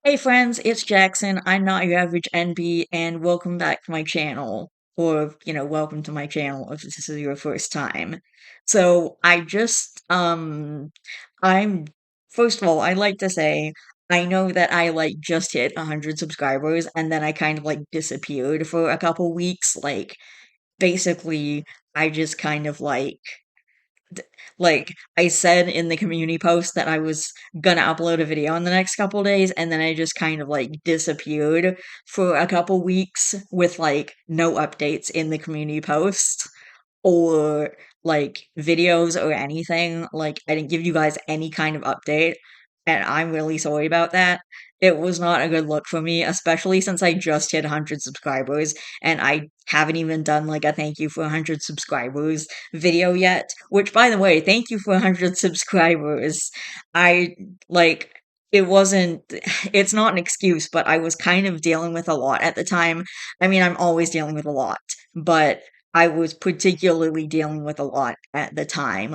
Hey friends, it's Jackson. I'm not your average NB, and welcome back to my channel. Or, welcome to my channel if this is your first time. So, I'm, first of all, I'd like to say, I know that I, just hit 100 subscribers, and then I kind of, disappeared for a couple weeks. Basically, I just kind of, I said in the community post that I was gonna upload a video in the next couple days, and then I just kind of disappeared for a couple weeks with no updates in the community post or videos or anything. I didn't give you guys any kind of update, and I'm really sorry about that. It was not a good look for me, especially since I just hit 100 subscribers and I haven't even done a thank you for 100 subscribers video yet. Which, by the way, thank you for 100 subscribers. I like it wasn't, it's not an excuse, but I was kind of dealing with a lot at the time. I mean, I'm always dealing with a lot, but I was particularly dealing with a lot at the time.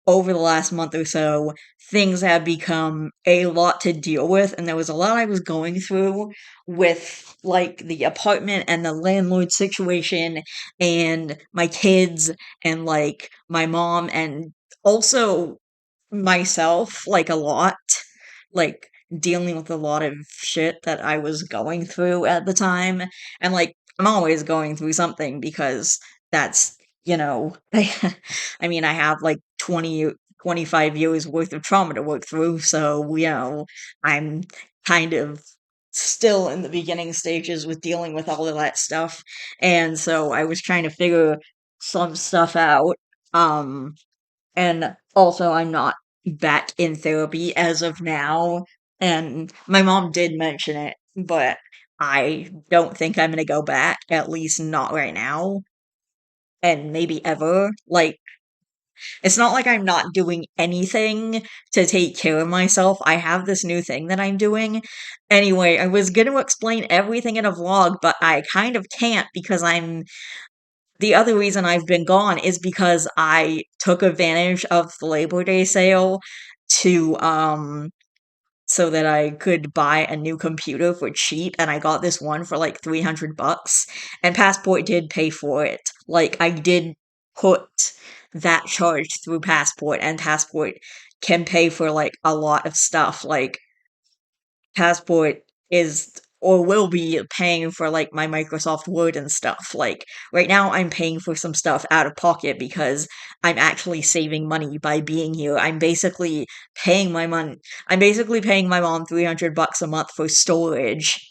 Over the last month or so, things have become a lot to deal with, and there was a lot I was going through with the apartment and the landlord situation and my kids and my mom and also myself, a lot, like dealing with a lot of shit that I was going through at the time. And I'm always going through something because that's, you know, I mean, I have 25 years worth of trauma to work through. So, I'm kind of still in the beginning stages with dealing with all of that stuff. And so I was trying to figure some stuff out. Um, and also, I'm not back in therapy as of now. And my mom did mention it, but I don't think I'm gonna go back, at least not right now, and maybe ever. It's not like I'm not doing anything to take care of myself. I have this new thing that I'm doing. Anyway, I was gonna explain everything in a vlog, but I kind of can't because the other reason I've been gone is because I took advantage of the Labor Day sale to so that I could buy a new computer for cheap, and I got this one for 300 bucks, and Passport did pay for it. I did put that charge through Passport, and Passport can pay for a lot of stuff. Passport is or will be paying for my Microsoft Word and stuff. Right now I'm paying for some stuff out of pocket because I'm actually saving money by being here. I'm basically paying my mom 300 bucks a month for storage.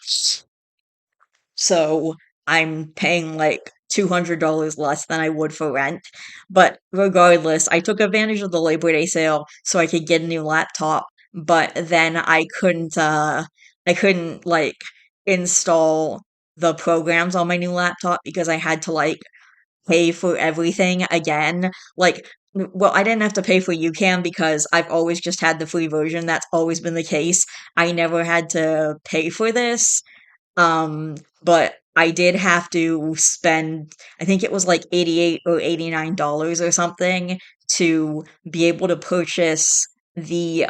So I'm paying $200 less than I would for rent. But regardless, I took advantage of the Labor Day sale so I could get a new laptop, but then I couldn't install the programs on my new laptop because I had to pay for everything again. Well, I didn't have to pay for UCAM because I've always just had the free version. That's always been the case. I never had to pay for this. But I did have to spend, I think it was 88 or $89 or something to be able to purchase the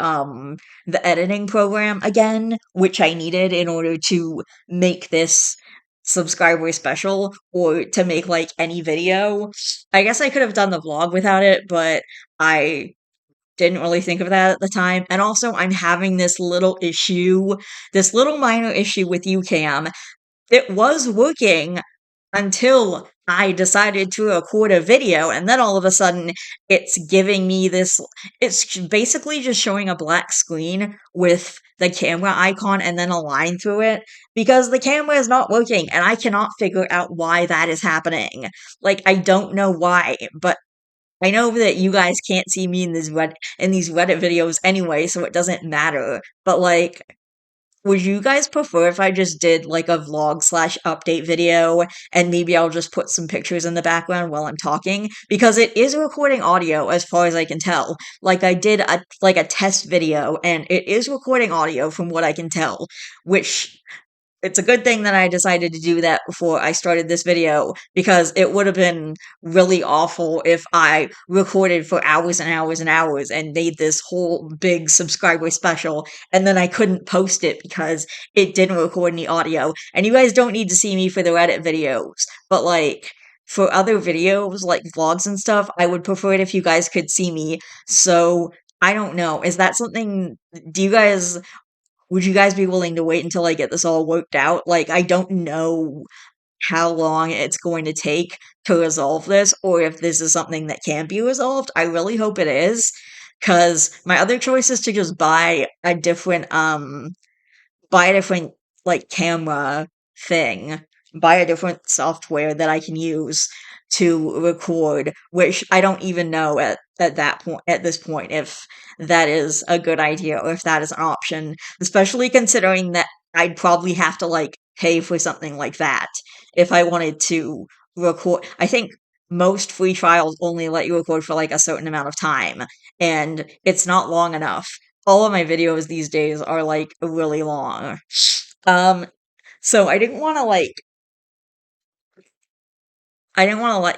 editing program again, which I needed in order to make this subscriber special or to make any video. I guess I could have done the vlog without it, but I didn't really think of that at the time. And also, I'm having this little minor issue with UCAM. It was working until I decided to record a video, and then all of a sudden, it's giving me it's basically just showing a black screen with the camera icon and then a line through it because the camera is not working, and I cannot figure out why that is happening. I don't know why, but I know that you guys can't see me in these Reddit videos anyway, so it doesn't matter. But would you guys prefer if I just did a vlog slash update video and maybe I'll just put some pictures in the background while I'm talking? Because it is recording audio as far as I can tell. I did a test video and it is recording audio from what I can tell, which it's a good thing that I decided to do that before I started this video, because it would have been really awful if I recorded for hours and hours and hours and made this whole big subscriber special and then I couldn't post it because it didn't record any audio. And you guys don't need to see me for the Reddit videos, but like for other videos like vlogs and stuff, I would prefer it if you guys could see me. So I don't know. Is that something, do you guys, would you guys be willing to wait until I get this all worked out? Like, I don't know how long it's going to take to resolve this, or if this is something that can be resolved. I really hope it is, because my other choice is to just buy a different like camera thing, buy a different software that I can use to record, which I don't even know at that point, at this point, if that is a good idea or if that is an option, especially considering that I'd probably have to like pay for something like that if I wanted to record. I think most free trials only let you record for like a certain amount of time, and it's not long enough. All of my videos these days are like really long. Um, so I didn't want to like,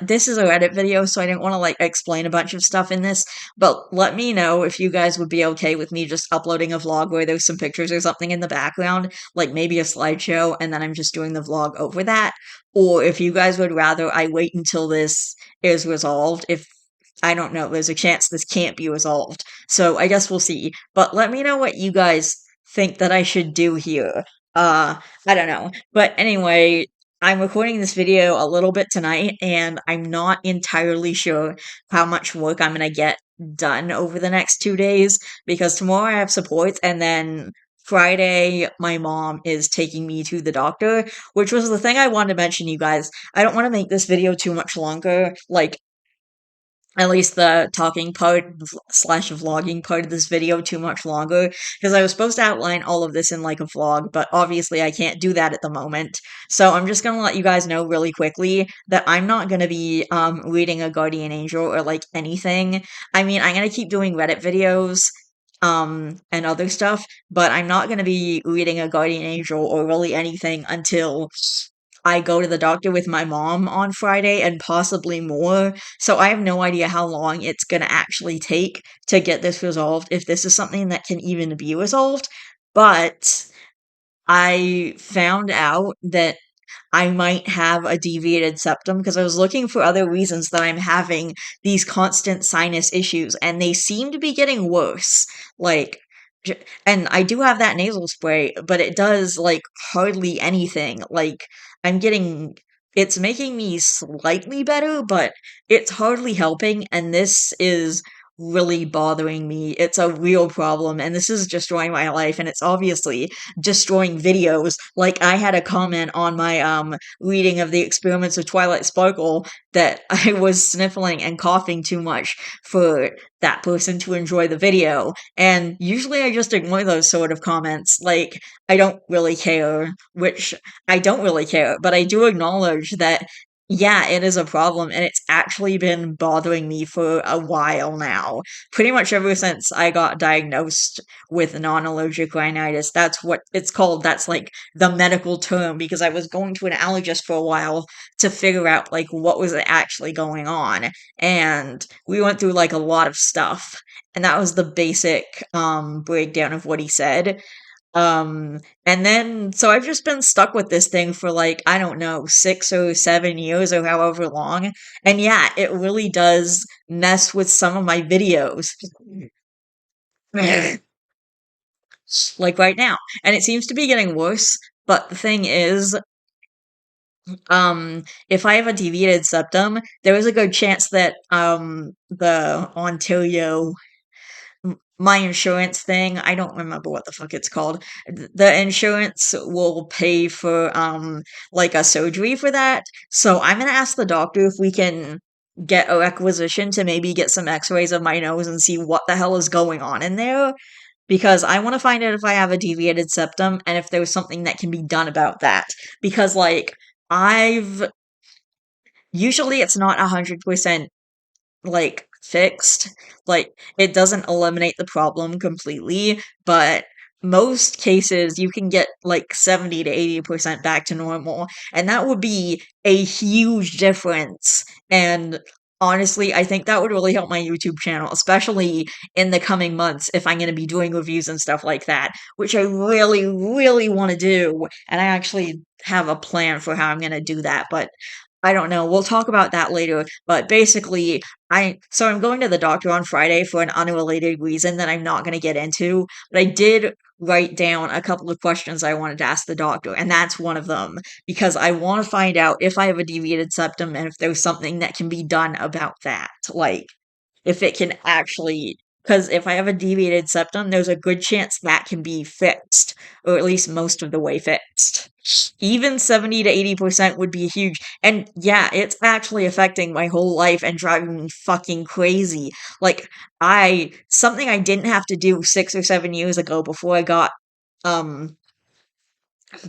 this is a Reddit video, so I didn't want to like explain a bunch of stuff in this, but let me know if you guys would be okay with me just uploading a vlog where there's some pictures or something in the background, like maybe a slideshow, and then I'm just doing the vlog over that, or if you guys would rather I wait until this is resolved. If I don't know, there's a chance this can't be resolved. So I guess we'll see. But let me know what you guys think that I should do here. I don't know. But anyway, I'm recording this video a little bit tonight, and I'm not entirely sure how much work I'm gonna get done over the next 2 days, because tomorrow I have support, and then Friday, my mom is taking me to the doctor, which was the thing I wanted to mention, you guys. I don't want to make this video too much longer. Like, at least the talking part slash vlogging part of this video too much longer, because I was supposed to outline all of this in like a vlog, but obviously I can't do that at the moment. So I'm just gonna let you guys know really quickly that I'm not gonna be reading a guardian angel or like anything. I mean, I'm gonna keep doing Reddit videos and other stuff, but I'm not gonna be reading a guardian angel or really anything until I go to the doctor with my mom on Friday and possibly more. So I have no idea how long it's gonna actually take to get this resolved, if this is something that can even be resolved. But I found out that I might have a deviated septum, because I was looking for other reasons that I'm having these constant sinus issues, and they seem to be getting worse. Like, and I do have that nasal spray, but it does like hardly anything. Like, I'm getting, it's making me slightly better, but it's hardly helping, and this is really bothering me. It's a real problem, and this is destroying my life, and it's obviously destroying videos. Like, I had a comment on my reading of the experiments of Twilight Sparkle that I was sniffling and coughing too much for that person to enjoy the video. And usually I just ignore those sort of comments. Like, I don't really care, which I don't really care, but I do acknowledge that yeah, it is a problem, and it's actually been bothering me for a while now. Pretty much ever since I got diagnosed with non-allergic rhinitis. That's what it's called. That's like the medical term, because I was going to an allergist for a while to figure out like what was actually going on. And we went through like a lot of stuff. And that was the basic breakdown of what he said. Um, and then, so I've just been stuck with this thing for like, I don't know, 6 or 7 years or however long. And yeah, it really does mess with some of my videos. Like right now. And it seems to be getting worse. But the thing is, if I have a deviated septum, there is a good chance that the Ontario, my insurance thing, I don't remember what the fuck it's called. The insurance will pay for like a surgery for that. So I'm gonna ask the doctor if we can get a requisition to maybe get some x-rays of my nose and see what the hell is going on in there, because I want to find out if I have a deviated septum and if there's something that can be done about that. Because, like, I've usually it's not 100% like fixed. Like, it doesn't eliminate the problem completely, but most cases you can get like 70 to 80% back to normal, and that would be a huge difference. And honestly, I think that would really help my YouTube channel, especially in the coming months if I'm going to be doing reviews and stuff like that, which I really, really want to do. And I actually have a plan for how I'm going to do that, but I don't know. We'll talk about that later. But basically, I'm going to the doctor on Friday for an unrelated reason that I'm not going to get into. But I did write down a couple of questions I wanted to ask the doctor, and that's one of them because I want to find out if I have a deviated septum and if there's something that can be done about that. Like, if it can actually, because if I have a deviated septum, there's a good chance that can be fixed, or at least most of the way fixed. Even 70 to 80% would be huge. And yeah, it's actually affecting my whole life and driving me fucking crazy. Like, something I didn't have to do 6 or 7 years ago um,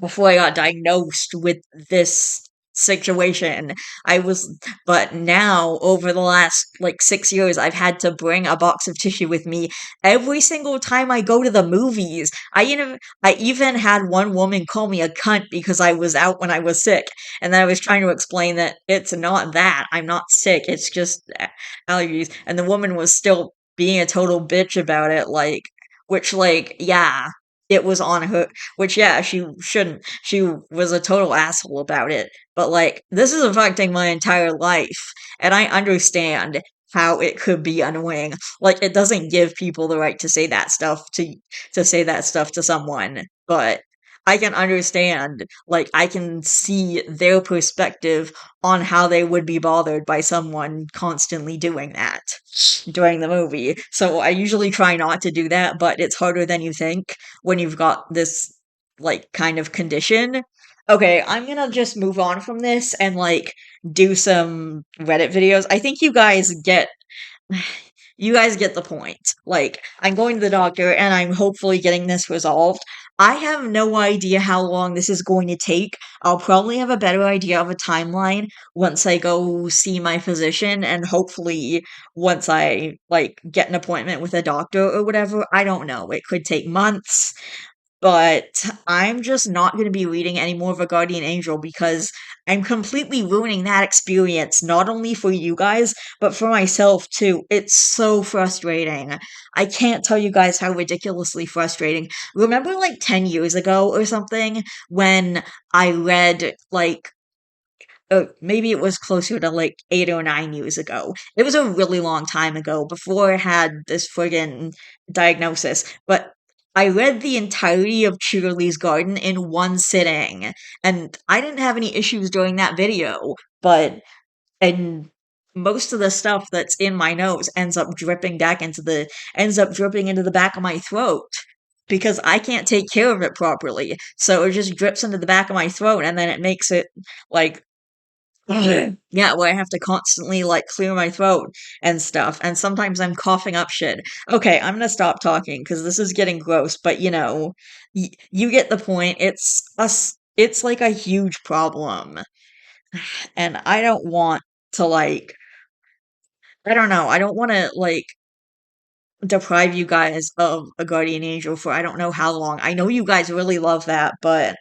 before I got diagnosed with this situation. I was, but now over the last like 6 years, I've had to bring a box of tissue with me every single time I go to the movies. I even had one woman call me a cunt because I was out when I was sick, and then I was trying to explain that it's not that I'm not sick, it's just allergies, and the woman was still being a total bitch about it, like, yeah, it was on her, which, yeah, she shouldn't. She was a total asshole about it. But, like, this is affecting my entire life, and I understand how it could be annoying. Like, it doesn't give people the right to say that stuff to someone, but I can understand, like, I can see their perspective on how they would be bothered by someone constantly doing that during the movie. So I usually try not to do that, but it's harder than you think when you've got this like kind of condition. Okay, I'm gonna just move on from this and like do some Reddit videos. I think you guys get the point. Like, I'm going to the doctor and I'm hopefully getting this resolved. I have no idea how long this is going to take. I'll probably have a better idea of a timeline once I go see my physician and hopefully once I like get an appointment with a doctor or whatever. I don't know. It could take months. But I'm just not going to be reading any more of a Guardian Angel because I'm completely ruining that experience, not only for you guys, but for myself too. It's so frustrating. I can't tell you guys how ridiculously frustrating. Remember, like 10 years ago or something, when I read, like, maybe it was closer to like 8 or 9 years ago. It was a really long time ago before I had this friggin' diagnosis. But I read the entirety of Cheerly's Garden in one sitting, and I didn't have any issues during that video. But and most of the stuff that's in my nose ends up dripping into the back of my throat because I can't take care of it properly. So it just drips into the back of my throat, and then it makes it like yeah, where I have to constantly like clear my throat and stuff, and sometimes I'm coughing up shit. Okay, I'm gonna stop talking because this is getting gross, but you get the point. It's like a huge problem, and I don't want to like, I don't know, I don't want to like deprive you guys of a guardian angel for I don't know how long. I know you guys really love that, but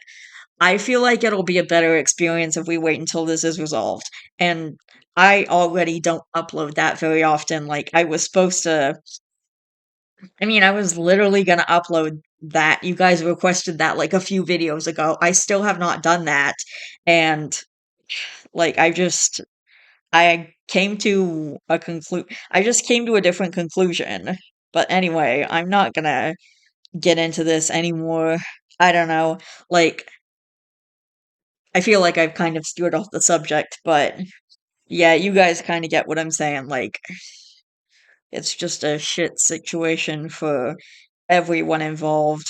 I feel like it'll be a better experience if we wait until this is resolved. And I already don't upload that very often. Like, I was literally gonna upload that. You guys requested that like a few videos ago. I still have not done that. And, like, I just came to a different conclusion. But anyway, I'm not gonna get into this anymore. I don't know. Like, I feel like I've kind of steered off the subject, but yeah, you guys kind of get what I'm saying. Like, it's just a shit situation for everyone involved.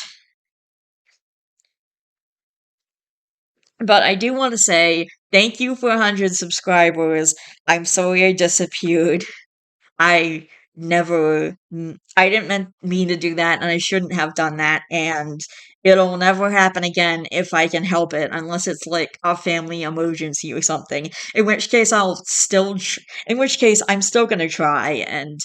But I do want to say thank you for 100 subscribers. I'm sorry I disappeared. I I didn't mean to do that, and I shouldn't have done that, and it'll never happen again if I can help it, unless it's like a family emergency or something. In which case, I'm still gonna try, and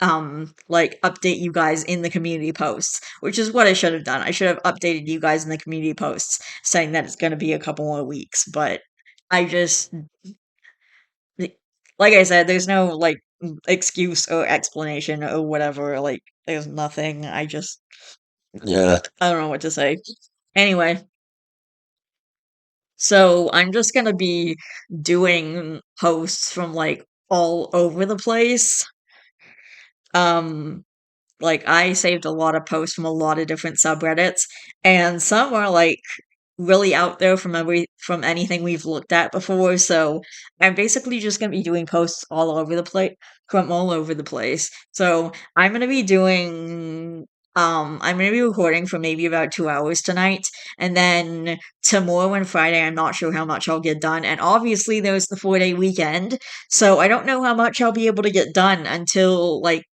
like update you guys in the community posts, which is what I should have done. I should have updated you guys in the community posts saying that it's going to be a couple more weeks, but I just like I said, there's no like excuse or explanation or whatever. Like there's nothing. Yeah. I don't know what to say. Anyway, so I'm just gonna be doing posts from like all over the place. Um, Like, I saved a lot of posts from a lot of different subreddits, and some are, like, really out there from anything we've looked at before, so I'm basically just gonna be doing posts all over the place from all over the place. So, I'm gonna be recording for maybe about 2 hours tonight, and then tomorrow and Friday, I'm not sure how much I'll get done, and obviously, there's the 4-day weekend, so I don't know how much I'll be able to get done until, like,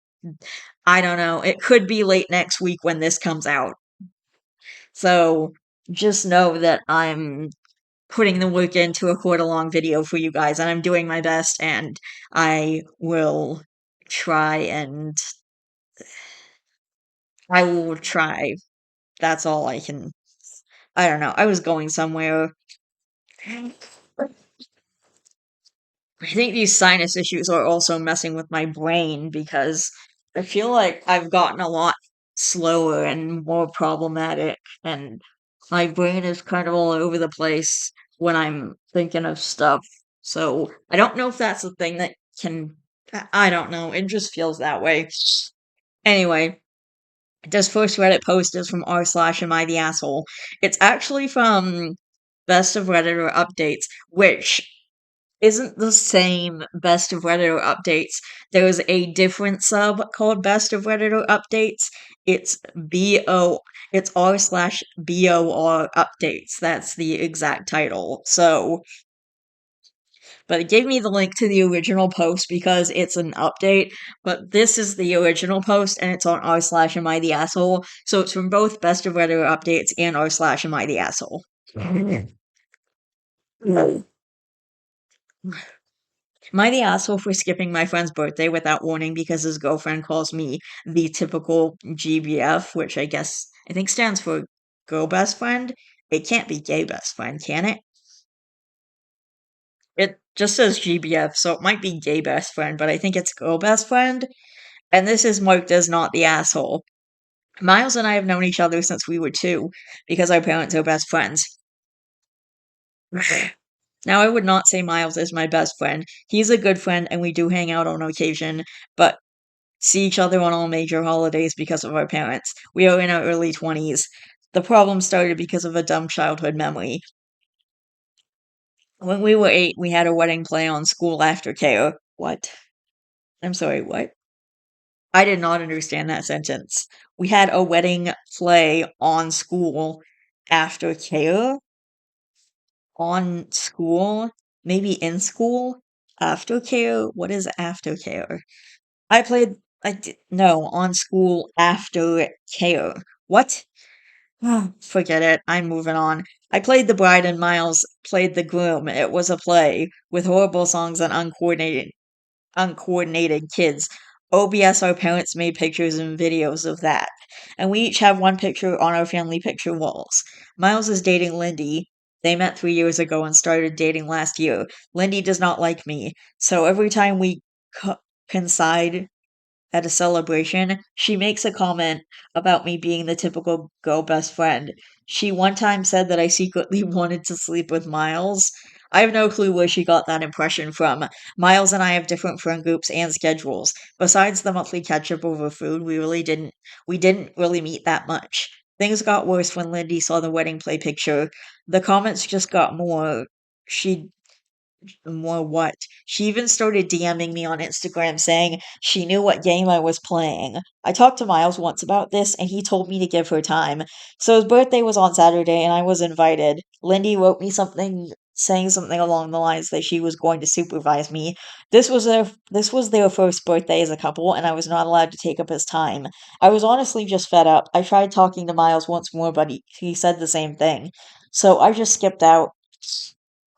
I don't know. It could be late next week when this comes out. So just know that I'm putting the work in to record a long video for you guys, and I'm doing my best, and I will try and I will try. That's all I can. I don't know. I was going somewhere. I think these sinus issues are also messing with my brain because I feel like I've gotten a lot slower and more problematic, and my brain is kind of all over the place when I'm thinking of stuff. So I don't know if that's a thing that can. I don't know. It just feels that way. Anyway, this first Reddit post is from r slash am I the asshole. It's actually from Best of Redditor updates, which isn't the same Best of Redditor updates. There's a different sub called Best of Redditor updates. It's BO it's r slash BOR updates. That's the exact title. So, but it gave me the link to the original post because it's an update. But this is the original post and it's on r slash am I the asshole. So it's from both Best of Redditor updates and r slash am I the asshole. Am I the asshole for skipping my friend's birthday without warning because his girlfriend calls me the typical GBF, which I think stands for girl best friend? It can't be gay best friend, can it? It just says GBF, so it might be gay best friend, but I think it's girl best friend. And this is marked as not the asshole. Miles and I have known each other since we were 2 because our parents are best friends. Now, I would not say Miles is my best friend. He's a good friend and we do hang out on occasion, but see each other on all major holidays because of our parents. We are in our early 20s. The problem started because of a dumb childhood memory. When we were 8, we had a wedding play on school aftercare. What? I'm sorry, what? I did not understand that sentence. We had a wedding play on school aftercare? On school? Maybe in school? Aftercare? What is aftercare? I played no, on school after care. What? Forget it. I'm moving on. I played the bride and Miles played the groom. It was a play with horrible songs and uncoordinated kids. OBS, our parents made pictures and videos of that. And we each have one picture on our family picture walls. Miles is dating Lindy. They met 3 years ago and started dating last year. Lindy does not like me, so every time we coincide at a celebration, she makes a comment about me being the typical girl best friend. She one time said that I secretly wanted to sleep with Miles. I have no clue where she got that impression from. Miles and I have different friend groups and schedules. Besides the monthly catch up over food, we didn't really meet that much. Things got worse when Lindy saw the wedding play picture. The comments just got she more what? She even started DMing me on Instagram saying she knew what game I was playing. I talked to Miles once about this and he told me to give her time. So his birthday was on Saturday and I was invited. Lindy wrote me something saying something along the lines that she was going to supervise me. This was their first birthday as a couple and I was not allowed to take up his time. I was honestly just fed up. I tried talking to Miles once more but he said the same thing. So I just skipped out.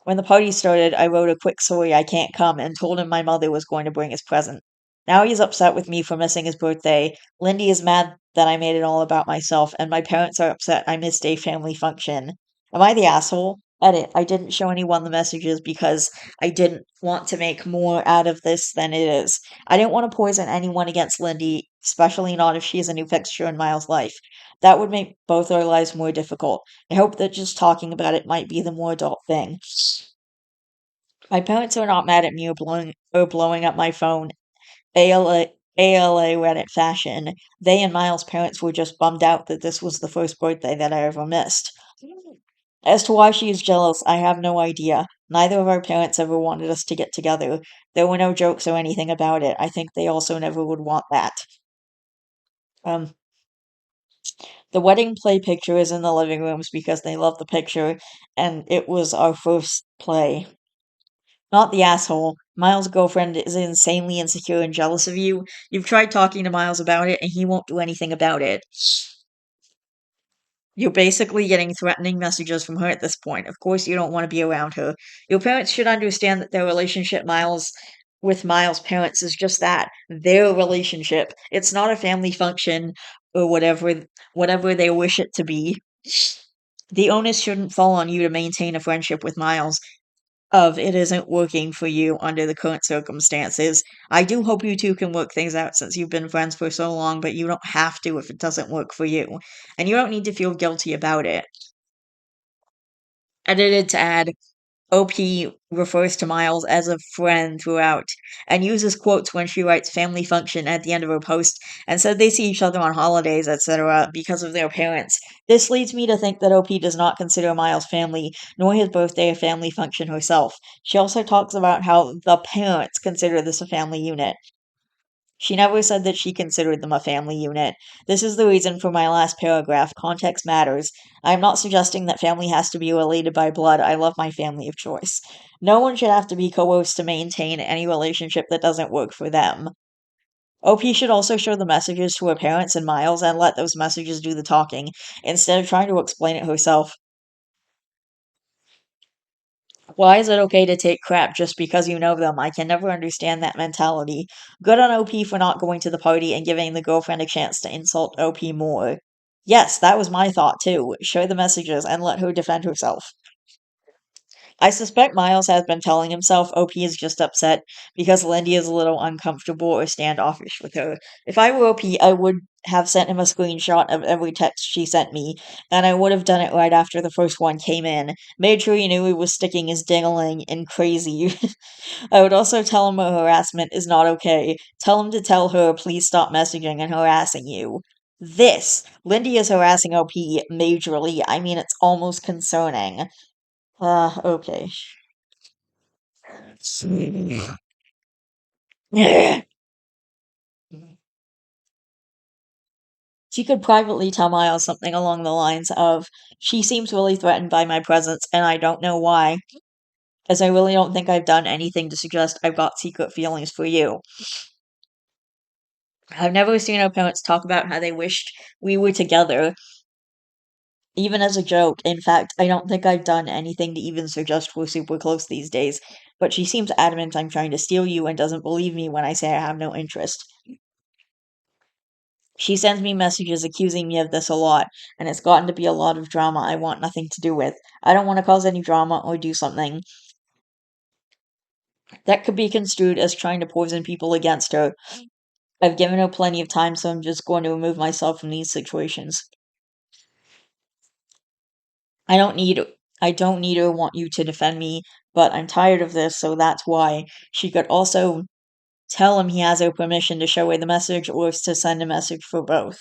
When the party started, I wrote a quick sorry I can't come and told him my mother was going to bring his present. Now he's upset with me for missing his birthday. Lindy is mad that I made it all about myself, and my parents are upset I missed a family function. Am I the asshole? Edit. I didn't show anyone the messages because I didn't want to make more out of this than it is. I didn't want to poison anyone against Lindy, especially not if she is a new fixture in Miles' life. That would make both our lives more difficult. I hope that just talking about it might be the more adult thing. My parents are not mad at me or blowing up my phone. ALA Reddit fashion. They and Miles' parents were just bummed out that this was the first birthday that I ever missed. As to why she is jealous, I have no idea. Neither of our parents ever wanted us to get together. There were no jokes or anything about it. I think they also never would want that. Um, the wedding play picture is in the living rooms because they love the picture, and it was our first play. Not the asshole. Miles' girlfriend is insanely insecure and jealous of you. You've tried talking to Miles about it, and he won't do anything about it. You're basically getting threatening messages from her at this point. Of course, you don't want to be around her. Your parents should understand that their relationship with Miles' parents is just that, their relationship. It's not a family function or whatever they wish it to be. The onus shouldn't fall on you to maintain a friendship with Miles of it isn't working for you under the current circumstances. I do hope you two can work things out since you've been friends for so long, but you don't have to if it doesn't work for you. And you don't need to feel guilty about it. Edited to add, OP refers to Miles as a friend throughout and uses quotes when she writes family function at the end of her post and said they see each other on holidays, etc., because of their parents. This leads me to think that OP does not consider Miles family, nor his birthday a family function herself. She also talks about how the parents consider this a family unit. She never said that she considered them a family unit. This is the reason for my last paragraph. Context matters. I am not suggesting that family has to be related by blood. I love my family of choice. No one should have to be coerced to maintain any relationship that doesn't work for them. OP should also show the messages to her parents and Miles and let those messages do the talking, instead of trying to explain it herself. Why is it okay to take crap just because you know them? I can never understand that mentality. Good on OP for not going to the party and giving the girlfriend a chance to insult OP more. Yes, that was my thought too. Show the messages and let her defend herself. I suspect Miles has been telling himself OP is just upset because Lindy is a little uncomfortable or standoffish with her. If I were OP, I would have sent him a screenshot of every text she sent me, and I would have done it right after the first one came in. Made sure he knew he was sticking his dingling in crazy. I would also tell him her harassment is not okay. Tell him to tell her, please stop messaging and harassing you. Lindy is harassing OP majorly. I mean, it's almost concerning. Okay. She could privately tell Miles something along the lines of, she seems really threatened by my presence, and I don't know why, as I really don't think I've done anything to suggest I've got secret feelings for you. I've never seen our parents talk about how they wished we were together, even as a joke. In fact, I don't think I've done anything to even suggest we're super close these days, but she seems adamant I'm trying to steal you and doesn't believe me when I say I have no interest. She sends me messages accusing me of this a lot, and it's gotten to be a lot of drama I want nothing to do with. I don't want to cause any drama or do something that could be construed as trying to poison people against her. I've given her plenty of time, so I'm just going to remove myself from these situations. I don't need I don't need or want you to defend me, but I'm tired of this, so that's why. She could also tell him he has her permission to show her the message or to send a message for both.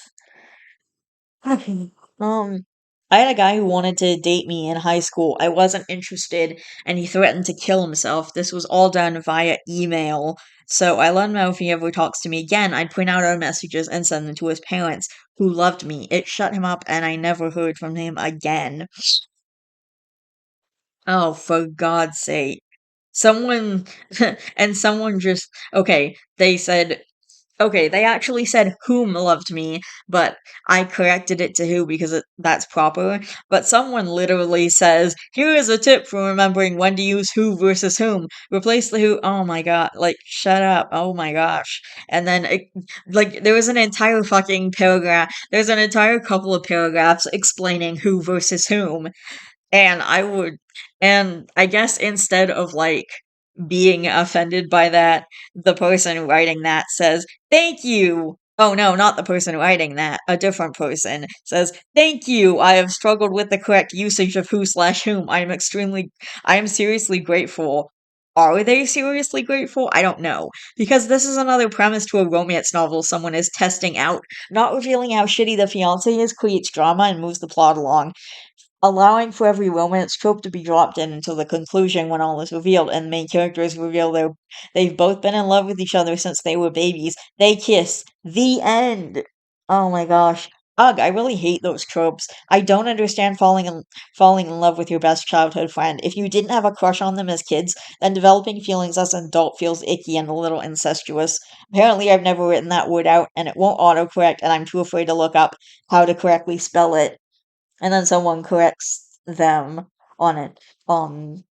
Um, I had a guy who wanted to date me in high school. I wasn't interested, and he threatened to kill himself. This was all done via email. So I let him know if he ever talks to me again, I'd print out our messages and send them to his parents, who loved me. It shut him up, and I never heard from him again. Oh, for God's sake. Someone, and someone just, okay, they said Okay, they actually said whom loved me, but I corrected it to who because that's proper. But someone literally says, "Here is a tip for remembering when to use who versus whom. Replace the who." Oh my god, like shut up. Oh my gosh. And then like there was an entire fucking paragraph. There's an entire couple of paragraphs explaining who versus whom, and I guess instead of like being offended by that, the person writing that says, "Thank you." Oh no, not the person writing that. A different person says, "Thank you. I have struggled with the correct usage of who slash whom. I am seriously grateful." Are they seriously grateful? I don't know. Because this is another premise to a romance novel someone is testing out. Not revealing how shitty the fiance is creates drama and moves the plot along, allowing for every romance trope to be dropped in until the conclusion when all is revealed and the main characters reveal they've both been in love with each other since they were babies. They kiss. The end. Oh my gosh. Ugh, I really hate those tropes. I don't understand falling in love with your best childhood friend. If you didn't have a crush on them as kids, then developing feelings as an adult feels icky and a little incestuous. Apparently I've never written that word out and it won't autocorrect and I'm too afraid to look up how to correctly spell it, and then someone corrects them on it, on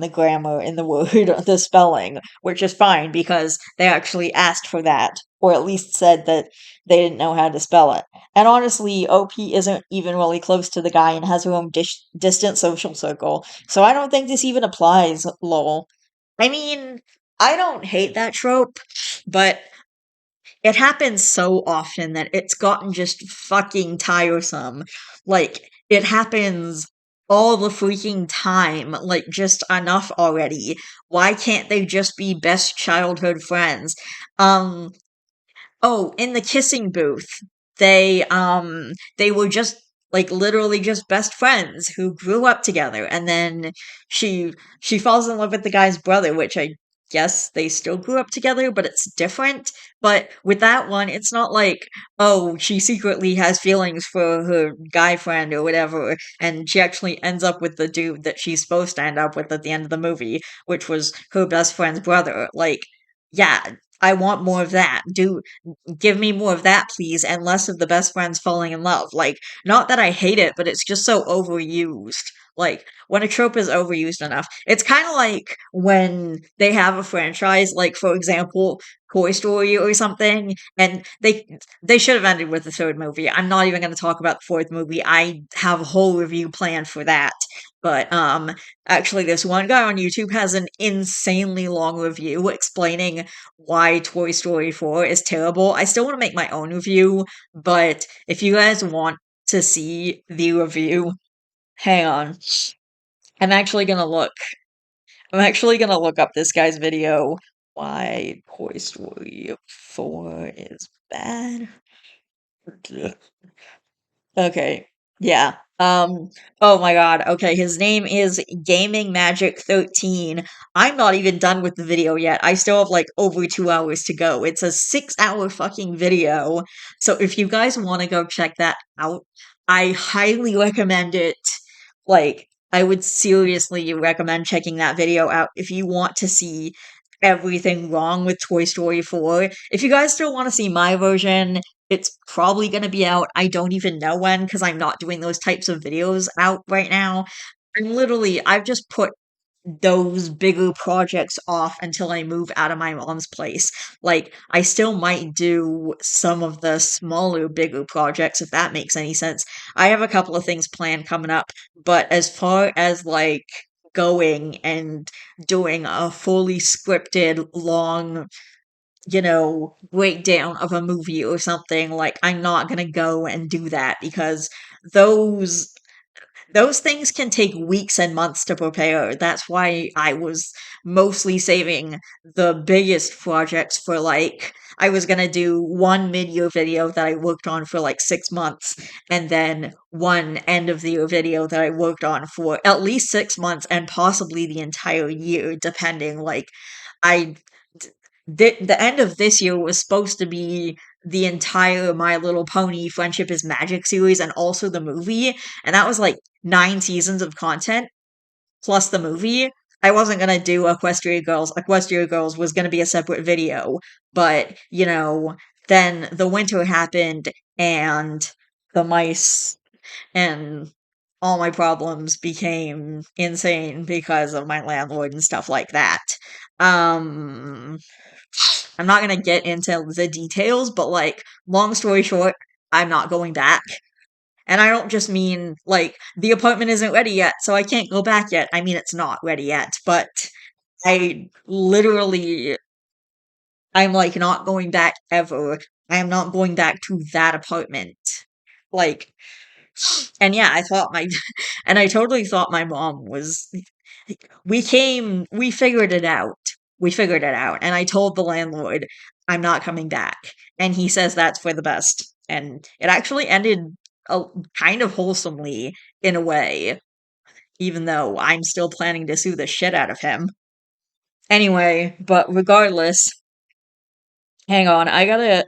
the grammar in the word, the spelling, which is fine because they actually asked for that, or at least said that they didn't know how to spell it. And honestly, OP isn't even really close to the guy and has her own distant social circle, so I don't think this even applies, lol. I mean, I don't hate that trope, but it happens so often that it's gotten just fucking tiresome. Like, it happens all the freaking time. Like, just enough already. Why can't they just be best childhood friends? Um, Oh, in the kissing booth, they were just like literally just best friends who grew up together, and then she falls in love with the guy's brother, which I guess they still grew up together, but it's different. But with that one, it's not like, oh, she secretly has feelings for her guy friend or whatever, and she actually ends up with the dude that she's supposed to end up with at the end of the movie, which was her best friend's brother. Like, yeah, I want more of that. Give me more of that, please, and less of the best friends falling in love. Like, not that I hate it, but it's just so overused. Like, when a trope is overused enough, it's kind of like when they have a franchise, like for example, Toy Story or something, and they should have ended with the third movie. I'm not even going to talk about the fourth movie. I have a whole review planned for that. But actually, this one guy on YouTube has an insanely long review explaining why Toy Story 4 is terrible. I still want to make my own review, but if you guys want to see the review, hang on. I'm actually gonna look. I'm actually gonna look up this guy's video. Why Toy Story 4 is bad. Okay. Yeah. Oh my god. Okay, his name is Gaming Magic 13. I'm not even done with the video yet. I still have like over 2 hours to go. It's a 6 hour fucking video. So if you guys want to go check that out, I highly recommend it. Like, I would seriously recommend checking that video out if you want to see everything wrong with Toy Story 4. If you guys still want to see my version, it's probably gonna be out. I don't even know when because I'm not doing those types of videos out right now. I've just put those bigger projects off until I move out of my mom's place. Like, I still might do some of the smaller, bigger projects if that makes any sense. I have a couple of things planned coming up, but as far as like going and doing a fully scripted, long, breakdown of a movie or something, like, I'm not gonna go and do that because those those things can take weeks and months to prepare. That's why I was mostly saving the biggest projects for like, I was gonna do one mid-year video that I worked on for like 6 months, and then one end of the year video that I worked on for at least 6 months and possibly the entire year, depending. Like, I the end of this year was supposed to be the entire My Little Pony Friendship is Magic series and also the movie, and that was like 9 seasons of content plus the movie. I wasn't gonna do Equestria Girls. Equestria Girls was gonna be a separate video, but then the winter happened and the mice and all my problems became insane because of my landlord and stuff like that. Um, I'm not gonna get into the details, but like, long story short, I'm not going back. And I don't just mean like the apartment isn't ready yet, so I can't go back yet. I mean, it's not ready yet, but I literally, I'm like not going back ever. I am not going back to that apartment. Like, and yeah, I thought my, and I totally thought my mom was, we figured it out. We figured it out. And I told the landlord, I'm not coming back. And he says that's for the best. And it actually ended a, kind of wholesomely in a way, even though I'm still planning to sue the shit out of him. Anyway, but regardless, hang on, I gotta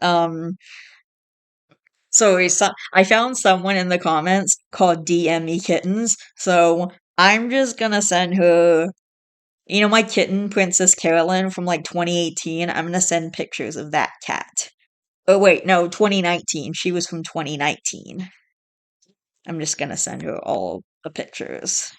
I found someone in the comments called DM Me Kittens, so I'm just gonna send her, my kitten, Princess Carolyn from like 2018. I'm gonna send pictures of that cat. Oh wait, no, 2019. She was from 2019. I'm just gonna send her all the pictures.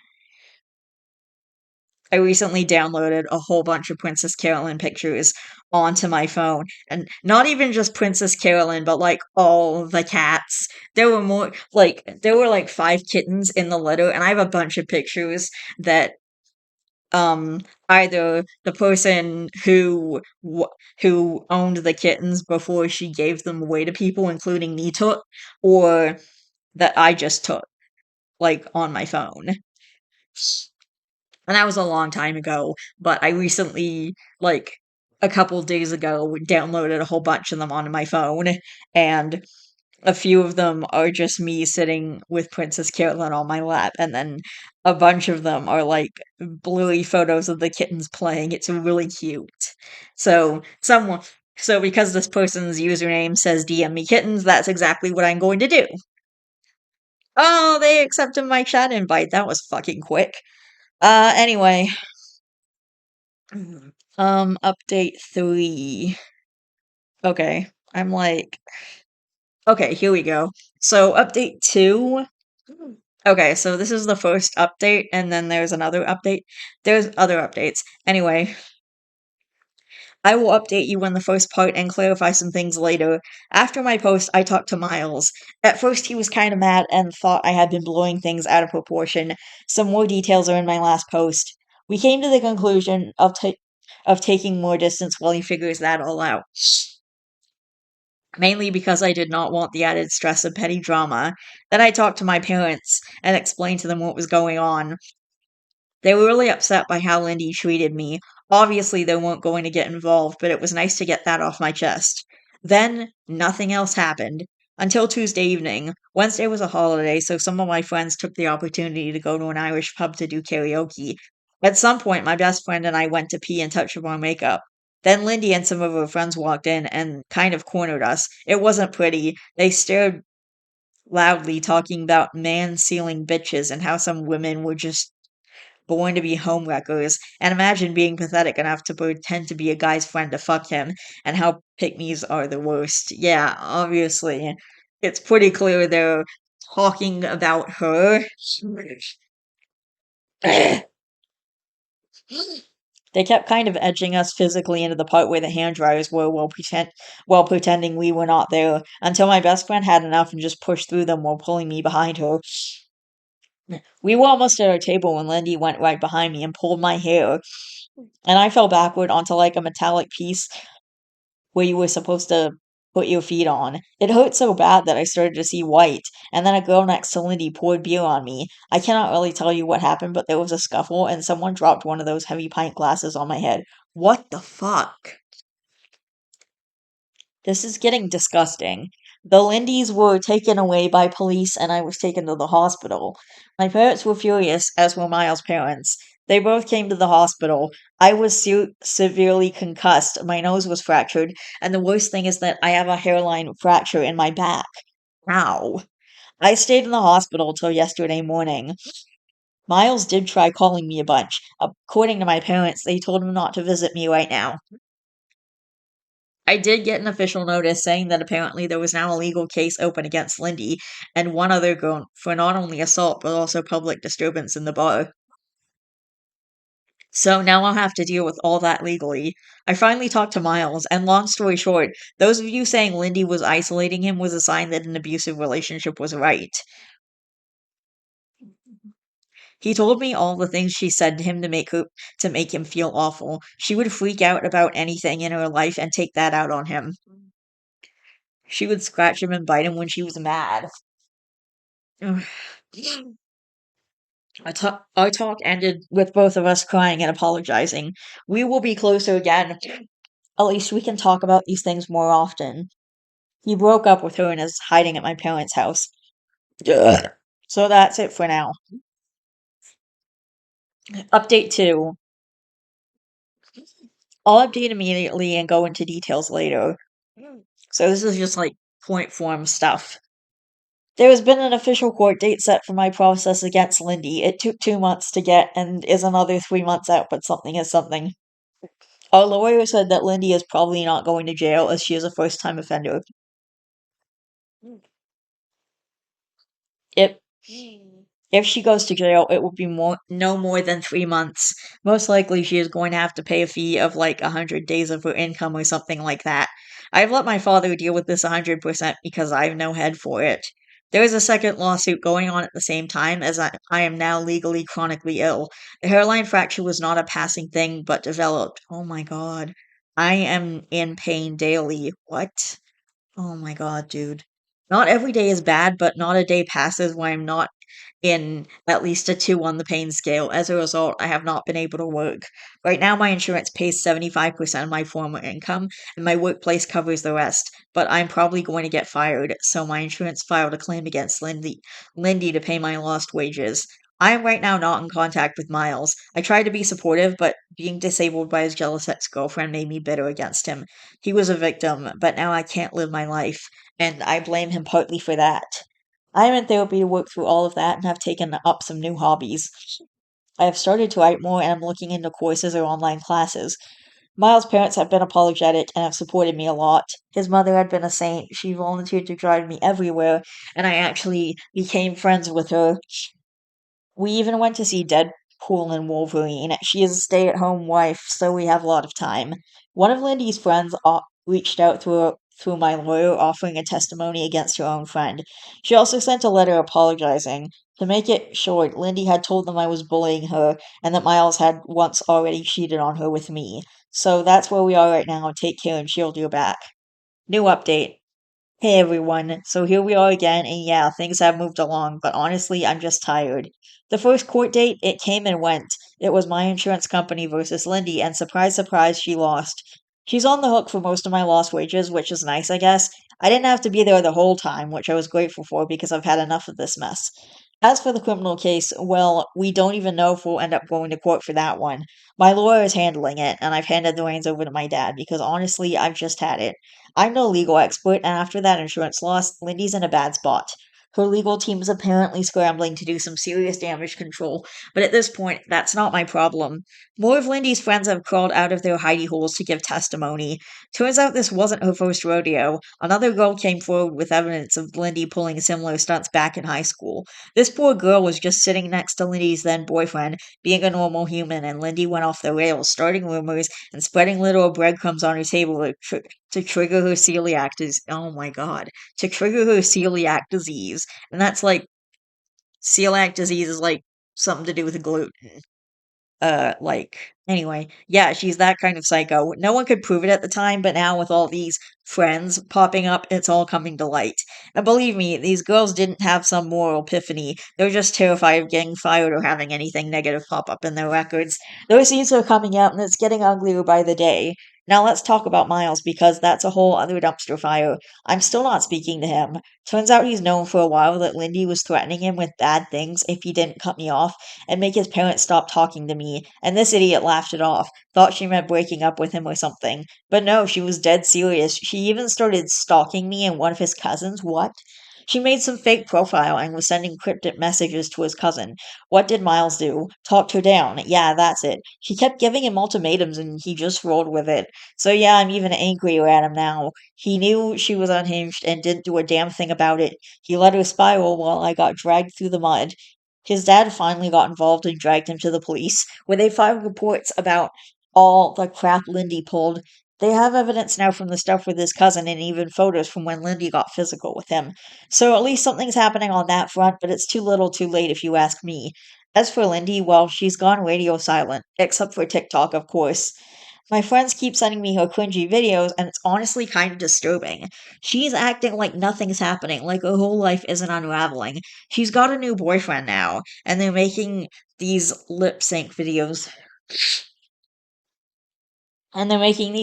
I recently downloaded a whole bunch of Princess Carolyn pictures onto my phone. And not even just Princess Carolyn, but like all the cats. There were like five kittens in the litter, and I have a bunch of pictures that um either the person who owned the kittens before she gave them away to people, including me, took, or that I just took, like on my phone. And that was a long time ago, but I recently, like a couple days ago, downloaded a whole bunch of them onto my phone, and a few of them are just me sitting with Princess Carolyn on my lap, and then a bunch of them are like blurry photos of the kittens playing. It's really cute. So someone so because this person's username says DM me kittens, that's exactly what I'm going to do. Oh, they accepted my chat invite. That was fucking quick. Anyway, update 3. Okay, I'm like, okay, here we go. So, update 2. Okay, so this is the first update, and then there's another update. There's other updates. Anyway, I will update you on the first part and clarify some things later. After my post, I talked to Miles. At first, he was kind of mad and thought I had been blowing things out of proportion. Some more details are in my last post. We came to the conclusion of taking more distance while he figures that all out. Mainly because I did not want the added stress of petty drama. Then I talked to my parents and explained to them what was going on. They were really upset by how Lindy treated me. Obviously, they weren't going to get involved, but it was nice to get that off my chest. Then, nothing else happened. Until Tuesday evening. Wednesday was a holiday, so some of my friends took the opportunity to go to an Irish pub to do karaoke. At some point, my best friend and I went to pee and touch up our makeup. Then Lindy and some of her friends walked in and kind of cornered us. It wasn't pretty. They stared loudly, talking about man sealing bitches and how some women were just born to be homewreckers, and imagine being pathetic enough to pretend to be a guy's friend to fuck him, and how pygmies are the worst. Yeah, obviously. It's pretty clear they're talking about her. They kept kind of edging us physically into the part where the hand dryers were while pretending we were not there, until my best friend had enough and just pushed through them while pulling me behind her. We were almost at our table when Lindy went right behind me and pulled my hair, and I fell backward onto like a metallic piece where you were supposed to put your feet on. It hurt so bad that I started to see white, and then a girl next to Lindy poured beer on me. I cannot really tell you what happened, but there was a scuffle, and someone dropped one of those heavy pint glasses on my head. What the fuck? This is getting disgusting. The Lindys were taken away by police, and I was taken to the hospital. My parents were furious, as were Miles' parents. They both came to the hospital. I was severely concussed, my nose was fractured, and the worst thing is that I have a hairline fracture in my back. Ow. I stayed in the hospital till yesterday morning. Miles did try calling me a bunch. According to my parents, they told him not to visit me right now. I did get an official notice saying that apparently there was now a legal case open against Lindy and one other girl for not only assault but also public disturbance in the bar. So now I'll have to deal with all that legally. I finally talked to Miles, and long story short, those of you saying Lindy was isolating him was a sign that an abusive relationship was right. He told me all the things she said to him to make him feel awful. She would freak out about anything in her life and take that out on him. She would scratch him and bite him when she was mad. Ugh. Our talk ended with both of us crying and apologizing. We will be closer again. At least we can talk about these things more often. He broke up with her and is hiding at my parents' house. Yeah. So that's it for now. Update 2. I'll update immediately and go into details later. So this is just like point form stuff. There has been an official court date set for my process against Lindy. It took 2 months to get and is another 3 months out, but something is something. Our lawyer said that Lindy is probably not going to jail as she is a first time offender. If if she goes to jail, it will be no more than 3 months. Most likely she is going to have to pay a fee of like 100 days of her income or something like that. I've let my father deal with this 100% because I have no head for it. There is a second lawsuit going on at the same time as I am now legally chronically ill. The hairline fracture was not a passing thing, but developed. Oh my god. I am in pain daily. What? Oh my god, dude. Not every day is bad, but not a day passes where I'm not in at least a 2 on the pain scale. As a result, I have not been able to work. Right now, my insurance pays 75% of my former income, and my workplace covers the rest, but I'm probably going to get fired, so my insurance filed a claim against Lindy to pay my lost wages. I am right now not in contact with Miles. I tried to be supportive, but being disabled by his jealous ex girlfriend made me bitter against him. He was a victim, but now I can't live my life, and I blame him partly for that. I am in therapy to work through all of that and have taken up some new hobbies. I have started to write more and am looking into courses or online classes. Miles' parents have been apologetic and have supported me a lot. His mother had been a saint. She volunteered to drive me everywhere, and I actually became friends with her. We even went to see Deadpool and Wolverine. She is a stay at home wife, so we have a lot of time. One of Lindy's friends reached out through my lawyer offering a testimony against her own friend. She also sent a letter apologizing. To make it short, Lindy had told them I was bullying her and that Miles had once already cheated on her with me. So that's where we are right now. Take care and she'll do back. New update. Hey everyone, so here we are again, and yeah, things have moved along, but honestly, I'm just tired. The first court date, it came and went. It was my insurance company versus Lindy, and surprise, surprise, she lost. She's on the hook for most of my lost wages, which is nice, I guess. I didn't have to be there the whole time, which I was grateful for because I've had enough of this mess. As for the criminal case, well, we don't even know if we'll end up going to court for that one. My lawyer is handling it, and I've handed the reins over to my dad because honestly, I've just had it. I'm no legal expert, and after that insurance loss, Lindy's in a bad spot. Her legal team is apparently scrambling to do some serious damage control, but at this point, that's not my problem. More of Lindy's friends have crawled out of their hidey holes to give testimony. Turns out this wasn't her first rodeo. Another girl came forward with evidence of Lindy pulling similar stunts back in high school. This poor girl was just sitting next to Lindy's then boyfriend, being a normal human, and Lindy went off the rails, starting rumors and spreading little breadcrumbs on her table to trigger her celiac disease. Oh my god. To trigger her celiac disease. And that's like, celiac disease is like something to do with gluten. Anyway, yeah, she's that kind of psycho. No one could prove it at the time, but now with all these friends popping up, it's all coming to light. And believe me, these girls didn't have some moral epiphany. They were just terrified of getting fired or having anything negative pop up in their records. The receipts are coming out, and it's getting uglier by the day. Now let's talk about Miles, because that's a whole other dumpster fire. I'm still not speaking to him. Turns out he's known for a while that Lindy was threatening him with bad things if he didn't cut me off and make his parents stop talking to me, and this idiot laughed it off, thought she meant breaking up with him or something. But no, she was dead serious. She even started stalking me and one of his cousins. What? She made some fake profile and was sending cryptic messages to his cousin. What did Miles do? Talked her down. Yeah, that's it. She kept giving him ultimatums and he just rolled with it. So yeah, I'm even angrier at him now. He knew she was unhinged and didn't do a damn thing about it. He let her spiral while I got dragged through the mud. His dad finally got involved and dragged him to the police, where they filed reports about all the crap Lindy pulled. They have evidence now from the stuff with his cousin and even photos from when Lindy got physical with him. So at least something's happening on that front, but it's too little too late if you ask me. As for Lindy, well, she's gone radio silent, except for TikTok, of course. My friends keep sending me her cringy videos, and it's honestly kind of disturbing. She's acting like nothing's happening, like her whole life isn't unraveling. She's got a new boyfriend now, and they're making these lip sync videos and they're making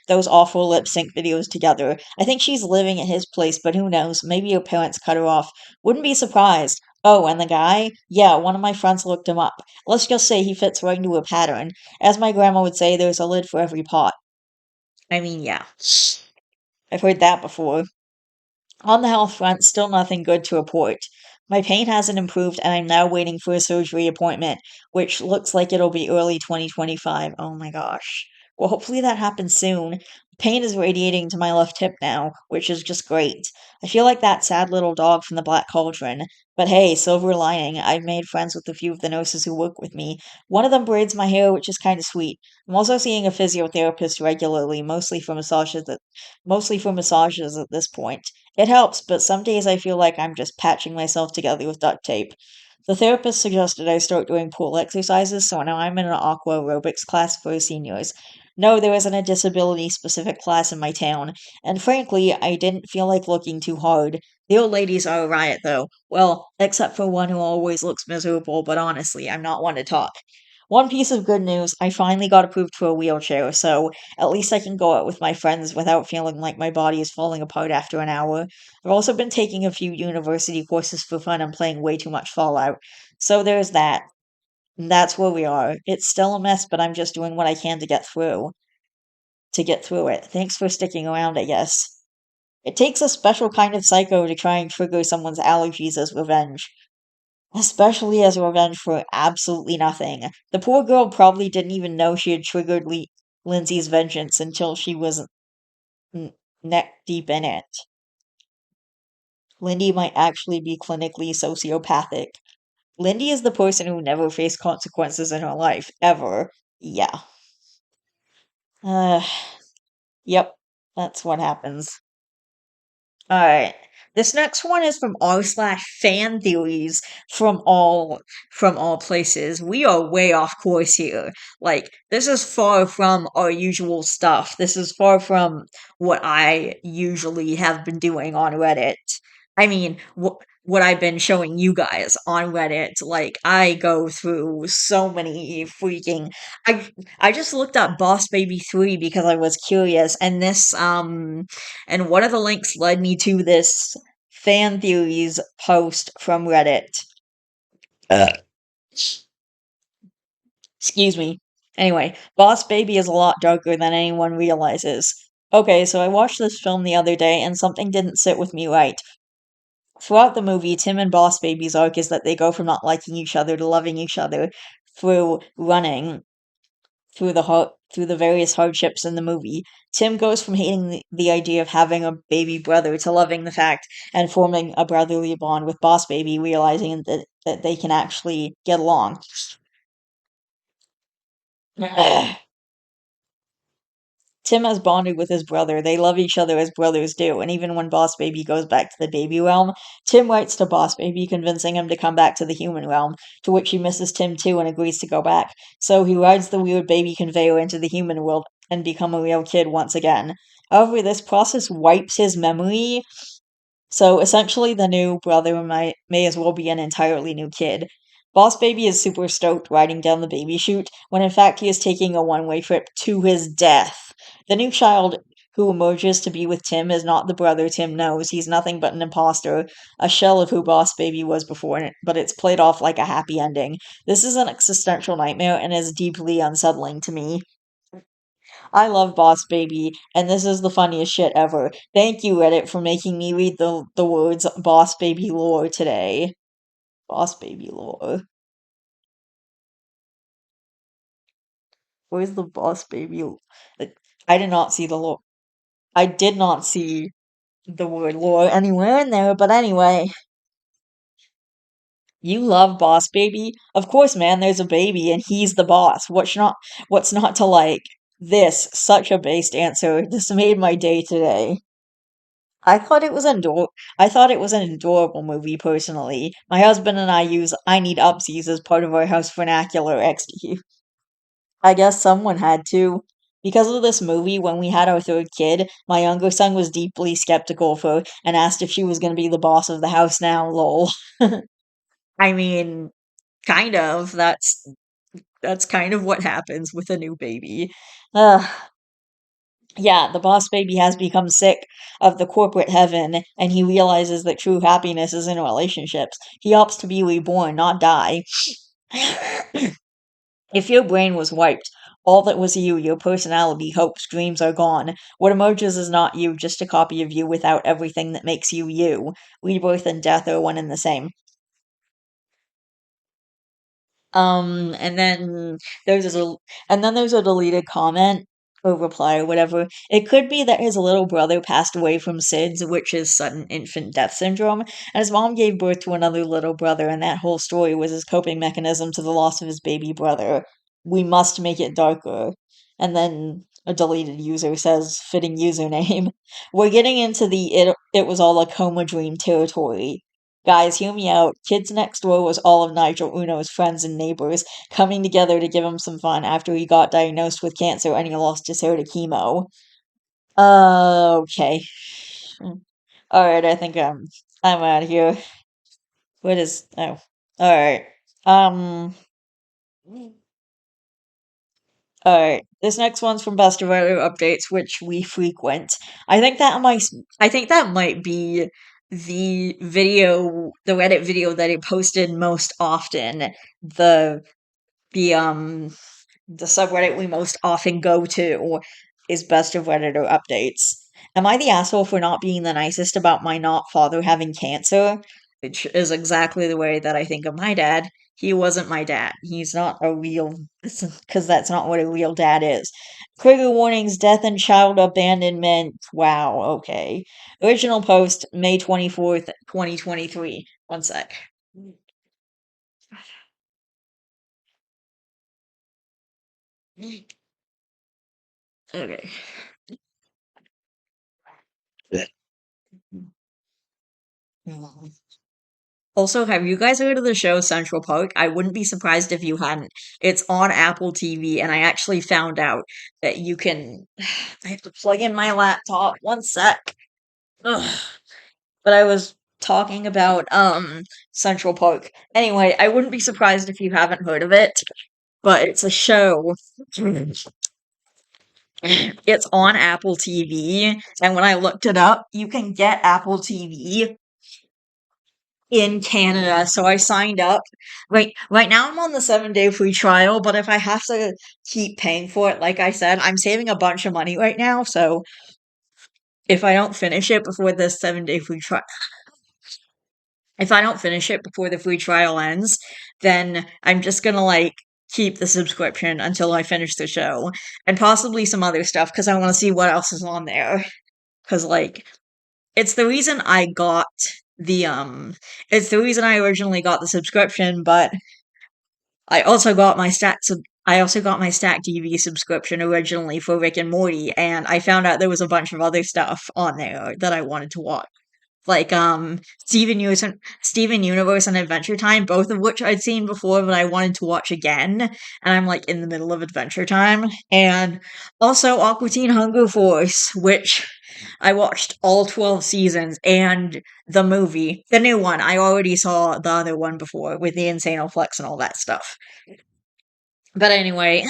those awful lip sync videos together. I think she's living at his place, but who knows? Maybe her parents cut her off. Wouldn't be surprised. Oh, and the guy? Yeah, one of my friends looked him up. Let's just say he fits right into a pattern. As my grandma would say, there's a lid for every pot. I mean, yeah, I've heard that before. On the health front, still nothing good to report. My pain hasn't improved, and I'm now waiting for a surgery appointment, which looks like it'll be early 2025. Oh my gosh. Well, hopefully that happens soon. Pain is radiating to my left hip now, which is just great. I feel like that sad little dog from the Black Cauldron. But hey, silver lining, I've made friends with a few of the nurses who work with me. One of them braids my hair, which is kind of sweet. I'm also seeing a physiotherapist regularly, mostly for massages at this point. It helps, but some days I feel like I'm just patching myself together with duct tape. The therapist suggested I start doing pool exercises, so now I'm in an aqua aerobics class for seniors. No, there isn't a disability specific class in my town, and frankly, I didn't feel like looking too hard. The old ladies are a riot, though. Well, except for one who always looks miserable, but honestly, I'm not one to talk. One piece of good news, I finally got approved for a wheelchair, so at least I can go out with my friends without feeling like my body is falling apart after an hour. I've also been taking a few university courses for fun and playing way too much Fallout. So there's that. And that's where we are. It's still a mess, but I'm just doing what I can to get through. To get through it. Thanks for sticking around, I guess. It takes a special kind of psycho to try and trigger someone's allergies as revenge. Especially as revenge for absolutely nothing. The poor girl probably didn't even know she had triggered Lindsay's vengeance until she was n- neck deep in it. Lindy might actually be clinically sociopathic. Lindy is the person who never faced consequences in her life, ever. Yeah. Uh, yep, that's what happens. Alright. This next one is from r slash fan theories from all places. We are way off course here. Like, this is far from our usual stuff. This is far from what I usually have been doing on Reddit. I mean, what I've been showing you guys on Reddit. Like, I go through so many freaking I I just looked up Boss Baby 3 because I was curious, and and one of the links led me to this fan theories post from Reddit. Uh, Excuse me. Anyway, Boss Baby is a lot darker than anyone realizes. Okay, so I watched this film the other day and something didn't sit with me right. Throughout the movie, Tim and Boss Baby's arc is that they go from not liking each other to loving each other through running through the various hardships in the movie. Tim goes from hating the idea of having a baby brother to loving the fact and forming a brotherly bond with Boss Baby, realizing that they can actually get along. Tim has bonded with his brother. They love each other as brothers do, and even when Boss Baby goes back to the baby realm, Tim writes to Boss Baby, convincing him to come back to the human realm, to which he misses Tim too and agrees to go back. So he rides the weird baby conveyor into the human world and become a real kid once again. However, this process wipes his memory, so essentially, the new brother may as well be an entirely new kid. Boss Baby is super stoked riding down the baby chute, when in fact he is taking a one-way trip to his death. The new child who emerges to be with Tim is not the brother Tim knows. He's nothing but an imposter, a shell of who Boss Baby was before, but it's played off like a happy ending. This is an existential nightmare and is deeply unsettling to me. I love Boss Baby, and this is the funniest shit ever. Thank you, Reddit, for making me read the words Boss Baby lore today. Boss Baby lore. Where's the Boss Baby? I did not see the lore. I did not see the word lore anywhere in there, but anyway. You love Boss Baby? Of course, man, there's a baby and he's the boss. What's not to like? This, such a based answer. This made my day today. I thought it was I thought it was an adorable movie personally. My husband and I use I need upsies as part of our house vernacular XD. I guess someone had to. Because of this movie, when we had our third kid, my younger son was deeply skeptical of her and asked if she was going to be the boss of the house now, lol. I mean, kind of. That's kind of what happens with a new baby. Ugh. Yeah, the boss baby has become sick of the corporate heaven, and he realizes that true happiness is in relationships. He opts to be reborn, not die. If your brain was wiped, all that was you, your personality, hopes, dreams are gone. What emerges is not you, just a copy of you without everything that makes you you. Rebirth and death are one and the same. And then there's a and then there's a deleted comment or reply or whatever. It could be that his little brother passed away from SIDS, which is sudden infant death syndrome, and his mom gave birth to another little brother, and that whole story was his coping mechanism to the loss of his baby brother. We must make it darker. And then a deleted user says, fitting username. We're getting into the it was all a coma dream territory. Guys, hear me out. Kids Next Door was all of Nigel Uno's friends and neighbors coming together to give him some fun after he got diagnosed with cancer and he lost his hair to chemo. Okay. Alright, I think I'm out of here. What is alright. Um alright. This next one's from Best of Weather Updates, which we frequent. I think that might be the Reddit video that he posted most often. The the um the subreddit we most often go to is Best of Redditor Updates. Am I the asshole for not being the nicest about my not father having cancer? Which is exactly the way that I think of my dad. He wasn't my dad. He's not a real, because that's not what a real dad is. Trigger warnings, death and child abandonment. Wow, okay. Original post, May 24th, 2023. One sec. Okay. Also, have you guys heard of the show Central Park? I wouldn't be surprised if you hadn't. It's on Apple TV, and I actually found out that you can. I have to plug in my laptop. One sec. Ugh. But I was talking about Central Park. Anyway, I wouldn't be surprised if you haven't heard of it, but it's a show. It's on Apple TV, and when I looked it up, you can get Apple TV in Canada, so I signed up. Right now I'm on the 7-day free trial, but if I have to keep paying for it, like I said, I'm saving a bunch of money right now, so if I don't finish it before the 7-day free trial, if I don't finish it before the free trial ends, then I'm just gonna like keep the subscription until I finish the show and possibly some other stuff because I want to see what else is on there. Because like it's the reason I got the it's the reason I originally got the subscription, but I also got my I also got my Stack TV subscription originally for Rick and Morty, and I found out there was a bunch of other stuff on there that I wanted to watch. Like Steven Universe and Adventure Time, both of which I'd seen before, but I wanted to watch again, and I'm like in the middle of Adventure Time. And also Aqua Teen Hunger Force, which I watched all 12 seasons and the movie, the new one. I already saw the other one before with the Insane Flex and all that stuff. But anyway,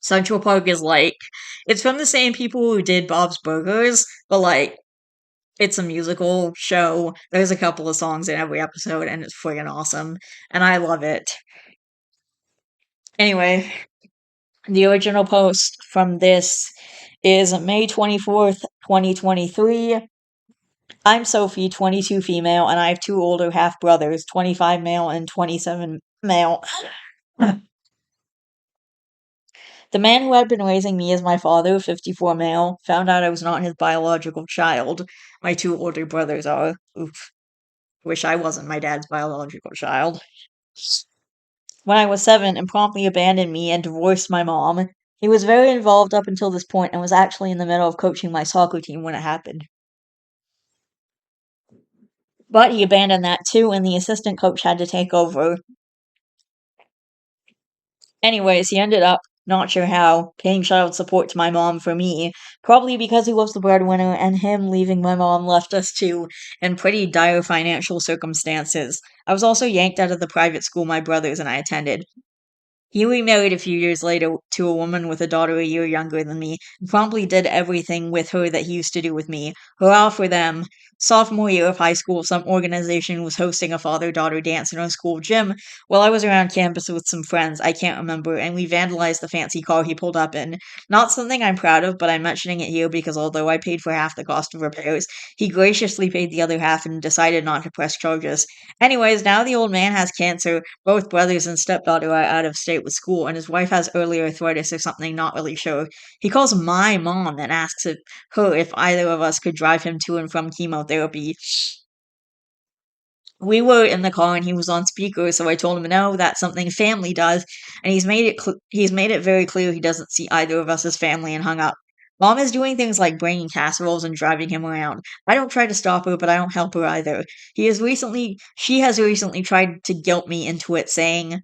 Central Park is like it's from the same people who did Bob's Burgers, but like it's a musical show. There's a couple of songs in every episode, and it's friggin' awesome, and I love it. Anyway, The original post from this is May 24th, 2023. I'm Sophie, 22 female, and I have two older half brothers, 25 male and 27 male. The man who had been raising me as my father, 54 male, found out I was not his biological child. My two older brothers are. Oof. Wish I wasn't my dad's biological child. When I was 7 and promptly abandoned me and divorced my mom. He was very involved up until this point and was actually in the middle of coaching my soccer team when it happened. But he abandoned that too, and the assistant coach had to take over. Anyways, he ended up, not sure how, paying child support to my mom for me, probably because he was the breadwinner, and him leaving my mom left us two in pretty dire financial circumstances. I was also yanked out of the private school my brothers and I attended. He remarried a few years later to a woman with a daughter a year younger than me, and promptly did everything with her that he used to do with me. Hurrah for them. Sophomore year of high school, some organization was hosting a father-daughter dance in our school gym while I was around campus with some friends, I can't remember, and we vandalized the fancy car he pulled up in. Not something I'm proud of, but I'm mentioning it here because although I paid for half the cost of repairs, he graciously paid the other half and decided not to press charges. Anyways, now the old man has cancer, both brothers and stepdaughter are out of state with school, and his wife has early arthritis or something, not really sure. He calls my mom and asks her if either of us could drive him to and from chemotherapy. We were in the car and he was on speaker, so I told him no, that's something family does, and he's made it very clear he doesn't see either of us as family and hung up. Mom is doing things like bringing casseroles and driving him around. I don't try to stop her, but I don't help her either. She has recently tried to guilt me into it, saying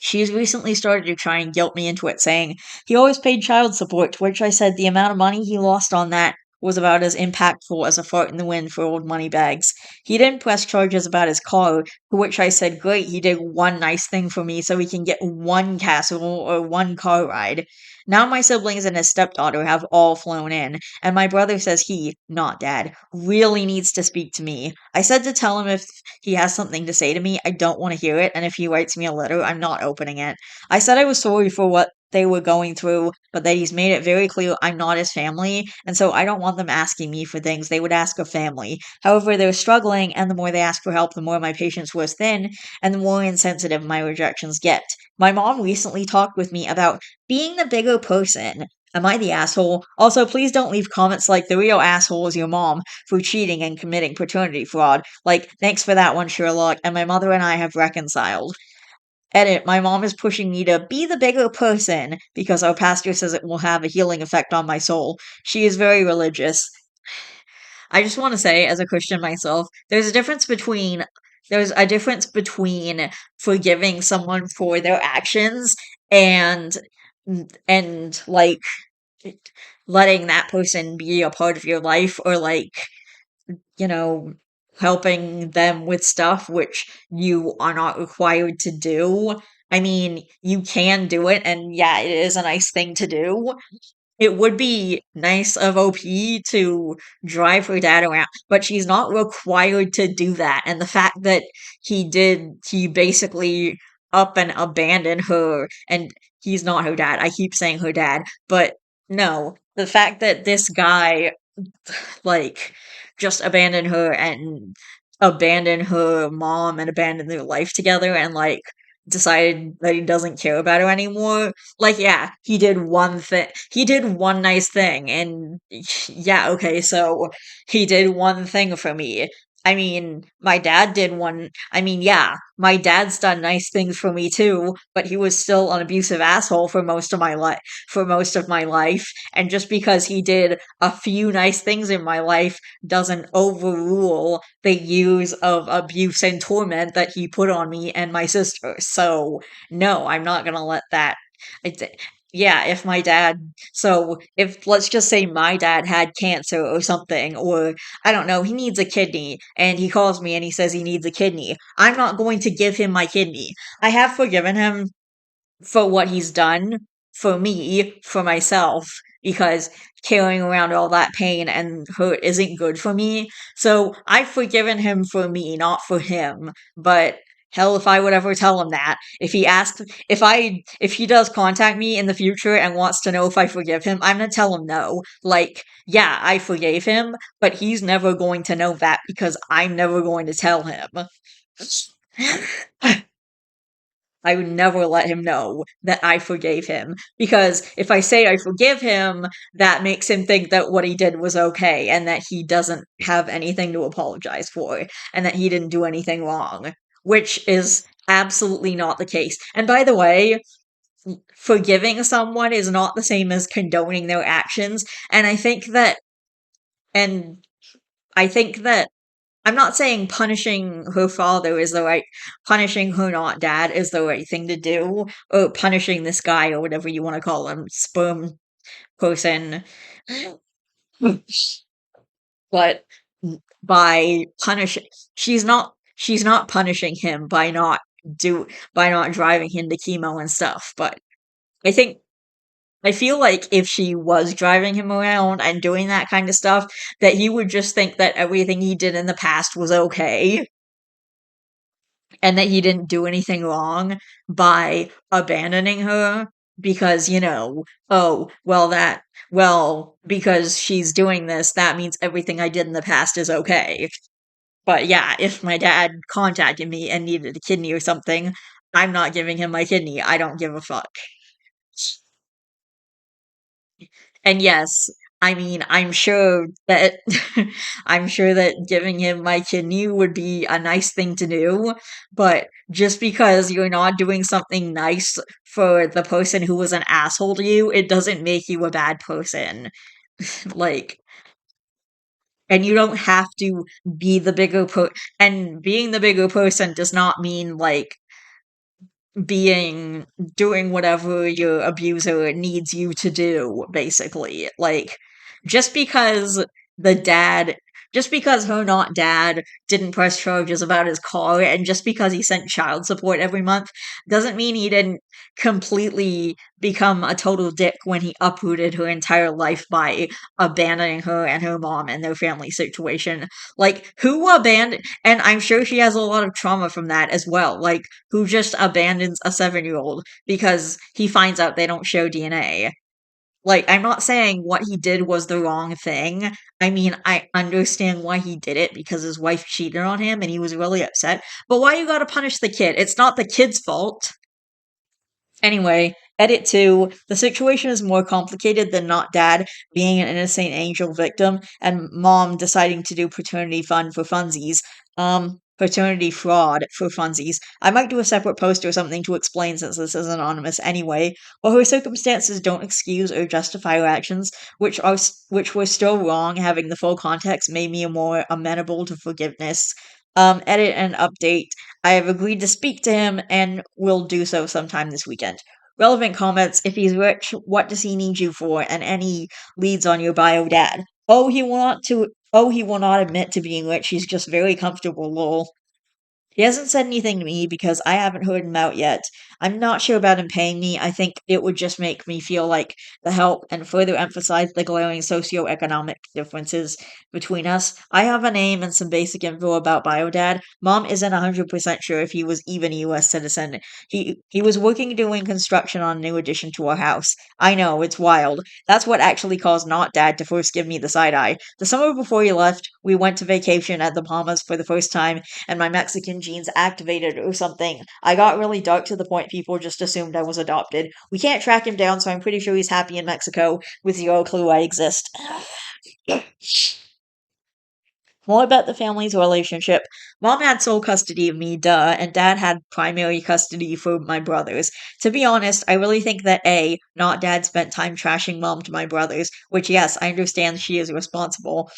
She's recently started to try and guilt me into it, saying he always paid child support, to which I said the amount of money he lost on that was about as impactful as a fart in the wind for old moneybags. He didn't press charges about his car, to which I said, great, he did one nice thing for me so he can get one casserole or one car ride. Now my siblings and his stepdaughter have all flown in, and my brother says he, not dad, really needs to speak to me. I said to tell him if he has something to say to me, I don't want to hear it, and if he writes me a letter, I'm not opening it. I said I was sorry for what they were going through, but that he's made it very clear I'm not his family, and so I don't want them asking me for things they would ask a family. However, they're struggling, and the more they ask for help, the more my patience wears thin, and the more insensitive my rejections get. My mom recently talked with me about being the bigger person. Am I the asshole? Also, please don't leave comments like the real asshole is your mom for cheating and committing paternity fraud. Like, thanks for that one, Sherlock, and my mother and I have reconciled. Edit, my mom is pushing me to be the bigger person because our pastor says it will have a healing effect on my soul. She is very religious. I just want to say, as a Christian myself, there's a difference between forgiving someone for their actions and like letting that person be a part of your life, or like, you know, helping them with stuff which you are not required to do. I mean, you can do it, and yeah, it is a nice thing to do. It would be nice of OP to drive her dad around, but she's not required to do that. And the fact that he basically up and abandoned her, and he's not her dad. I keep saying her dad, but no, the fact that this guy like just abandon her and abandon her mom and abandon their life together and like decided that he doesn't care about her anymore. Like, yeah, he did one thing. He did one nice thing, and yeah, okay, so he did one thing for me. I mean, my dad did one. I mean, yeah, my dad's done nice things for me too, but he was still an abusive asshole for most of my life. And just because he did a few nice things in my life doesn't overrule the years of abuse and torment that he put on me and my sister. So, no, I'm not gonna let that. It's, yeah, if my dad. So, if let's just say my dad had cancer or something, or I don't know, he needs a kidney, and he calls me and he says he needs a kidney, I'm not going to give him my kidney. I have forgiven him for what he's done for me, for myself, because carrying around all that pain and hurt isn't good for me. So I've forgiven him for me, not for him. But Hell, if I would ever tell him that. If he does contact me in the future and wants to know if I forgive him, I'm gonna tell him no. Like, yeah, I forgave him, but he's never going to know that because I'm never going to tell him. I would never let him know that I forgave him because if I say I forgive him, that makes him think that what he did was okay and that he doesn't have anything to apologize for and that he didn't do anything wrong, which is absolutely not the case. And by the way, forgiving someone is not the same as condoning their actions, and and I think that I'm not saying punishing her father is the right, punishing her not dad is the right thing to do, or punishing this guy or whatever you want to call him, sperm person. But by punishing, she's not punishing him do by not driving him to chemo and stuff. But I think I feel like if she was driving him around and doing that kind of stuff, that he would just think that everything he did in the past was okay and that he didn't do anything wrong by abandoning her because, oh, because she's doing this, that means everything I did in the past is okay. But yeah, if my dad contacted me and needed a kidney or something, I'm not giving him my kidney. I don't give a fuck. And yes, I mean, I'm sure that I'm sure that giving him my kidney would be a nice thing to do, but just because you're not doing something nice for the person who was an asshole to you, it doesn't make you a bad person. Like, and you don't have to be the and being the bigger person does not mean like doing whatever your abuser needs you to do, basically. Like, just because the dad, just because her not dad didn't press charges about his car, and just because he sent child support every month, doesn't mean he didn't completely become a total dick when he uprooted her entire life by abandoning her and her mom and their family situation. Like, who abandoned, and I'm sure she has a lot of trauma from that as well. Like, who just abandons a 7-year-old because he finds out they don't show DNA. Like, I'm not saying what he did was the wrong thing. I mean, I understand why he did it because his wife cheated on him and he was really upset. But why you gotta punish the kid? It's not the kid's fault. Anyway, edit 2. The situation is more complicated than not dad being an innocent angel victim and mom deciding to do paternity fund for funsies. Paternity fraud for funsies. I might do a separate post or something to explain since this is anonymous anyway. While her circumstances don't excuse or justify her actions, which were still wrong, having the full context made me more amenable to forgiveness. Edit and update. I have agreed to speak to him and will do so sometime this weekend. Relevant comments: if he's rich, what does he need you for? And any leads on your bio dad. Oh, he will not admit to being rich, he's just very comfortable, lol. He hasn't said anything to me because I haven't heard him out yet. I'm not sure about him paying me. I think it would just make me feel like the help and further emphasize the glaring socioeconomic differences between us. I have a name and some basic info about Biodad. Mom isn't 100% sure if he was even a US citizen. He was working doing construction on a new addition to our house. I know, it's wild. That's what actually caused not dad to first give me the side eye. The summer before he left, we went to vacation at the Bahamas for the first time and my Mexican genes activated or something. I got really dark to the point people just assumed I was adopted. We can't track him down, so I'm pretty sure he's happy in Mexico with zero clue I exist. More about the family's relationship. Mom had sole custody of me, duh, and dad had primary custody for my brothers. To be honest, I really think that A, not dad spent time trashing mom to my brothers, which yes, I understand she is responsible.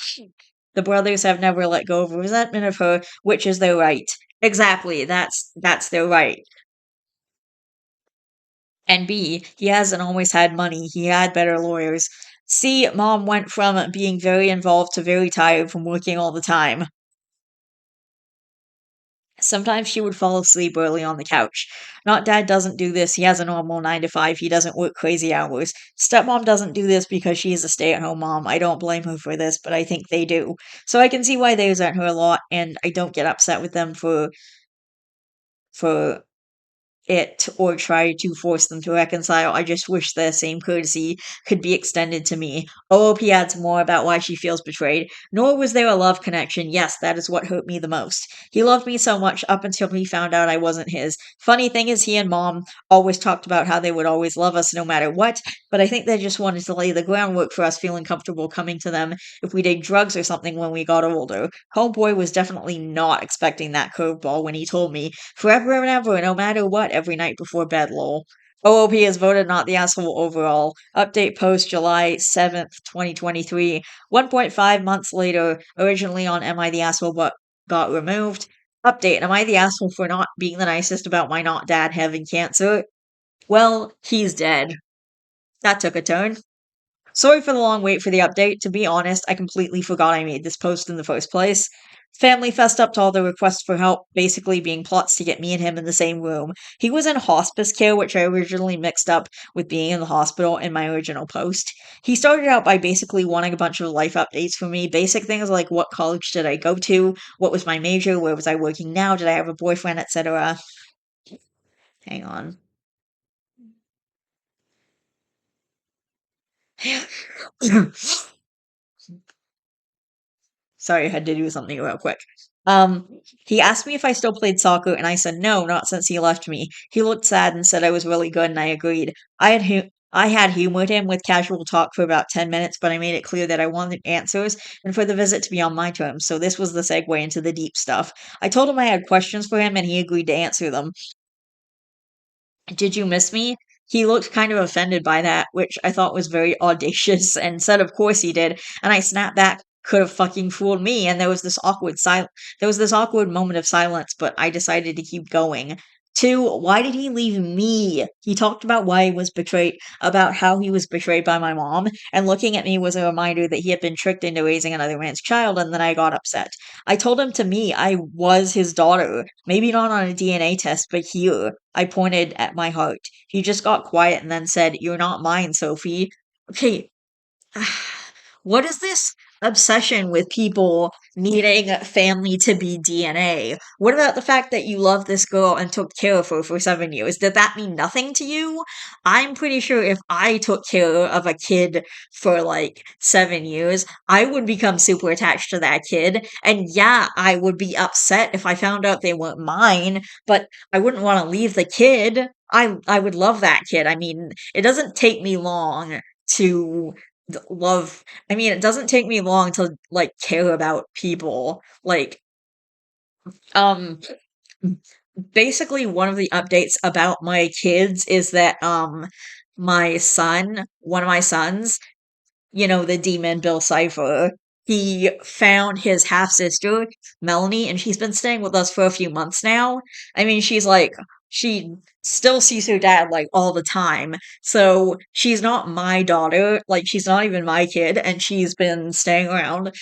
The brothers have never let go of resentment of her, which is their right. Exactly, that's their right. And B, he hasn't always had money. He had better lawyers. C, mom went from being very involved to very tired from working all the time. Sometimes she would fall asleep early on the couch. Not dad doesn't do this. He has a normal 9 to 5. He doesn't work crazy hours. Stepmom doesn't do this because she is a stay-at-home mom. I don't blame her for this, but I think they do. So I can see why they resent her a lot, and I don't get upset with them for for it or try to force them to reconcile. I just wish the same courtesy could be extended to me. OOP adds more about why she feels betrayed. Nor was there a love connection. Yes, that is what hurt me the most. He loved me so much up until he found out I wasn't his. Funny thing is, he and mom always talked about how they would always love us no matter what, but I think they just wanted to lay the groundwork for us feeling comfortable coming to them if we did drugs or something when we got older. Homeboy was definitely not expecting that curveball when he told me forever and ever, no matter what, every night before bed, lol. OOP is voted not the asshole overall. Update post July 7th, 2023. 1.5 months later, originally on Am I the Asshole but got removed. Update, am I the asshole for not being the nicest about my not dad having cancer? Well, he's dead. That took a turn. Sorry for the long wait for the update. To be honest, I completely forgot I made this post in the first place. Family fessed up to all the requests for help, basically being plots to get me and him in the same room. He was in hospice care, which I originally mixed up with being in the hospital in my original post. He started out by basically wanting a bunch of life updates from me, basic things like what college did I go to, what was my major, where was I working now, did I have a boyfriend, etc. Hang on. Sorry, I had to do something real quick. Um, he asked me if I still played soccer, and I said no, not since he left me. He looked sad and said I was really good, and I agreed. I had humored him with casual talk for about 10 minutes, but I made it clear that I wanted answers and for the visit to be on my terms, so this was the segue into the deep stuff. I told him I had questions for him, and he agreed to answer them. Did you miss me? He looked kind of offended by that, which I thought was very audacious, and said of course he did, and I snapped back, could have fucking fooled me, and there was this awkward moment of silence, but I decided to keep going. Two, why did he leave me? He talked about why he was betrayed, about how he was betrayed by my mom, and looking at me was a reminder that he had been tricked into raising another man's child, and then I got upset. I told him to me I was his daughter, maybe not on a DNA test, but here. I pointed at my heart. He just got quiet and then said, "You're not mine, Sophie." Okay, what is this obsession with people needing family to be DNA? What about the fact that you love this girl and took care of her for 7 years? Did that mean nothing to you? I'm pretty sure if I took care of a kid for like 7 years, I would become super attached to that kid. And yeah, I would be upset if I found out they weren't mine, but I wouldn't want to leave the kid. I would love that kid. I mean, it doesn't take me long to love I mean, it doesn't take me long to, like, care about people. Like, um, basically, one of the updates about my kids is that, one of my sons, the demon Bill Cipher, he found his half sister, Melanie, and she's been staying with us for a few months now. I mean, she still sees her dad like all the time. So she's not my daughter, like, she's not even my kid, and she's been staying around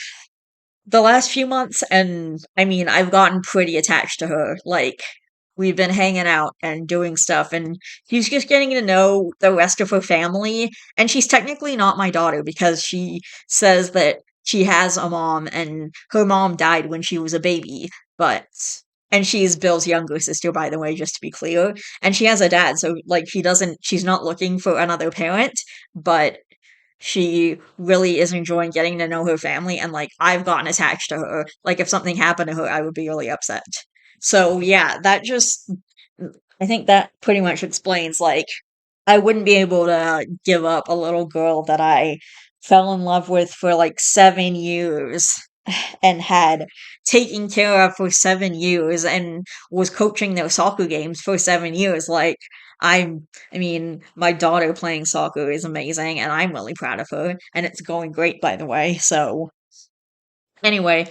the last few months, and I mean, I've gotten pretty attached to her. Like, we've been hanging out and doing stuff, and she's just getting to know the rest of her family. And she's technically not my daughter because she says that she has a mom, and her mom died when she was a baby. But, and she's Bill's younger sister, by the way, just to be clear. And she has a dad, so, like, she's not looking for another parent, but she really is enjoying getting to know her family, and like I've gotten attached to her. Like if something happened to her, I would be really upset. So yeah, I think that pretty much explains like I wouldn't be able to give up a little girl that I fell in love with for like 7 years and had taken care of for 7 years and was coaching their soccer games for 7 years. Like I mean, my daughter playing soccer is amazing and I'm really proud of her and it's going great by the way. So anyway,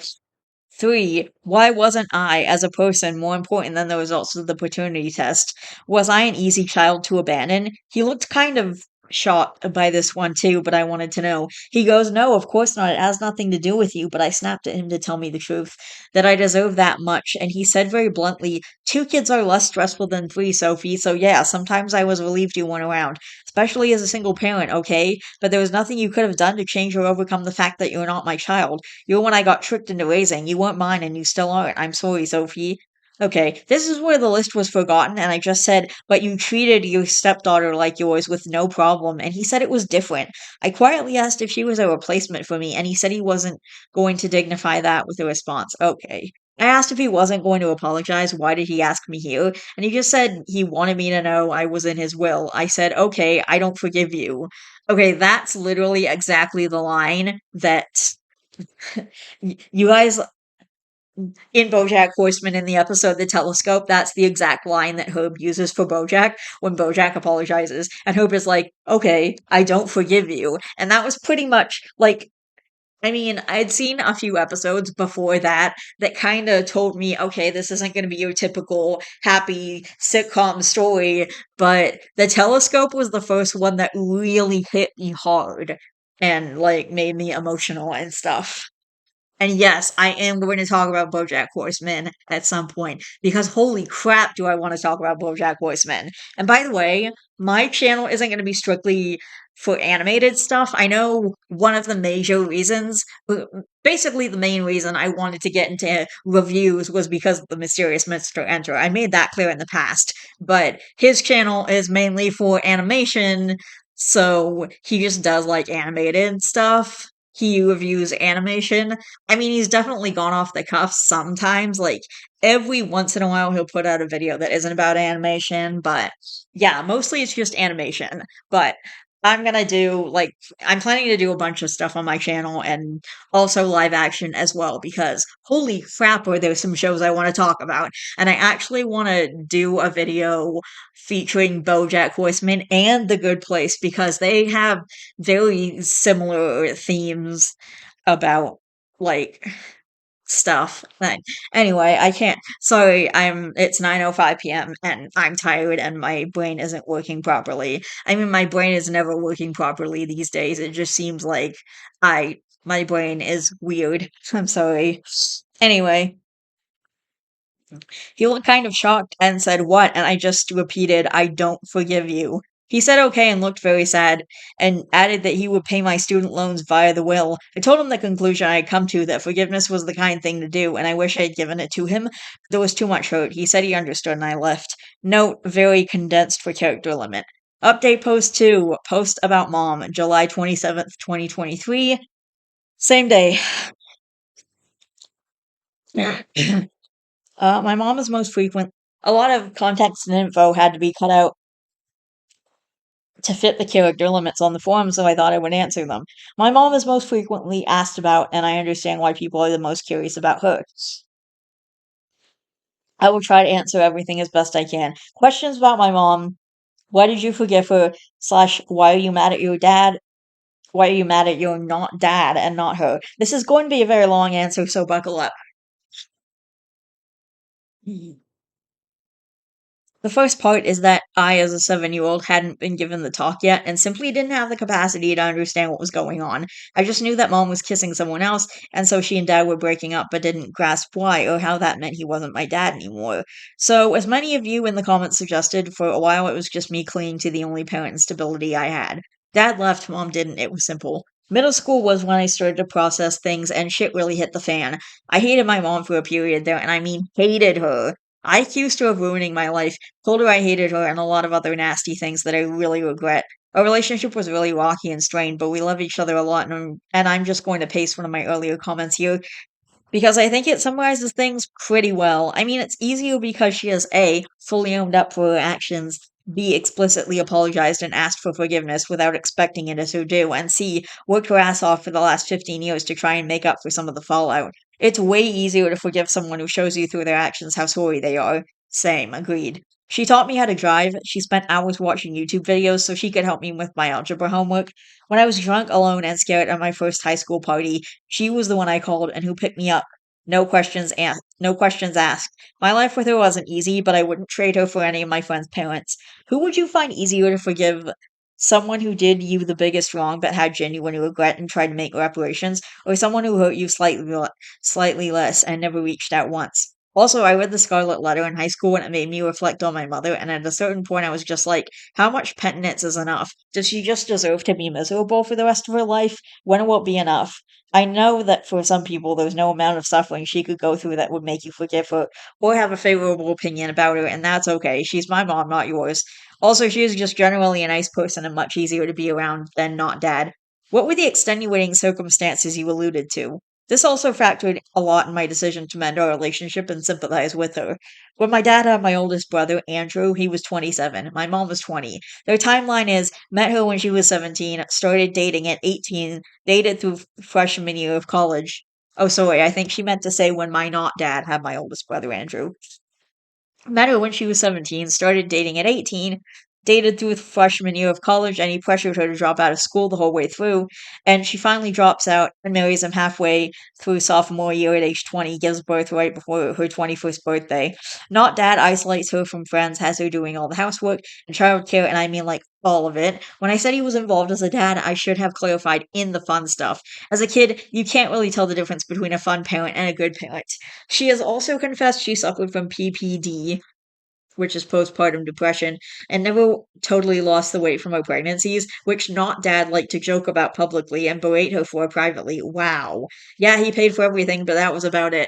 three, why wasn't I, as a person, more important than the results of the paternity test? Was I an easy child to abandon? He looked kind of shocked by this one too, but I wanted to know. He goes, no, of course not. It has nothing to do with you, but I snapped at him to tell me the truth, that I deserve that much. And he said very bluntly, two kids are less stressful than three, Sophie. So yeah, sometimes I was relieved you weren't around, especially as a single parent, okay? But there was nothing you could have done to change or overcome the fact that you're not my child. You're one I got tricked into raising. You weren't mine and you still aren't. I'm sorry, Sophie. Okay, this is where the list was forgotten, and I just said, but you treated your stepdaughter like yours with no problem, and he said it was different. I quietly asked if she was a replacement for me, and he said he wasn't going to dignify that with a response. Okay. I asked if he wasn't going to apologize. Why did he ask me here? And he just said he wanted me to know I was in his will. I said, okay, I don't forgive you. Okay, that's literally exactly the line that you guys in BoJack Horseman in the episode The Telescope, that's the exact line that Herb uses for BoJack when BoJack apologizes. And Herb is like, okay, I don't forgive you. And that was pretty much like, I mean, I'd seen a few episodes before that that kind of told me, okay, this isn't going to be your typical happy sitcom story, but The Telescope was the first one that really hit me hard and like made me emotional and stuff. And yes, I am going to talk about BoJack Horseman at some point because holy crap, do I want to talk about BoJack Horseman? And by the way, my channel isn't going to be strictly for animated stuff. I know one of the major reasons, basically the main reason I wanted to get into reviews was because of the mysterious Mr. Enter. I made that clear in the past, but his channel is mainly for animation, so he just does like animated stuff. He reviews animation. I mean, he's definitely gone off the cuff sometimes. Like, every once in a while, he'll put out a video that isn't about animation, but yeah, mostly it's just animation. But I'm gonna do, like, I'm planning to do a bunch of stuff on my channel and also live action as well because holy crap, are there some shows I want to talk about. And I actually want to do a video featuring BoJack Horseman and The Good Place because they have very similar themes about like stuff. But anyway, I can't. Sorry, it's 9:05 p.m. and I'm tired and my brain isn't working properly. I mean, my brain is never working properly these days. It just seems like my brain is weird. I'm sorry. Anyway, he looked kind of shocked and said, "What?" And I just repeated, "I don't forgive you." He said okay and looked very sad, and added that he would pay my student loans via the will. I told him the conclusion I had come to that forgiveness was the kind thing to do, and I wish I had given it to him. There was too much hurt. He said he understood, and I left. Note, very condensed for character limit. Update post 2, post about mom, July 27th, 2023. Same day. My mom is most frequent. A lot of context and info had to be cut out to fit the character limits on the forum, so I thought I would answer them. My mom is most frequently asked about, and I understand why people are the most curious about her. I will try to answer everything as best I can. Questions about my mom. Why did you forgive her? Slash, why are you mad at your dad? Why are you mad at your not dad and not her? This is going to be a very long answer, so buckle up. The first part is that I, as a 7-year-old, hadn't been given the talk yet and simply didn't have the capacity to understand what was going on. I just knew that mom was kissing someone else, and so she and dad were breaking up, but didn't grasp why or how that meant he wasn't my dad anymore. So, as many of you in the comments suggested, for a while it was just me clinging to the only parent stability I had. Dad left, mom didn't, it was simple. Middle school was when I started to process things, and shit really hit the fan. I hated my mom for a period there, and I mean hated her. I accused her of ruining my life, told her I hated her, and a lot of other nasty things that I really regret. Our relationship was really rocky and strained, but we love each other a lot, and I'm just going to paste one of my earlier comments here because I think it summarizes things pretty well. I mean, it's easier because she has A, fully owned up for her actions, B, explicitly apologized and asked for forgiveness without expecting it as her due, and C, worked her ass off for the last 15 years to try and make up for some of the fallout. It's way easier to forgive someone who shows you through their actions how sorry they are. Same, agreed. She taught me how to drive. She spent hours watching YouTube videos so she could help me with my algebra homework. When I was drunk, alone, and scared at my first high school party, she was the one I called and who picked me up. No questions asked. No questions asked. My life with her wasn't easy, but I wouldn't trade her for any of my friends' parents. Who would you find easier to forgive? Someone who did you the biggest wrong but had genuine regret and tried to make reparations, or someone who hurt you slightly less and never reached out once? Also, I read The Scarlet Letter in high school and it made me reflect on my mother, and at a certain point I was just like, how much penitence is enough? Does she just deserve to be miserable for the rest of her life? When will it be enough? I know that for some people there's no amount of suffering she could go through that would make you forgive her or have a favorable opinion about her, and that's okay. She's my mom, not yours. Also, she is just generally a nice person and much easier to be around than not dad. What were the extenuating circumstances you alluded to? This also factored a lot in my decision to mend our relationship and sympathize with her. When my dad had my oldest brother, Andrew, he was 27. My mom was 20. Their timeline is met her when she was 17, started dating at 18, dated through freshman year of college. Oh, sorry, I think she meant to say when my not dad had my oldest brother, Andrew. Met her when she was 17, started dating at 18, dated through the freshman year of college, and he pressured her to drop out of school the whole way through. And she finally drops out and marries him halfway through sophomore year at age 20, gives birth right before her 21st birthday. Not dad isolates her from friends, has her doing all the housework and childcare, and I mean like all of it. When I said he was involved as a dad, I should have clarified in the fun stuff. As a kid, you can't really tell the difference between a fun parent and a good parent. She has also confessed she suffered from PPD, which is postpartum depression, and never totally lost the weight from her pregnancies, which not dad liked to joke about publicly and berate her for privately. Wow. Yeah, he paid for everything, but that was about it.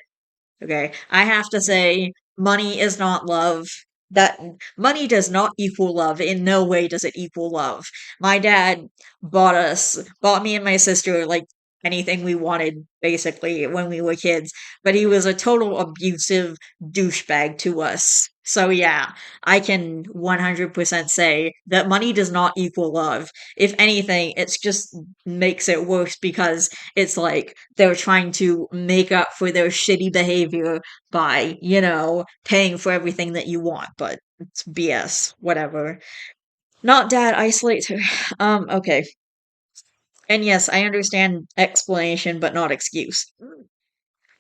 Okay. I have to say, money is not love. That money does not equal love. In no way does it equal love. My dad bought me and my sister like anything we wanted, basically, when we were kids, but he was a total abusive douchebag to us. So, yeah, I can 100% say that money does not equal love. If anything, it's just makes it worse because it's like they're trying to make up for their shitty behavior by, paying for everything that you want, but it's BS. Whatever. Not dad isolates her. Okay. And yes, I understand explanation, but not excuse.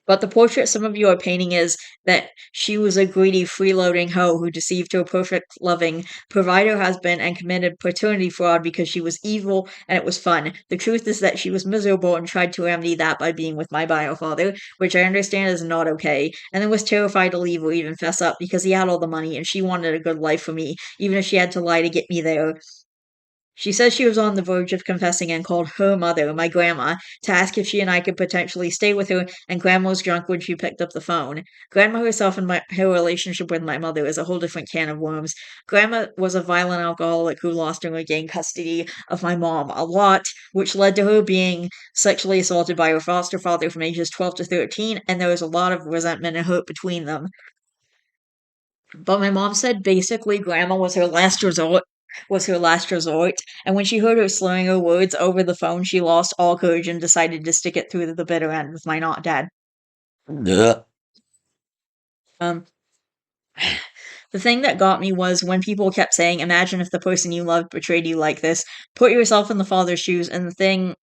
But the portrait some of you are painting is that she was a greedy, freeloading hoe who deceived her perfect, loving provider husband and committed paternity fraud because she was evil and it was fun. The truth is that she was miserable and tried to remedy that by being with my bio father, which I understand is not okay, and then was terrified to leave or even fess up because he had all the money and she wanted a good life for me, even if she had to lie to get me there. She says she was on the verge of confessing and called her mother, my grandma, to ask if she and I could potentially stay with her, and Grandma was drunk when she picked up the phone. Grandma herself and her relationship with my mother is a whole different can of worms. Grandma was a violent alcoholic who lost and regained custody of my mom a lot, which led to her being sexually assaulted by her foster father from ages 12 to 13, and there was a lot of resentment and hurt between them. But my mom said basically grandma was her last resort, and when she heard her slurring her words over the phone, she lost all courage and decided to stick it through to the bitter end with my not dad. Ugh. Um, the thing that got me was when people kept saying, "Imagine if the person you loved betrayed you like this." Put yourself in the father's shoes, and the thing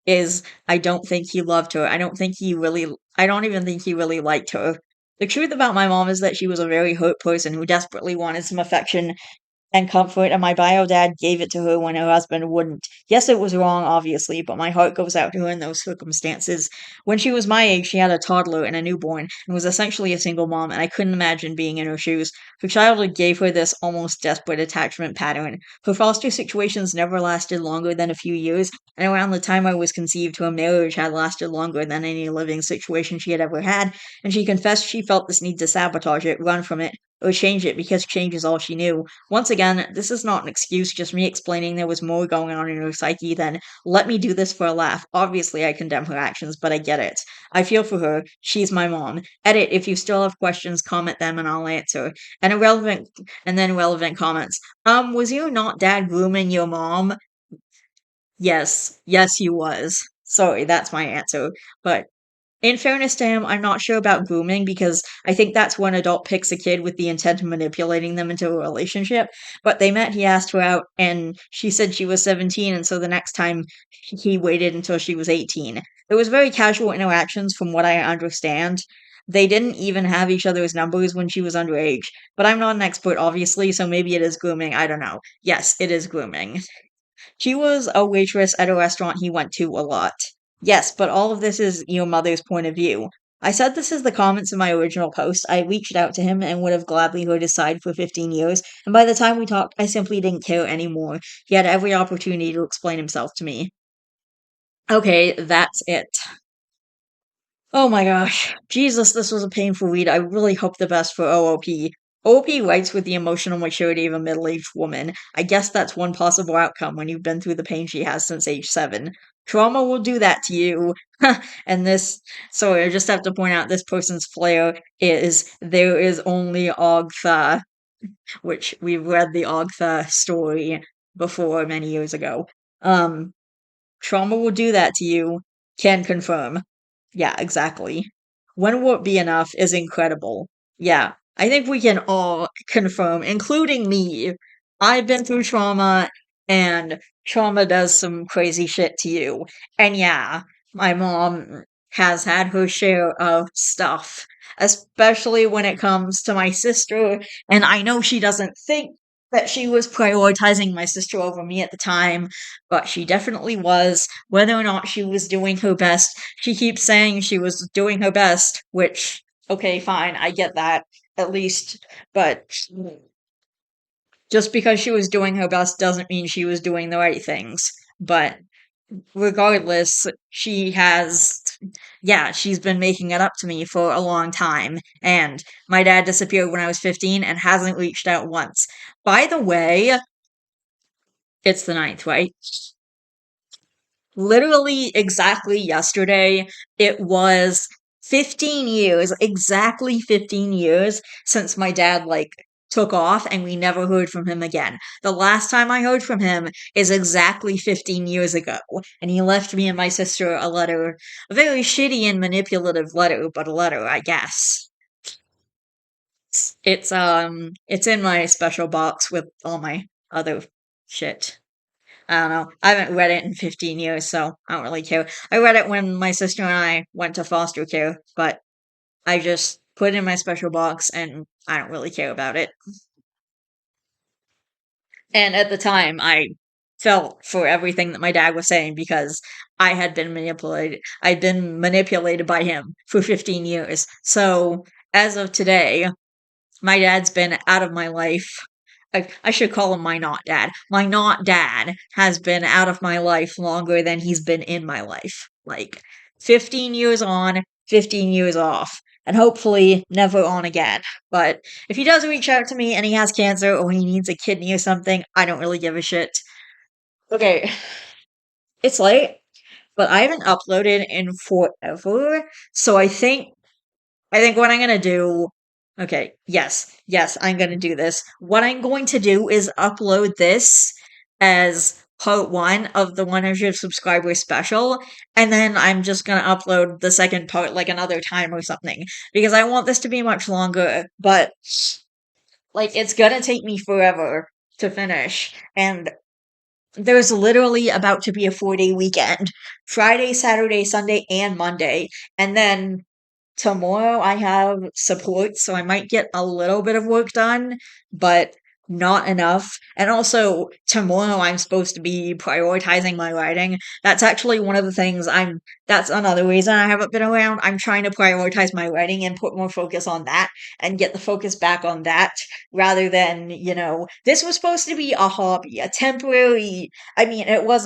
is, I don't think he loved her. I don't even think he really liked her. The truth about my mom is that she was a very hurt person who desperately wanted some affection and comfort, and my bio dad gave it to her when her husband wouldn't. Yes, it was wrong, obviously, but my heart goes out to her in those circumstances. When she was my age, she had a toddler and a newborn, and was essentially a single mom, and I couldn't imagine being in her shoes. Her childhood gave her this almost desperate attachment pattern. Her foster situations never lasted longer than a few years, and around the time I was conceived, her marriage had lasted longer than any living situation she had ever had, and she confessed she felt this need to sabotage it, run from it, or change it because change is all she knew. Once again, this is not an excuse, just me explaining there was more going on in her psyche than, let me do this for a laugh. Obviously, I condemn her actions, but I get it. I feel for her. She's my mom. Edit, if you still have questions, comment them and I'll answer. And then relevant comments. Was you not dad grooming your mom? Yes. Yes, he was. Sorry, that's my answer. But in fairness to him, I'm not sure about grooming because I think that's when an adult picks a kid with the intent of manipulating them into a relationship. But they met, he asked her out, and she said she was 17, and so the next time he waited until she was 18. It was very casual interactions from what I understand. They didn't even have each other's numbers when she was underage. But I'm not an expert, obviously, so maybe it is grooming. I don't know. Yes, it is grooming. She was a waitress at a restaurant he went to a lot. Yes, but all of this is your mother's point of view. I said this is the comments in my original post. I reached out to him and would have gladly heard his side for 15 years, and by the time we talked, I simply didn't care anymore. He had every opportunity to explain himself to me. Okay, that's it. Oh my gosh. Jesus, this was a painful read. I really hope the best for OOP. OOP writes with the emotional maturity of a middle aged woman. I guess that's one possible outcome when you've been through the pain she has since age 7. Trauma will do that to you. And this, sorry, I just have to point out this person's flair is there is only Ogtha, which we've read the Ogtha story before many years ago. Um, Trauma will do that to you. Can confirm. Yeah, exactly. When will it be enough is incredible. Yeah, I think we can all confirm, including me. I've been through trauma, and trauma does some crazy shit to you. And yeah, my mom has had her share of stuff, especially when it comes to my sister. And I know she doesn't think that she was prioritizing my sister over me at the time, but she definitely was. Whether or not she was doing her best, she keeps saying she was doing her best, which, okay, fine, I get that, at least, but just because she was doing her best doesn't mean she was doing the right things. But regardless, yeah, she's been making it up to me for a long time. And my dad disappeared when I was 15 and hasn't reached out once. By the way, it's the 9th, right? Literally exactly yesterday, it was 15 years, exactly 15 years since my dad took off and we never heard from him again. The last time I heard from him is exactly 15 years ago, and he left me and my sister a letter, a very shitty and manipulative letter, but a letter, I guess. It's in my special box with all my other shit. I don't know. I haven't read it in 15 years, so I don't really care. I read it when my sister and I went to foster care, but I just put it in my special box and I don't really care about it. And at the time, I felt for everything that my dad was saying because I had been manipulated. I'd been manipulated by him for 15 years. So, as of today, my dad's been out of my life. I should call him my not dad. My not dad has been out of my life longer than he's been in my life. 15 years on, 15 years off. And hopefully never on again. But if he does reach out to me and he has cancer or he needs a kidney or something, I don't really give a shit. Okay, it's late, but I haven't uploaded in forever. So I think what I'm gonna do. Okay, yes, I'm gonna do this. What I'm going to do is upload this as part one of the 100 subscriber special, and then I'm just gonna upload the second part like another time or something because I want this to be much longer. But it's gonna take me forever to finish, and there's literally about to be a 4-day weekend. Friday, Saturday, Sunday, and Monday. And then tomorrow I have support, so I might get a little bit of work done, but not enough. And also, tomorrow I'm supposed to be prioritizing my writing. That's actually one of the things that's another reason I haven't been around. I'm trying to prioritize my writing and put more focus on that and get the focus back on that rather than, this was supposed to be a hobby, a temporary. I mean, it was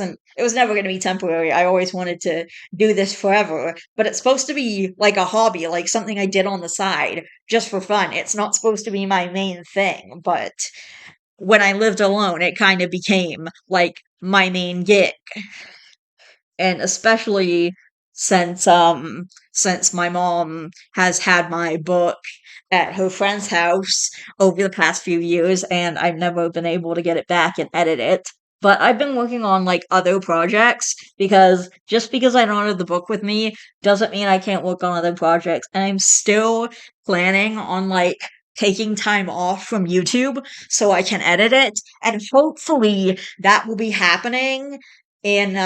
never going to be temporary. I always wanted to do this forever, but it's supposed to be like a hobby, like something I did on the side just for fun. It's not supposed to be my main thing, but when I lived alone, it kind of became like my main gig. And especially since my mom has had my book at her friend's house over the past few years and I've never been able to get it back and edit it. But I've been working on other projects because just because I don't have the book with me doesn't mean I can't work on other projects. And I'm still planning on taking time off from YouTube so I can edit it. And hopefully that will be happening in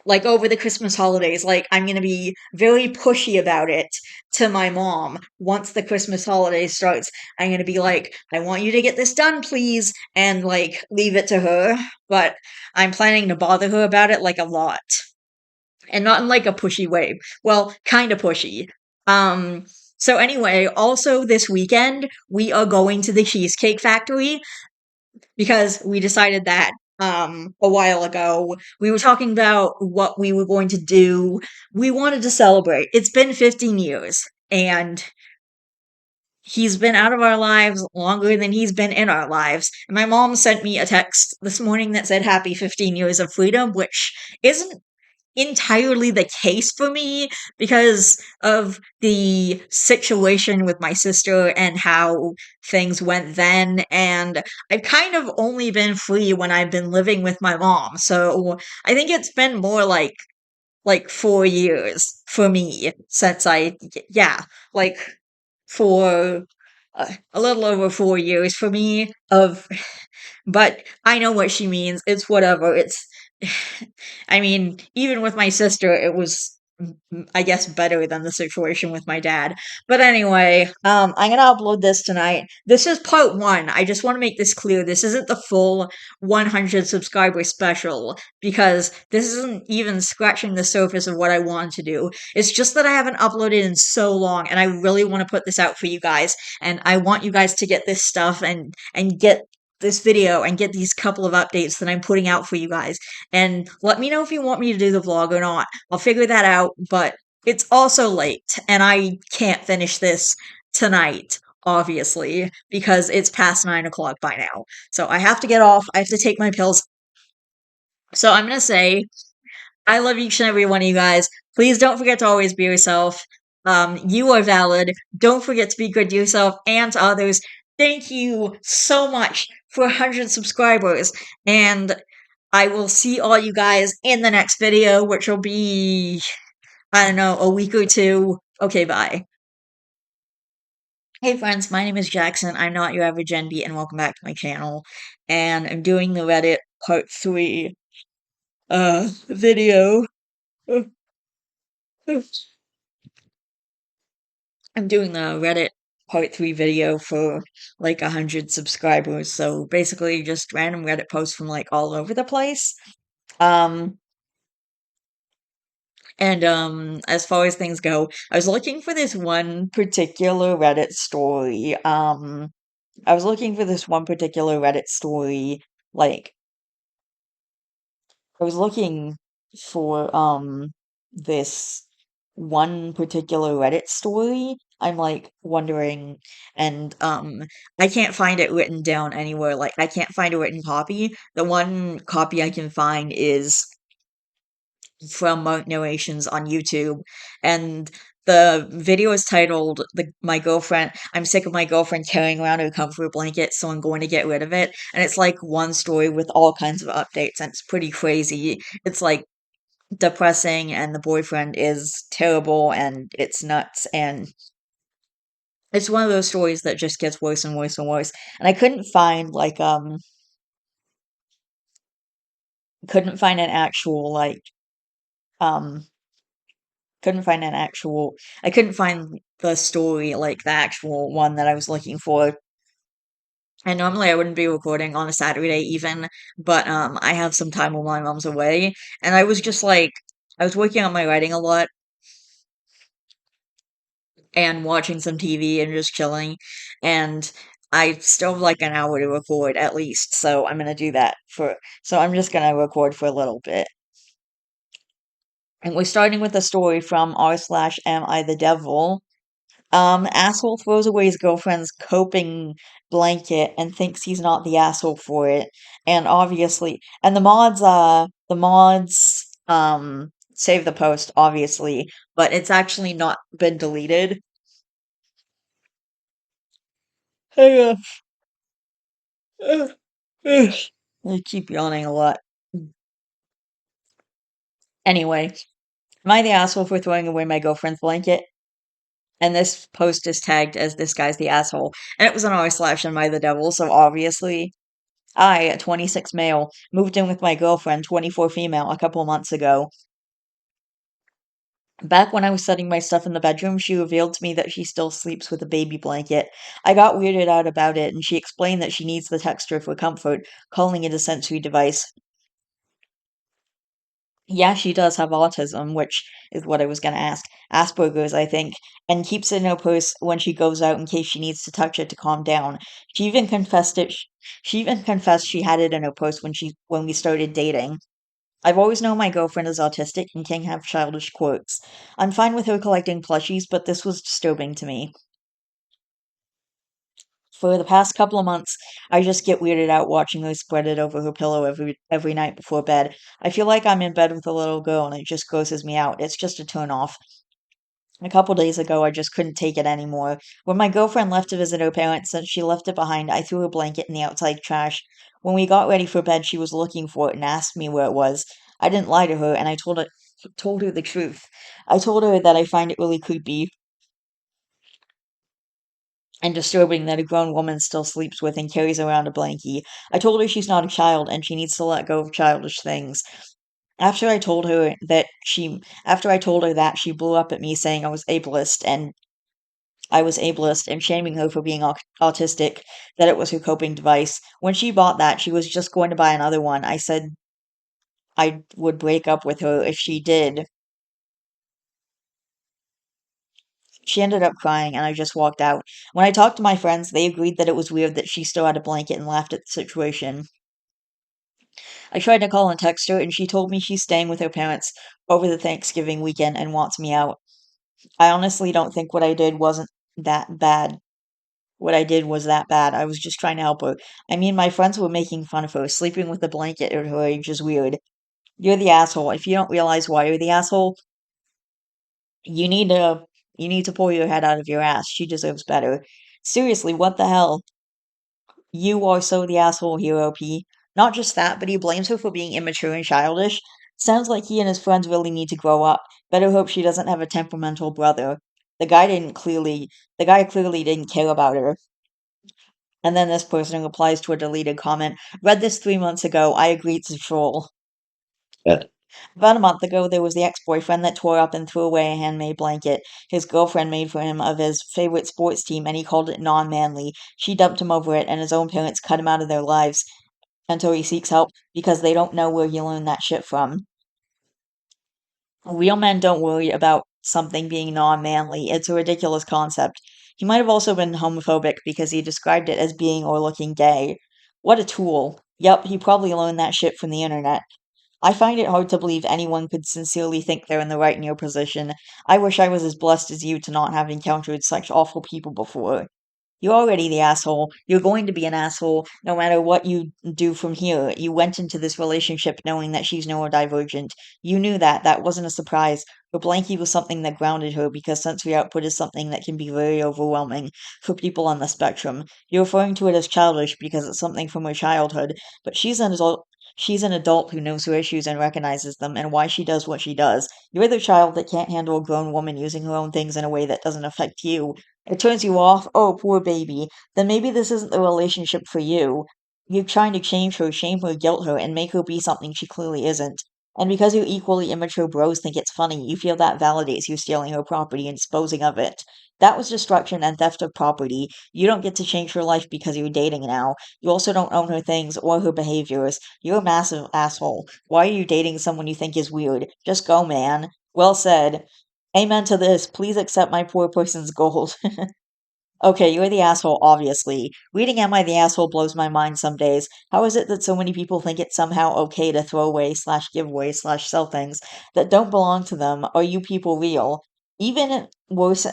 over the Christmas holidays. I'm going to be very pushy about it to my mom once the Christmas holiday starts. I'm going to be like, I want you to get this done, please, and leave it to her. But I'm planning to bother her about it a lot. and not in like a pushy way. Well, kind of pushy. Um, so anyway, also this weekend we are going to the Cheesecake Factory because we decided that a while ago. We were talking about what we were going to do. We wanted to celebrate. It's been 15 years and he's been out of our lives longer than he's been in our lives. And my mom sent me a text this morning that said happy 15 years of freedom, which isn't entirely the case for me because of the situation with my sister and how things went then. And I've kind of only been free when I've been living with my mom. So I think it's been more like 4 years for me since yeah, like for a little over 4 years for me of but I know what she means. It's whatever. It's I mean, even with my sister, it was I guess better than the situation with my dad. But anyway, I'm gonna upload this tonight. This is part one. I just want to make this clear. This isn't the full 100 subscriber special because this isn't even scratching the surface of what I want to do. It's just that I haven't uploaded in so long, and I really want to put this out for you guys. And I want you guys to get this stuff and get this video and get these couple of updates that I'm putting out for you guys. And let me know if you want me to do the vlog or not. I'll figure that out, but it's also late and I can't finish this tonight, obviously, because it's past 9 o'clock by now. So I have to get off. I have to take my pills. So I'm gonna say I love each and every one of you guys. Please don't forget to always be yourself. You are valid. Don't forget to be good to yourself and to others. Thank you so much for 100 subscribers. And I will see all you guys in the next video, which will be, I don't know, a week or two. Okay, bye. Hey friends, my name is Jackson. I'm not your average NB, and welcome back to my channel. And I'm doing the Reddit part 3 video. I'm doing the Reddit part 3 video for like 100 subscribers. So basically just random Reddit posts from like all over the place. Um and as far as things go, I was looking for this one particular Reddit story. I was looking for this one particular Reddit story. Like I was looking for this one particular Reddit story. I'm like wondering and I can't find it written down anywhere. Like I can't find a written copy. The one copy I can find is from Monk Narrations on YouTube, and the video is titled "My Girlfriend." I'm sick of my girlfriend carrying around a comfort blanket, so I'm going to get rid of it. And it's like one story with all kinds of updates, and it's pretty crazy. It's like depressing, and the boyfriend is terrible, and it's nuts, and it's one of those stories that just gets worse and worse and worse. And I couldn't find an actual um couldn't find an actual I couldn't find the story, like, the actual one that I was looking for. And normally I wouldn't be recording on a Saturday even, but, I have some time while my mom's away, and I was just, like I was working on my writing a lot and watching some TV and just chilling, and I still have, like, an hour to record at least, so I'm gonna do that for so I'm just gonna record for a little bit. And we're starting with a story from r/am I the devil. Asshole throws away his girlfriend's coping blanket and thinks he's not the asshole for it. And obviously, and the mods, save the post, obviously, but it's actually not been deleted. I keep yawning a lot. Anyway, am I the asshole for throwing away my girlfriend's blanket? And this post is tagged as this guy's the asshole. And it was an r/am I the devil, so obviously I, a 26 male, moved in with my girlfriend, 24 female, a couple months ago. Back when I was setting my stuff in the bedroom, she revealed to me that she still sleeps with a baby blanket. I got weirded out about it, and she explained that she needs the texture for comfort, calling it a sensory device. Yeah, she does have autism, which is what I was gonna ask. Asperger's, I think, and keeps it in her purse when she goes out in case she needs to touch it to calm down. She even confessed she had it in her purse when we started dating. I've always known my girlfriend is autistic and can have childish quirks. I'm fine with her collecting plushies, but this was disturbing to me. For the past couple of months, I just get weirded out watching her spread it over her pillow every night before bed. I feel like I'm in bed with a little girl and it just grosses me out. It's just a turn off. A couple days ago, I just couldn't take it anymore. When my girlfriend left to visit her parents, since she left it behind, I threw her blanket in the outside trash. When we got ready for bed, she was looking for it and asked me where it was. I didn't lie to her, and told her the truth. I told her that I find it really creepy and disturbing that a grown woman still sleeps with and carries around a blankie. I told her she's not a child and she needs to let go of childish things. After I told her that, she blew up at me saying I was ableist and shaming her for being autistic, that it was her coping device. When she bought that, she was just going to buy another one. I said I would break up with her if she did. She ended up crying, and I just walked out. When I talked to my friends, they agreed that it was weird that she still had a blanket and laughed at the situation. I tried to call and text her, and she told me she's staying with her parents over the Thanksgiving weekend and wants me out. I honestly don't think that bad. What I did was that bad. I was just trying to help her. I mean, my friends were making fun of her. Sleeping with a blanket at her age is weird. You're the asshole. If you don't realize why you're the asshole, you need to you need to pull your head out of your ass. She deserves better. Seriously, what the hell? You are so the asshole, Hero P. Not just that, but he blames her for being immature and childish. Sounds like he and his friends really need to grow up. Better hope she doesn't have a temperamental brother. The guy clearly didn't care about her. And then this person replies to a deleted comment. Read this 3 months ago. I agree it's a troll. uh, About a month ago, there was the ex-boyfriend that tore up and threw away a handmade blanket his girlfriend made for him of his favorite sports team, and he called it non-manly. She dumped him over it, and his own parents cut him out of their lives until he seeks help because they don't know where he learned that shit from. Real men don't worry about something being non-manly. It's a ridiculous concept. He might have also been homophobic because he described it as being or looking gay. What a tool. Yup, he probably learned that shit from the internet. I find it hard to believe anyone could sincerely think they're in the right in your position. I wish I was as blessed as you to not have encountered such awful people before. You're already the asshole. You're going to be an asshole no matter what you do from here. You went into this relationship knowing that she's neurodivergent. You knew that. That wasn't a surprise. Her blankie was something that grounded her because sensory output is something that can be very overwhelming for people on the spectrum. You're referring to it as childish because it's something from her childhood, but she's an adult. She's an adult who knows her issues and recognizes them and why she does what she does. You're the child that can't handle a grown woman using her own things in a way that doesn't affect you. It turns you off. Oh, poor baby. Then maybe this isn't the relationship for you. You're trying to change her, shame her, guilt her, and make her be something she clearly isn't. And because you equally immature bros think it's funny, you feel that validates you stealing her property and disposing of it. That was destruction and theft of property. You don't get to change her life because you're dating now. You also don't own her things or her behaviors. You're a massive asshole. Why are you dating someone you think is weird? Just go, man. Well said. Amen to this. Please accept my poor person's gold. Okay, you're the asshole, obviously. Reading Am I the Asshole blows my mind some days. How is it that so many people think it's somehow okay to throw away slash give away slash sell things that don't belong to them? Are you people real? Even worse,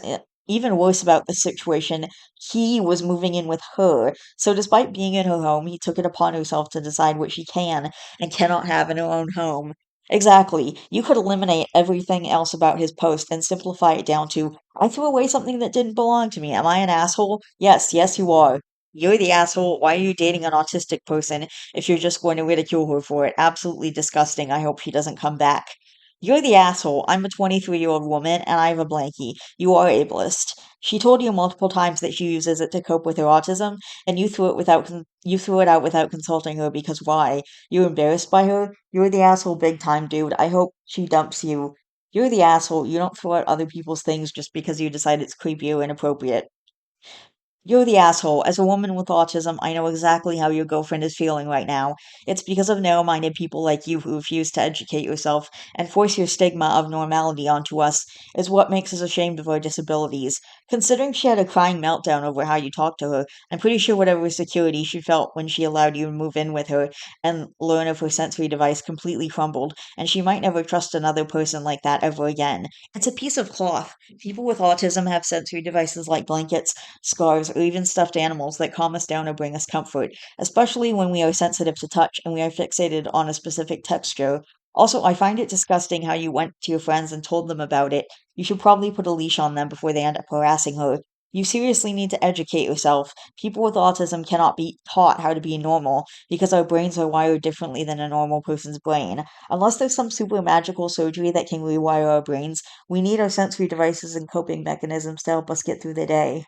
even worse about the situation, he was moving in with her. So despite being in her home, he took it upon himself to decide what she can and cannot have in her own home. Exactly. You could eliminate everything else about his post and simplify it down to I threw away something that didn't belong to me. Am I an asshole? Yes, yes, you are. You're the asshole. Why are you dating an autistic person if you're just going to ridicule her for it? Absolutely disgusting. I hope she doesn't come back. You're the asshole. I'm a 23-year-old woman and I have a blankie. You are ableist. She told you multiple times that she uses it to cope with her autism, and you threw it out without consulting her because why? You're embarrassed by her? You're the asshole big time, dude. I hope she dumps you. You're the asshole. You don't throw out other people's things just because you decide it's creepy or inappropriate. You're the asshole. As a woman with autism, I know exactly how your girlfriend is feeling right now. It's because of narrow minded people like you who refuse to educate yourself and force your stigma of normality onto us, is what makes us ashamed of our disabilities. Considering she had a crying meltdown over how you talked to her, I'm pretty sure whatever security she felt when she allowed you to move in with her and learn of her sensory device completely crumbled, and she might never trust another person like that ever again. It's a piece of cloth. People with autism have sensory devices like blankets, scarves, or even stuffed animals that calm us down or bring us comfort, especially when we are sensitive to touch and we are fixated on a specific texture. Also, I find it disgusting how you went to your friends and told them about it. You should probably put a leash on them before they end up harassing her. You seriously need to educate yourself. People with autism cannot be taught how to be normal because our brains are wired differently than a normal person's brain. Unless there's some super magical surgery that can rewire our brains, we need our sensory devices and coping mechanisms to help us get through the day.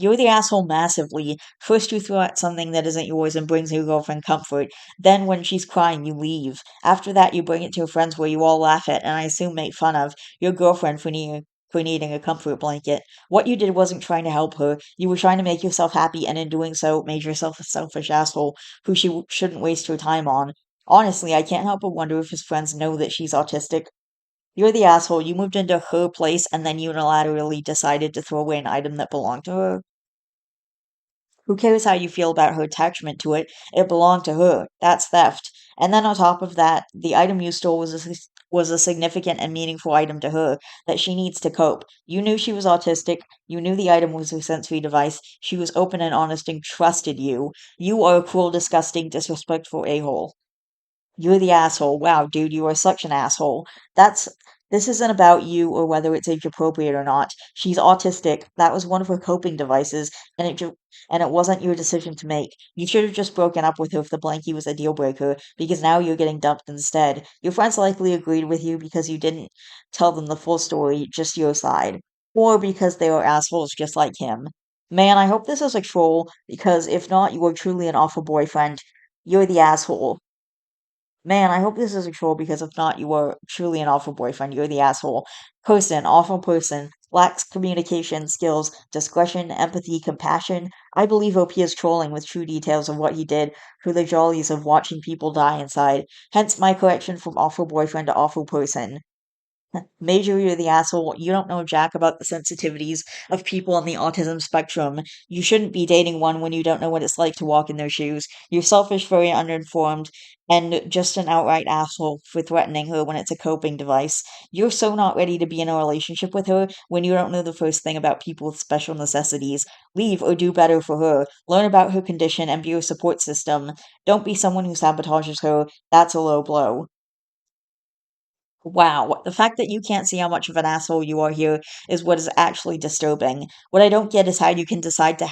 You're the asshole massively. First, you throw out something that isn't yours and brings your girlfriend comfort. Then, when she's crying, you leave. After that, you bring it to your friends where you all laugh at and I assume make fun of your girlfriend for needing a comfort blanket. What you did wasn't trying to help her. You were trying to make yourself happy, and in doing so, made yourself a selfish asshole who shouldn't waste her time on. Honestly, I can't help but wonder if his friends know that she's autistic. You're the asshole. You moved into her place and then unilaterally decided to throw away an item that belonged to her. Who cares how you feel about her attachment to it? It belonged to her. That's theft. And then on top of that, the item you stole was a significant and meaningful item to her that she needs to cope. You knew she was autistic. You knew the item was her sensory device. She was open and honest and trusted you. You are a cruel, disgusting, disrespectful a-hole. You're the asshole. Wow, dude, you are such an asshole. That's this isn't about you or whether it's age appropriate or not. She's autistic. That was one of her coping devices, and it wasn't your decision to make. You should have just broken up with her if the blankie was a deal breaker, because now you're getting dumped instead. Your friends likely agreed with you because you didn't tell them the full story, just your side. Or because they are assholes just like him. Man, I hope this is a troll, because if not, you are truly an awful boyfriend. You're the asshole. Man, I hope this is a troll because if not, you are truly an awful boyfriend. You're the asshole. Person, awful person, lacks communication skills, discretion, empathy, compassion. I believe OP is trolling with true details of what he did for the jollies of watching people die inside. Hence my correction from awful boyfriend to awful person. Major, you're the asshole. You don't know jack about the sensitivities of people on the autism spectrum. You shouldn't be dating one when you don't know what it's like to walk in their shoes. You're selfish, very uninformed, and just an outright asshole for threatening her when it's a coping device. You're so not ready to be in a relationship with her when you don't know the first thing about people with special necessities. Leave or do better for her. Learn about her condition and be her support system. Don't be someone who sabotages her. That's a low blow. Wow, the fact that you can't see how much of an asshole you are here is what is actually disturbing. What I don't get is how you can decide to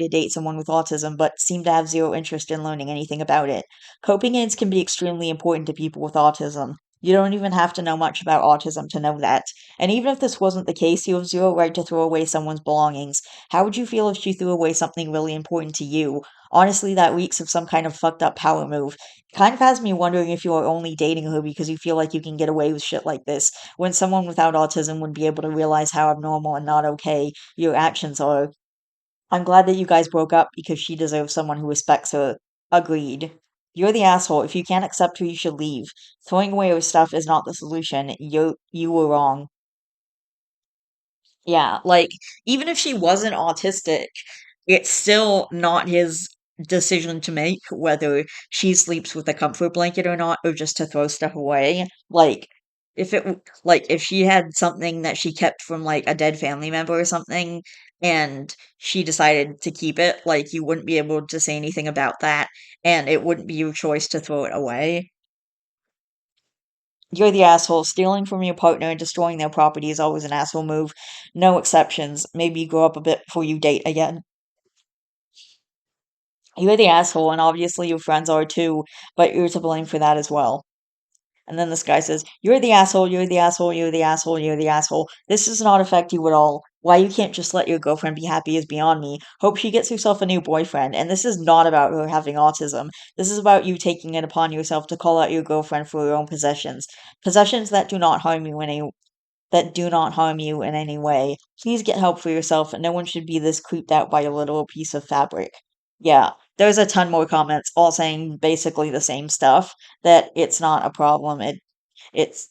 date someone with autism but seem to have zero interest in learning anything about it. Coping aids can be extremely important to people with autism. You don't even have to know much about autism to know that. And even if this wasn't the case, you have zero right to throw away someone's belongings. How would you feel if she threw away something really important to you? Honestly, that reeks of some kind of fucked up power move. Kind of has me wondering if you are only dating her because you feel like you can get away with shit like this, when someone without autism would be able to realize how abnormal and not okay your actions are. I'm glad that you guys broke up because she deserves someone who respects her. Agreed. You're the asshole. If you can't accept her, you should leave. Throwing away her stuff is not the solution. You were wrong. Yeah, like even if she wasn't autistic, it's still not his decision to make whether she sleeps with a comfort blanket or not, or just to throw stuff away. Like like if she had something that she kept from like a dead family member or something and she decided to keep it, like you wouldn't be able to say anything about that and it wouldn't be your choice to throw it away. You're the asshole. Stealing from your partner and destroying their property is always an asshole move. No exceptions. Maybe you grow up a bit before you date again. You're the asshole, and obviously your friends are too, but you're to blame for that as well. And then this guy says, you're the asshole, you're the asshole, you're the asshole, you're the asshole. This does not affect you at all. Why you can't just let your girlfriend be happy is beyond me. Hope she gets herself a new boyfriend. And this is not about her having autism. This is about you taking it upon yourself to call out your girlfriend for her own possessions. Possessions that do not harm you in any that do not harm you in any way. Please get help for yourself, and no one should be this creeped out by a literal piece of fabric. Yeah, there's a ton more comments all saying basically the same stuff, that it's not a problem. It's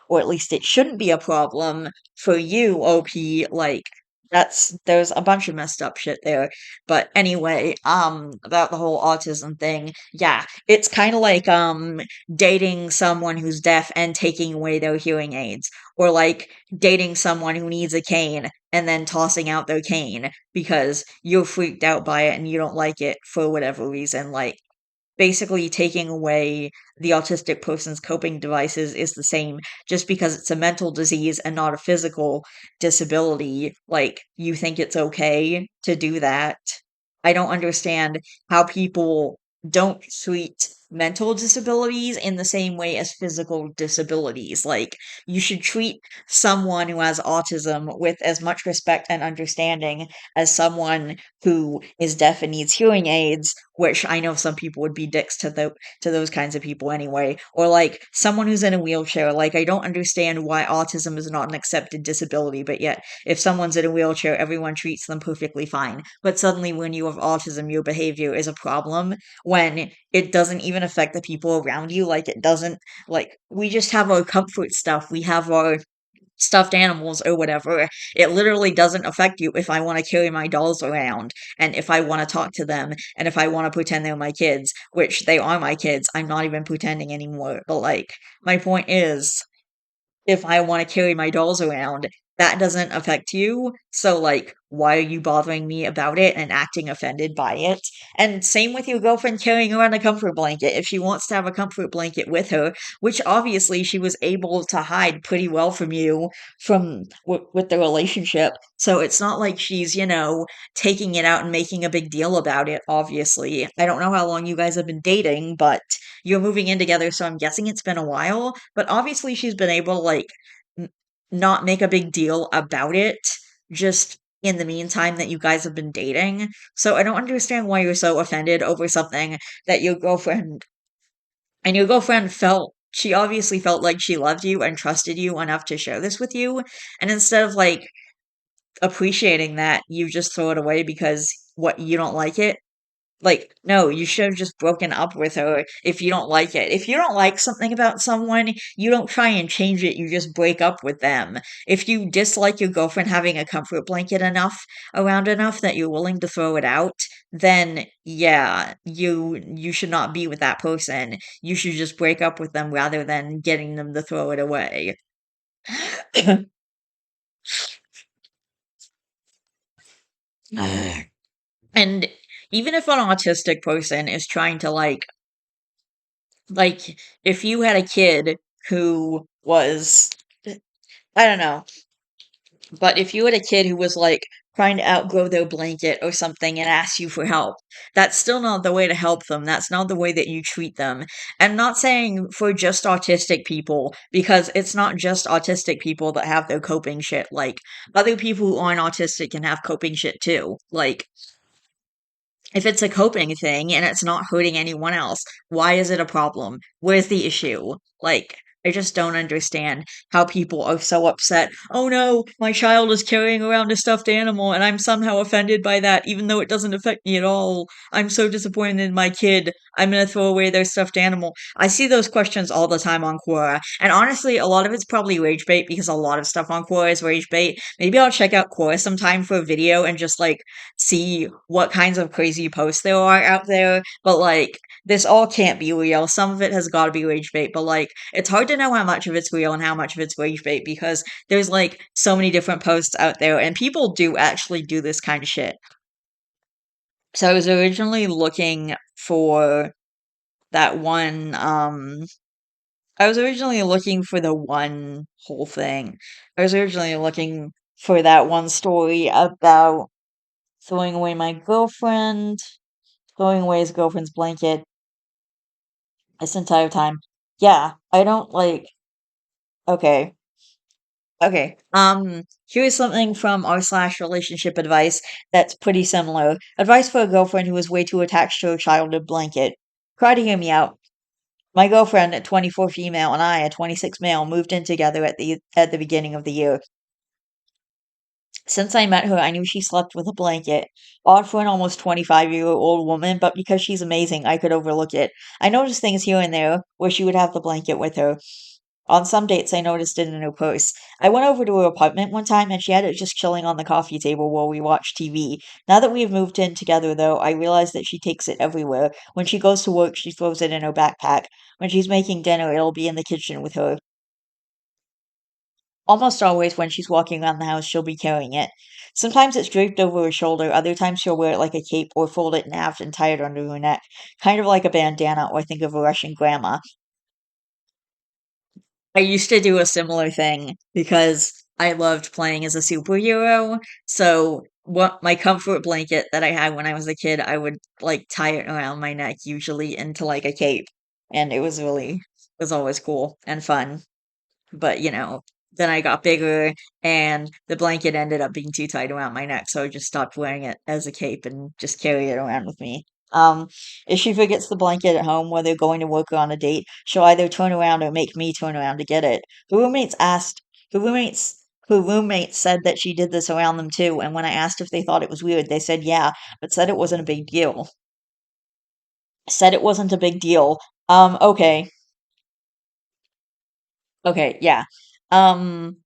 or at least it shouldn't be a problem for you, OP. Like there's a bunch of messed up shit there. But anyway, about the whole autism thing, yeah, it's kind of like dating someone who's deaf and taking away their hearing aids, or like dating someone who needs a cane and then tossing out their cane because you're freaked out by it and you don't like it for whatever reason. Like basically taking away the autistic person's coping devices is the same. Just because it's a mental disease and not a physical disability, like you think it's okay to do that. I don't understand how people don't treat mental disabilities in the same way as physical disabilities. Like, you should treat someone who has autism with as much respect and understanding as someone who is deaf and needs hearing aids, which I know some people would be dicks to those kinds of people anyway, or like someone who's in a wheelchair. Like, I don't understand why autism is not an accepted disability, but yet if someone's in a wheelchair, everyone treats them perfectly fine. But suddenly, when you have autism, your behavior is a problem when it doesn't even affect the people around you. Like, it doesn't, like, we just have our comfort stuff. We have our stuffed animals or whatever. It literally doesn't affect you if I want to carry my dolls around and if I want to talk to them and if I want to pretend they're my kids, which they are my kids. I'm not even pretending anymore. But like, my point is, if I want to carry my dolls around, that doesn't affect you. So, like, why are you bothering me about it and acting offended by it? And same with your girlfriend carrying around a comfort blanket. If she wants to have a comfort blanket with her, which obviously she was able to hide pretty well from you with the relationship. So it's not like she's, taking it out and making a big deal about it, obviously. I don't know how long you guys have been dating, but you're moving in together, so I'm guessing it's been a while. But obviously, she's been able to, like, n- not make a big deal about it just in the meantime that you guys have been dating. So I don't understand why you're so offended over something that your girlfriend felt. She obviously felt like she loved you and trusted you enough to share this with you. And instead of like appreciating that, you just throw it away because what, you don't like it? Like, no, you should have just broken up with her if you don't like it. If you don't like something about someone, you don't try and change it, you just break up with them. If you dislike your girlfriend having a comfort blanket around enough that you're willing to throw it out, then yeah, you should not be with that person. You should just break up with them rather than getting them to throw it away. And even if an autistic person is trying to like, if you had a kid who was, I don't know, but if you had a kid who was like trying to outgrow their blanket or something and asked you for help, that's still not the way to help them. That's not the way that you treat them. I'm not saying for just autistic people, because it's not just autistic people that have their coping shit. Like, other people who aren't autistic can have coping shit too. Like, if it's a coping thing and it's not hurting anyone else, why is it a problem? Where's the issue? Like, I just don't understand how people are so upset. Oh no, my child is carrying around a stuffed animal and I'm somehow offended by that, even though it doesn't affect me at all. I'm so disappointed in my kid. I'm gonna throw away their stuffed animal. I see those questions all the time on Quora. And honestly, a lot of it's probably rage bait because a lot of stuff on Quora is rage bait. Maybe I'll check out Quora sometime for a video and just like see what kinds of crazy posts there are out there. But like, this all can't be real. Some of it has got to be rage bait, but like, it's hard to know how much of it's real and how much of it's rage bait because there's like so many different posts out there, and people do actually do this kind of shit. So I was originally looking for that one. I was originally looking for the one whole thing. I was originally looking for that one story about throwing away my girlfriend, throwing away his girlfriend's blanket this entire time. Yeah, I don't like. Okay, okay. Here's something from r slash relationship advice that's pretty similar. Advice for a girlfriend who is way too attached to her childhood blanket. Try to hear me out. My girlfriend, at 24 female, and I, at 26 male, moved in together at the beginning of the year. Since I met her, I knew she slept with a blanket. Odd for an almost 25-year-old woman, but because she's amazing, I could overlook it. I noticed things here and there where she would have the blanket with her. On some dates, I noticed it in her purse. I went over to her apartment one time and she had it just chilling on the coffee table while we watched TV. Now that we have moved in together, though, I realize that she takes it everywhere. When she goes to work, she throws it in her backpack. When she's making dinner, it'll be in the kitchen with her. Almost always, when she's walking around the house, she'll be carrying it. Sometimes it's draped over her shoulder, other times she'll wear it like a cape or fold it in half and tie it under her neck, kind of like a bandana, or think of a Russian grandma. I used to do a similar thing because I loved playing as a superhero. So what my comfort blanket that I had when I was a kid, I would like tie it around my neck, usually into like a cape. And it was always cool and fun. But, then I got bigger and the blanket ended up being too tight around my neck, so I just stopped wearing it as a cape and just carry it around with me. Um, if she forgets the blanket at home, whether going to work or on a date, she'll either turn around or make me turn around to get it. Her roommates asked, her roommates, her roommates said that she did this around them too, and when I asked if they thought it was weird, they said yeah, but said it wasn't a big deal. Said it wasn't a big deal. Okay, okay, yeah. Um,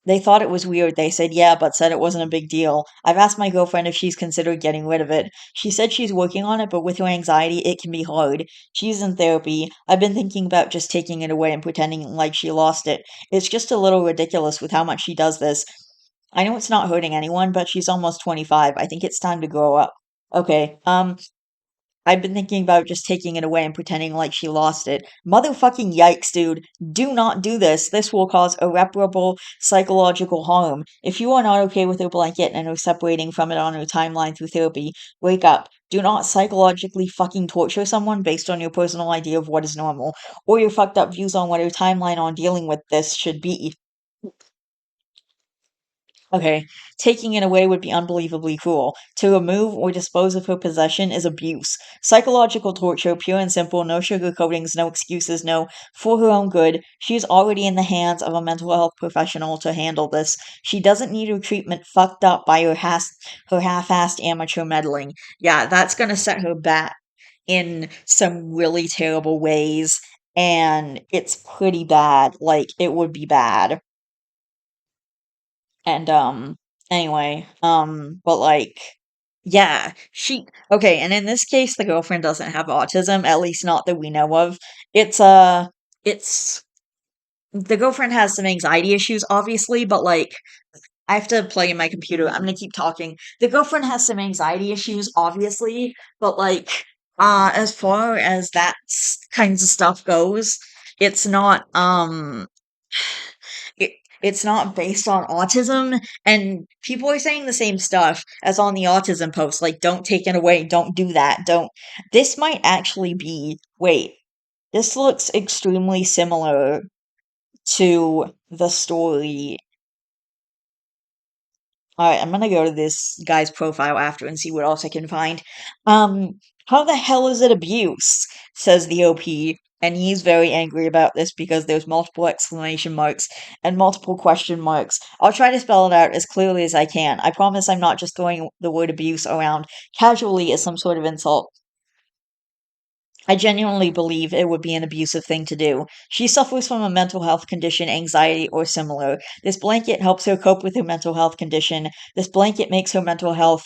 They thought it was weird. They said yeah, but said it wasn't a big deal. I've asked my girlfriend if she's considered getting rid of it. She said she's working on it, but with her anxiety, it can be hard. She's in therapy. I've been thinking about just taking it away and pretending like she lost it. It's just a little ridiculous with how much she does this. I know it's not hurting anyone, but she's almost 25. I think it's time to grow up. Okay, I've been thinking about just taking it away and pretending like she lost it. Motherfucking yikes, dude. Do not do this. This will cause irreparable psychological harm. If you are not okay with your blanket and are separating from it on your timeline through therapy, wake up. Do not psychologically fucking torture someone based on your personal idea of what is normal, or your fucked up views on what your timeline on dealing with this should be. Okay, taking it away would be unbelievably cruel. To remove or dispose of her possession is abuse. Psychological torture, pure and simple, no sugarcoatings, no excuses, no, for her own good. She is already in the hands of a mental health professional to handle this. She doesn't need her treatment fucked up by her half-assed amateur meddling. Yeah, that's gonna set her back in some really terrible ways, and it's pretty bad. Like, it would be bad. And anyway, but like yeah, okay, and in this case the girlfriend doesn't have autism, at least not that we know of. It's it's the girlfriend has some anxiety issues obviously, but like I have to plug in my computer. I'm gonna keep talking. The girlfriend has some anxiety issues obviously, but like as far as kinds of stuff goes, it's not it's not based on autism, and people are saying the same stuff as on the autism post, like don't take it away, don't do that, don't. This might actually be, wait, this looks extremely similar to the story. All right, I'm gonna go to this guy's profile after and see what else I can find. How the hell is it abuse? Says the OP, and he's very angry about this because there's multiple exclamation marks and multiple question marks. I'll try to spell it out as clearly as I can. I promise I'm not just throwing the word abuse around casually as some sort of insult. I genuinely believe it would be an abusive thing to do. She suffers from a mental health condition, anxiety, or similar. This blanket helps her cope with her mental health condition. This blanket makes her mental health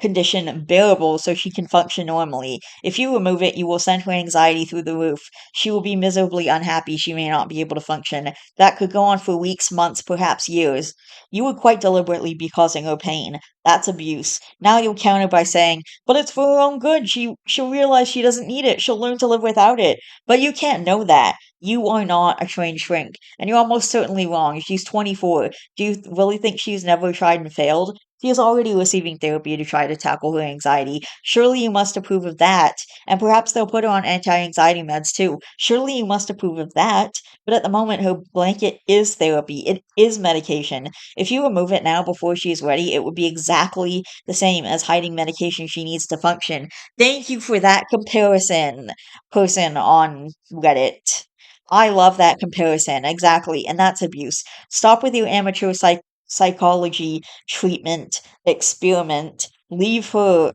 condition bearable so she can function normally. If you remove it, you will send her anxiety through the roof. She will be miserably unhappy. She may not be able to function. That could go on for weeks, months, perhaps years. You would quite deliberately be causing her pain. That's abuse. Now you'll counter by saying, but it's for her own good. She'll realize she doesn't need it. She'll learn to live without it. But you can't know that. You are not a trained shrink, and you're almost certainly wrong. She's 24. Do you really think she's never tried and failed? She is already receiving therapy to try to tackle her anxiety. Surely you must approve of that. And perhaps they'll put her on anti-anxiety meds too. Surely you must approve of that. But at the moment, her blanket is therapy. It is medication. If you remove it now before she is ready, it would be exactly the same as hiding medication she needs to function. Thank you for that comparison, person on Reddit. I love that comparison. Exactly. And that's abuse. Stop with your amateur psychology treatment experiment. Leave it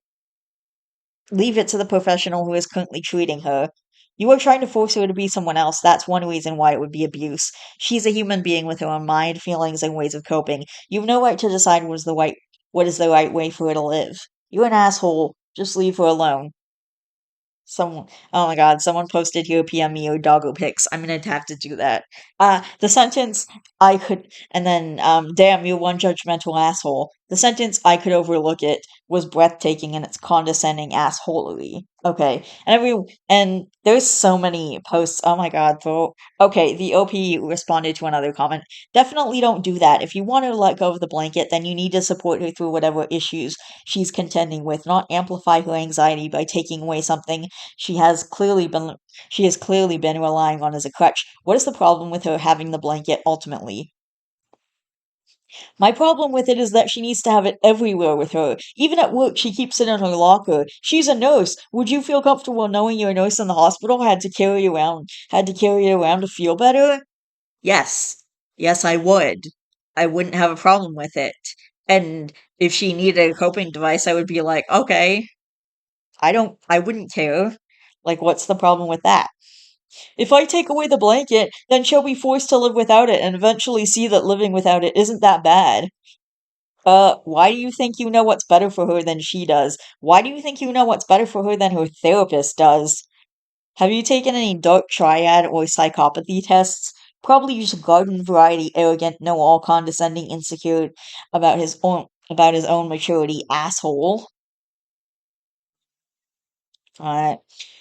to the professional who is currently treating her. You are trying to force her to be someone else. That's one reason why it would be abuse. She's a human being with her own mind, feelings, and ways of coping. You've no right to decide what is the right way for her to live. You're an asshole. Just leave her alone. Someone, oh my god, someone posted here PM me or doggo pics. I'm gonna have to do that. The sentence I could, and then, damn, you're one judgmental asshole. The sentence I could overlook it was breathtaking in its condescending assholery. Okay, and there's so many posts. Oh my god, bro. Okay, the OP responded to another comment. Definitely don't do that. If you want her to let go of the blanket, then you need to support her through whatever issues she's contending with, not amplify her anxiety by taking away something she has clearly been she has clearly been relying on as a crutch. What is the problem with her having the blanket ultimately? My problem with it is that she needs to have it everywhere with her. Even at work, she keeps it in her locker. She's a nurse. Would you feel comfortable knowing your nurse in the hospital had to carry it around to feel better? Yes. Yes, I would. I wouldn't have a problem with it. And if she needed a coping device, I would be like, okay, I wouldn't care. Like, what's the problem with that? If I take away the blanket, then she'll be forced to live without it and eventually see that living without it isn't that bad. Why do you think you know what's better for her than she does? Why do you think you know what's better for her than her therapist does? Have you taken any dark triad or psychopathy tests? Probably just garden variety, arrogant, know all, condescending, insecure about his own maturity, asshole. Alright.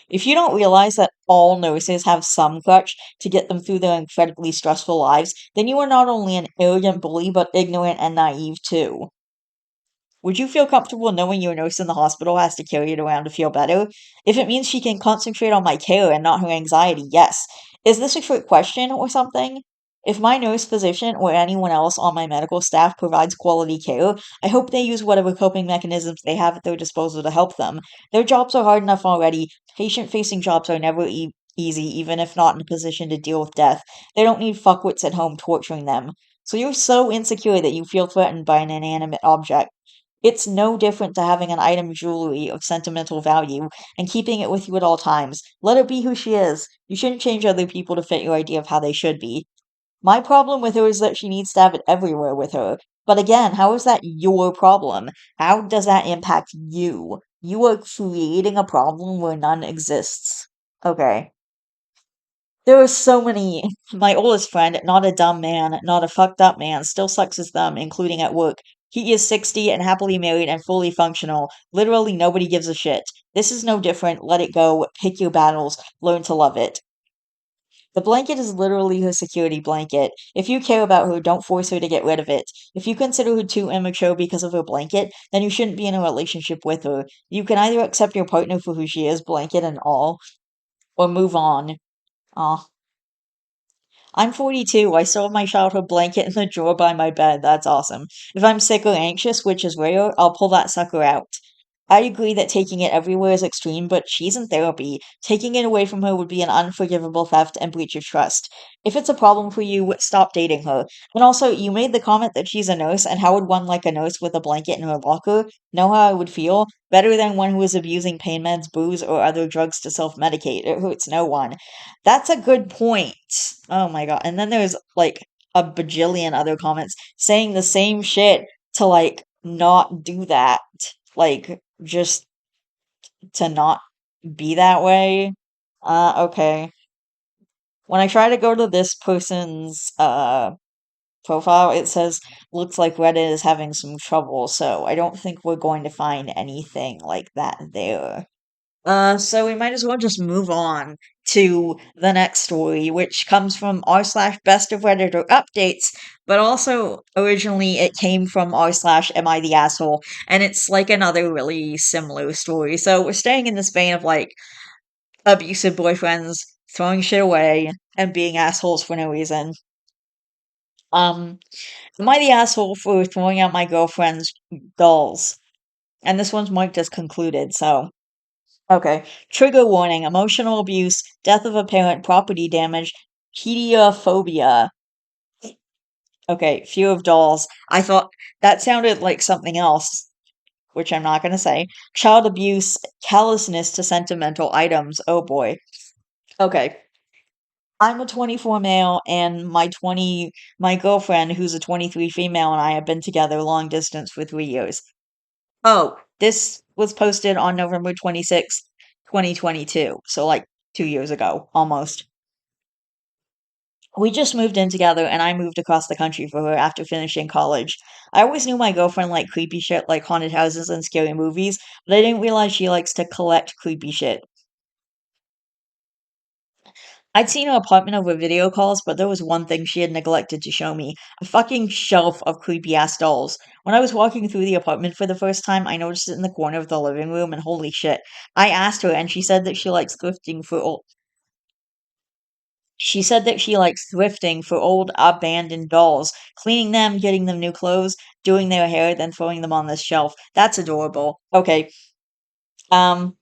If you don't realize that all nurses have some crutch to get them through their incredibly stressful lives, then you are not only an arrogant bully, but ignorant and naive too. Would you feel comfortable knowing your nurse in the hospital has to carry it around to feel better? If it means she can concentrate on my care and not her anxiety, yes. Is this a trick question or something? If my nurse, physician, or anyone else on my medical staff provides quality care, I hope they use whatever coping mechanisms they have at their disposal to help them. Their jobs are hard enough already. Patient facing jobs are never easy, even if not in a position to deal with death. They don't need fuckwits at home torturing them. So you're so insecure that you feel threatened by an inanimate object. It's no different to having an item of jewelry of sentimental value and keeping it with you at all times. Let her be who she is. You shouldn't change other people to fit your idea of how they should be. My problem with her is that she needs to have it everywhere with her. But again, how is that your problem? How does that impact you? You are creating a problem where none exists. Okay. There are so many. My oldest friend, not a dumb man, not a fucked up man, still sucks his thumb, including at work. He is 60 and happily married and fully functional. Literally nobody gives a shit. This is no different. Let it go. Pick your battles. Learn to love it. The blanket is literally her security blanket. If you care about her, don't force her to get rid of it. If you consider her too immature because of her blanket, then you shouldn't be in a relationship with her. You can either accept your partner for who she is, blanket and all, or move on. Aw. I'm 42. I still have my childhood blanket in the drawer by my bed. That's awesome. If I'm sick or anxious, which is rare, I'll pull that sucker out. I agree that taking it everywhere is extreme, but she's in therapy. Taking it away from her would be an unforgivable theft and breach of trust. If it's a problem for you, stop dating her. And also, you made the comment that she's a nurse, and how would one like a nurse with a blanket in her locker know how I would feel? Better than one who is abusing pain meds, booze, or other drugs to self medicate. It hurts no one. That's a good point. Oh my god. And then there's like a bajillion other comments saying the same shit to like not do that. Like just to not be that way. Okay. When I try to go to this person's profile, it says looks like Reddit is having some trouble, so I don't think we're going to find anything like that there. So we might as well just move on to the next story, which comes from r slash best of Redditor updates, but also originally it came from r slash am I the asshole, and it's like another really similar story. So we're staying in this vein of like abusive boyfriends throwing shit away and being assholes for no reason. Um, am I the asshole for throwing out my girlfriend's dolls? And this one's marked as concluded, so. Okay. Trigger warning, emotional abuse, death of a parent, property damage, pediophobia. Okay, fear of dolls. I thought that sounded like something else, which I'm not gonna say. Child abuse, callousness to sentimental items. Oh boy. Okay. I'm a 24 male and my girlfriend, who's a 23 female, and I have been together long distance for 3 years. Oh, this was posted on November 26th, 2022. So like 2 years ago, almost. We just moved in together and I moved across the country for her after finishing college. I always knew my girlfriend liked creepy shit like haunted houses and scary movies, but I didn't realize she likes to collect creepy shit. I'd seen her apartment over video calls, but there was one thing she had neglected to show me: a fucking shelf of creepy ass dolls. When I was walking through the apartment for the first time, I noticed it in the corner of the living room, and holy shit. I asked her, and she said that she likes thrifting for old abandoned dolls, cleaning them, getting them new clothes, doing their hair, then throwing them on this shelf. That's adorable. Okay. Um,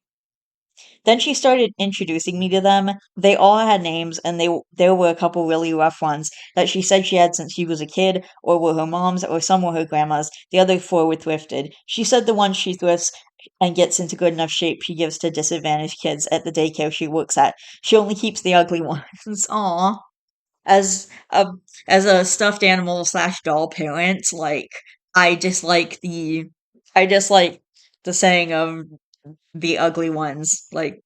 Then she started introducing me to them. They all had names, and there were a couple really rough ones that she said she had since she was a kid, or were her mom's, or some were her grandma's. The other four were thrifted. She said the ones she thrifts and gets into good enough shape she gives to disadvantaged kids at the daycare she works at. She only keeps the ugly ones. Aw. As a as a stuffed animal slash doll parent, like I dislike the I dislike the saying of the ugly ones. Like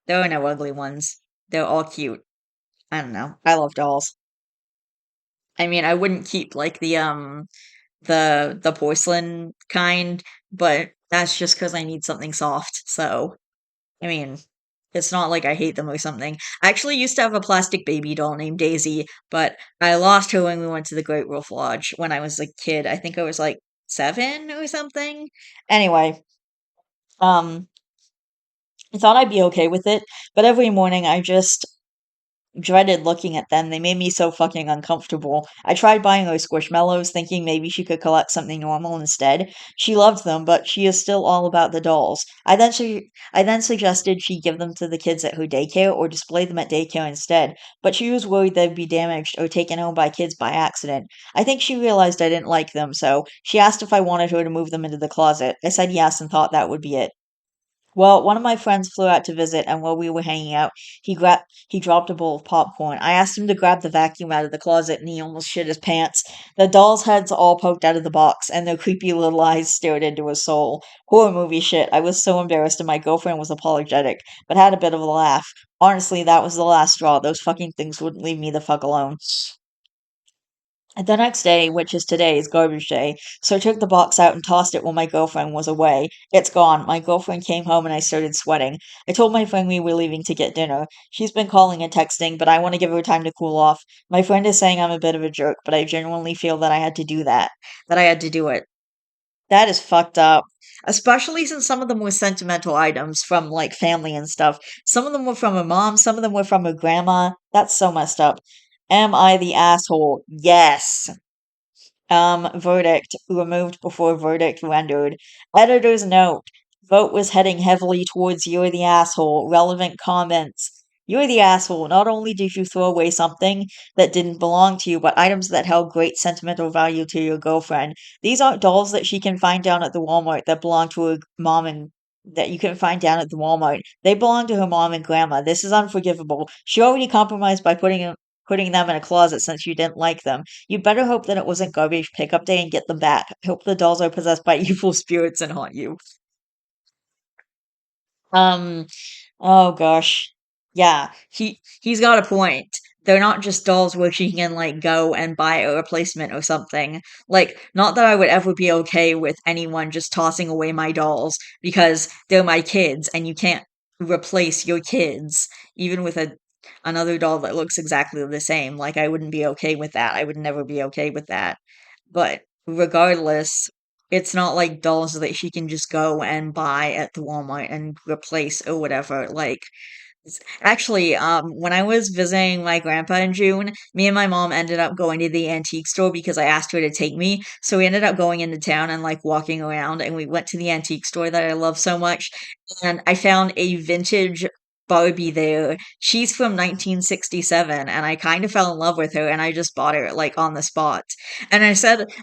there are no ugly ones. They're all cute. I don't know. I love dolls. I mean, I wouldn't keep like the porcelain kind, but that's just because I need something soft. So, I mean, it's not like I hate them or something. I actually used to have a plastic baby doll named Daisy, but I lost her when we went to the Great Wolf Lodge when I was a kid. I think I was like 7 or something. Anyway, um, I thought I'd be okay with it, but every morning I just dreaded looking at them. They made me so fucking uncomfortable. I tried buying her squishmallows, thinking maybe she could collect something normal instead. She loved them, but she is still all about the dolls. I then suggested she give them to the kids at her daycare or display them at daycare instead, but she was worried they'd be damaged or taken home by kids by accident. I think she realized I didn't like them, so she asked if I wanted her to move them into the closet. I said yes and thought that would be it. Well, one of my friends flew out to visit, and while we were hanging out, he dropped a bowl of popcorn. I asked him to grab the vacuum out of the closet, and he almost shit his pants. The dolls' heads all poked out of the box, and their creepy little eyes stared into his soul. Horror movie shit. I was so embarrassed, and my girlfriend was apologetic, but had a bit of a laugh. Honestly, that was the last straw. Those fucking things wouldn't leave me the fuck alone. The next day, which is today, is garbage day, so I took the box out and tossed it while my girlfriend was away. It's gone. My girlfriend came home and I started sweating. I told my friend we were leaving to get dinner. She's been calling and texting, but I want to give her time to cool off. My friend is saying I'm a bit of a jerk, but I genuinely feel that I had to do that. That I had to do it. That is fucked up. Especially since some of them were sentimental items from like family and stuff. Some of them were from her mom, some of them were from her grandma. That's so messed up. Am I the asshole? Yes. Verdict removed before verdict rendered. Editor's note: vote was heading heavily towards you're the asshole. Relevant comments. You're the asshole. Not only did you throw away something that didn't belong to you, but items that held great sentimental value to your girlfriend. These aren't dolls that she can find down at the Walmart that belong to her mom and that you can find down at the Walmart. They belong to her mom and grandma. This is unforgivable. She already compromised by putting them in a closet since you didn't like them. You better hope that it wasn't garbage pickup day and get them back. Hope the dolls are possessed by evil spirits and haunt you. Um, oh gosh. Yeah, he's got a point. They're not just dolls where she can like go and buy a replacement or something. Like, not that I would ever be okay with anyone just tossing away my dolls because they're my kids and you can't replace your kids, even with another doll that looks exactly the same. Like, I wouldn't be okay with that. I would never be okay with that. But regardless, it's not like dolls that she can just go and buy at the Walmart and replace or whatever. Like, actually, when I was visiting my grandpa in June, me and my mom ended up going to the antique store because I asked her to take me. So we ended up going into town and like walking around, and we went to the antique store that I love so much. And I found a vintage Barbie there. She's from 1967, and I kind of fell in love with her, and I just bought her like on the spot. And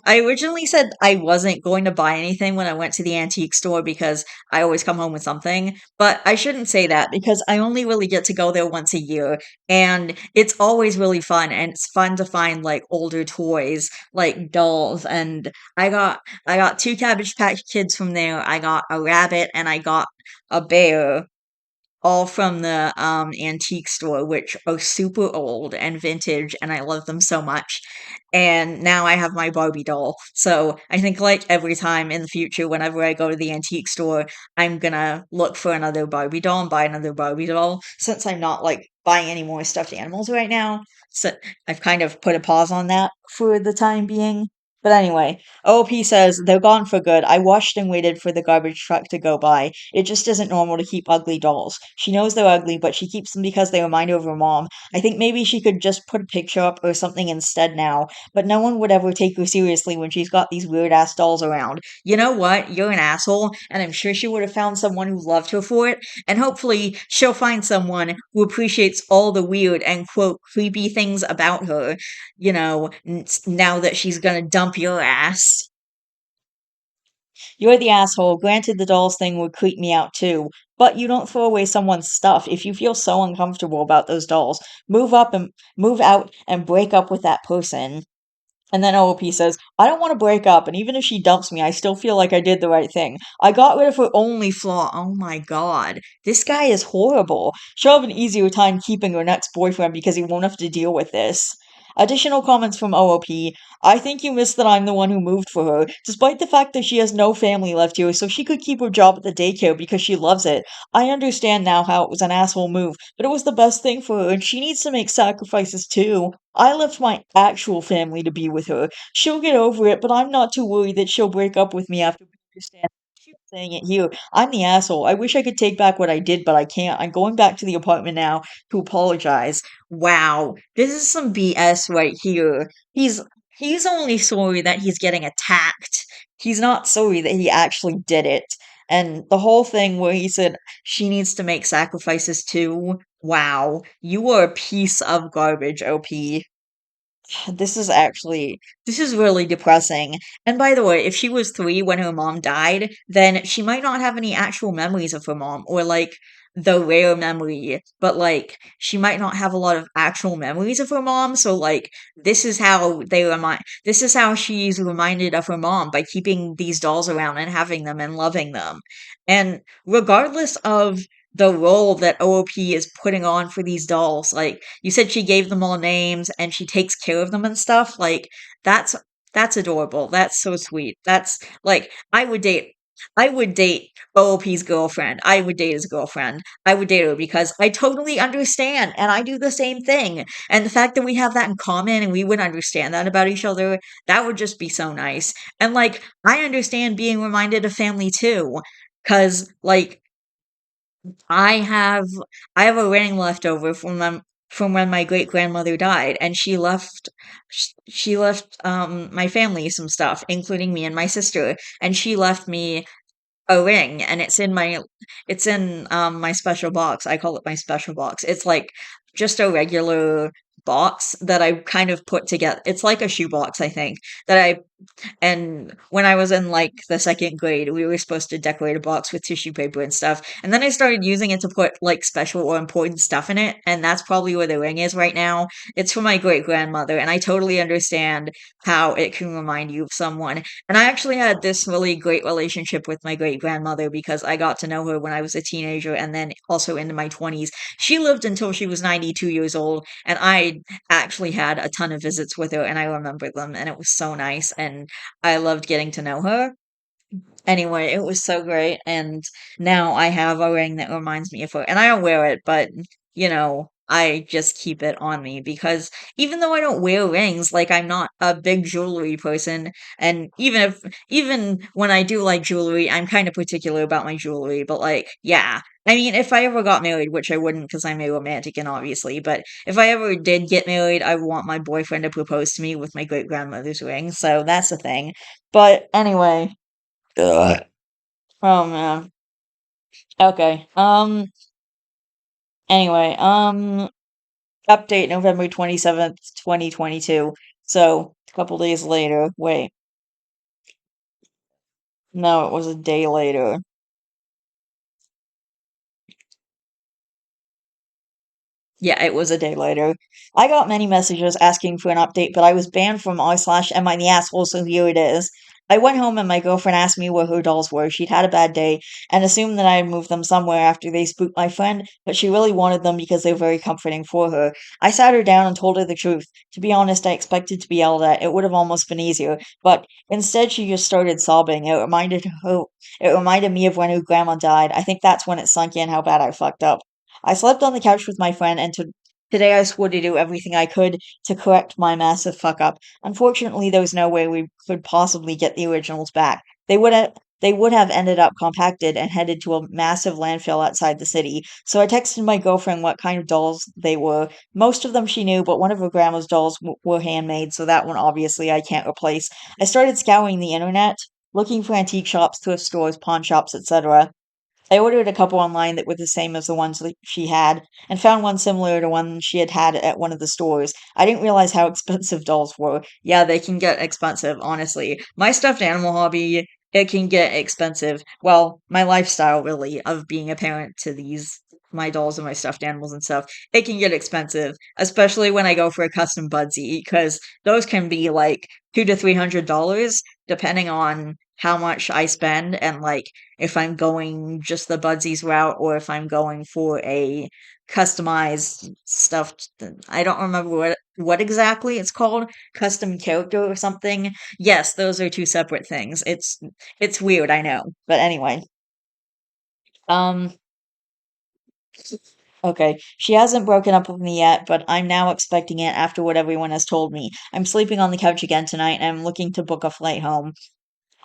I originally said I wasn't going to buy anything when I went to the antique store because I always come home with something. But I shouldn't say that because I only really get to go there once a year, and it's always really fun, and it's fun to find like older toys, like dolls, and I got two Cabbage Patch Kids from there. I got a rabbit and I got a bear, all from the antique store, which are super old and vintage, and I love them so much. And now I have my Barbie doll. So I think like every time in the future, whenever I go to the antique store, I'm gonna look for another Barbie doll and buy another Barbie doll. Since I'm not like buying any more stuffed animals right now, so I've kind of put a pause on that for the time being. But anyway, OP says, they're gone for good. I watched and waited for the garbage truck to go by. It just isn't normal to keep ugly dolls. She knows they're ugly, but she keeps them because they remind her of her mom. I think maybe she could just put a picture up or something instead now, but no one would ever take her seriously when she's got these weird ass dolls around. You know what? You're an asshole, and I'm sure she would have found someone who loved her for it, and hopefully she'll find someone who appreciates all the weird and quote creepy things about her, now that she's gonna dump your ass. You're the asshole. Granted, the dolls thing would creep me out too, but you don't throw away someone's stuff. If you feel so uncomfortable about those dolls, move out and break up with that person. And then OOP says, I don't want to break up, and even if she dumps me, I still feel like I did the right thing. I got rid of her only flaw. Oh my god. This guy is horrible. She'll have an easier time keeping her next boyfriend because he won't have to deal with this. Additional comments from OOP. I think you missed that I'm the one who moved for her, despite the fact that she has no family left here, so she could keep her job at the daycare because she loves it. I understand now how it was an asshole move, but it was the best thing for her, and she needs to make sacrifices too. I left my actual family to be with her. She'll get over it, but I'm not too worried that she'll break up with me after we understand. She's saying it here. I'm the asshole. I wish I could take back what I did, but I can't. I'm going back to the apartment now to apologize. Wow, this is some BS right here. He's only sorry that he's getting attacked. He's not sorry that he actually did it. And the whole thing where he said she needs to make sacrifices too. Wow, you are a piece of garbage, OP. This is really depressing. And by the way, if she was 3 when her mom died, then she might not have any actual memories of her mom, or like the rare memory, but like she might not have a lot of actual memories of her mom. So like this is how she's reminded of her mom by keeping these dolls around and having them and loving them. And regardless of the role that OOP is putting on for these dolls, like you said she gave them all names and she takes care of them and stuff. Like that's that's adorable. That's so sweet. That's like I would date OOP's girlfriend. I would date his girlfriend. I would date her because I totally understand and I do the same thing. And the fact that we have that in common and we would understand that about each other, that would just be so nice. And like I understand being reminded of family too. Cause like I have I have a ring left over from when my great grandmother died, and she left my family some stuff, including me and my sister, and she left me a ring, and it's in my special box. I call it my special box. It's like just a regular box that I kind of put together. It's like a shoebox, I think, that I and when I was in like the second grade, we were supposed to decorate a box with tissue paper and stuff. And then I started using it to put like special or important stuff in it. And that's probably where the ring is right now. It's for my great grandmother. And I totally understand how it can remind you of someone. And I actually had this really great relationship with my great grandmother because I got to know her when I was a teenager and then also into my 20s. She lived until she was 92 years old. And I actually had a ton of visits with her and I remember them. And it was so nice. And I loved getting to know her. Anyway, it was so great, and now I have a ring that reminds me of her, and I don't wear it, but I just keep it on me because even though I don't wear rings, like I'm not a big jewelry person, and even when I do like jewelry, I'm kind of particular about my jewelry, but like, yeah. I mean, if I ever got married, which I wouldn't because I'm a romantic and obviously, but if I ever did get married, I would want my boyfriend to propose to me with my great grandmother's ring, so that's the thing. But anyway, uh, oh man. Okay. Anyway, update November 27th, 2022. So, a couple days later. Wait. No, it was a day later. Yeah, it was a day later. I got many messages asking for an update, but I was banned from r slash am I the asshole, so here it is. I went home and my girlfriend asked me where her dolls were. She'd had a bad day and assumed that I had moved them somewhere after they spooked my friend, but she really wanted them because they were very comforting for her. I sat her down and told her the truth. To be honest, I expected to be yelled at. It would have almost been easier, but instead she just started sobbing. It reminded me of when her grandma died. I think that's when it sunk in how bad I fucked up. I slept on the couch with my friend, and today I swore to do everything I could to correct my massive fuck up. Unfortunately, there was no way we could possibly get the originals back. They would have ended up compacted and headed to a massive landfill outside the city. So I texted my girlfriend what kind of dolls they were. Most of them she knew, but one of her grandma's dolls were handmade, so that one obviously I can't replace. I started scouring the internet, looking for antique shops, thrift stores, pawn shops, etc. I ordered a couple online that were the same as the ones that she had, and found one similar to one she had had at one of the stores. I didn't realize how expensive dolls were. Yeah, they can get expensive, honestly. My stuffed animal hobby, it can get expensive. Well, my lifestyle, really, of being a parent to my dolls and my stuffed animals and stuff, it can get expensive, especially when I go for a custom Budsy, because those can be like $200 to $300, depending on how much I spend and like if I'm going just the Budsies route or if I'm going for a customized stuffed I don't remember what exactly it's called, custom character or something. Yes, those are two separate things. It's weird, I know. But anyway, um okay, she hasn't broken up with me yet, but I'm now expecting it after what everyone has told me. I'm sleeping on the couch again tonight and I'm looking to book a flight home.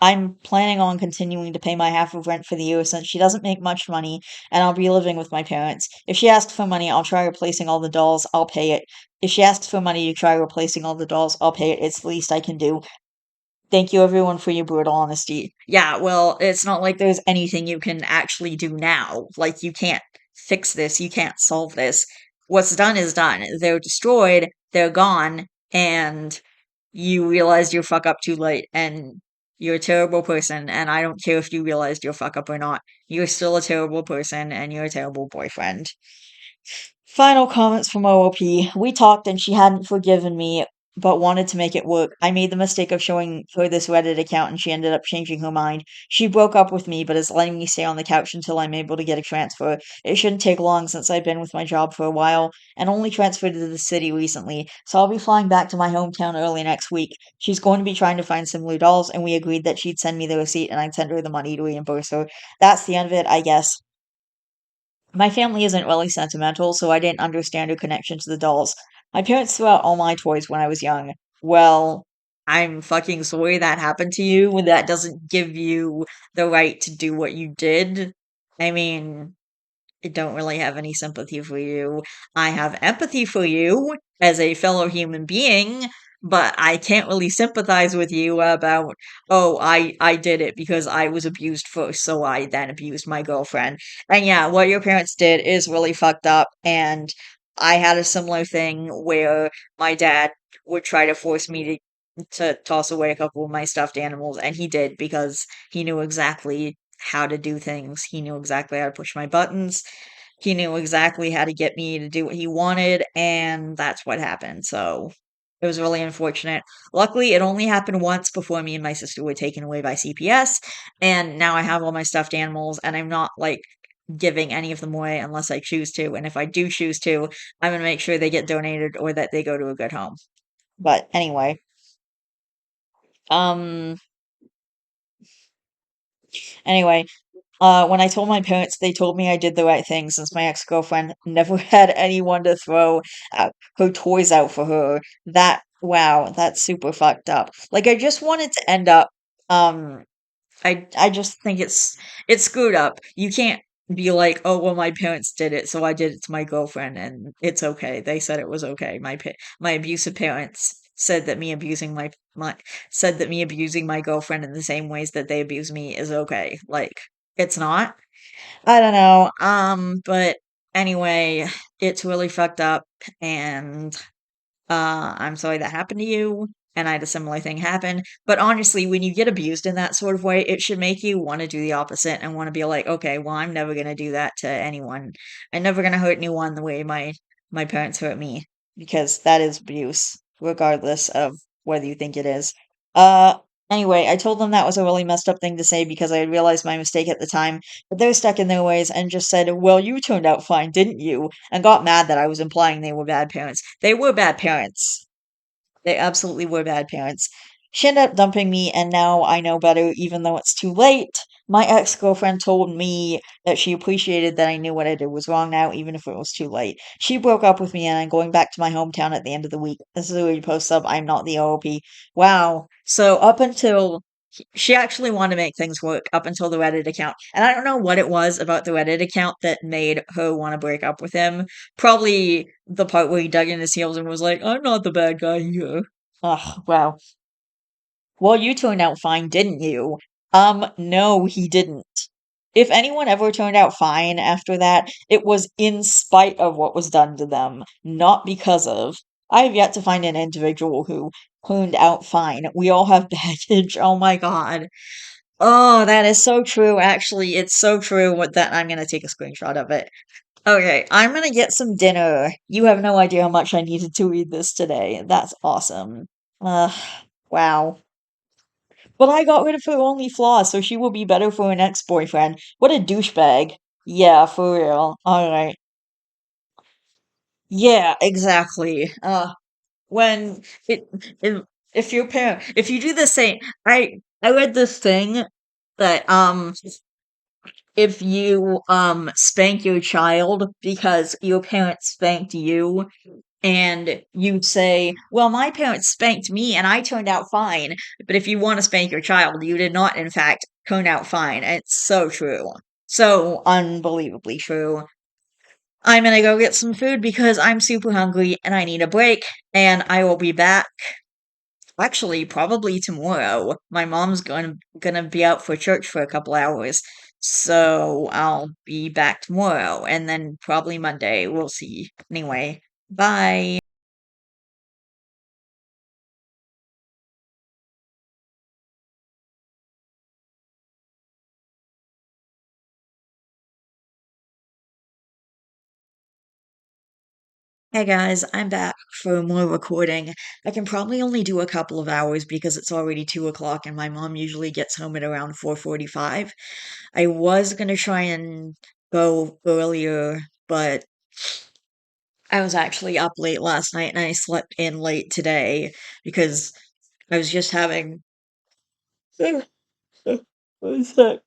I'm planning on continuing to pay my half of rent for the year since she doesn't make much money and I'll be living with my parents. If she asks for money, I'll try replacing all the dolls. I'll pay it. If she asks for money to try replacing all the dolls, I'll pay it. It's the least I can do. Thank you everyone for your brutal honesty. Yeah, well, it's not like there's anything you can actually do now. Like you can't fix this, you can't solve this. What's done is done. They're destroyed, they're gone, and you realized your fuck up too late and you're a terrible person and I don't care if you realized your fuck up or not. You're still a terrible person and you're a terrible boyfriend. Final comments from OOP. We talked and she hadn't forgiven me, but wanted to make it work. I made the mistake of showing her this Reddit account and she ended up changing her mind. She broke up with me, but is letting me stay on the couch until I'm able to get a transfer. It shouldn't take long since I've been with my job for a while and only transferred to the city recently, so I'll be flying back to my hometown early next week. She's going to be trying to find similar dolls, and we agreed that she'd send me the receipt and I'd send her the money to reimburse her. That's the end of it, I guess. My family isn't really sentimental, so I didn't understand her connection to the dolls. My parents threw out all my toys when I was young. Well, I'm fucking sorry that happened to you. That doesn't give you the right to do what you did. I mean, I don't really have any sympathy for you. I have empathy for you as a fellow human being, but I can't really sympathize with you about, oh, I did it because I was abused first, so I then abused my girlfriend. And yeah, what your parents did is really fucked up, and I had a similar thing where my dad would try to force me to toss away a couple of my stuffed animals, and he did because he knew exactly how to do things. He knew exactly how to push my buttons. He knew exactly how to get me to do what he wanted, and that's what happened. So it was really unfortunate. Luckily, it only happened once before me and my sister were taken away by CPS, and now I have all my stuffed animals, and I'm not like giving any of them away unless I choose to. And if I do choose to, I'm gonna make sure they get donated or that they go to a good home. But anyway, um, Anyway, when I told my parents, they told me I did the right thing since my ex-girlfriend never had anyone to throw her toys out for her. Wow, that's super fucked up. Like, I just wanted to end up, um, I just think it's screwed up. You can't be like, "Oh, well, my parents did it, so I did it to my girlfriend, and it's okay. They said it was okay." My abusive parents said that me abusing my girlfriend in the same ways that they abuse me is okay. Like, it's not. I don't know. But anyway, it's really fucked up, and I'm sorry that happened to you, and I had a similar thing happen. But honestly, when you get abused in that sort of way, it should make you want to do the opposite and want to be like, okay, well, I'm never gonna do that to anyone. I'm never gonna hurt anyone the way my parents hurt me, because that is abuse, regardless of whether you think it is. Uh, anyway, I told them that was a really messed up thing to say because I had realized my mistake at the time, but they're stuck in their ways and just said, "Well, you turned out fine, didn't you?" and got mad that I was implying they were bad parents. They were bad parents. They absolutely were bad parents. She ended up dumping me, and now I know better, even though it's too late. My ex girlfriend told me that she appreciated that I knew what I did was wrong now, even if it was too late. She broke up with me, and I'm going back to my hometown at the end of the week. This is a repost sub. I'm not the OOP. Wow. So up until she actually wanted to make things work up until the Reddit account. And I don't know what it was about the Reddit account that made her want to break up with him. Probably the part where he dug in his heels and was like, I'm not the bad guy here. Ugh, wow. Well, you turned out fine, didn't you? No, he didn't. If anyone ever turned out fine after that, it was in spite of what was done to them, not because of. I have yet to find an individual who turned out fine. We all have baggage. Oh my god. Oh, that is so true. Actually, it's so true what that I'm gonna take a screenshot of it. Okay, I'm gonna get some dinner. You have no idea how much I needed to read this today. That's awesome. Wow. But I got rid of her only flaw, so she will be better for an ex-boyfriend. What a douchebag. Yeah, for real. Alright. Yeah, exactly. When it, if if you do the same, I read this thing that if you spank your child because your parents spanked you and you say, well, my parents spanked me and I turned out fine, but if you want to spank your child, you did not in fact turn out fine. It's so true, so unbelievably true. I'm gonna go get some food because I'm super hungry and I need a break, and I will be back. Actually, probably tomorrow. My mom's gonna be out for church for a couple hours, so I'll be back tomorrow, and then probably Monday. We'll see. Anyway, bye. Hey guys, I'm back for more recording. I can probably only do a couple of hours because it's already 2 o'clock and my mom usually gets home at around 4:45. I was gonna try and go earlier, but I was actually up late last night and I slept in late today because I was just having one sec.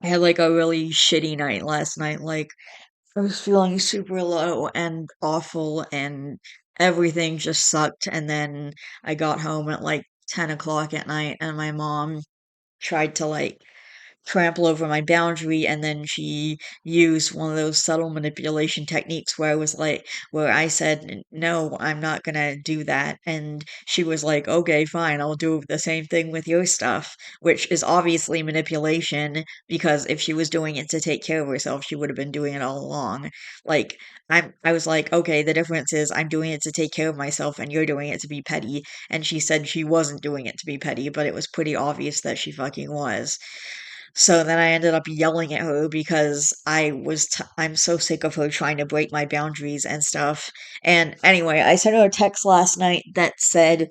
I had like a really shitty night last night. Like I was feeling super low and awful and everything just sucked. And then I got home at like 10 o'clock at night and my mom tried to like trample over my boundary, and then she used one of those subtle manipulation techniques where where I said, No, I'm not gonna do that." And she was like, "Okay, fine, I'll do the same thing with your stuff," which is obviously manipulation because if she was doing it to take care of herself, she would have been doing it all along. Like, I was like, "Okay, the difference is I'm doing it to take care of myself and you're doing it to be petty." And she said she wasn't doing it to be petty, but it was pretty obvious that she fucking was. So then I ended up yelling at her because I'm so sick of her trying to break my boundaries and stuff. And anyway, I sent her a text last night that said,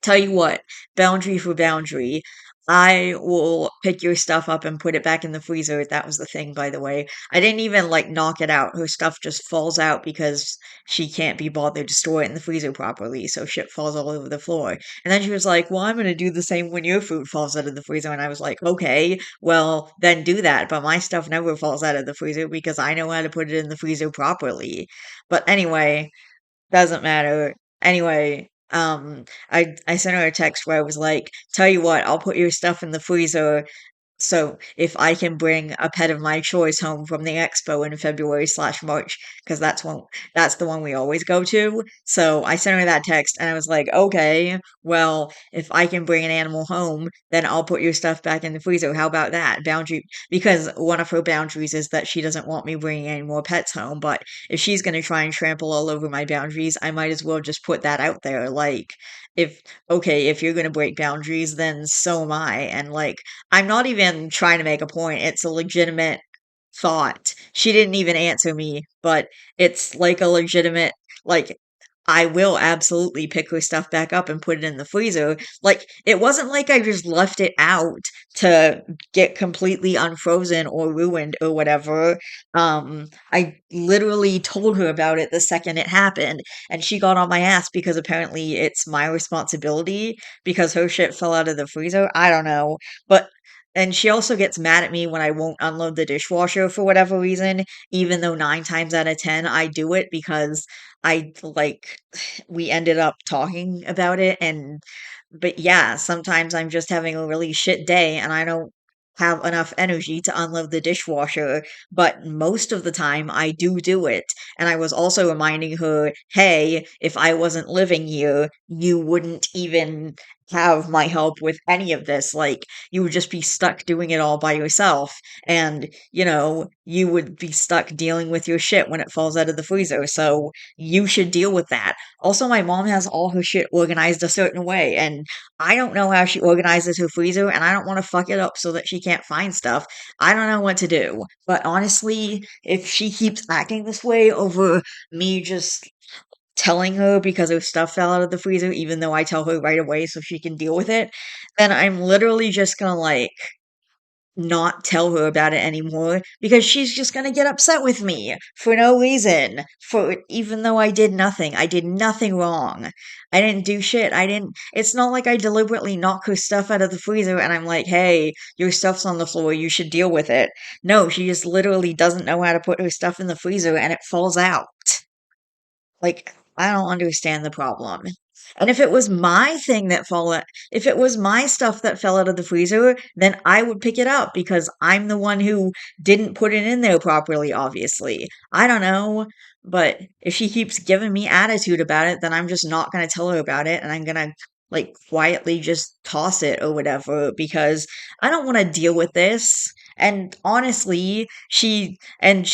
"Tell you what, boundary for boundary. I will pick your stuff up and put it back in the freezer. That was the thing, by the way. I didn't even like knock it out. Her stuff just falls out because she can't be bothered to store it in the freezer properly, so shit falls all over the floor. And then she was like, "Well, I'm gonna do the same when your food falls out of the freezer." And I was like, "Okay, well, then do that." But my stuff never falls out of the freezer because I know how to put it in the freezer properly. But anyway, doesn't matter. Anyway, I sent her a text where I was like, "Tell you what, I'll put your stuff in the freezer so if I can bring a pet of my choice home from the expo in February/March, because that's the one we always go to." So I sent her that text and I was like, okay, well, if I can bring an animal home, then I'll put your stuff back in the freezer. How about that? Boundary, because one of her boundaries is that she doesn't want me bringing any more pets home. But if she's going to try and trample all over my boundaries, I might as well just put that out there. Like, if, okay, if you're going to break boundaries, then so am I. And like, I'm not even trying to make a point. It's a legitimate thought. She didn't even answer me, but it's like a legitimate, like, I will absolutely pick her stuff back up and put it in the freezer. Like, it wasn't like I just left it out to get completely unfrozen or ruined or whatever. I literally told her about it the second it happened, and she got on my ass because apparently it's my responsibility because her shit fell out of the freezer. I don't know. But and she also gets mad at me when I won't unload the dishwasher for whatever reason, even though 9 times out of 10 I do it because I like we ended up talking about it. And but yeah, sometimes I'm just having a really shit day and I don't have enough energy to unload the dishwasher, but most of the time I do it. And I was also reminding her, "Hey, if I wasn't living here, you wouldn't even have my help with any of this. Like, you would just be stuck doing it all by yourself. And, you would be stuck dealing with your shit when it falls out of the freezer. So you should deal with that." Also, my mom has all her shit organized a certain way, and I don't know how she organizes her freezer, and I don't want to fuck it up so that she can't find stuff. I don't know what to do. But honestly, if she keeps acting this way over me just telling her because her stuff fell out of the freezer, even though I tell her right away so she can deal with it, then I'm literally just gonna like not tell her about it anymore because she's just gonna get upset with me for no reason. For even though I did nothing wrong. I didn't do shit. It's not like I deliberately knock her stuff out of the freezer and I'm like, "Hey, your stuff's on the floor, you should deal with it." No, she just literally doesn't know how to put her stuff in the freezer and it falls out. Like, I don't understand the problem. And if it was my stuff that fell out of the freezer, then I would pick it up because I'm the one who didn't put it in there properly, obviously. I don't know, but if she keeps giving me attitude about it, then I'm just not gonna tell her about it and I'm gonna like quietly just toss it or whatever because I don't want to deal with this. And honestly, she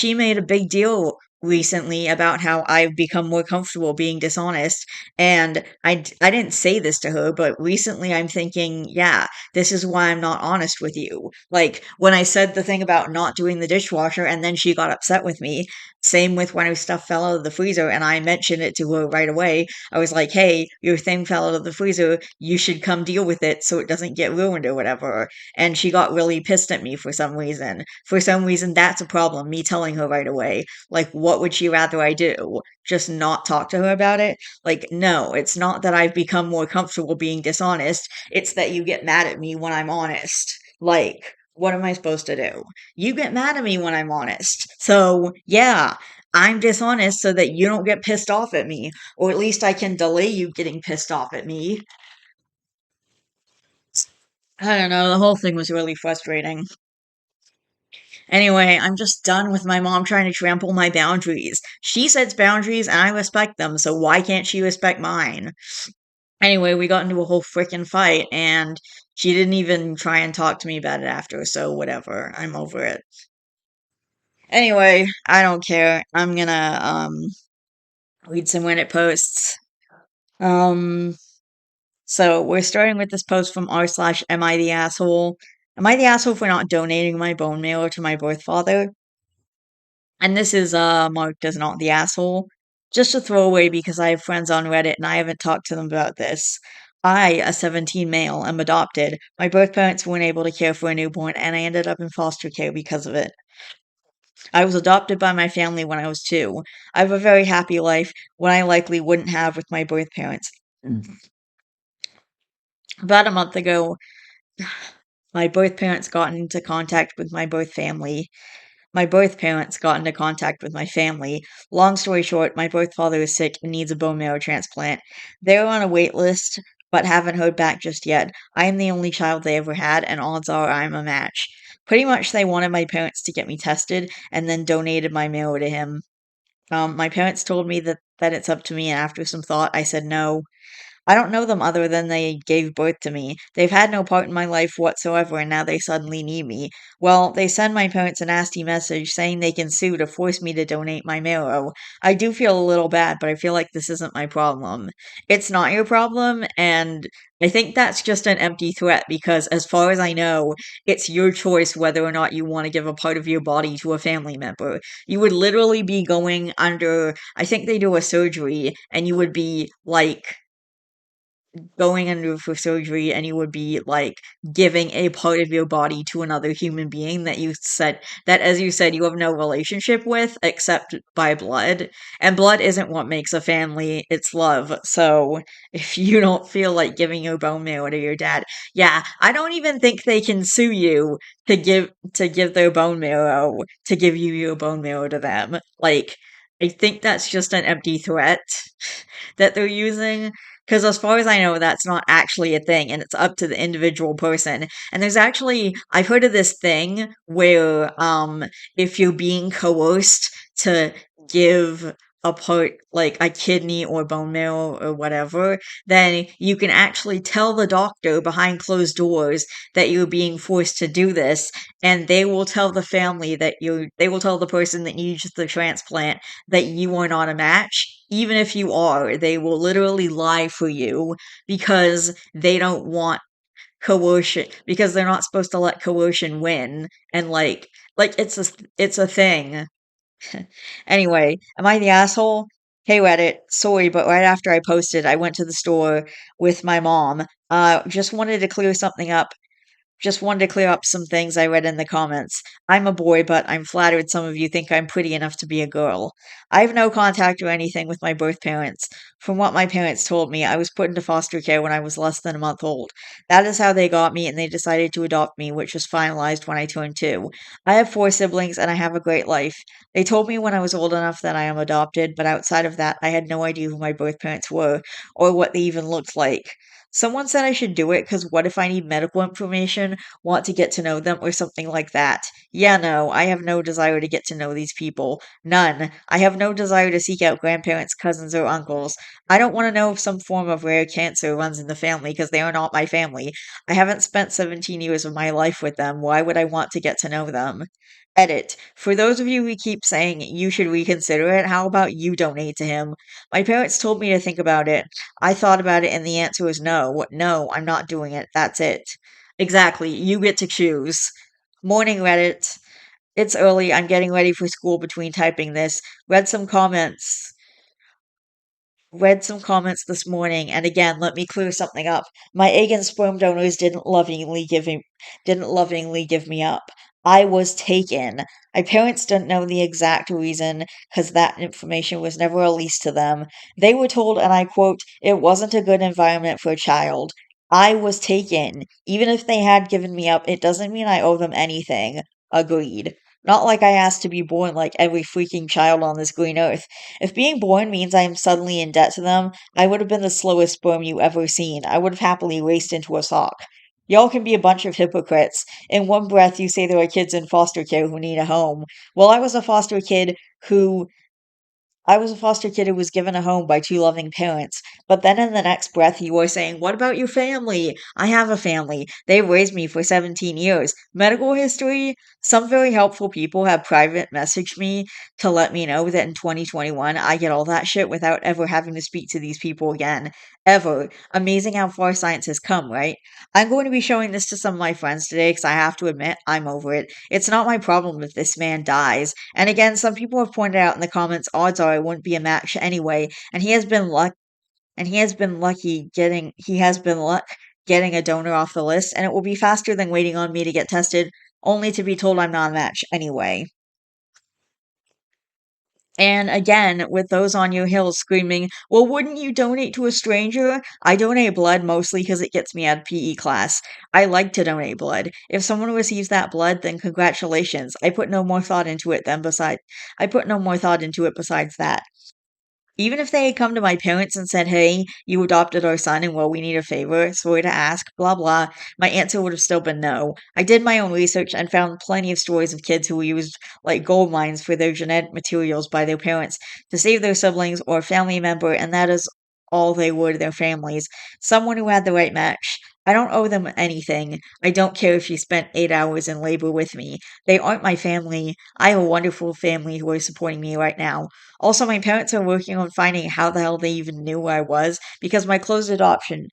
made a big deal recently about how I've become more comfortable being dishonest. And I didn't say this to her, but recently I'm thinking, yeah, this is why I'm not honest with you. Like when I said the thing about not doing the dishwasher and then she got upset with me. Same with when her stuff fell out of the freezer and I mentioned it to her right away. I was like, "Hey, your thing fell out of the freezer. You should come deal with it so it doesn't get ruined or whatever." And she got really pissed at me for some reason. For some reason, that's a problem, me telling her right away. Like, what would she rather I do? Just not talk to her about it? Like, no, it's not that I've become more comfortable being dishonest. It's that you get mad at me when I'm honest. Like, what am I supposed to do? You get mad at me when I'm honest. So, yeah, I'm dishonest so that you don't get pissed off at me. Or at least I can delay you getting pissed off at me. I don't know, the whole thing was really frustrating. Anyway, I'm just done with my mom trying to trample my boundaries. She sets boundaries and I respect them, so why can't she respect mine? Anyway, we got into a whole freaking fight and she didn't even try and talk to me about it after, so whatever. I'm over it. Anyway, I don't care. I'm gonna read some Reddit posts. Um so we're starting with this post from r/slash am I the asshole? Am I the asshole for not donating my bone marrow to my birth father? And this is marked as not the asshole. Just a throwaway because I have friends on Reddit and I haven't talked to them about this. I, a 17 male, am adopted. My birth parents weren't able to care for a newborn, and I ended up in foster care because of it. I was adopted by my family when I was 2. I have a very happy life, one I likely wouldn't have with my birth parents. About a month ago, my birth parents got into contact with my birth family. My birth parents got into contact with my family. Long story short, my birth father is sick and needs a bone marrow transplant. They're on a wait list, but haven't heard back just yet. I am the only child they ever had, and odds are I'm a match. Pretty much, they wanted my parents to get me tested and then donated my marrow to him. My parents told me that it's up to me, and after some thought, I said no. I don't know them other than they gave birth to me. They've had no part in my life whatsoever, and now they suddenly need me. Well, they send my parents a nasty message saying they can sue to force me to donate my marrow. I do feel a little bad, but I feel like this isn't my problem. It's not your problem, and I think that's just an empty threat because, as far as I know, it's your choice whether or not you want to give a part of your body to a family member. You would literally be going under, I think they do a surgery, and you would be like going under for surgery and you would be like giving a part of your body to another human being that as you said you have no relationship with except by blood, and blood isn't what makes a family, it's love. So if you don't feel like giving your bone marrow to your dad, yeah, I don't even think they can sue you to give their bone marrow to give you your bone marrow to them. Like, I think that's just an empty threat that they're using, because as far as I know, that's not actually a thing, and it's up to the individual person. And there's actually, I've heard of this thing where, if you're being coerced to give a part, like a kidney or bone marrow or whatever, then you can actually tell the doctor behind closed doors that you're being forced to do this, and they will tell the family they will tell the person that needs the transplant that you are not a match. Even if you are, they will literally lie for you because they don't want coercion, because they're not supposed to let coercion win. And like it's a thing. Anyway, am I the asshole? Hey Reddit, sorry, but right after I posted, I went to the store with my mom. Just wanted to clear something up, just wanted to clear up some things I read in the comments. I'm a boy, but I'm flattered some of you think I'm pretty enough to be a girl. I have no contact or anything with my birth parents. From what my parents told me, I was put into foster care when I was less than a month old. That is how they got me, and they decided to adopt me, which was finalized when I turned 2. I have 4 siblings, and I have a great life. They told me when I was old enough that I am adopted, but outside of that, I had no idea who my birth parents were, or what they even looked like. Someone said I should do it because what if I need medical information, want to get to know them, or something like that? Yeah, no, I have no desire to get to know these people. None. I have no desire to seek out grandparents, cousins, or uncles. I don't want to know if some form of rare cancer runs in the family because they are not my family. I haven't spent 17 years of my life with them. Why would I want to get to know them? Edit. For those of you who keep saying you should reconsider it, how about you donate to him? My parents told me to think about it. I thought about it and the answer was no. No, I'm not doing it. That's it. Exactly. You get to choose. Morning, Reddit. It's early. I'm getting ready for school between typing this. Read some comments. Read some comments this morning, and again, let me clear something up. My egg and sperm donors didn't lovingly give me up. I was taken. My parents didn't know the exact reason because that information was never released to them. They were told, and I quote, "It wasn't a good environment for a child." I was taken. Even if they had given me up, it doesn't mean I owe them anything. Agreed. Not like I asked to be born like every freaking child on this green earth. If being born means I am suddenly in debt to them, I would have been the slowest sperm you ever seen. I would have happily raced into a sock. Y'all can be a bunch of hypocrites. In one breath, you say there are kids in foster care who need a home. Well, who I was a foster kid who was given a home by 2 loving parents. But then in the next breath, you are saying, "What about your family?" I have a family. They've raised me for 17 years. Medical history? Some very helpful people have private messaged me to let me know that in 2021, I get all that shit without ever having to speak to these people again. Ever. Amazing how far science has come, right? I'm going to be showing this to some of my friends today because I have to admit, I'm over it. It's not my problem if this man dies. And again, some people have pointed out in the comments, odds are I wouldn't be a match anyway, and he has been lucky. and he has been luck getting a donor off the list, and it will be faster than waiting on me to get tested, only to be told I'm not a match anyway. And again, with those on your hills screaming, well, wouldn't you donate to a stranger? I donate blood mostly because it gets me out of PE class. I like to donate blood. If someone receives that blood, then congratulations. I put no more thought into it besides that. Even if they had come to my parents and said, "Hey, you adopted our son and well, we need a favor, sorry to ask, blah blah," my answer would have still been no. I did my own research and found plenty of stories of kids who used like gold mines for their genetic materials by their parents to save their siblings or a family member, and that is all they were to their families. Someone who had the right match. I don't owe them anything. I don't care if she spent 8 hours in labor with me. They aren't my family. I have a wonderful family who are supporting me right now. Also, my parents are working on finding how the hell they even knew where I was because my adoption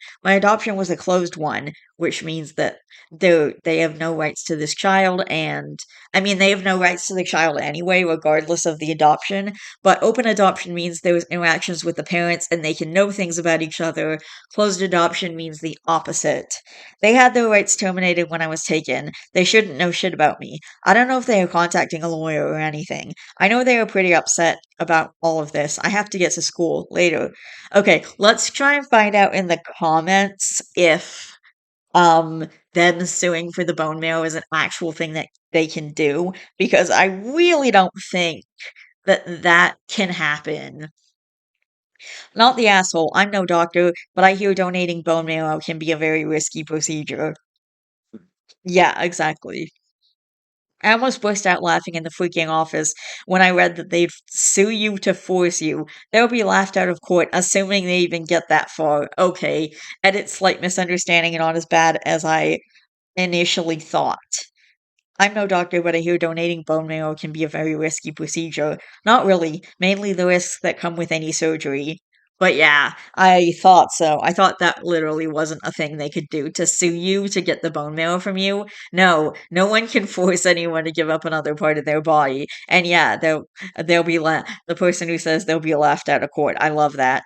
was a closed one, which means that they have no rights to this child, and I mean they have no rights to the child anyway, regardless of the adoption. But open adoption means there was interactions with the parents and they can know things about each other. Closed adoption means the opposite. They had their rights terminated when I was taken. They shouldn't know shit about me. I don't know if they are contacting a lawyer or anything. I know they are pretty upset about all of this. I have to get to school later. Okay, let's try and find out in the comments if them suing for the bone marrow is an actual thing that they can do because I really don't think that that can happen. Not the asshole. I'm no doctor, but I hear donating bone marrow can be a very risky procedure. Yeah, exactly. I almost burst out laughing in the freaking office when I read that they'd sue you to force you. They'll be laughed out of court, assuming they even get that far. Okay, edit slight misunderstanding and not as bad as I initially thought. I'm no doctor, but I hear donating bone marrow can be a very risky procedure. Not really, mainly the risks that come with any surgery. But yeah, I thought so. I thought that literally wasn't a thing they could do to sue you to get the bone marrow from you. No, no one can force anyone to give up another part of their body. And yeah, they'll be the person who says they'll be laughed out of court. I love that.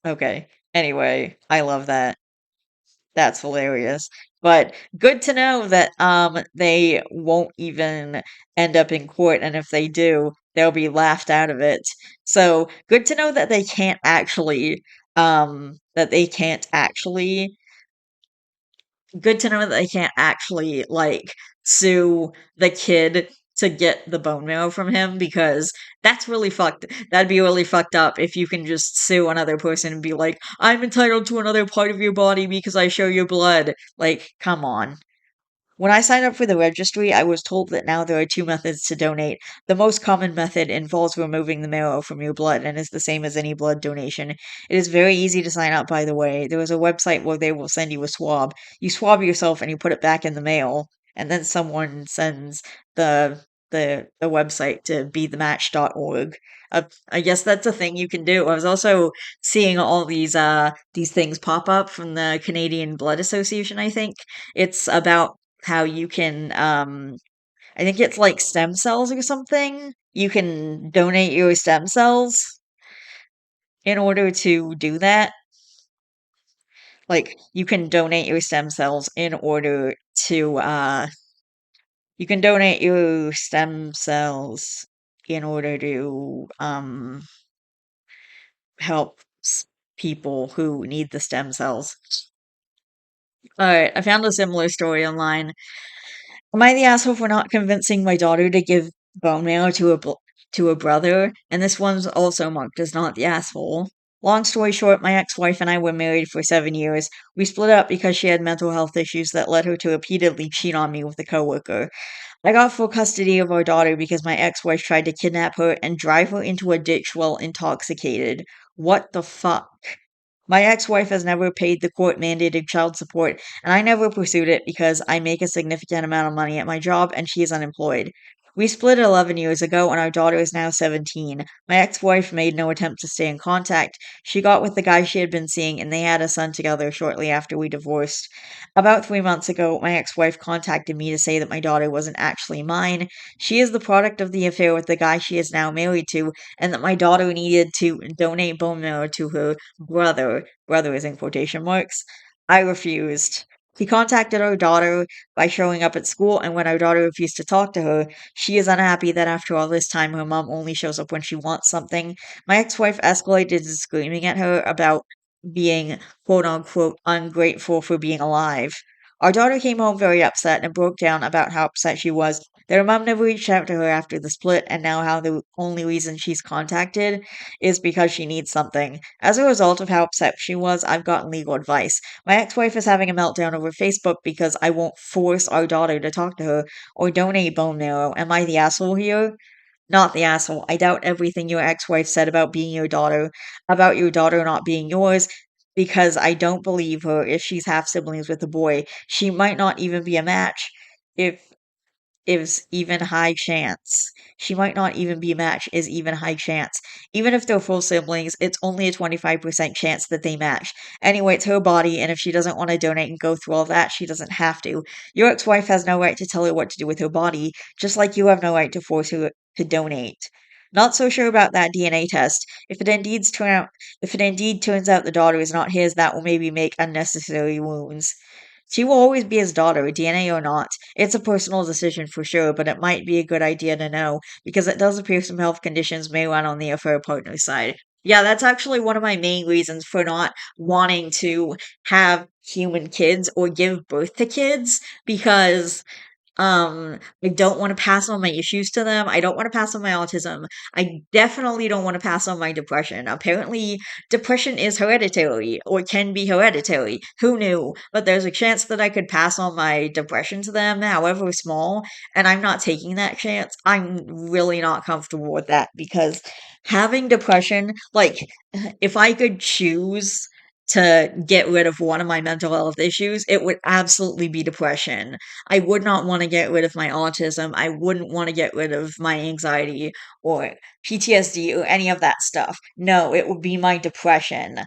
Okay. Anyway, I love that. That's hilarious. But good to know that they won't even end up in court, and if they do, they'll be laughed out of it. So good to know that they can't actually good to know that they can't actually like sue the kid to get the bone marrow from him because that'd be really fucked up if you can just sue another person and be like, I'm entitled to another part of your body because I show your blood. Like, come on. When I signed up for the registry, I was told that now there are two methods to donate. The most common method involves removing the marrow from your blood and is the same as any blood donation. It is very easy to sign up, by the way. There is a website where they will send you a swab. You swab yourself and you put it back in the mail, and then someone sends the the website to bethematch.org. I guess that's a thing you can do. I was also seeing all these things pop up from the Canadian Blood Association, I think. It's about how you can I think it's like stem cells or something. You can donate your stem cells in order to do that. Like you can donate your stem cells in order to you can donate your stem cells in order to help people who need the stem cells. All right, I found a similar story online. Am I the asshole for not convincing my daughter to give bone marrow to a brother? And this one's also marked as not the asshole. Long story short, my ex-wife and I were married for 7 years. We split up because she had mental health issues that led her to repeatedly cheat on me with a coworker. I got full custody of our daughter because my ex-wife tried to kidnap her and drive her into a ditch while intoxicated. What the fuck? My ex-wife has never paid the court-mandated child support, and I never pursued it because I make a significant amount of money at my job and she is unemployed. We split 11 years ago, and our daughter is now 17. My ex wife made no attempt to stay in contact. She got with the guy she had been seeing, and they had a son together shortly after we divorced. About 3 months ago, my ex wife contacted me to say that my daughter wasn't actually mine. She is the product of the affair with the guy she is now married to, and that my daughter needed to donate bone marrow to her brother is in quotation marks. I refused. He contacted our daughter by showing up at school, and when our daughter refused to talk to her, she is unhappy that after all this time her mom only shows up when she wants something. My ex wife escalated to screaming at her about being quote unquote ungrateful for being alive. Our daughter came home very upset and broke down about how upset she was that her mom never reached out to her after the split, and now how the only reason she's contacted is because she needs something. As a result of how upset she was, I've gotten legal advice. My ex wife is having a meltdown over Facebook because I won't force our daughter to talk to her or donate bone marrow. Am I the asshole here? Not the asshole. I doubt everything your ex wife said about your daughter not being yours, because I don't believe her if she's half siblings with a boy. She might not even be a match if is even high chance. She might not even be a match is even high chance. Even if they're full siblings, it's only a 25% chance that they match. Anyway, it's her body, and if she doesn't want to donate and go through all that, she doesn't have to. Your ex-wife has no right to tell her what to do with her body, just like you have no right to force her to donate. Not so sure about that DNA test. If it indeed turns out the daughter is not his, that will maybe make unnecessary wounds. She will always be his daughter, DNA or not. It's a personal decision for sure, but it might be a good idea to know, because it does appear some health conditions may run on the affair partner's side. Yeah, that's actually one of my main reasons for not wanting to have human kids or give birth to kids, because I don't want to pass on my issues to them. I don't want to pass on my autism. I definitely don't want to pass on my depression. Apparently, depression is hereditary or can be hereditary. Who knew? But there's a chance that I could pass on my depression to them, however small, and I'm not taking that chance. I'm really not comfortable with that, because having depression, like, if I could choose to get rid of one of my mental health issues, it would absolutely be depression. I would not want to get rid of my autism. I wouldn't want to get rid of my anxiety or PTSD or any of that stuff. No, it would be my depression.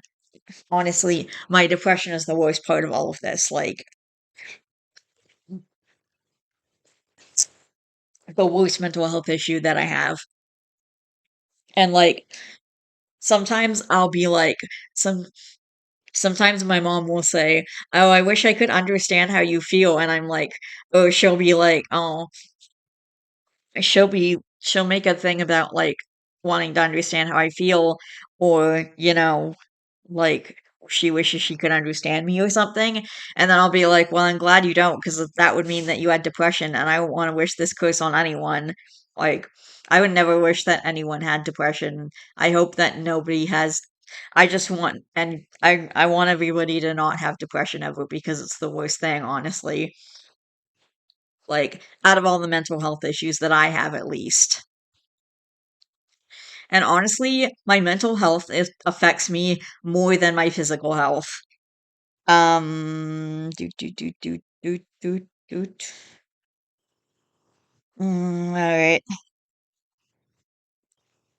Honestly, my depression is the worst part of all of this. Like, the worst mental health issue that I have. And like, sometimes I'll be like, some sometimes my mom will say, "Oh, I wish I could understand how you feel." And I'm like, or she'll be like, "Oh, she'll make a thing about, like, wanting to understand how I feel, or, like, she wishes she could understand me or something, and then I'll be like, "Well, I'm glad you don't, because that would mean that you had depression, and I don't wanna wish this curse on anyone." Like, I would never wish that anyone had depression. I hope that nobody has. I just want, and I want everybody to not have depression ever, because it's the worst thing, honestly. Like, out of all the mental health issues that I have, at least. And honestly, my mental health affects me more than my physical health. Doot, doot, doot, doot, doot, doot, doot. All right.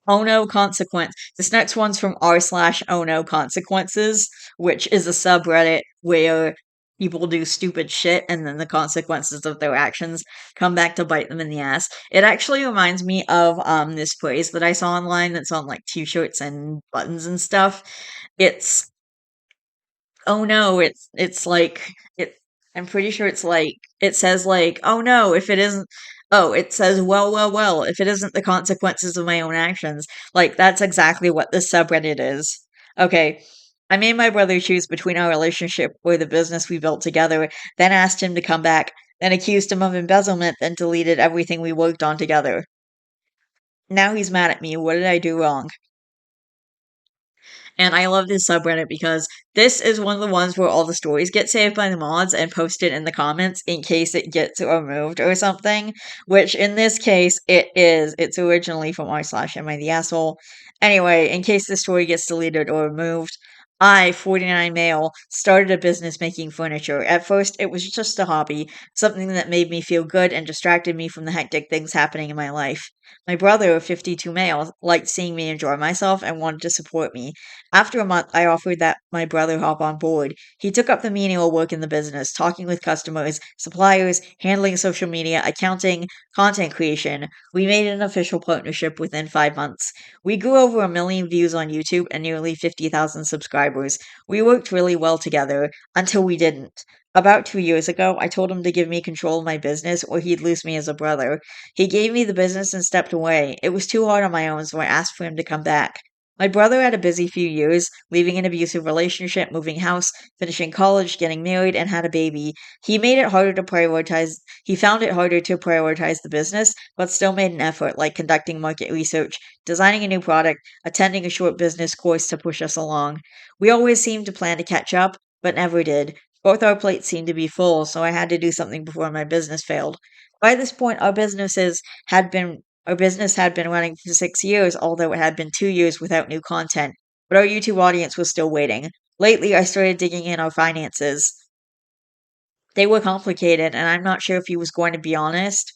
Oh no, consequence. This next one's from r/oh no consequences, which is a subreddit where people do stupid shit and then the consequences of their actions come back to bite them in the ass. It actually reminds me of this phrase that I saw online that's on like t-shirts and buttons and stuff. It's Oh no, it's like it I'm pretty sure it's like it says like, "Oh no, if it isn't." Oh, it says, "Well, well, well, if it isn't the consequences of my own actions." Like, that's exactly what this subreddit is. Okay. I made my brother choose between our relationship or the business we built together, then asked him to come back, then accused him of embezzlement, then deleted everything we worked on together. Now he's mad at me. What did I do wrong? And I love this subreddit because this is one of the ones where all the stories get saved by the mods and posted in the comments in case it gets removed or something. Which in this case, it is. It's originally from r/am I the asshole. Anyway, in case the story gets deleted or removed, I, 49 male, started a business making furniture. At first, it was just a hobby, something that made me feel good and distracted me from the hectic things happening in my life. My brother, 52 male, liked seeing me enjoy myself and wanted to support me. After a month, I offered that my brother hop on board. He took up the menial work in the business, talking with customers, suppliers, handling social media, accounting, content creation. We made an official partnership within 5 months. We grew over 1 million views on YouTube and nearly 50,000 subscribers. We worked really well together until we didn't. About 2 years ago, I told him to give me control of my business or he'd lose me as a brother. He gave me the business and stepped away. It was too hard on my own, so I asked for him to come back. My brother had a busy few years, leaving an abusive relationship, moving house, finishing college, getting married, and had a baby. He found it harder to prioritize the business, but still made an effort, like conducting market research, designing a new product, attending a short business course to push us along. We always seemed to plan to catch up, but never did. Both our plates seemed to be full, so I had to do something before my business failed. By this point, our business had been running for 6 years, although it had been 2 years without new content. But our YouTube audience was still waiting. Lately, I started digging in our finances. They were complicated, and I'm not sure if he was going to be honest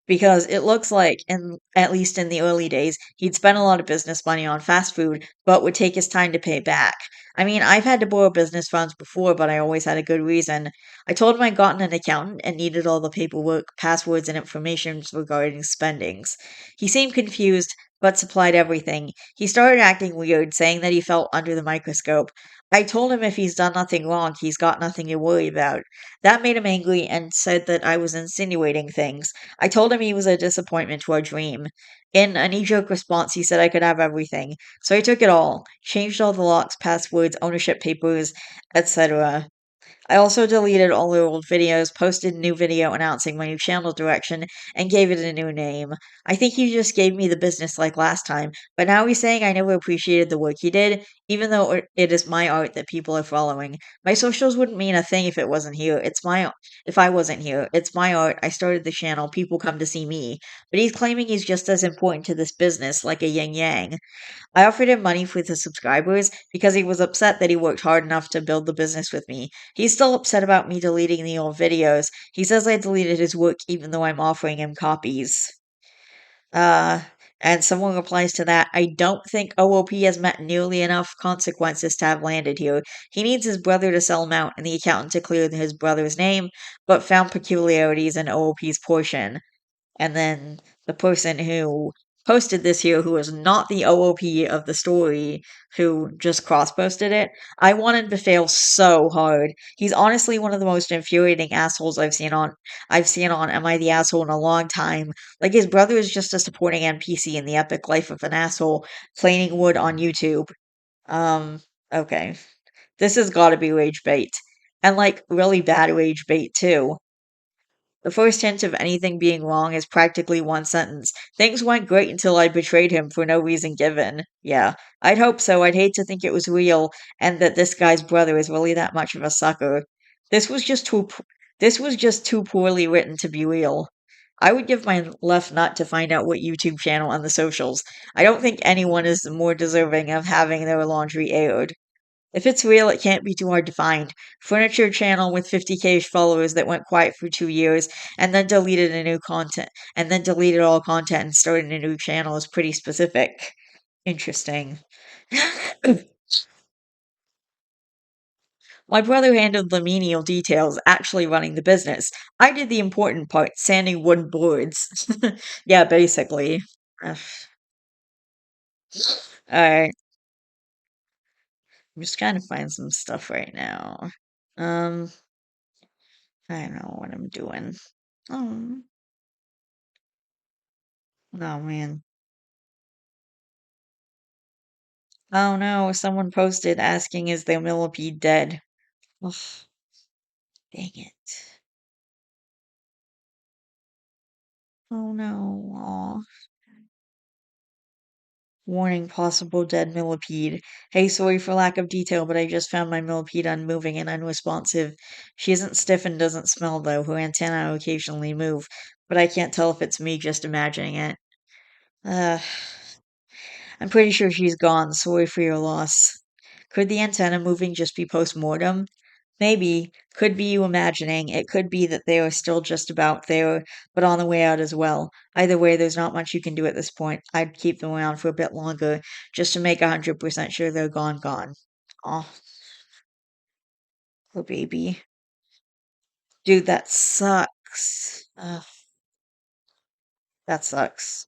because it looks like at least in the early days he'd spent a lot of business money on fast food but would take his time to pay back. I mean, I've had to borrow business funds before, but I always had a good reason. I told him I'd gotten an accountant and needed all the paperwork, passwords, and information regarding spendings. He seemed confused but supplied everything. He started acting weird, saying that he felt under the microscope. I told him if he's done nothing wrong, he's got nothing to worry about. That made him angry and said that I was insinuating things. I told him he was a disappointment to our dream. In a knee jerk response, he said I could have everything. So I took it all, changed all the locks, passwords, ownership papers, etc. I also deleted all the old videos, posted a new video announcing my new channel direction, and gave it a new name. I think he just gave me the business like last time, but now he's saying I never appreciated the work he did, even though it is my art that people are following. My socials wouldn't mean a thing if it wasn't here. If I wasn't here. It's my art. I started the channel. People come to see me. But he's claiming he's just as important to this business, like a yin yang. I offered him money for the subscribers because he was upset that he worked hard enough to build the business with me. He's still upset about me deleting the old videos. He says I deleted his work even though I'm offering him copies. Uh, and someone replies to that, I don't think OOP has met nearly enough consequences to have landed here. He needs his brother to sell him out and the accountant to clear his brother's name, but found peculiarities in OOP's portion. And then the person who posted this here, who was not the OOP of the story, who just cross posted it, I wanted to fail so hard. He's honestly one of the most infuriating assholes I've seen on Am I the Asshole in a long time. Like his brother is just a supporting NPC in the epic life of an asshole planing wood on YouTube. Um, okay. This has gotta be rage bait. And like really bad rage bait too. The first hint of anything being wrong is practically one sentence. Things went great until I betrayed him for no reason given. Yeah, I'd hope so. I'd hate to think it was real and that this guy's brother is really that much of a sucker. This was just too p- this was just too poorly written to be real. I would give my left nut to find out what YouTube channel on the socials. I don't think anyone is more deserving of having their laundry aired. If it's real, it can't be too hard to find. Furniture channel with 50K followers that went quiet for 2 years and then deleted all content and started a new channel is pretty specific. Interesting. My brother handled the menial details, actually running the business. I did the important part, sanding wooden boards. Yeah, basically. Ugh. Alright, I'm just trying to find some stuff right now. Um, I don't know what I'm doing. Oh, oh man. Oh no, someone posted asking is their millipede dead? Ugh, dang it. Oh no. Aw. Warning, possible dead millipede. Hey, sorry for lack of detail, but I just found my millipede unmoving and unresponsive. She isn't stiff and doesn't smell, though. Her antennae occasionally move, but I can't tell if it's me just imagining it. Uh, I'm pretty sure she's gone. Sorry for your loss. Could the antenna moving just be post-mortem? Maybe. Could be you imagining. It could be that they are still just about there, but on the way out as well. Either way, there's not much you can do at this point. I'd keep them around for a bit longer, just to make 100% sure they're gone. Oh, poor baby. Dude, that sucks. Ugh, that sucks.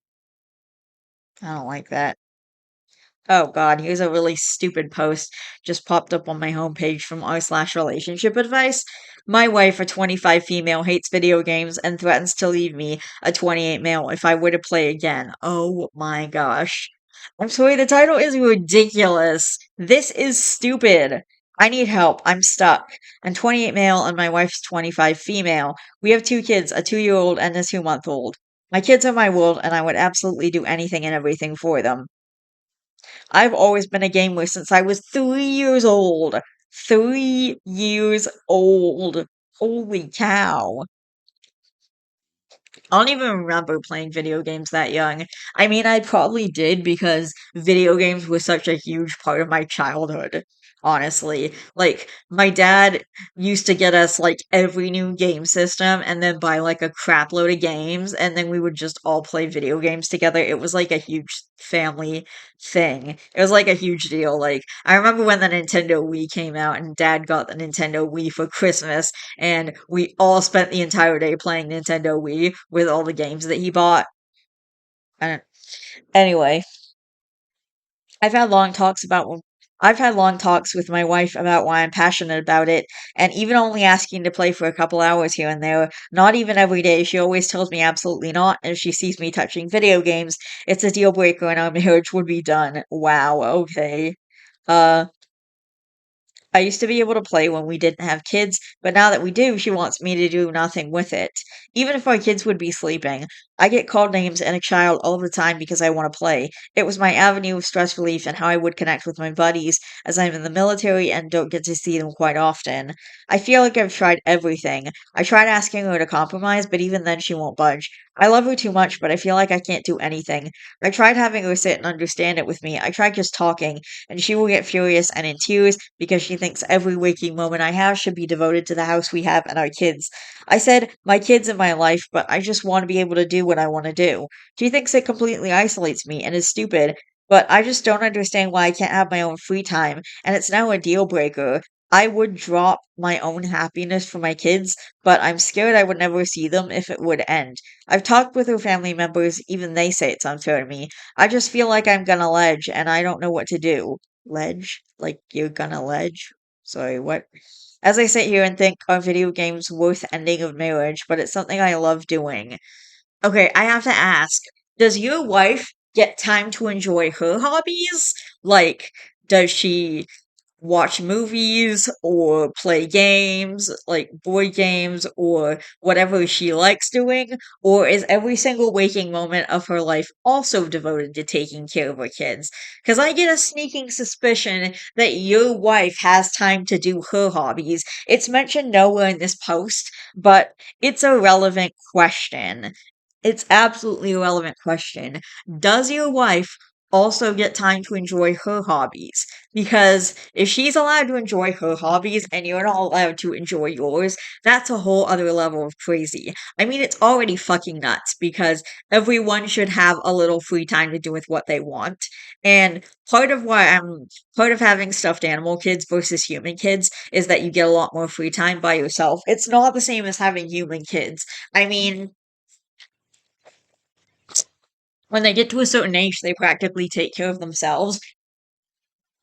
I don't like that. Oh God, here's a really stupid post just popped up on my homepage from r/relationship advice. My wife, a 25 female, hates video games and threatens to leave me, a 28 male, if I were to play again. Oh my gosh. I'm sorry, the title is ridiculous. This is stupid. I need help. I'm stuck. I'm 28 male and my wife's 25 female. We have two kids, a 2-year-old and a 2-month-old. My kids are my world and I would absolutely do anything and everything for them. I've always been a gamer since I was 3 years old. 3 years old. Holy cow. I don't even remember playing video games that young. I mean, I probably did because video games were such a huge part of my childhood, honestly. Like, my dad used to get us, like, every new game system and then buy, like, a crap load of games, and then we would just all play video games together. It was like a huge family thing. It was like a huge deal. Like, I remember when the Nintendo Wii came out and dad got the Nintendo Wii for Christmas and we all spent the entire day playing Nintendo Wii with all the games that he bought. And anyway, I've had long talks about I've had long talks with my wife about why I'm passionate about it, and even only asking to play for a couple hours here and there, not even every day, she always tells me absolutely not, and if she sees me touching video games, it's a deal breaker and our marriage would be done. Wow, okay. Uh, I used to be able to play when we didn't have kids, but now that we do, she wants me to do nothing with it. Even if our kids would be sleeping, I get called names and a child all the time because I want to play. It was my avenue of stress relief and how I would connect with my buddies, as I'm in the military and don't get to see them quite often. I feel like I've tried everything. I tried asking her to compromise, but even then she won't budge. I love her too much, but I feel like I can't do anything. I tried having her sit and understand it with me. I tried just talking, and she will get furious and in tears because she thinks every waking moment I have should be devoted to the house we have and our kids. I said, my kids in my life, but I just want to be able to do what I want to do. She thinks it completely isolates me and is stupid, but I just don't understand why I can't have my own free time, and it's now a deal breaker. I would drop my own happiness for my kids, but I'm scared I would never see them if it would end. I've talked with her family members, even they say it's unfair to me. I just feel like I'm gonna ledge, and I don't know what to do. Ledge? Like you're gonna ledge? Sorry, what? As I sit here and think, are video games worth ending of marriage? But it's something I love doing. Okay, I have to ask, does your wife get time to enjoy her hobbies? Like, does she watch movies or play games, like board games or whatever she likes doing? Or is every single waking moment of her life also devoted to taking care of her kids? Because I get a sneaking suspicion that your wife has time to do her hobbies. It's mentioned nowhere in this post, but it's a relevant question. It's absolutely a relevant question. Does your wife also get time to enjoy her hobbies? Because if she's allowed to enjoy her hobbies and you're not allowed to enjoy yours, that's a whole other level of crazy. I mean, it's already fucking nuts because everyone should have a little free time to do with what they want. And part of having stuffed animal kids versus human kids is that you get a lot more free time by yourself. It's not the same as having human kids. I mean, when they get to a certain age, they practically take care of themselves.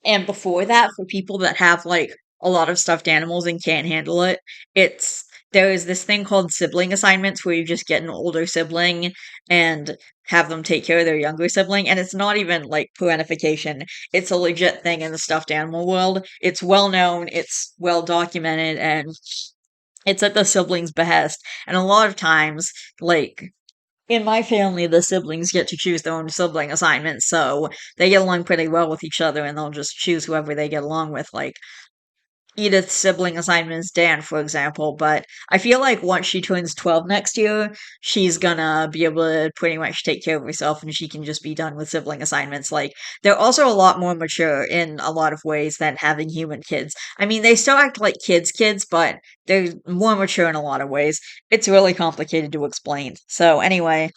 And before that, for people that have like a lot of stuffed animals and can't handle it, it's there is this thing called sibling assignments where you just get an older sibling and have them take care of their younger sibling. And it's not even like parentification, it's a legit thing in the stuffed animal world. It's well known, it's well documented, and it's at the sibling's behest. And a lot of times, like in my family, the siblings get to choose their own sibling assignments, so they get along pretty well with each other, and they'll just choose whoever they get along with. Like, Edith's sibling assignment is Dan, for example, but I feel like once she turns 12 next year, she's gonna be able to pretty much take care of herself and she can just be done with sibling assignments. Like, they're also a lot more mature in a lot of ways than having human kids. I mean, they still act like kids, but they're more mature in a lot of ways. It's really complicated to explain. So, anyway,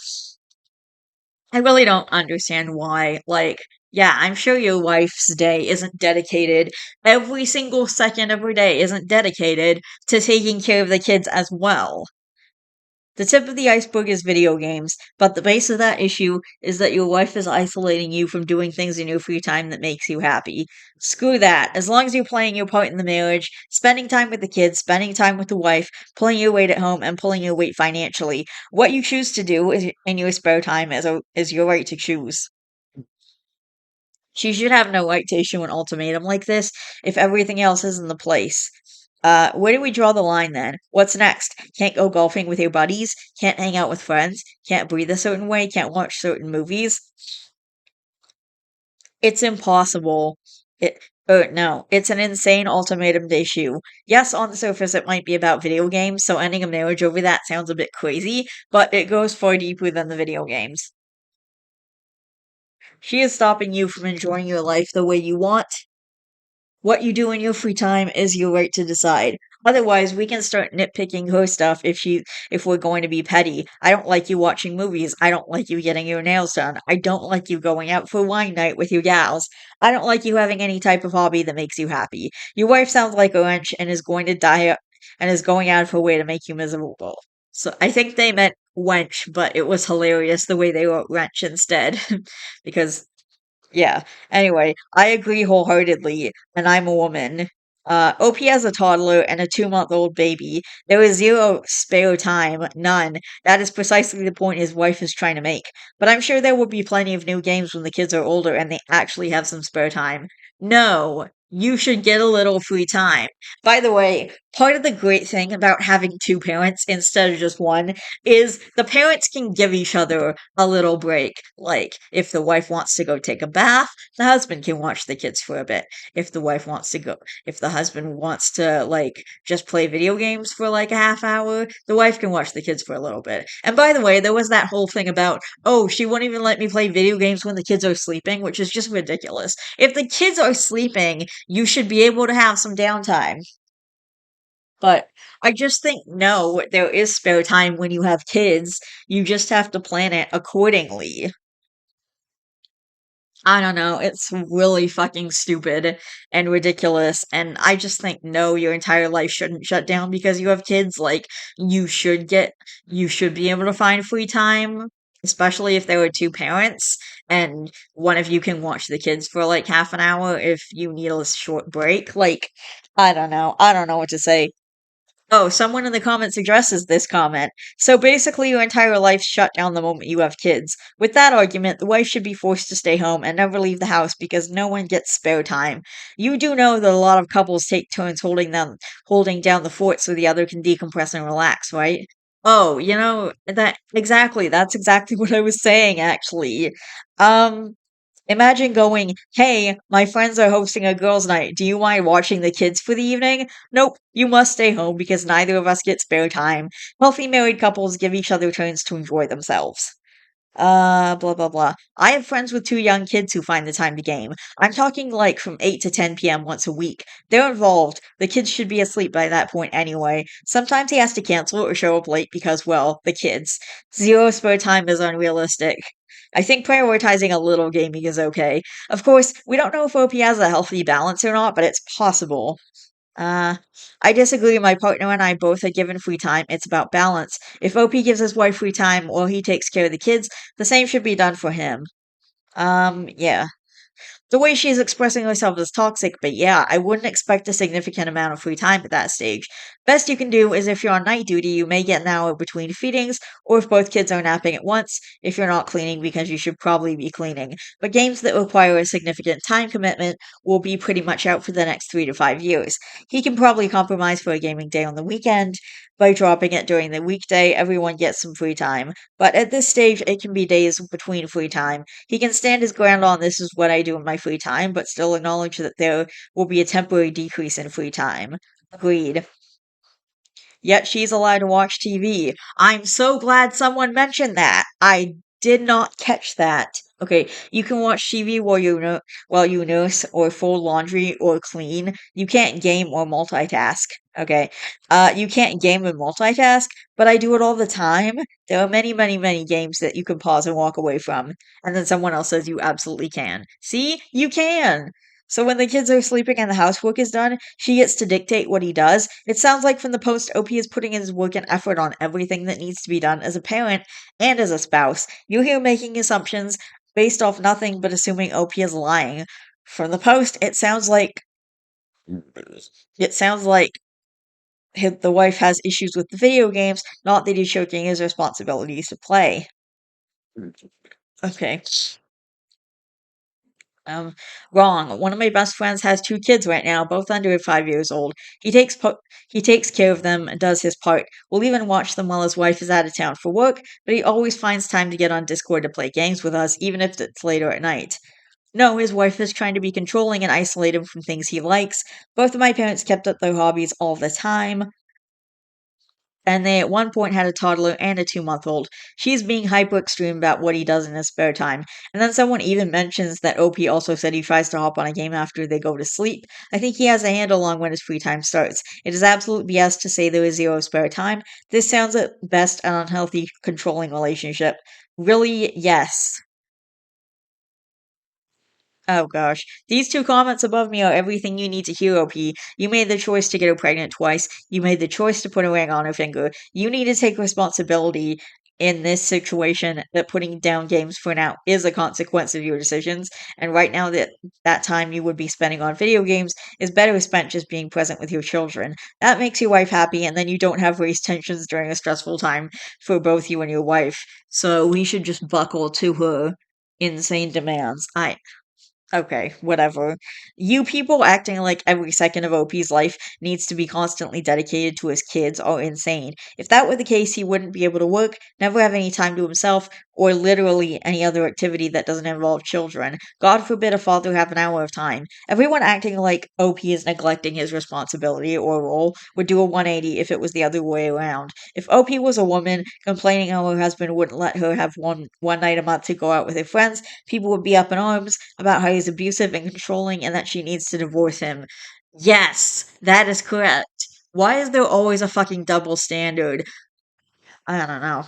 I really don't understand why. Like, yeah, I'm sure your wife's day isn't dedicated, every single second of her day isn't dedicated to taking care of the kids as well. The tip of the iceberg is video games, but the base of that issue is that your wife is isolating you from doing things in your free time that makes you happy. Screw that. As long as you're playing your part in the marriage, spending time with the kids, spending time with the wife, pulling your weight at home, and pulling your weight financially, what you choose to do in your spare time is your right to choose. She should have no right to issue an ultimatum like this if everything else is in the place. Where do we draw the line then? What's next? Can't go golfing with your buddies? Can't hang out with friends? Can't breathe a certain way? Can't watch certain movies? It's impossible. It, no, it's an insane ultimatum to issue. Yes, on the surface it might be about video games, so ending a marriage over that sounds a bit crazy, but it goes far deeper than the video games. She is stopping you from enjoying your life the way you want. What you do in your free time is your right to decide. Otherwise, we can start nitpicking her stuff if we're going to be petty. I don't like you watching movies. I don't like you getting your nails done. I don't like you going out for wine night with your gals. I don't like you having any type of hobby that makes you happy. Your wife sounds like a wrench and is going to die and is going out of her way to make you miserable. So I think they meant wench, but it was hilarious the way they wrote wrench instead. Because yeah. Anyway, I agree wholeheartedly, and I'm a woman. OP has a toddler and a 2-month-old baby. There is zero spare time, none. That is precisely the point his wife is trying to make. But I'm sure there will be plenty of new games when the kids are older and they actually have some spare time. No, you should get a little free time. By the way, part of the great thing about having two parents instead of just one is the parents can give each other a little break. Like, if the wife wants to go take a bath, the husband can watch the kids for a bit. If the wife wants to go, if the husband wants to, like, just play video games for like a half hour, the wife can watch the kids for a little bit. And by the way, there was that whole thing about, oh, she won't even let me play video games when the kids are sleeping, which is just ridiculous. If the kids are sleeping, you should be able to have some downtime. But I just think no, there is spare time when you have kids. You just have to plan it accordingly. I don't know. It's really fucking stupid and ridiculous. And I just think, no, your entire life shouldn't shut down because you have kids. Like, you should be able to find free time, especially if there were two parents and one of you can watch the kids for like half an hour if you need a short break. Like, I don't know. I don't know what to say. Oh, someone in the comments addresses this comment. So basically, your entire life's shut down the moment you have kids. With that argument, the wife should be forced to stay home and never leave the house because no one gets spare time. You do know that a lot of couples take turns holding down the fort so the other can decompress and relax, right? Oh, that's exactly what I was saying, actually. Um, Imagine going, "Hey, my friends are hosting a girls' night. Do you mind watching the kids for the evening?" Nope, you must stay home because neither of us get spare time. Healthy married couples give each other turns to enjoy themselves. Blah, blah, blah. I have friends with two young kids who find the time to game. I'm talking like from 8 to 10 p.m. once a week. They're involved. The kids should be asleep by that point anyway. Sometimes he has to cancel or show up late because, well, the kids. Zero spare time is unrealistic. I think prioritizing a little gaming is okay. Of course, we don't know if OP has a healthy balance or not, but it's possible. Uh, I disagree. My partner and I both are given free time. It's about balance. If OP gives his wife free time while he takes care of the kids, the same should be done for him. Yeah. The way she's expressing herself is toxic, but yeah, I wouldn't expect a significant amount of free time at that stage. Best you can do is if you're on night duty, you may get an hour between feedings, or if both kids are napping at once, if you're not cleaning because you should probably be cleaning. But games that require a significant time commitment will be pretty much out for the next 3 to 5 years. He can probably compromise for a gaming day on the weekend. By dropping it during the weekday, everyone gets some free time. But at this stage, it can be days between free time. He can stand his ground on this is what I do in my free time, but still acknowledge that there will be a temporary decrease in free time. Agreed. Yet she's allowed to watch TV. I'm so glad someone mentioned that. I did not catch that. Okay, you can watch TV while you nurse or fold laundry or clean. You can't game or multitask. Okay, you can't game and multitask, but I do it all the time. There are many, many, many games that you can pause and walk away from, and then someone else says you absolutely can. See, you can. So when the kids are sleeping and the housework is done, she gets to dictate what he does. It sounds like from the post, OP is putting his work and effort on everything that needs to be done as a parent and as a spouse. You're here making assumptions based off nothing but assuming OP is lying. From the post, it sounds like the wife has issues with the video games, not that he's shirking his responsibilities to play. Okay. Um, Wrong. One of my best friends has two kids right now, both under 5 years old. He takes care of them and does his part. We'll even watch them while his wife is out of town for work, but he always finds time to get on Discord to play games with us, even if it's later at night. No, his wife is trying to be controlling and isolate him from things he likes. Both of my parents kept up their hobbies all the time. And they at one point had a toddler and a 2-month-old. She's being hyper extreme about what he does in his spare time. And then someone even mentions that OP also said he tries to hop on a game after they go to sleep. I think he has a handle on when his free time starts. It is absolute BS to say there is zero spare time. This sounds at best an unhealthy, controlling relationship. Really, yes. Oh gosh. These two comments above me are everything you need to hear, OP. You made the choice to get her pregnant twice. You made the choice to put a ring on her finger. You need to take responsibility in this situation that putting down games for now is a consequence of your decisions. And right now that time you would be spending on video games is better spent just being present with your children. That makes your wife happy, and then you don't have raised tensions during a stressful time for both you and your wife. So we should just buckle to her insane demands. Okay, whatever. You people acting like every second of OP's life needs to be constantly dedicated to his kids are insane. If that were the case, he wouldn't be able to work, never have any time to himself, or literally any other activity that doesn't involve children. God forbid a father have an hour of time. Everyone acting like OP is neglecting his responsibility or role would do a 180 if it was the other way around. If OP was a woman complaining how her husband wouldn't let her have one night a month to go out with her friends, people would be up in arms about how he's abusive and controlling and that she needs to divorce him. Yes, that is correct. Why is there always a fucking double standard? I don't know.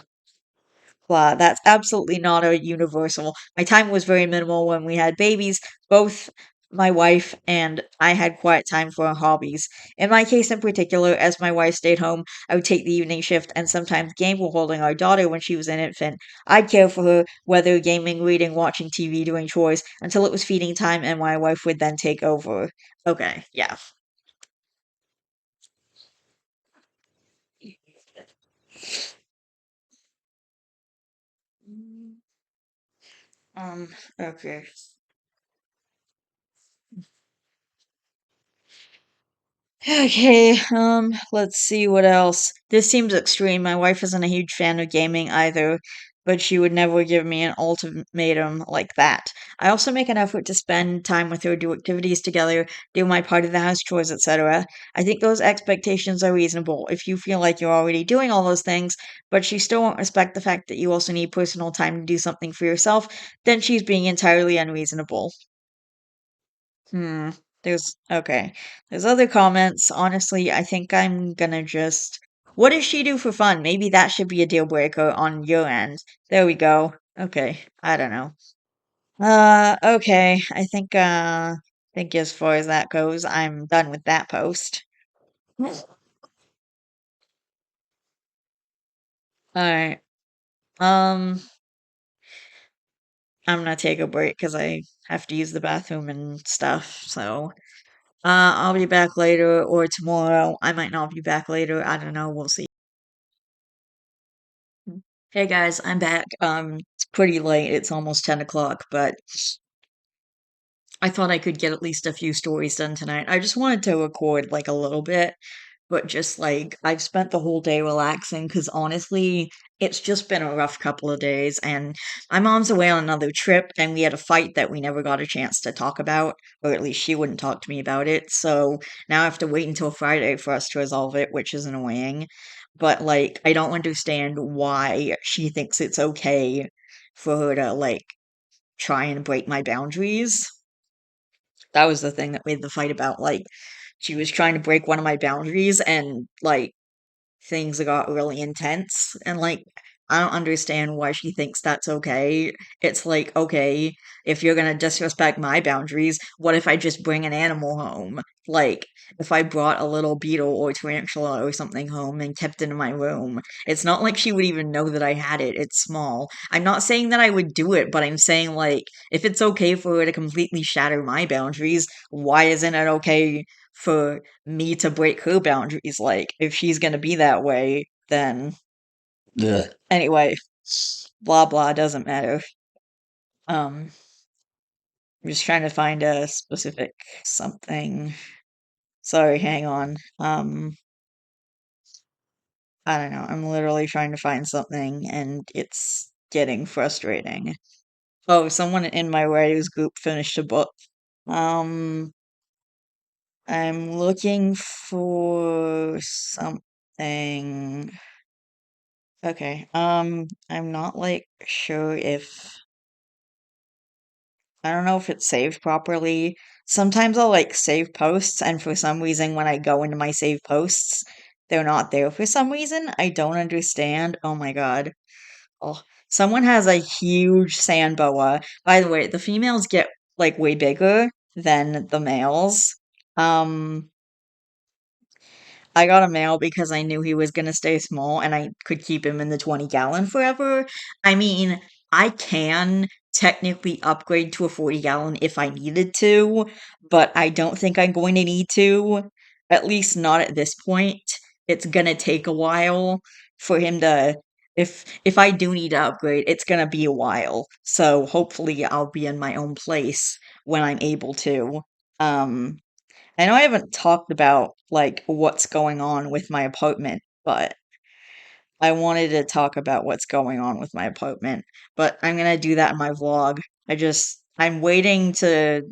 That's absolutely not a universal. My time was very minimal when we had babies. Both my wife and I had quiet time for our hobbies. In my case in particular, as my wife stayed home, I would take the evening shift and sometimes game while holding our daughter when she was an infant. I'd care for her, whether gaming, reading, watching TV, doing chores, until it was feeding time, and my wife would then take over. Okay, yeah. Um, okay. Okay, let's see what else. This seems extreme. My wife isn't a huge fan of gaming either, but she would never give me an ultimatum like that. I also make an effort to spend time with her, do activities together, do my part of the house chores, etc. I think those expectations are reasonable. If you feel like you're already doing all those things, but she still won't respect the fact that you also need personal time to do something for yourself, then she's being entirely unreasonable. Hmm. Okay. There's other comments. Honestly, I think I'm gonna just. What does she do for fun? Maybe that should be a deal breaker on your end. There we go. Okay. I don't know. Okay. I think as far as that goes, I'm done with that post. Alright. Um, I'm gonna take a break because I have to use the bathroom and stuff. So, I'll be back later or tomorrow. I might not be back later. I don't know. We'll see. Hey guys, I'm back. It's pretty late. It's almost 10 o'clock, but I thought I could get at least a few stories done tonight. I just wanted to record like a little bit, but just like I've spent the whole day relaxing because honestly, it's just been a rough couple of days. And my mom's away on another trip, and we had a fight that we never got a chance to talk about, or at least she wouldn't talk to me about it. So now I have to wait until Friday for us to resolve it, which is annoying. But like, I don't understand why she thinks it's okay for her to like try and break my boundaries. That was the thing that made the fight about like she was trying to break one of my boundaries and like things got really intense and like I don't understand why she thinks that's okay. It's like, okay, if you're gonna disrespect my boundaries, what if I just bring an animal home? Like, if I brought a little beetle or tarantula or something home and kept it in my room, it's not like she would even know that I had it. It's small. I'm not saying that I would do it, but I'm saying, like, if it's okay for her to completely shatter my boundaries, why isn't it okay for me to break her boundaries? Like, if she's gonna be that way, then Ugh. anyway, blah blah doesn't matter. Um, I'm just trying to find a specific something. Sorry, hang on. I don't know. I'm literally trying to find something and it's getting frustrating. Oh, someone in my writers group finished a book. Um, I'm looking for something. Okay. I'm not like sure if I don't know if it's saved properly. Sometimes I'll like save posts, and for some reason, when I go into my save posts, they're not there for some reason. I don't understand. Oh my god. Oh, someone has a huge sand boa. By the way, the females get like way bigger than the males. Um, I got a male because I knew he was gonna stay small and I could keep him in the 20-gallon forever. I mean, I can technically upgrade to a 40-gallon if I needed to, but I don't think I'm going to need to, at least not at this point. It's gonna take a while for him to if I do need to upgrade, it's gonna be a while. So hopefully I'll be in my own place when I'm able to. Um I know I haven't talked about like what's going on with my apartment, but I wanted to talk about what's going on with my apartment. But I'm gonna do that in my vlog. I'm waiting to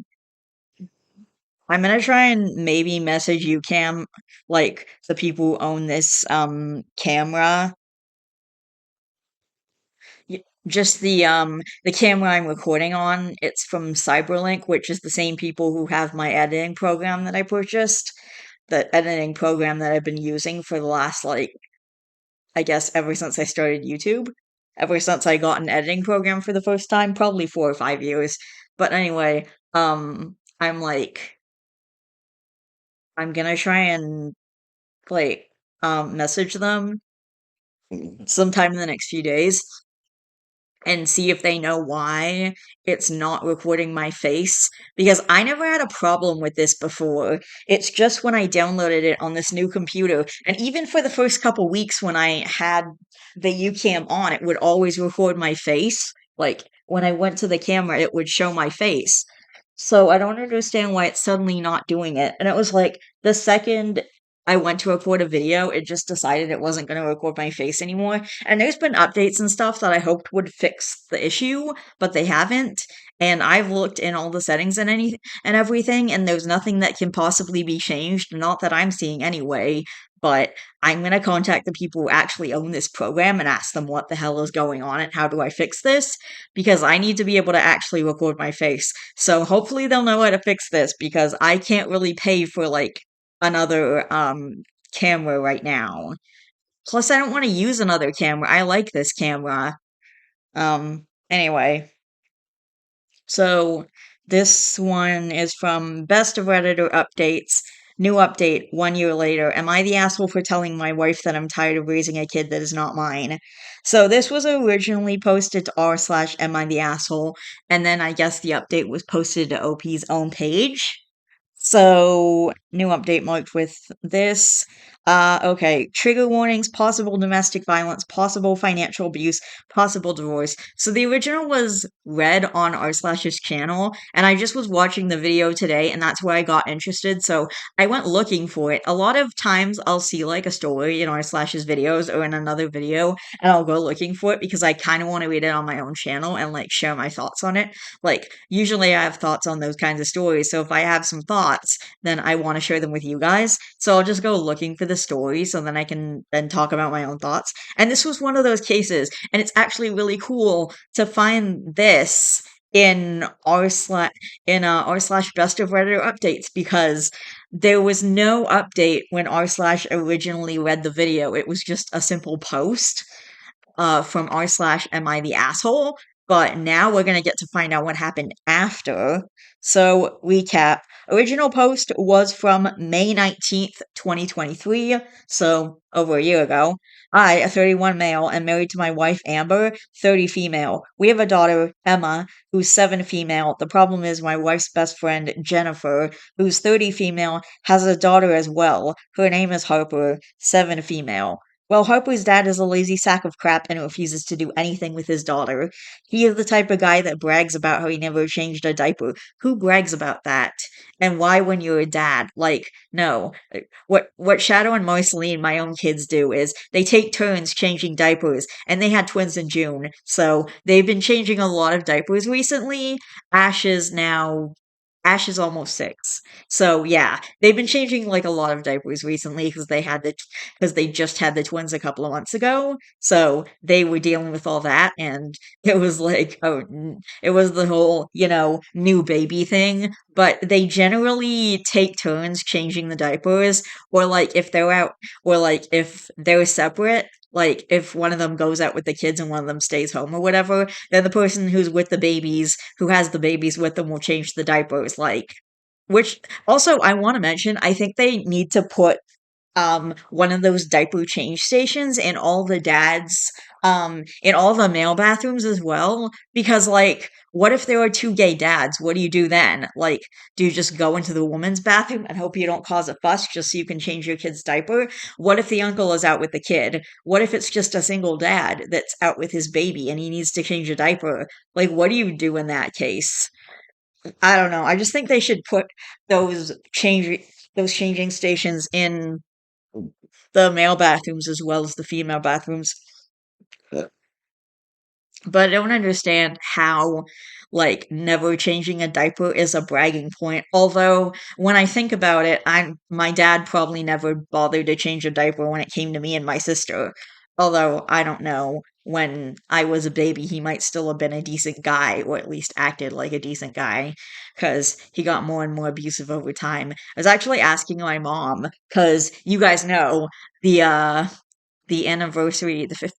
I'm gonna try and maybe message you Cam, like the people who own this camera. Just the camera I'm recording on, it's from Cyberlink, which is the same people who have my editing program that I purchased. The editing program that I've been using for the last like I guess ever since I started YouTube. Ever since I got an editing program for the first time, probably 4 or 5 years. But anyway, I'm like I'm gonna try and like message them sometime in the next few days and see if they know why it's not recording my face because I never had a problem with this before. It's just when I downloaded it on this new computer, and even for the first couple weeks when I had the UCam on, it would always record my face. Like when I went to the camera, it would show my face. So I don't understand why it's suddenly not doing it. And it was like the second I went to record a video, it just decided it wasn't going to record my face anymore. And there's been updates and stuff that I hoped would fix the issue, but they haven't. And I've looked in all the settings and everything, and there's nothing that can possibly be changed. Not that I'm seeing anyway. But I'm gonna contact the people who actually own this program and ask them what the hell is going on and how do I fix this? Because I need to be able to actually record my face. So hopefully they'll know how to fix this because I can't really pay for like another camera right now. Plus I don't want to use another camera. I like this camera. Anyway, so this one is from Best of Redditor Updates. New update 1 year later. Am I the asshole for telling my wife that I'm tired of raising a kid that is not mine? So this was originally posted to r/ am I the asshole, and then I guess the update was posted to OP's own page. So, new update marked with this. Okay. Trigger warnings, possible domestic violence, possible financial abuse, possible divorce. So the original was read on r slash's channel, and I just was watching the video today, and that's where I got interested. So I went looking for it. A lot of times I'll see like a story in r slash's videos or in another video, and I'll go looking for it because I kind of want to read it on my own channel and like share my thoughts on it. Like usually I have thoughts on those kinds of stories, so if I have some thoughts, then I want to share them with you guys. So I'll just go looking for the story so then I can then talk about my own thoughts. And this was one of those cases, and it's actually really cool to find this in r slash best of Redditor updates because there was no update when r slash originally read the video. It was just a simple post from r slash am I the asshole? But now we're gonna get to find out what happened after. So recap. Original post was from May 19th, 2023, so over a year ago. I, a 31 male, am married to my wife Amber, 30 female. We have a daughter, Emma, who's 7 female. The problem is my wife's best friend, Jennifer, who's 30 female, has a daughter as well. Her name is Harper, 7 female. Well, Harper's dad is a lazy sack of crap and refuses to do anything with his daughter. He is the type of guy that brags about how he never changed a diaper. Who brags about that? And why when you're a dad? Like, no. What Shadow and Marceline, my own kids, do is they take turns changing diapers, and they had twins in June, so they've been changing a lot of diapers recently. Ash is now Ash is almost 6. So yeah, they've been changing like a lot of diapers recently because they just had the twins a couple of months ago. So they were dealing with all that, and it was like, it was the whole, new baby thing. But they generally take turns changing the diapers, or like if they're out, or like if they're separate. Like if one of them goes out with the kids and one of them stays home or whatever, then the person who's with the babies, who has the babies with them, will change the diapers. Like, which also I want to mention, I think they need to put one of those diaper change stations in all the male bathrooms as well, because like what if there are two gay dads? What do you do then? Like, do you just go into the woman's bathroom and hope you don't cause a fuss just so you can change your kid's diaper? What if the uncle is out with the kid? What if it's just a single dad that's out with his baby and he needs to change a diaper? Like, what do you do in that case? I don't know. I just think they should put those change those changing stations in the male bathrooms as well as the female bathrooms. But I don't understand how, like, never changing a diaper is a bragging point. Although, when I think about it, my dad probably never bothered to change a diaper when it came to me and my sister. Although, I don't know, when I was a baby, he might still have been a decent guy, or at least acted like a decent guy, because he got more and more abusive over time. I was actually asking my mom, because you guys know the anniversary, the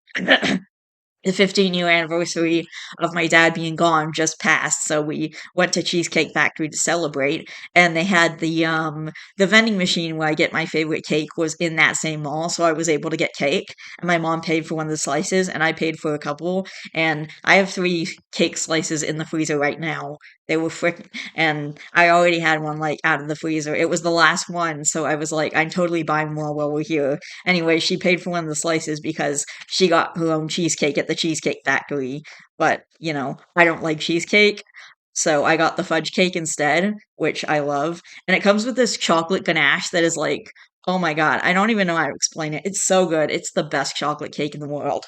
15-year anniversary of my dad being gone just passed, so we went to Cheesecake Factory to celebrate, and they had the vending machine where I get my favorite cake was in that same mall, so I was able to get cake, and my mom paid for one of the slices, and I paid for a couple, and I have 3 cake slices in the freezer right now. They were frick and I already had one, like, out of the freezer. It was the last one, so I was like, "I'm totally buying more while we're here." Anyway, she paid for one of the slices because she got her own cheesecake at the Cheesecake Factory, but, I don't like cheesecake, so I got the fudge cake instead, which I love, and it comes with this chocolate ganache that is like, oh my god, I don't even know how to explain it. It's so good. It's the best chocolate cake in the world.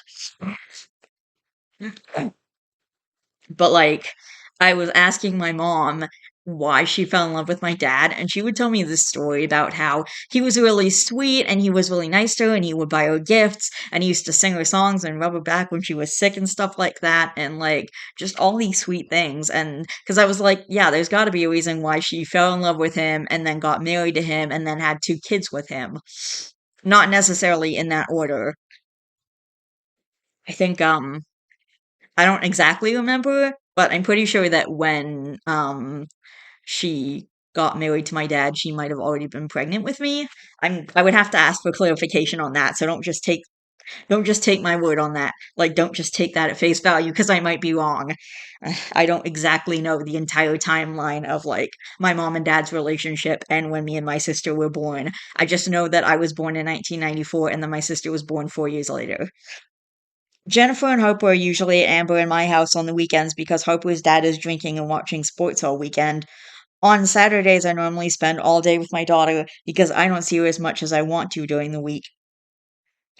But, like, I was asking my mom why she fell in love with my dad, and she would tell me this story about how he was really sweet and he was really nice to her and he would buy her gifts and he used to sing her songs and rub her back when she was sick and stuff like that, and like just all these sweet things. And because I was like, yeah, there's got to be a reason why she fell in love with him and then got married to him and then had 2 kids with him. Not necessarily in that order. I think I don't exactly remember, but I'm pretty sure that when she got married to my dad, she might have already been pregnant with me. I would have to ask for clarification on that, so don't just take Don't just take my word on that. Like, don't just take that at face value because I might be wrong. I don't exactly know the entire timeline of like my mom and dad's relationship and when me and my sister were born. I just know that I was born in 1994 and then my sister was born 4 years later. Jennifer and Harper are usually at Amber in my house on the weekends because Harper's dad is drinking and watching sports all weekend. On Saturdays, I normally spend all day with my daughter because I don't see her as much as I want to during the week.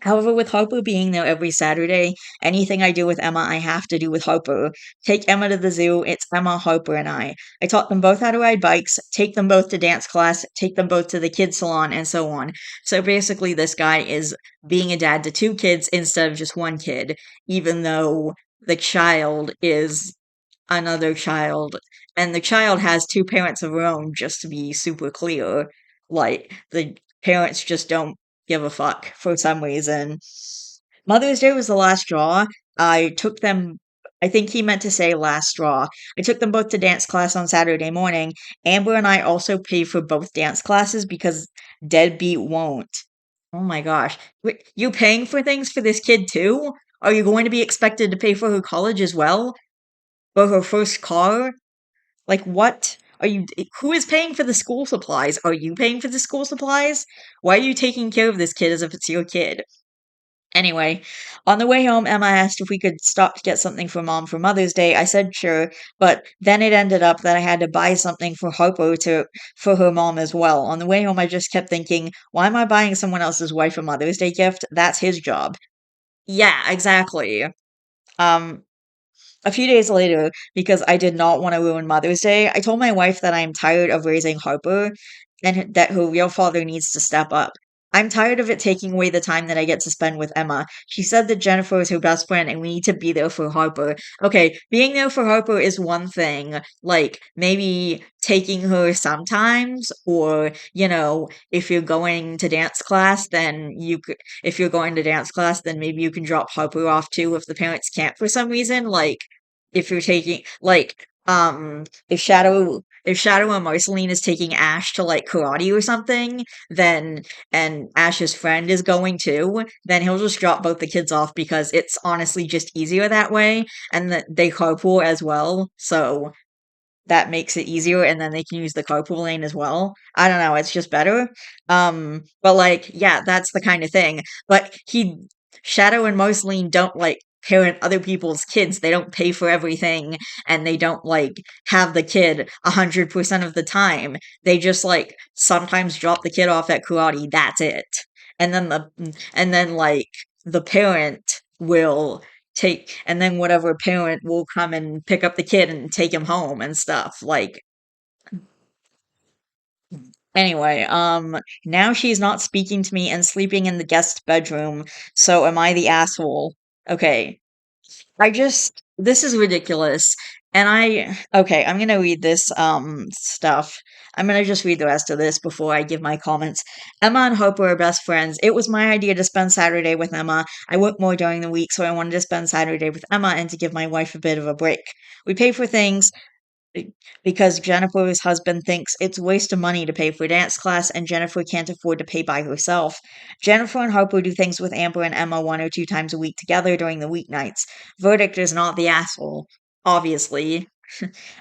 However, with Harper being there every Saturday, anything I do with Emma, I have to do with Harper. Take Emma to the zoo, it's Emma, Harper, and I. I taught them both how to ride bikes, take them both to dance class, take them both to the kids' salon, and so on. So basically, this guy is being a dad to two kids instead of just one kid, even though the child is another child, and the child has two parents of her own, just to be super clear. Like, the parents just don't give a fuck for some reason. Mother's Day was the last straw. I took them, I think he meant to say last straw. I took them both to dance class on Saturday morning. Amber and I also paid for both dance classes because Deadbeat won't. Oh my gosh. Wait, you paying for things for this kid too? Are you going to be expected to pay for her college as well? Or her first car? Like, what? Who is paying for the school supplies? Are you paying for the school supplies? Why are you taking care of this kid as if it's your kid? Anyway, on the way home, Emma asked if we could stop to get something for mom for Mother's Day. I said sure, but then it ended up that I had to buy something for Harper for her mom as well. On the way home, I just kept thinking, why am I buying someone else's wife a Mother's Day gift? That's his job. Yeah, exactly. Um, A few days later, because I did not want to ruin Mother's Day, I told my wife that I am tired of raising Harper and that her real father needs to step up. I'm tired of it taking away the time that I get to spend with Emma. She said that Jennifer is her best friend and we need to be there for Harper. Okay, being there for Harper is one thing, like maybe taking her sometimes, or, if you're going to dance class, then if you're going to dance class, then maybe you can drop Harper off too if the parents can't for some reason. Like, if you're taking if Shadow and Marceline is taking Ash to like karate or something, then and Ash's friend is going too, then he'll just drop both the kids off because it's honestly just easier that way, and that they carpool as well, so that makes it easier, and then they can use the carpool lane as well. I don't know, it's just better. But like, yeah, that's the kind of thing. But Shadow and Marceline don't like parent other people's kids. They don't pay for everything, and they don't like have the kid 100% of the time. They just like sometimes drop the kid off at karate. That's it. And then like the parent will and then whatever parent will come and pick up the kid and take him home and stuff. Like, anyway, now she's not speaking to me and sleeping in the guest bedroom, so am I the asshole? Okay, this is ridiculous. Okay, I'm gonna read this, stuff. I'm gonna just read the rest of this before I give my comments. Emma and Harper are best friends. It was my idea to spend Saturday with Emma. I work more during the week, so I wanted to spend Saturday with Emma and to give my wife a bit of a break. We pay for things be- because Jennifer's husband thinks it's a waste of money to pay for dance class and Jennifer can't afford to pay by herself. Jennifer and Harper do things with Amber and Emma 1 or 2 times a week together during the weeknights. Verdict is not the asshole, obviously.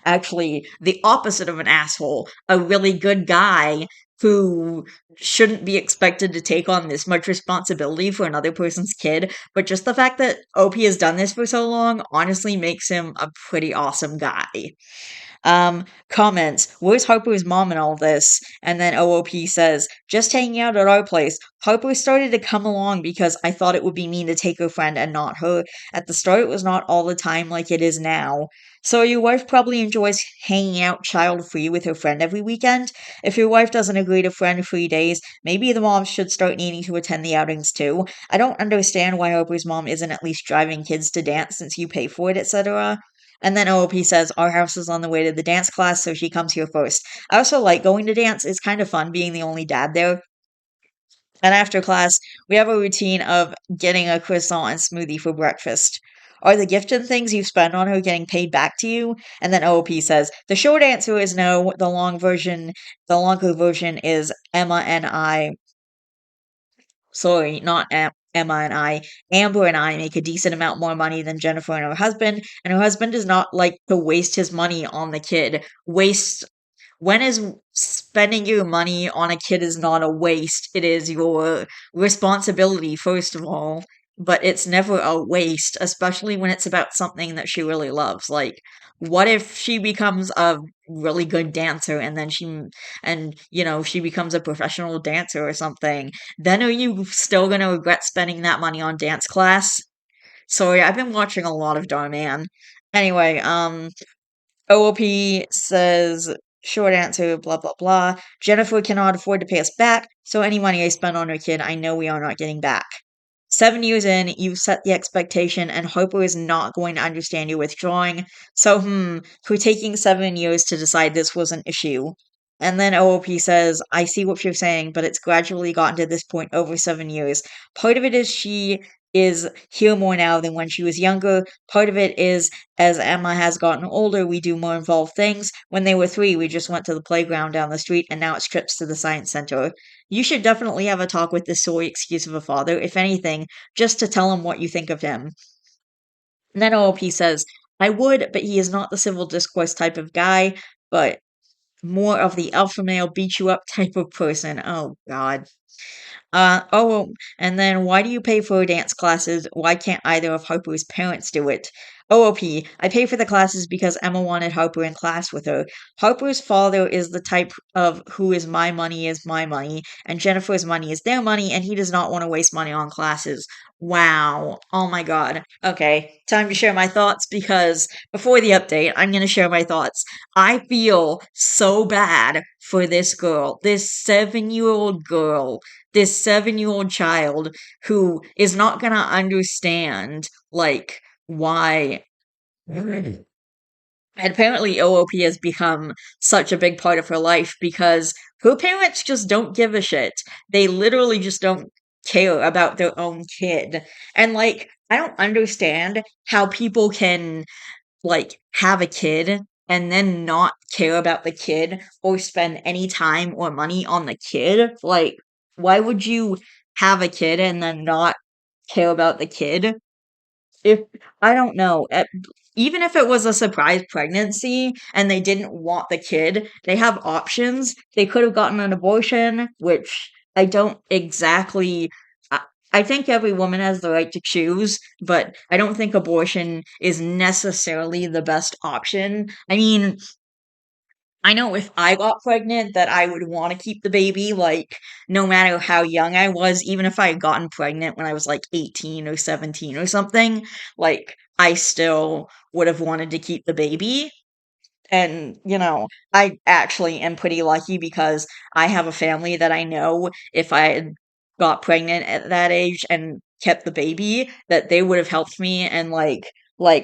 Actually, the opposite of an asshole, a really good guy who shouldn't be expected to take on this much responsibility for another person's kid, but just the fact that OP has done this for so long honestly makes him a pretty awesome guy. Comments, where's Harper's mom in all this? And then OOP says, just hanging out at our place. Harper started to come along because I thought it would be mean to take her friend and not her. At the start, it was not all the time like it is now. So your wife probably enjoys hanging out child-free with her friend every weekend? If your wife doesn't agree to friend-free days, maybe the mom should start needing to attend the outings too. I don't understand why Harper's mom isn't at least driving kids to dance since you pay for it, etc. And then OOP says, our house is on the way to the dance class, so she comes here first. I also like going to dance. It's kind of fun being the only dad there. And after class, we have a routine of getting a croissant and smoothie for breakfast. Are the gift and things you spend on her getting paid back to you? And then OOP says, the short answer is no. The longer version is Emma and I, sorry, not Em. Emma and I. Amber and I make a decent amount more money than Jennifer and her husband does not like to waste his money on the kid. Waste when is spending your money on a kid is not a waste. It is your responsibility, first of all, but it's never a waste, especially when it's about something that she really loves. Like, what if she becomes a really good dancer and then she becomes a professional dancer or something? Then are you still gonna regret spending that money on dance class? Sorry, I've been watching a lot of Darman. Anyway, OOP says, short answer, blah, blah, blah. Jennifer cannot afford to pay us back, so any money I spend on her kid, I know we are not getting back. 7 years in, you've set the expectation, and Harper is not going to understand you withdrawing. So, for taking 7 years to decide this was an issue. And then OOP says, I see what you're saying, but it's gradually gotten to this point over 7 years. Part of it is she is here more now than when she was younger. Part of it is as Emma has gotten older, we do more involved things. When they were 3, we just went to the playground down the street, and now it's trips to the science center. You should definitely have a talk with this silly excuse of a father, if anything, just to tell him what you think of him. And then OOP says, I would, but he is not the civil discourse type of guy, but more of the alpha male beat you up type of person. Oh, God. Oh, and then why do you pay for dance classes? Why can't either of Harper's parents do it? OOP, I pay for the classes because Emma wanted Harper in class with her. Harper's father is the type of who is my money, and Jennifer's money is their money, and he does not want to waste money on classes. Wow. Oh my god. Okay, time to share my thoughts because before the update, I'm going to share my thoughts. I feel so bad for this girl, this 7-year-old girl, this 7-year-old child who is not gonna understand, like, why and apparently OOP has become such a big part of her life because her parents just don't give a shit. They literally just don't care about their own kid. And, like, I don't understand how people can have a kid and then not care about the kid or spend any time or money on the kid. Like, why would you have a kid and then not care about the kid? If I don't know, even if it was a surprise pregnancy and they didn't want the kid, they have options. They could have gotten an abortion, which I don't exactly. I, I think every woman has the right to choose, but I don't think abortion is necessarily the best option. I mean, I know if I got pregnant that I would want to keep the baby, like, no matter how young I was, even if I had gotten pregnant when I was like 18 or 17 or something, like, I still would have wanted to keep the baby. And, I actually am pretty lucky because I have a family that I know if I had got pregnant at that age and kept the baby, that they would have helped me and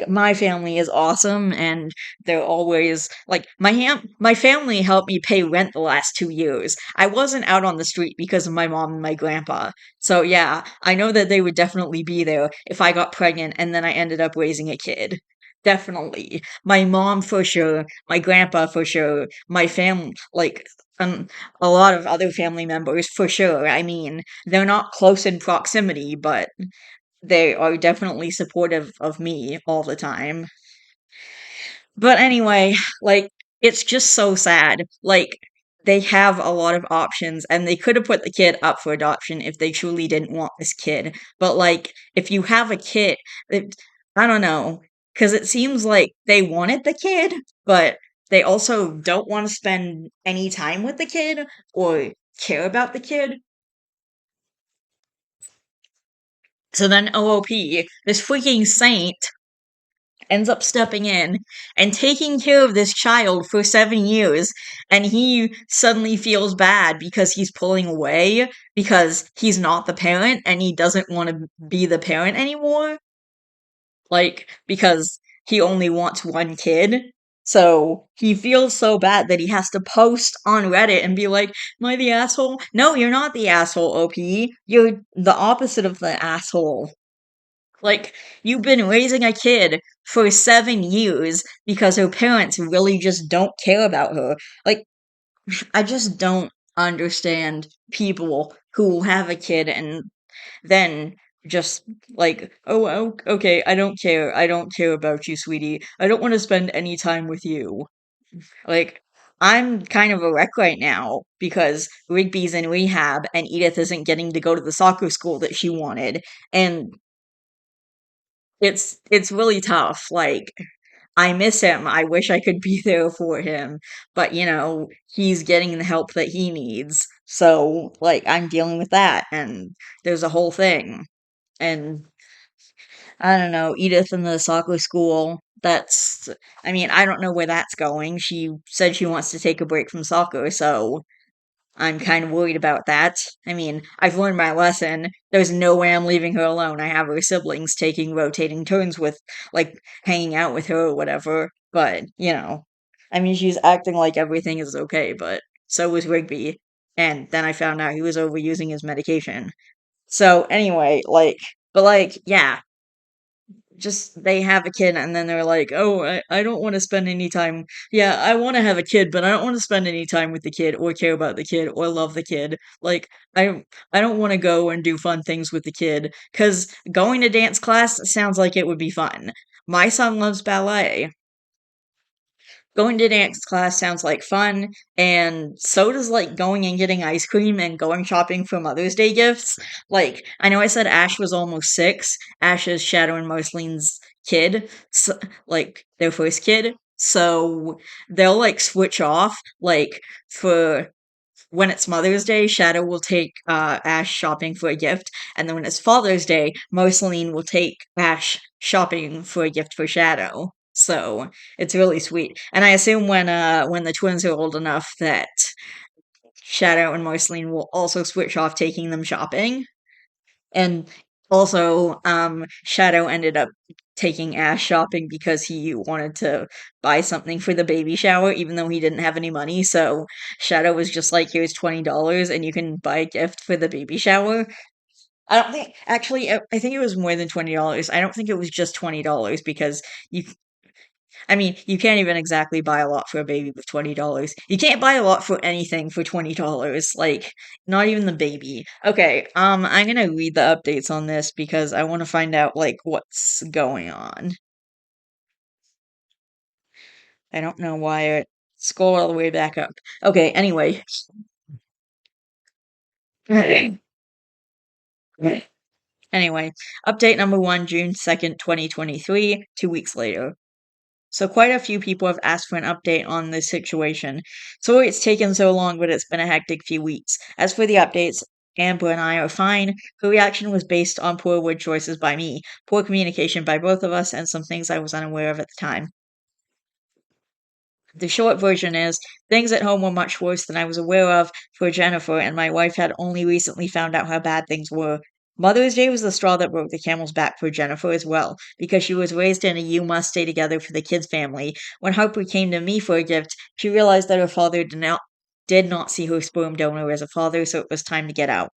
my family is awesome and they're always like my family helped me pay rent the last 2 years. I wasn't out on the street because of my mom and my grandpa. So yeah, I know that they would definitely be there if I got pregnant and then I ended up raising a kid. Definitely. My mom for sure, my grandpa for sure, my family, a lot of other family members for sure. I mean, they're not close in proximity, but they are definitely supportive of me all the time. But anyway, like, it's just so sad. Like, they have a lot of options, and they could have put the kid up for adoption if they truly didn't want this kid. But, like, if you have a kid, it, I don't know, because it seems like they wanted the kid, but they also don't want to spend any time with the kid or care about the kid. So then OOP, this freaking saint, ends up stepping in and taking care of this child for 7 years, and he suddenly feels bad because he's pulling away because he's not the parent and he doesn't want to be the parent anymore. Because he only wants one kid. So he feels so bad that he has to post on Reddit and be like, Am I the asshole? No, you're not the asshole, OP. You're the opposite of the asshole. Like, you've been raising a kid for 7 years because her parents really just don't care about her. Like, I just don't understand people who have a kid and then Just like, "Oh, okay, I don't care. I don't care about you, sweetie. I don't want to spend any time with you." Like, I'm kind of a wreck right now because Rigby's in rehab and Edith isn't getting to go to the soccer school that she wanted, and it's really tough. Like, I miss him. I wish I could be there for him, but he's getting the help that he needs. So, like, I'm dealing with that, and there's a whole thing. And I don't know, Edith in the soccer school. I mean, I don't know where that's going. She said she wants to take a break from soccer, so I'm kind of worried about that. I mean, I've learned my lesson. There's no way I'm leaving her alone. I have her siblings taking rotating turns with, like, hanging out with her or whatever. But, I mean, she's acting like everything is okay, but so was Rigby. And then I found out he was overusing his medication. So, anyway, yeah, just they have a kid and then they're like, "Oh, I don't want to spend any time." Yeah, I want to have a kid, but I don't want to spend any time with the kid or care about the kid or love the kid. Like, I don't want to go and do fun things with the kid cuz going to dance class sounds like it would be fun. My son loves ballet. Going to dance class sounds like fun, and so does like going and getting ice cream and going shopping for Mother's Day gifts. Like, I know I said Ash was almost 6. Ash is Shadow and Marceline's kid, so, like their first kid. So they'll like switch off. Like, for when it's Mother's Day, Shadow will take Ash shopping for a gift, and then when it's Father's Day, Marceline will take Ash shopping for a gift for Shadow. So it's really sweet. And I assume when the twins are old enough that Shadow and Marceline will also switch off taking them shopping. And also, Shadow ended up taking Ash shopping because he wanted to buy something for the baby shower, even though he didn't have any money. So Shadow was just like, "Here's $20, and you can buy a gift for the baby shower." I don't think, actually, I think it was more than $20. I don't think it was just $20 because you I mean, you can't even exactly buy a lot for a baby with $20. You can't buy a lot for anything for $20. Like, not even the baby. Okay, I'm gonna read the updates on this because I want to find out, like, what's going on. I don't know why it scroll all the way back up. Okay, anyway. Anyway, update number 1, June 2nd, 2023, 2 weeks later. So quite a few people have asked for an update on this situation. Sorry it's taken so long, but it's been a hectic few weeks. As for the updates, Amber and I are fine. Her reaction was based on poor word choices by me, poor communication by both of us, and some things I was unaware of at the time. The short version is things at home were much worse than I was aware of for Jennifer, and my wife had only recently found out how bad things were. Mother's Day was the straw that broke the camel's back for Jennifer as well, because she was raised in a you must stay together for the kids family. When Harper came to me for a gift, she realized that her father did not see her sperm donor as a father, so it was time to get out.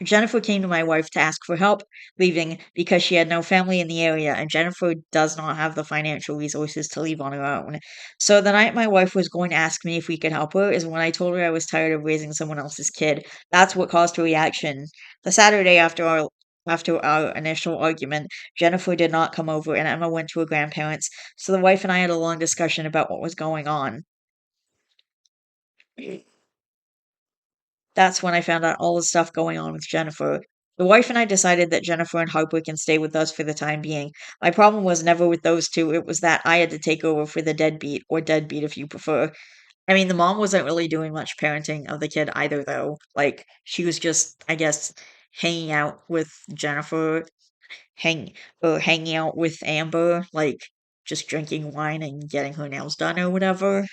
Jennifer came to my wife to ask for help leaving because she had no family in the area, and Jennifer does not have the financial resources to leave on her own. So the night my wife was going to ask me if we could help her is when I told her I was tired of raising someone else's kid. That's what caused her reaction. The Saturday after our initial argument, Jennifer did not come over and Emma went to her grandparents, so the wife and I had a long discussion about what was going on. That's when I found out all the stuff going on with Jennifer. The wife and I decided that Jennifer and Harper can stay with us for the time being. My problem was never with those two, it was that I had to take over for the deadbeat, or deadbeat if you prefer. I mean, the mom wasn't really doing much parenting of the kid either, though. Like, she was just, I guess, hanging out with Jennifer, hanging out with Amber, like, just drinking wine and getting her nails done or whatever.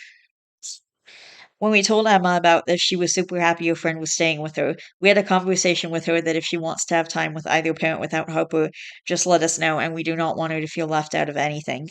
When we told Emma about this, she was super happy her friend was staying with her. We had a conversation with her that if she wants to have time with either parent without Harper, just let us know, and we do not want her to feel left out of anything.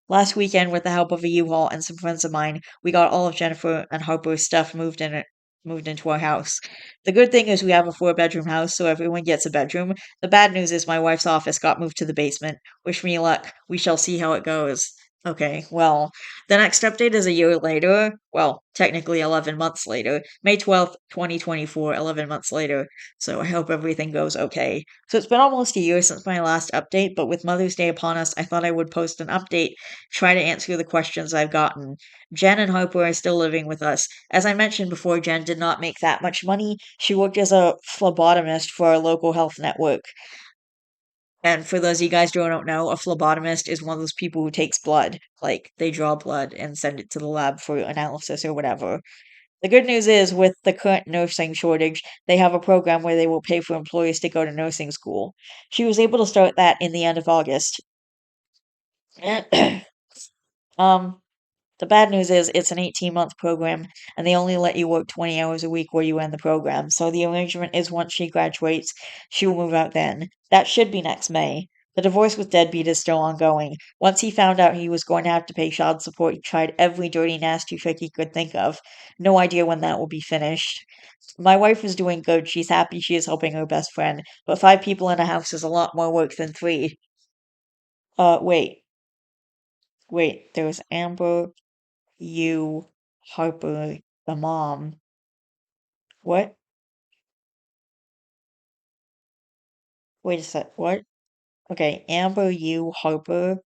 Last weekend, with the help of a U-Haul and some friends of mine, we got all of Jennifer and Harper's stuff moved into our house. The good thing is we have a 4-bedroom house, so everyone gets a bedroom. The bad news is my wife's office got moved to the basement. Wish me luck. We shall see how it goes. Okay, well, the next update is a year later. Well, technically 11 months later. May 12th, 2024, 11 months later. So I hope everything goes okay. So it's been almost a year since my last update, but with Mother's Day upon us, I thought I would post an update, try to answer the questions I've gotten. Jen and Harper are still living with us. As I mentioned before, Jen did not make that much money. She worked as a phlebotomist for a local health network. And for those of you guys who don't know, a phlebotomist is one of those people who takes blood. Like, they draw blood and send it to the lab for analysis or whatever. The good news is, with the current nursing shortage, they have a program where they will pay for employees to go to nursing school. She was able to start that in the end of August. um, the bad news is it's an 18-month program, and they only let you work 20 hours a week where you end the program. So the arrangement is once she graduates, she will move out then. That should be next May. The divorce with Deadbeat is still ongoing. Once he found out he was going to have to pay child support, he tried every dirty, nasty trick he could think of. No idea when that will be finished. My wife is doing good. She's happy she is helping her best friend. But 5 people in a house is a lot more work than 3. Wait. Wait. There was Amber, you, Harper, the mom. What? Wait a sec. What? Okay, Amber, you, Harper,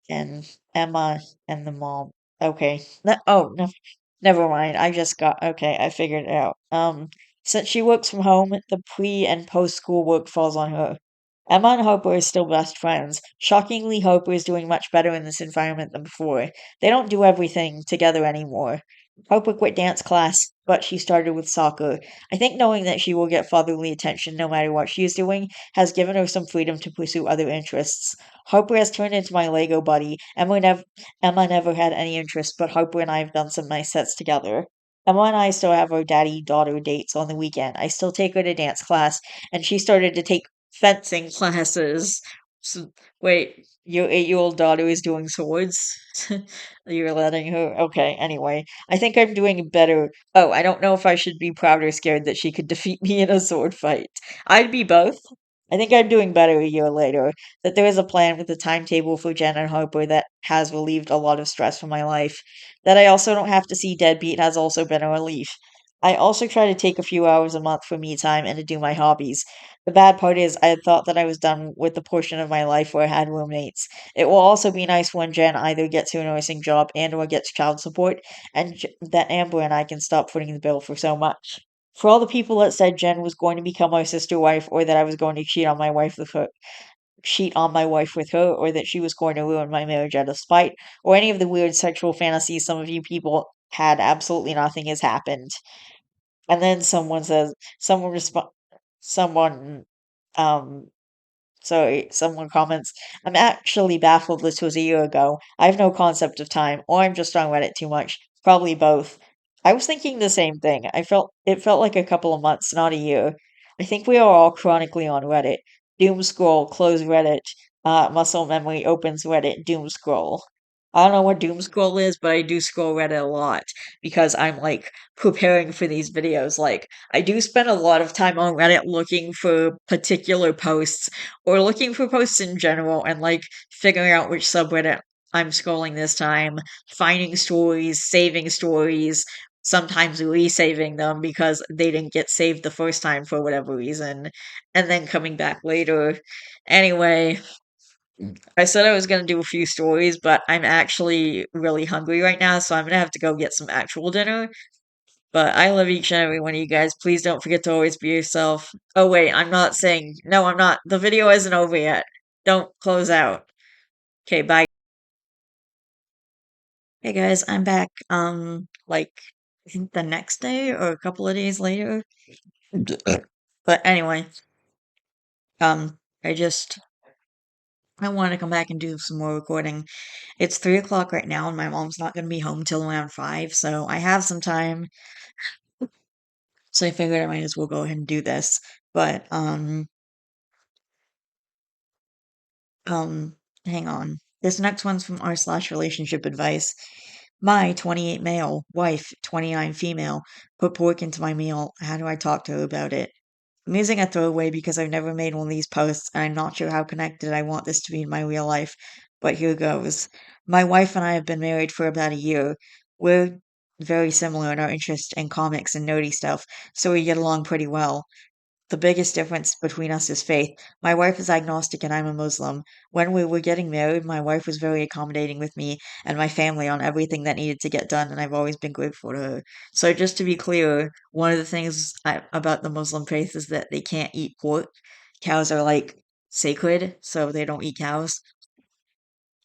and Emma, and the mom. Okay. Oh, no, never mind. I just got okay. I figured it out. Since she works from home, the pre and post school work falls on her. Emma and Harper are still best friends. Shockingly, Harper is doing much better in this environment than before. They don't do everything together anymore. Harper quit dance class, but she started with soccer. I think knowing that she will get fatherly attention no matter what she is doing has given her some freedom to pursue other interests. Harper has turned into my Lego buddy. Emma never had any interest, but Harper and I have done some nice sets together. Emma and I still have our daddy-daughter dates on the weekend. I still take her to dance class, and she started to take fencing classes. So, wait, your 8-year-old daughter is doing swords? You're letting her? Okay, anyway. I think I'm doing better. Oh, I don't know if I should be proud or scared that she could defeat me in a sword fight. I'd be both. I think I'm doing better a year later. That there is a plan with a timetable for Jen and Harper that has relieved a lot of stress from my life. That I also don't have to see Deadbeat has also been a relief. I also try to take a few hours a month for me time and to do my hobbies. The bad part is, I had thought that I was done with the portion of my life where I had roommates. It will also be nice when Jen either gets her nursing job and or gets child support, and that Amber and I can stop footing the bill for so much. For all the people that said Jen was going to become my sister wife, or that I was going to cheat on my wife with her, or that she was going to ruin my marriage out of spite, or any of the weird sexual fantasies some of you people had, absolutely nothing has happened. And then someone um someone comments, I'm actually baffled this was a year ago. I have no concept of time, or I'm just on Reddit too much. Probably both. I was thinking the same thing. It felt like a couple of months, not a year. I think we are all chronically on Reddit. Doom scroll, close Reddit. Muscle memory opens Reddit, doom scroll. I don't know what doom scroll is, but I do scroll Reddit a lot because I'm like preparing for these videos. Like, I do spend a lot of time on Reddit looking for particular posts or looking for posts in general and like figuring out which subreddit I'm scrolling this time, finding stories, saving stories, sometimes resaving them because they didn't get saved the first time for whatever reason, and then coming back later. Anyway, I said I was gonna do a few stories, but I'm actually really hungry right now, so I'm gonna have to go get some actual dinner. But I love each and every one of you guys. Please don't forget to always be yourself. Oh, wait, I'm not saying. No, I'm not. The video isn't over yet. Don't close out. Okay, bye. Hey guys, I'm back. Like, I think the next day or a couple of days later. But anyway, um, I just. I want to come back and do some more recording. It's 3 o'clock right now, and my mom's not going to be home till around 5, so I have some time. So I figured I might as well go ahead and do this. But, Um, hang on. This next one's from r/relationship advice. My 28 male, wife 29 female, put pork into my meal. How do I talk to her about it? I'm using a throwaway because I've never made one of these posts and I'm not sure how connected I want this to be in my real life, but here goes. My wife and I have been married for about a year. We're very similar in our interest in comics and nerdy stuff, so we get along pretty well. The biggest difference between us is faith. My wife is agnostic and I'm a Muslim. When we were getting married, my wife was very accommodating with me and my family on everything that needed to get done, and I've always been grateful to her. So, just to be clear, one of the things about the Muslim faith is that they can't eat pork. Cows are like sacred, so they don't eat cows.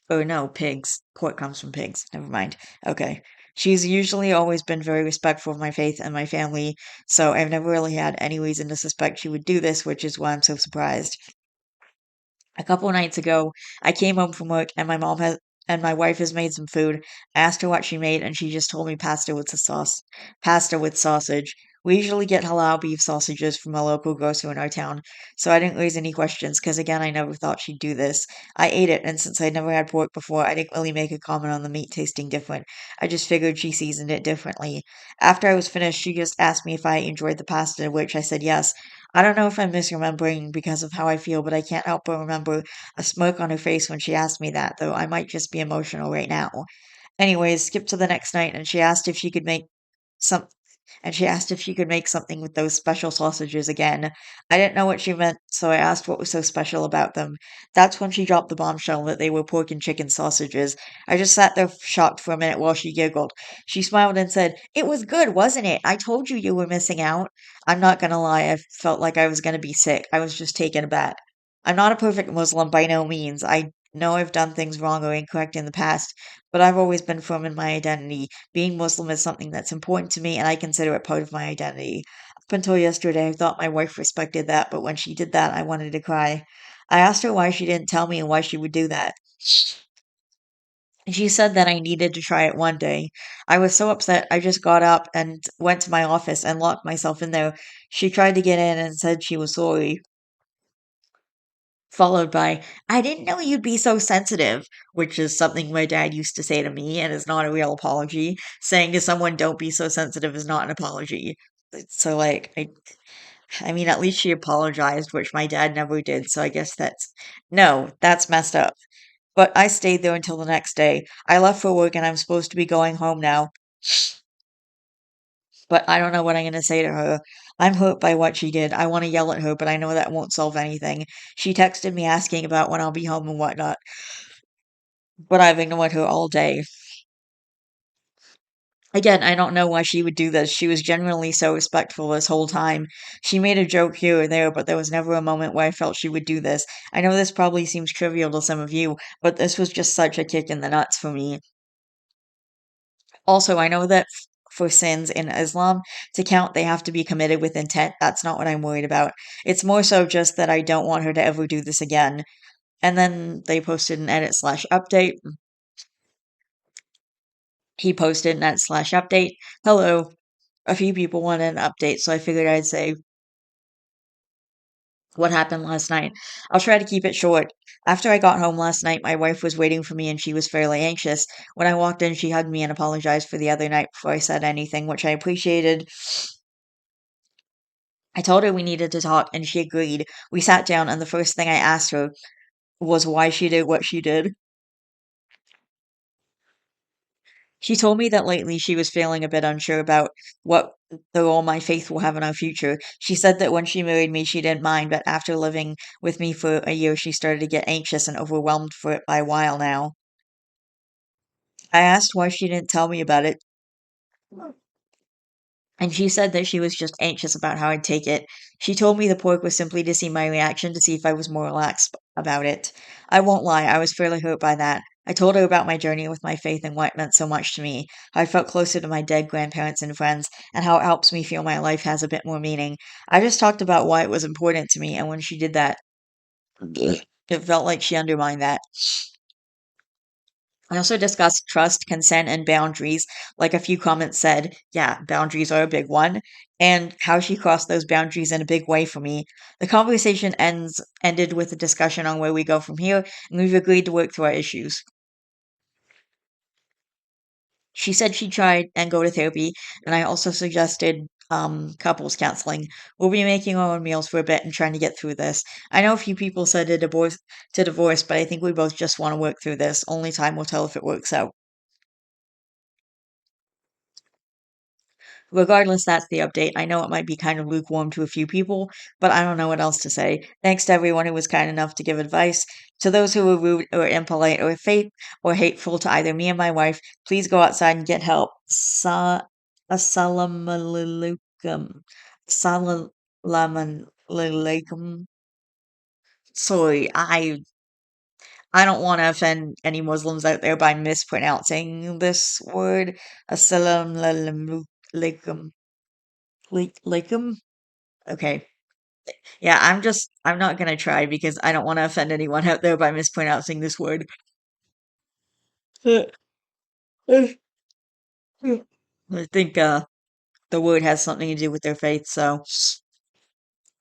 Oh no, pigs. Pork comes from pigs. Never mind. Okay. She's usually always been very respectful of my faith and my family, so I've never really had any reason to suspect she would do this, which is why I'm so surprised. A couple nights ago, I came home from work and my wife has made some food. I asked her what she made and she just told me pasta with sausage. We usually get halal beef sausages from a local grocer in our town, so I didn't raise any questions because again, I never thought she'd do this. I ate it, and since I'd never had pork before, I didn't really make a comment on the meat tasting different. I just figured she seasoned it differently. After I was finished, she just asked me if I enjoyed the pasta, which I said yes. I don't know if I'm misremembering because of how I feel, but I can't help but remember a smirk on her face when she asked me that, though I might just be emotional right now. Anyways, skip to the next night, and some she asked if she could make something with those special sausages again. I didn't know what she meant, so I asked what was so special about them. That's when she dropped the bombshell that they were pork and chicken sausages. I just sat there shocked for a minute while she giggled. She smiled and said, "It was good, wasn't it? I told you were missing out." I'm not gonna lie, I felt like I was gonna be sick. I was just taken aback. I'm not a perfect Muslim by no means. I know I've done things wrong or incorrect in the past, but I've always been firm in my identity. Being Muslim is something that's important to me, and I consider it part of my identity. Up until yesterday, I thought my wife respected that, but when she did that, I wanted to cry. I asked her why she didn't tell me and why she would do that. And she said that I needed to try it one day. I was so upset, I just got up and went to my office and locked myself in there. She tried to get in and said she was sorry, followed by, "I didn't know you'd be so sensitive," which is something my dad used to say to me and is not a real apology. Saying to someone, "Don't be so sensitive," is not an apology. So, like, I mean, at least she apologized, which my dad never did. So I guess no, that's messed up. But I stayed there until the next day. I left for work and I'm supposed to be going home now, but I don't know what I'm going to say to her. I'm hurt by what she did. I want to yell at her, but I know that won't solve anything. She texted me asking about when I'll be home and whatnot, but I've ignored her all day. Again, I don't know why she would do this. She was genuinely so respectful this whole time. She made a joke here or there, but there was never a moment where I felt she would do this. I know this probably seems trivial to some of you, but this was just such a kick in the nuts for me. Also, I know that for sins in Islam to count, they have to be committed with intent. That's not what I'm worried about. It's more so just that I don't want her to ever do this again. And then they posted an edit slash update. He posted an edit slash update. Hello. A few people wanted an update, so I figured I'd say what happened last night. I'll try to keep it short. After I got home last night, my wife was waiting for me and she was fairly anxious. When I walked in, she hugged me and apologized for the other night before I said anything, which I appreciated. I told her we needed to talk, and she agreed. We sat down, and the first thing I asked her was why she did what she did. She told me that lately she was feeling a bit unsure about what the role my faith will have in our future. She said that when she married me, she didn't mind, but after living with me for a year, she started to get anxious and overwhelmed for it by a while now. I asked why she didn't tell me about it, and she said that she was just anxious about how I'd take it. She told me the pork was simply to see my reaction to see if I was more relaxed about it. I won't lie, I was fairly hurt by that. I told her about my journey with my faith and why it meant so much to me, how I felt closer to my dead grandparents and friends, and how it helps me feel my life has a bit more meaning. I just talked about why it was important to me, and when she did that, it felt like she undermined that. I also discussed trust, consent, and boundaries. Like a few comments said, yeah, boundaries are a big one, and how she crossed those boundaries in a big way for me. The conversation ended with a discussion on where we go from here, and we've agreed to work through our issues. She said she tried and go to therapy, and I also suggested couples counseling. We'll be making our own meals for a bit and trying to get through this. I know a few people said to divorce, but I think we both just want to work through this. Only time will tell if it works out. Regardless, that's the update. I know it might be kind of lukewarm to a few people, but I don't know what else to say. Thanks to everyone who was kind enough to give advice. To those who were rude or impolite or fake or hateful to either me and my wife, please go outside and get help. Assalamu alaikum. Salaam alaikum. Sorry, I don't want to offend any Muslims out there by mispronouncing this word. Assalamu alaikum. Alaikum. Okay. Yeah, I'm not gonna try because I don't want to offend anyone out there by mispronouncing this word. I think the word has something to do with their faith, so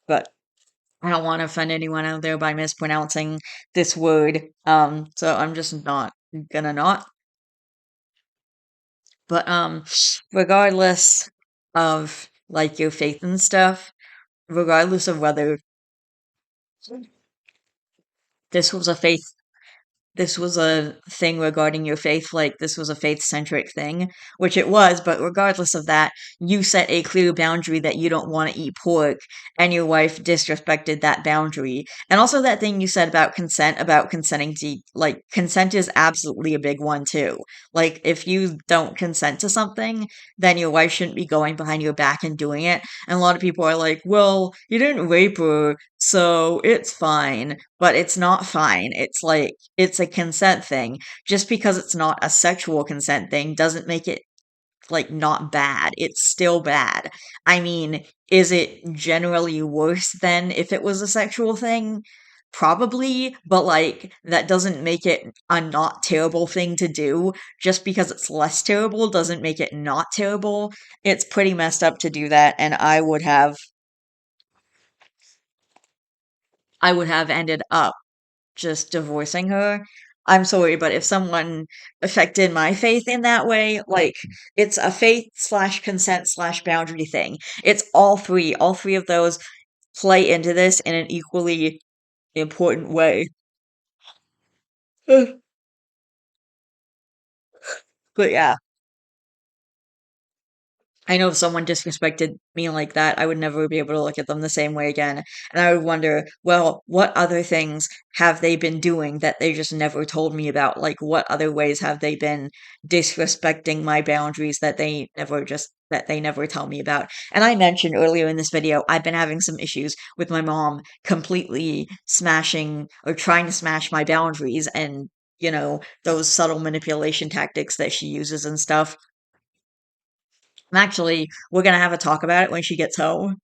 but I don't want to offend anyone out there by mispronouncing this word. So I'm just not gonna not. But regardless of like your faith and stuff, regardless of whether this was a faith this was a thing regarding your faith, like this was a faith centric thing, which it was, but regardless of that, you set a clear boundary that you don't want to eat pork, and your wife disrespected that boundary. And also that thing you said about consenting to, like, consent is absolutely a big one too. Like, if you don't consent to something, then your wife shouldn't be going behind your back and doing it. And a lot of people are like, well, you didn't rape her, so it's fine. But it's not fine. It's like, it's a consent thing. Just because it's not a sexual consent thing doesn't make it, like, not bad. It's still bad. I mean, is it generally worse than if it was a sexual thing? Probably, but like, that doesn't make it a not terrible thing to do. Just because it's less terrible doesn't make it not terrible. It's pretty messed up to do that, and I would have ended up just divorcing her. I'm sorry, but if someone affected my faith in that way, like, it's a faith slash consent slash boundary thing. It's all three. All three of those play into this in an equally important way. But yeah, I know if someone disrespected me like that, I would never be able to look at them the same way again. And I would wonder, well, what other things have they been doing that they just never told me about? Like, what other ways have they been disrespecting my boundaries that they never tell me about? And I mentioned earlier in this video, I've been having some issues with my mom completely smashing or trying to smash my boundaries and, those subtle manipulation tactics that she uses and stuff. Actually, we're gonna have a talk about it when she gets home.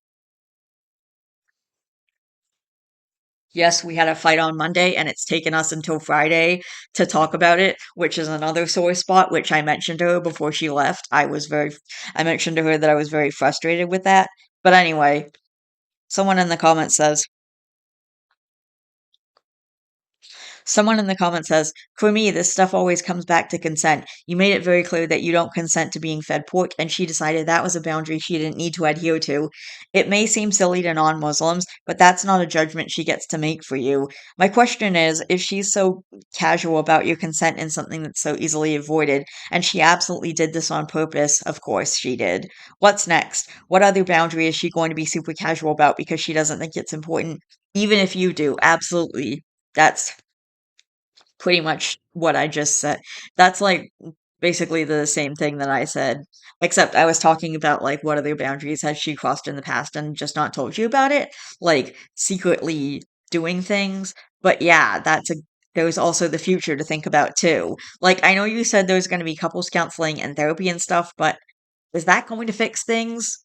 Yes, we had a fight on Monday, and it's taken us until Friday to talk about it, which is another sore spot, which I mentioned to her before she left. I mentioned to her that I was very frustrated with that. But anyway, someone in the comments says, Someone in the comments says, for me, this stuff always comes back to consent. You made it very clear that you don't consent to being fed pork, and she decided that was a boundary she didn't need to adhere to. It may seem silly to non Muslims, but that's not a judgment she gets to make for you. My question is, if she's so casual about your consent in something that's so easily avoided, and she absolutely did this on purpose, of course she did. What's next? What other boundary is she going to be super casual about because she doesn't think it's important? Even if you do, absolutely. That's pretty much what I just said. That's like basically the same thing that I said, except I was talking about like what other boundaries has she crossed in the past and just not told you about it, like secretly doing things. But yeah, there's also the future to think about too. Like, I know you said there's going to be couples counseling and therapy and stuff, but is that going to fix things?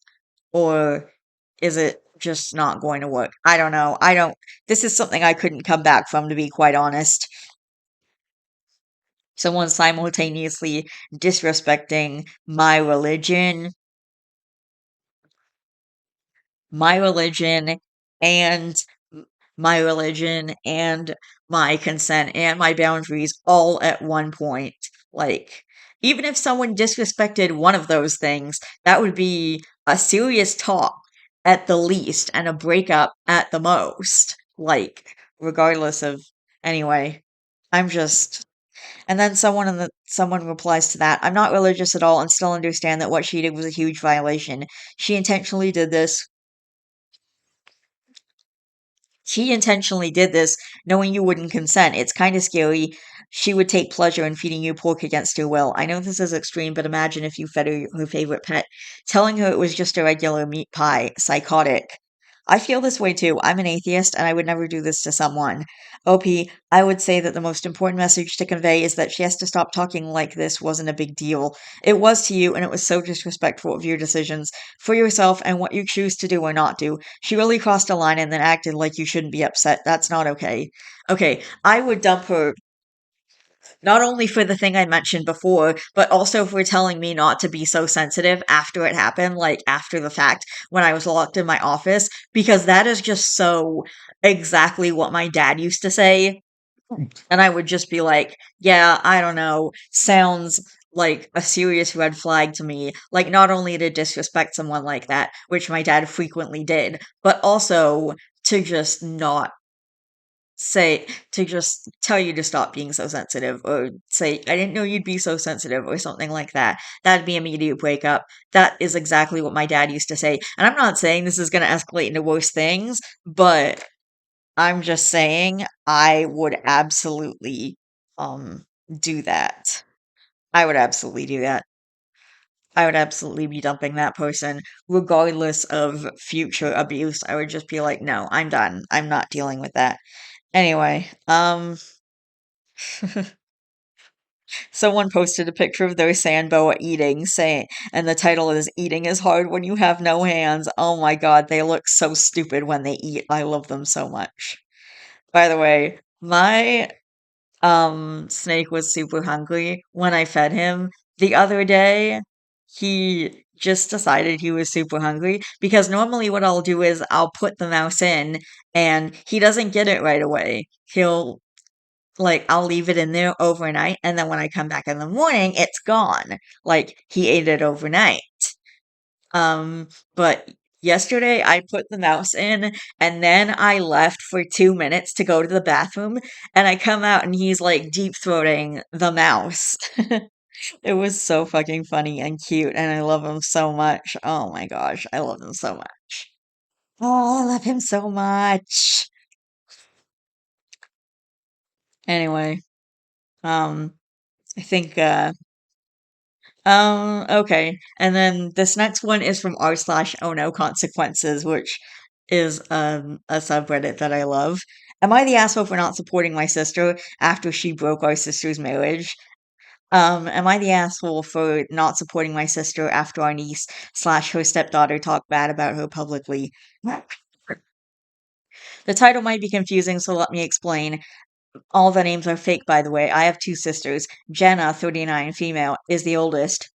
Or is it just not going to work? I don't know. This is something I couldn't come back from, to be quite honest. Someone simultaneously disrespecting my religion and my religion and my consent and my boundaries all at one point. Like, even if someone disrespected one of those things, that would be a serious talk at the least and a breakup at the most. Like, regardless of anyway, I'm just and then someone replies to that, I'm not religious at all and still understand that what she did was a huge violation. She intentionally did this She intentionally did this, knowing you wouldn't consent. It's kind of scary. She would take pleasure in feeding you pork against her will. I know this is extreme, but imagine if you fed her favorite pet, telling her it was just a regular meat pie. Psychotic. I feel this way too. I'm an atheist, and I would never do this to someone. OP, I would say that the most important message to convey is that she has to stop talking like this wasn't a big deal. It was to you, and it was so disrespectful of your decisions for yourself and what you choose to do or not do. She really crossed a line and then acted like you shouldn't be upset. That's not okay. Okay, I would dump her not only for the thing I mentioned before, but also for telling me not to be so sensitive after it happened, like after the fact when I was locked in my office, because that is just so exactly what my dad used to say. And I would just be like, yeah, I don't know, sounds like a serious red flag to me. Like, not only to disrespect someone like that, which my dad frequently did, but also to just not to just tell you to stop being so sensitive or say, I didn't know you'd be so sensitive or something like that. That'd be immediate breakup. That is exactly what my dad used to say. And I'm not saying this is going to escalate into worse things, but I'm just saying I would absolutely do that. I would absolutely do that. I would absolutely be dumping that person regardless of future abuse. I would just be like, "No, I'm done. I'm not dealing with that." Anyway, someone posted a picture of their sand boa eating, saying, and the title is "Eating is hard when you have no hands." Oh my god, they look so stupid when they eat. I love them so much. By the way, my Snake was super hungry when I fed him. The other day, he just decided he was super hungry because normally what I'll do is I'll put the mouse in and he doesn't get it right away. I'll leave it in there overnight and then when I come back in the morning, it's gone. Like, he ate it overnight. Um, but yesterday I put the mouse in and then I left for 2 minutes to go to the bathroom and I come out and he's like deep throating the mouse. It was so fucking funny and cute and I love him so much. Oh my gosh, I love him so much. Oh, I love him so much. Anyway, um, I think okay. And then this next one is from r/oh no consequences, which is a subreddit that I love. Am I the asshole for not supporting my sister after she broke our sister's marriage? Am I the asshole for not supporting my sister after our niece slash her stepdaughter talked bad about her publicly? The title might be confusing, so let me explain. All the names are fake, by the way. I have two sisters. Jenna, 39, female, is the oldest.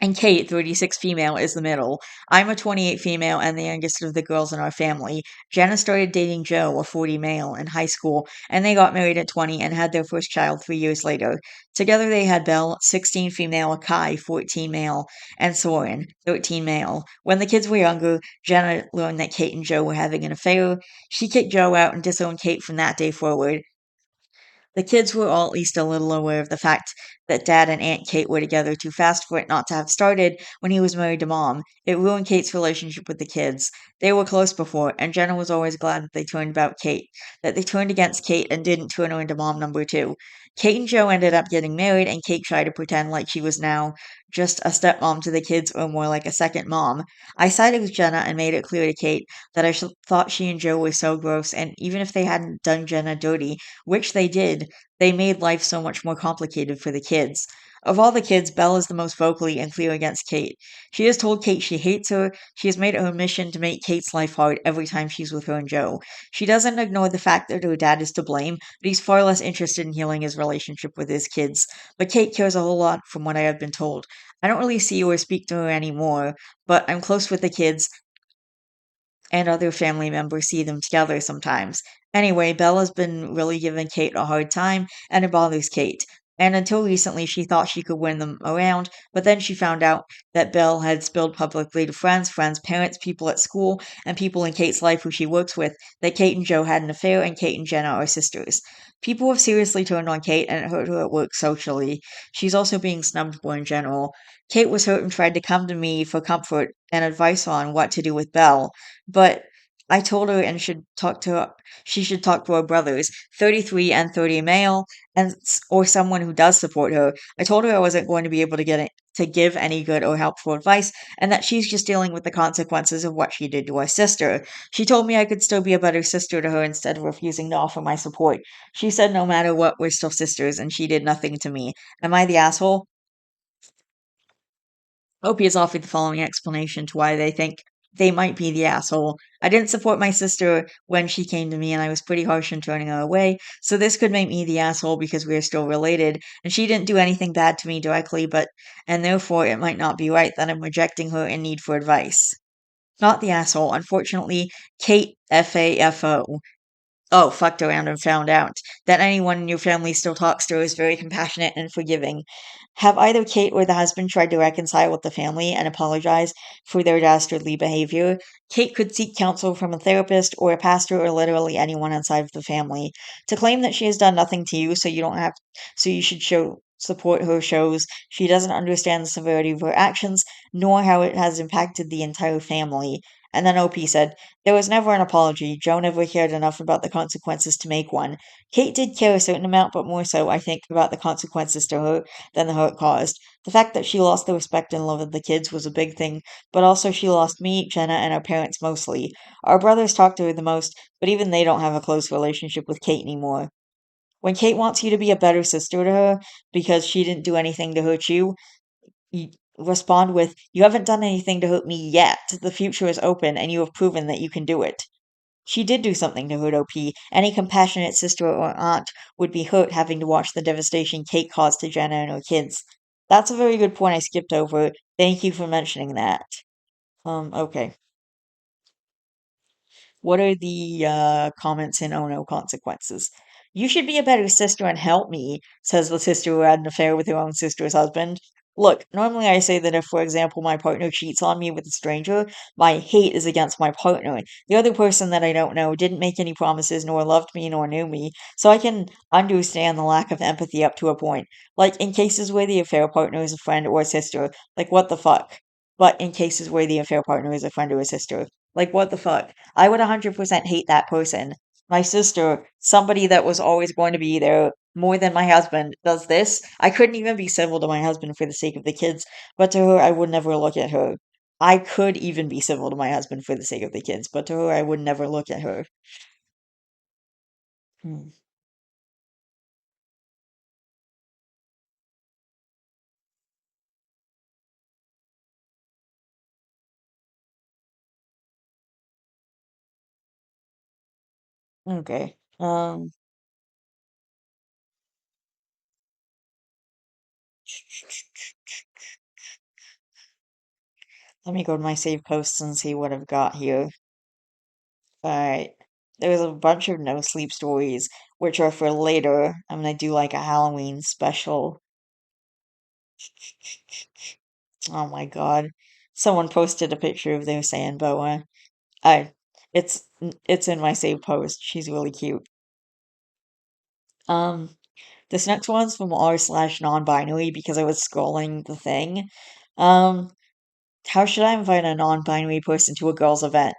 And Kate, 36 female, is the middle. I'm a 28 female and the youngest of the girls in our family. Jenna started dating Joe, a 40 male, in high school, and they got married at 20 and had their first child 3 years later. Together they had Belle, 16 female, Kai, 14 male, and Soren, 13 male. When the kids were younger, Jenna learned that Kate and Joe were having an affair. She kicked Joe out and disowned Kate from that day forward. The kids were all at least a little aware of the fact that Dad and Aunt Kate were together too fast for it not to have started when he was married to Mom. It ruined Kate's relationship with the kids. They were close before, and Jenna was always glad that they turned against Kate and didn't turn her into Mom number two. Kate and Joe ended up getting married, and Kate tried to pretend like she was now just a stepmom to the kids or more like a second mom. I sided with Jenna and made it clear to Kate that thought she and Joe were so gross, and even if they hadn't done Jenna dirty, which they did, they made life so much more complicated for the kids. Of all the kids, Belle is the most vocally and clear against Kate. She has told Kate she hates her. She has made it her mission to make Kate's life hard every time she's with her and Joe. She doesn't ignore the fact that her dad is to blame, but he's far less interested in healing his relationship with his kids. But Kate cares a whole lot from what I have been told. I don't really see or speak to her anymore, but I'm close with the kids and other family members see them together sometimes. Anyway, Bella's been really giving Kate a hard time, and it bothers Kate. and until recently she thought she could win them around, but then she found out that Belle had spilled publicly to friends, parents, people at school, and people in Kate's life who she works with that Kate and Joe had an affair and Kate and Jenna are sisters. People have seriously turned on Kate and it hurt her at work socially. She's also being snubbed more in general. Kate was hurt and tried to come to me for comfort and advice on what to do with Belle, but I told her and she should talk to her brothers, 33 and 30 male, or someone who does support her. I told her I wasn't going to be able to to give any good or helpful advice, and that she's just dealing with the consequences of what she did to her sister. She told me I could still be a better sister to her instead of refusing to offer my support. She said no matter what, we're still sisters, and she did nothing to me. Am I the asshole? Opie has offered the following explanation to why they think they might be the asshole. I didn't support my sister when she came to me, and I was pretty harsh in turning her away, so this could make me the asshole because we are still related, and she didn't do anything bad to me directly, and therefore it might not be right that I'm rejecting her in need for advice. Not the asshole. Unfortunately, Kate FAFO fucked around and found out that anyone in your family still talks to her is very compassionate and forgiving. Have either Kate or the husband tried to reconcile with the family and apologize for their dastardly behavior? Kate could seek counsel from a therapist or a pastor or literally anyone inside of the family. To claim that she has done nothing to you, so you should support her shows she doesn't understand the severity of her actions, nor how it has impacted the entire family. And then OP said, there was never an apology. Joe never cared enough about the consequences to make one. Kate did care a certain amount, but more so, I think, about the consequences to her than the hurt caused. The fact that she lost the respect and love of the kids was a big thing, but also she lost me, Jenna, and our parents mostly. Our brothers talk to her the most, but even they don't have a close relationship with Kate anymore. When Kate wants you to be a better sister to her because she didn't do anything to hurt you, you respond with, you haven't done anything to hurt me yet. The future is open, and you have proven that you can do it. She did do something to hurt OP. Any compassionate sister or aunt would be hurt having to watch the devastation Kate caused to Jenna and her kids. That's a very good point I skipped over. Thank you for mentioning that. Okay. What are the comments in Oh No Consequences? You should be a better sister and help me, says the sister who had an affair with her own sister's husband. Look, normally I say that if, for example, my partner cheats on me with a stranger, my hate is against my partner. The other person that I don't know didn't make any promises, nor loved me, nor knew me, so I can understand the lack of empathy up to a point. Like in cases where the affair partner is a friend or a sister, like what the fuck? But in cases where the affair partner is a friend or a sister, like what the fuck? I would 100% hate that person. My sister, somebody that was always going to be there more than my husband, does this. I couldn't even be civil to my husband for the sake of the kids, but to her, I would never look at her. I could even be civil to my husband for the sake of the kids, but to her, I would never look at her. Hmm. Okay. Let me go to my save posts and see what I've got here. Alright. There's a bunch of no sleep stories, which are for later. I'm gonna do like a Halloween special. Oh my god. Someone posted a picture of their sand boa. I it's in my save post. She's really cute. Um this next one's from r/non-binary because I was scrolling the thing. Um how should I invite a non-binary person to a girl's event?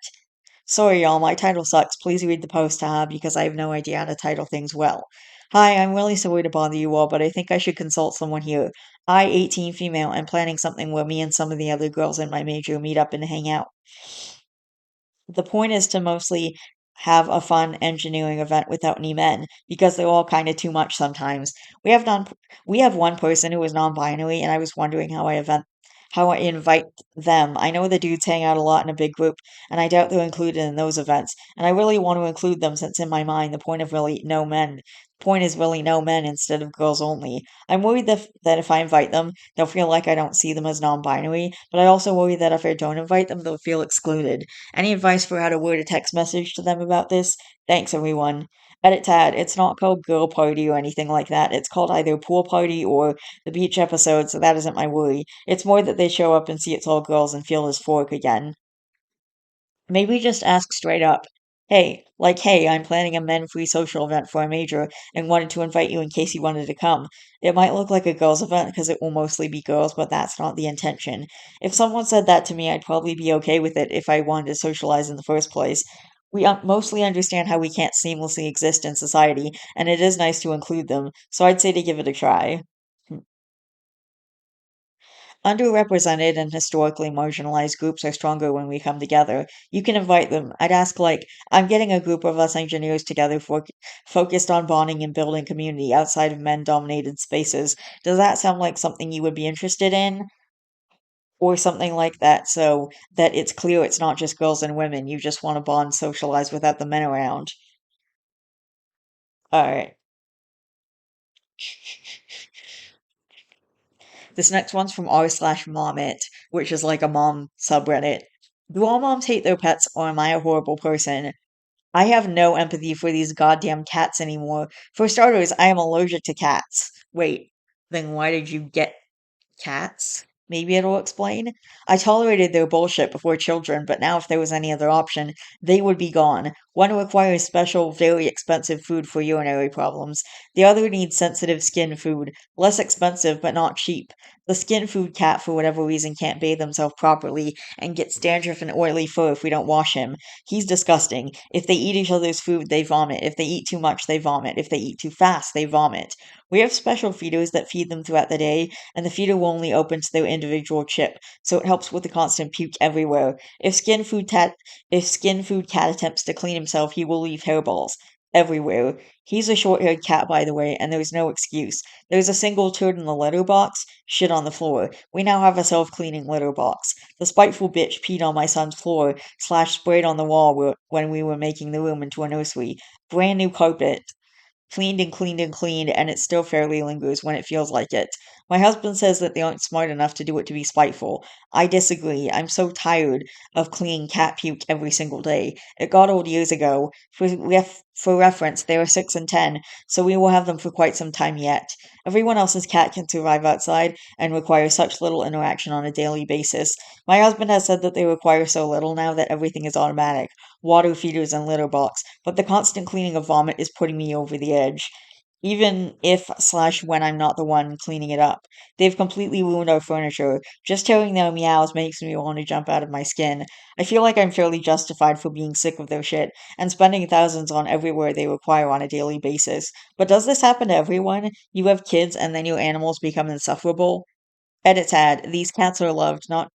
Sorry, y'all, my title sucks. Please read the post, because I have no idea how to title things well. Hi, I'm really sorry to bother you all, but I think I should consult someone here. I, 18 female, am planning something where me and some of the other girls in my major meet up and hang out. The point is to mostly have a fun engineering event without any men, because they're all kind of too much sometimes. We have one person who is non-binary, and I was wondering how I invite them. I know the dudes hang out a lot in a big group, and I doubt they're included in those events. And I really want to include them since in my mind the point is really no men instead of girls only. I'm worried that if I invite them, they'll feel like I don't see them as non-binary, but I also worry that if I don't invite them, they'll feel excluded. Any advice for how to word a text message to them about this? Thanks, everyone. Edit Tad, it's not called Girl Party or anything like that. It's called either Pool Party or the beach episode, so that isn't my worry. It's more that they show up and see it's all girls and feel euphoric again. Maybe just ask straight up, hey, I'm planning a men-free social event for a major and wanted to invite you in case you wanted to come. It might look like a girls' event because it will mostly be girls, but that's not the intention. If someone said that to me, I'd probably be okay with it if I wanted to socialize in the first place. We mostly understand how we can't seamlessly exist in society, and it is nice to include them, so I'd say to give it a try. Underrepresented and historically marginalized groups are stronger when we come together. You can invite them. I'd ask, like, I'm getting a group of us engineers together focused on bonding and building community outside of men dominated spaces. Does that sound like something you would be interested in? Or something like that, so that it's clear it's not just girls and women. You just want to bond, socialize without the men around. Alright. This next one's from r/momit, which is like a mom subreddit. Do all moms hate their pets, or am I a horrible person? I have no empathy for these goddamn cats anymore. For starters, I am allergic to cats. Wait, then why did you get cats? Maybe it'll explain. I tolerated their bullshit before children, but now if there was any other option, they would be gone. One requires special, very expensive food for urinary problems. The other needs sensitive skin food, less expensive but not cheap. The skin food cat, for whatever reason, can't bathe himself properly and gets dandruff and oily fur if we don't wash him. He's disgusting. If they eat each other's food, they vomit. If they eat too much, they vomit. If they eat too fast, they vomit. We have special feeders that feed them throughout the day, and the feeder will only open to their individual chip, so it helps with the constant puke everywhere. If skin food cat attempts to clean himself, he will leave hairballs everywhere. He's a short-haired cat, by the way, and there's no excuse. There's a single turd in the litter box, shit on the floor. We now have a self-cleaning litter box. The spiteful bitch peed on my son's floor, slash sprayed on the wall when we were making the room into a nursery. Brand new carpet cleaned and cleaned and cleaned, and it still fairly lingers when it feels like it. My husband says that they aren't smart enough to do it to be spiteful. I disagree. I'm so tired of cleaning cat puke every single day. It got old years ago. For reference, they are 6 and 10, so we will have them for quite some time yet. Everyone else's cat can survive outside and require such little interaction on a daily basis. My husband has said that they require so little now that everything is automatic water feeders and litter box, but the constant cleaning of vomit is putting me over the edge. Even if slash when I'm not the one cleaning it up. They've completely ruined our furniture. Just hearing their meows makes me want to jump out of my skin. I feel like I'm fairly justified for being sick of their shit and spending thousands on everywhere they require on a daily basis. But does this happen to everyone? You have kids and then your animals become insufferable? Edits add, these cats are loved not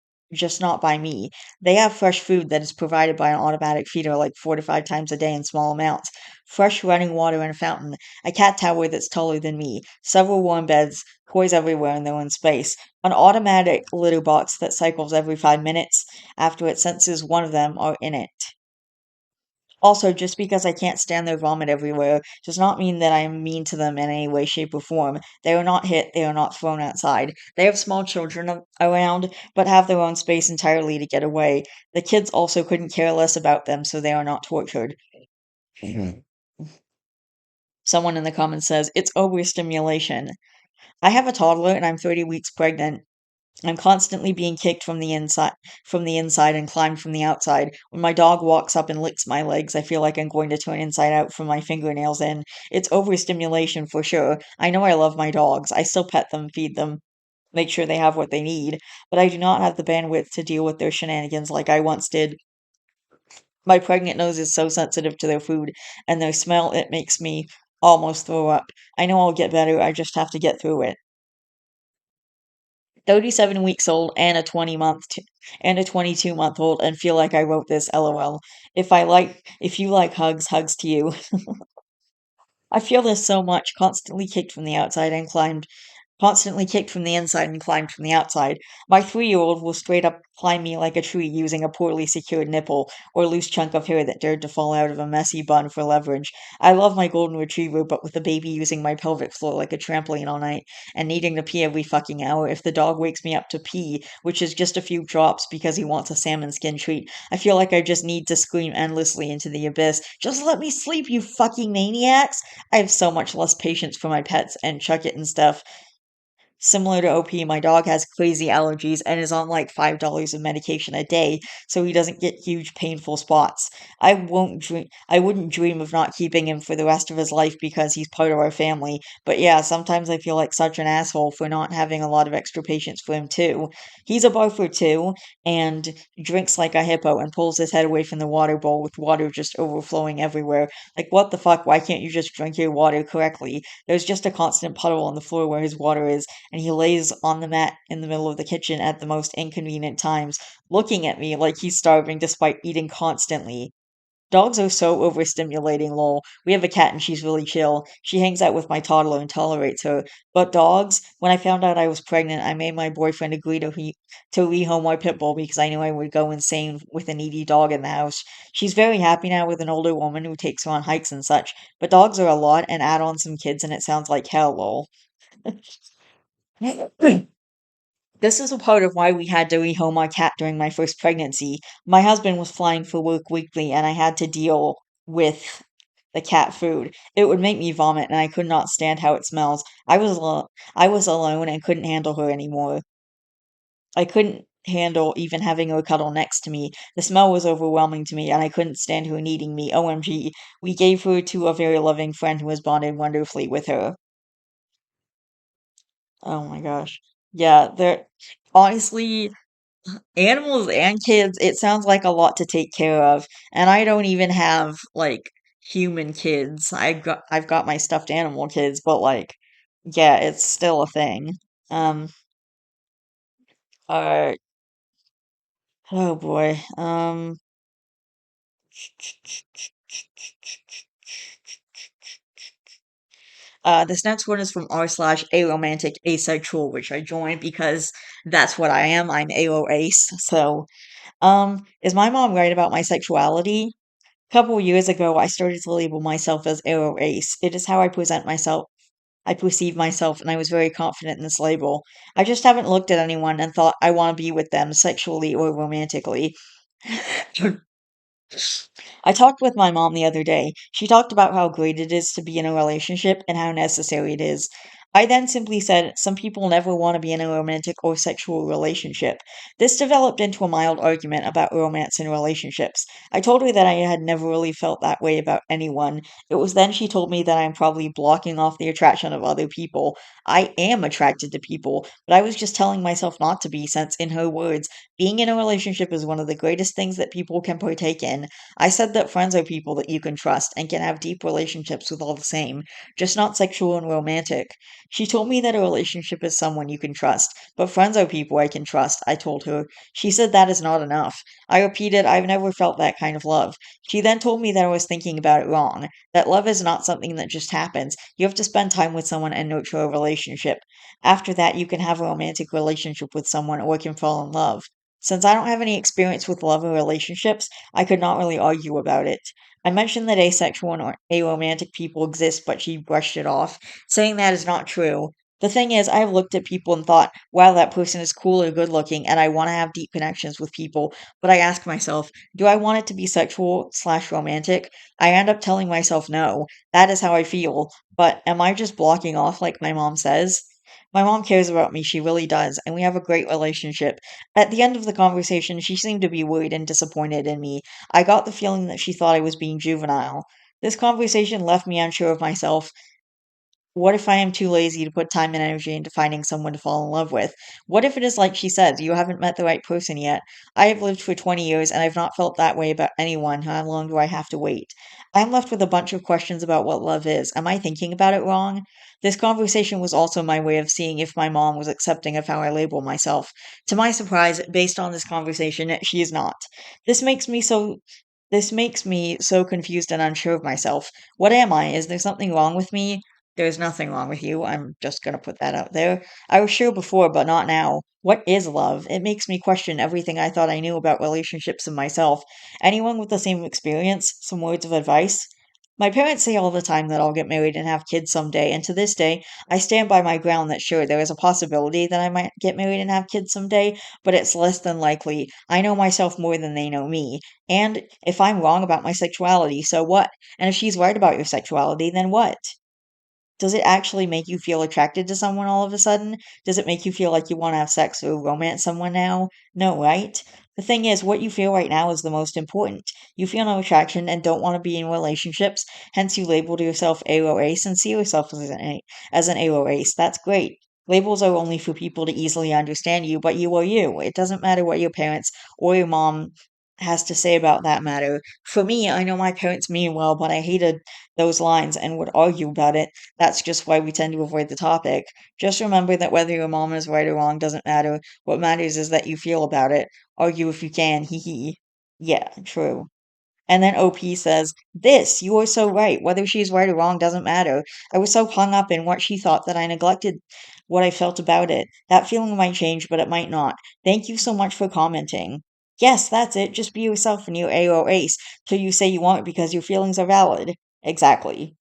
by me. They have fresh food that is provided by an automatic feeder like 4 to 5 times a day in small amounts. Fresh running water and a fountain, a cat tower that's taller than me, several warm beds, toys everywhere in their own space, an automatic litter box that cycles every 5 minutes after it senses one of them are in it. Also, just because I can't stand their vomit everywhere does not mean that I am mean to them in any way, shape, or form. They are not hit, they are not thrown outside. They have small children around, but have their own space entirely to get away. The kids also couldn't care less about them, so they are not tortured. Mhm. Someone in the comments says, it's overstimulation. I have a toddler and I'm 30 weeks pregnant. I'm constantly being kicked from the inside and climbed from the outside. When my dog walks up and licks my legs, I feel like I'm going to turn inside out from my fingernails in. It's overstimulation for sure. I know I love my dogs. I still pet them, feed them, make sure they have what they need, but I do not have the bandwidth to deal with their shenanigans like I once did. My pregnant nose is so sensitive to their food and their smell, it makes me almost throw up. I know I'll get better. I just have to get through it. 37 weeks old and a 22-month old and feel like I wrote this LOL. If you like hugs, hugs to you. I feel this so much, constantly kicked from the outside and climbed constantly kicked from the inside and climbed from the outside. My 3-year-old will straight up climb me like a tree using a poorly secured nipple or loose chunk of hair that dared to fall out of a messy bun for leverage. I love my golden retriever, but with the baby using my pelvic floor like a trampoline all night and needing to pee every fucking hour, if the dog wakes me up to pee, which is just a few drops because he wants a salmon skin treat, I feel like I just need to scream endlessly into the abyss. Just let me sleep, you fucking maniacs! I have so much less patience for my pets and chuck it and stuff. Similar to OP, my dog has crazy allergies and is on like $5 of medication a day, so he doesn't get huge painful spots. I wouldn't dream of not keeping him for the rest of his life because he's part of our family. But yeah, sometimes I feel like such an asshole for not having a lot of extra patience for him too. He's a barfer too, and drinks like a hippo and pulls his head away from the water bowl with water just overflowing everywhere. Like, what the fuck? Why can't you just drink your water correctly? There's just a constant puddle on the floor where his water is, and he lays on the mat in the middle of the kitchen at the most inconvenient times, looking at me like he's starving despite eating constantly. Dogs are so overstimulating, lol. We have a cat and she's really chill. She hangs out with my toddler and tolerates her. But dogs, when I found out I was pregnant, I made my boyfriend agree to rehome my pit bull because I knew I would go insane with a needy dog in the house. She's very happy now with an older woman who takes her on hikes and such. But dogs are a lot, and add on some kids and it sounds like hell, lol. This is a part of why we had to rehome my cat during my first pregnancy. My husband was flying for work weekly, and I had to deal with the cat food. It would make me vomit, and I could not stand how it smells. I was alone and couldn't handle her anymore. I couldn't handle even having her cuddle next to me. The smell was overwhelming to me, and I couldn't stand her needing me. OMG. We gave her to a very loving friend who has bonded wonderfully with her. Oh my gosh. Yeah, they're honestly, animals and kids, it sounds like a lot to take care of, and I don't even have, like, human kids. I've got my stuffed animal kids, but, like, yeah, it's still a thing. Um, alright. Oh boy. This next one is from r/aromantic asexual, which I joined because that's what I am. I'm AO-ace. So, is my mom right about my sexuality? Couple years ago, I started to label myself as arrow ace. It is how I present myself. I perceive myself, and I was very confident in this label. I just haven't looked at anyone and thought I want to be with them sexually or romantically. I talked with my mom the other day. She talked about how great it is to be in a relationship and how necessary it is. I then simply said, some people never want to be in a romantic or sexual relationship. This developed into a mild argument about romance and relationships. I told her that I had never really felt that way about anyone. It was then she told me that I'm probably blocking off the attraction of other people. I am attracted to people, but I was just telling myself not to be, since, in her words, being in a relationship is one of the greatest things that people can partake in. I said that friends are people that you can trust and can have deep relationships with all the same, just not sexual and romantic. She told me that a relationship is someone you can trust, but friends are people I can trust, I told her. She said that is not enough. I repeated, I've never felt that kind of love. She then told me that I was thinking about it wrong, that love is not something that just happens. You have to spend time with someone and nurture a relationship. After that, you can have a romantic relationship with someone or can fall in love. Since I don't have any experience with love or relationships, I could not really argue about it. I mentioned that asexual and aromantic people exist, but she brushed it off, saying that is not true. The thing is, I have looked at people and thought, wow, that person is cool or good looking, and I want to have deep connections with people. But I ask myself, do I want it to be sexual slash romantic? I end up telling myself no. That is how I feel. But am I just blocking off like my mom says? My mom cares about me, she really does, and we have a great relationship. At the end of the conversation, she seemed to be worried and disappointed in me. I got the feeling that she thought I was being juvenile. This conversation left me unsure of myself. What if I am too lazy to put time and energy into finding someone to fall in love with? What if it is like she says, you haven't met the right person yet? I have lived for 20 years and I've not felt that way about anyone. How long do I have to wait? I'm left with a bunch of questions about what love is. Am I thinking about it wrong? This conversation was also my way of seeing if my mom was accepting of how I label myself. To my surprise, based on this conversation, she is not. This makes me so this makes me so confused and unsure of myself. What am I? Is there something wrong with me? There's nothing wrong with you. I'm just gonna put that out there. I was sure before, but not now. What is love? It makes me question everything I thought I knew about relationships and myself. Anyone with the same experience? Some words of advice? My parents say all the time that I'll get married and have kids someday, and to this day, I stand by my ground that sure, there is a possibility that I might get married and have kids someday, but it's less than likely. I know myself more than they know me. And if I'm wrong about my sexuality, so what? And if she's right about your sexuality, then what? Does it actually make you feel attracted to someone all of a sudden? Does it make you feel like you want to have sex or romance someone now? No, right? The thing is, what you feel right now is the most important. You feel no attraction and don't want to be in relationships, hence you labeled yourself AOAce and see yourself as an AOAce. That's great. Labels are only for people to easily understand you, but you are you. It doesn't matter what your parents or your mom has to say about that matter. For me, I know my parents mean well, but I hated those lines and would argue about it. That's just why we tend to avoid the topic. Just remember that whether your mom is right or wrong doesn't matter. What matters is that you feel about it. Argue if you can, hee hee. Yeah, true. And then OP says, this, you are so right. Whether she's right or wrong doesn't matter. I was so hung up in what she thought that I neglected what I felt about it. That feeling might change, but it might not. Thank you so much for commenting. Yes, that's it. Just be yourself and your AO ace till you say you want it because your feelings are valid. Exactly.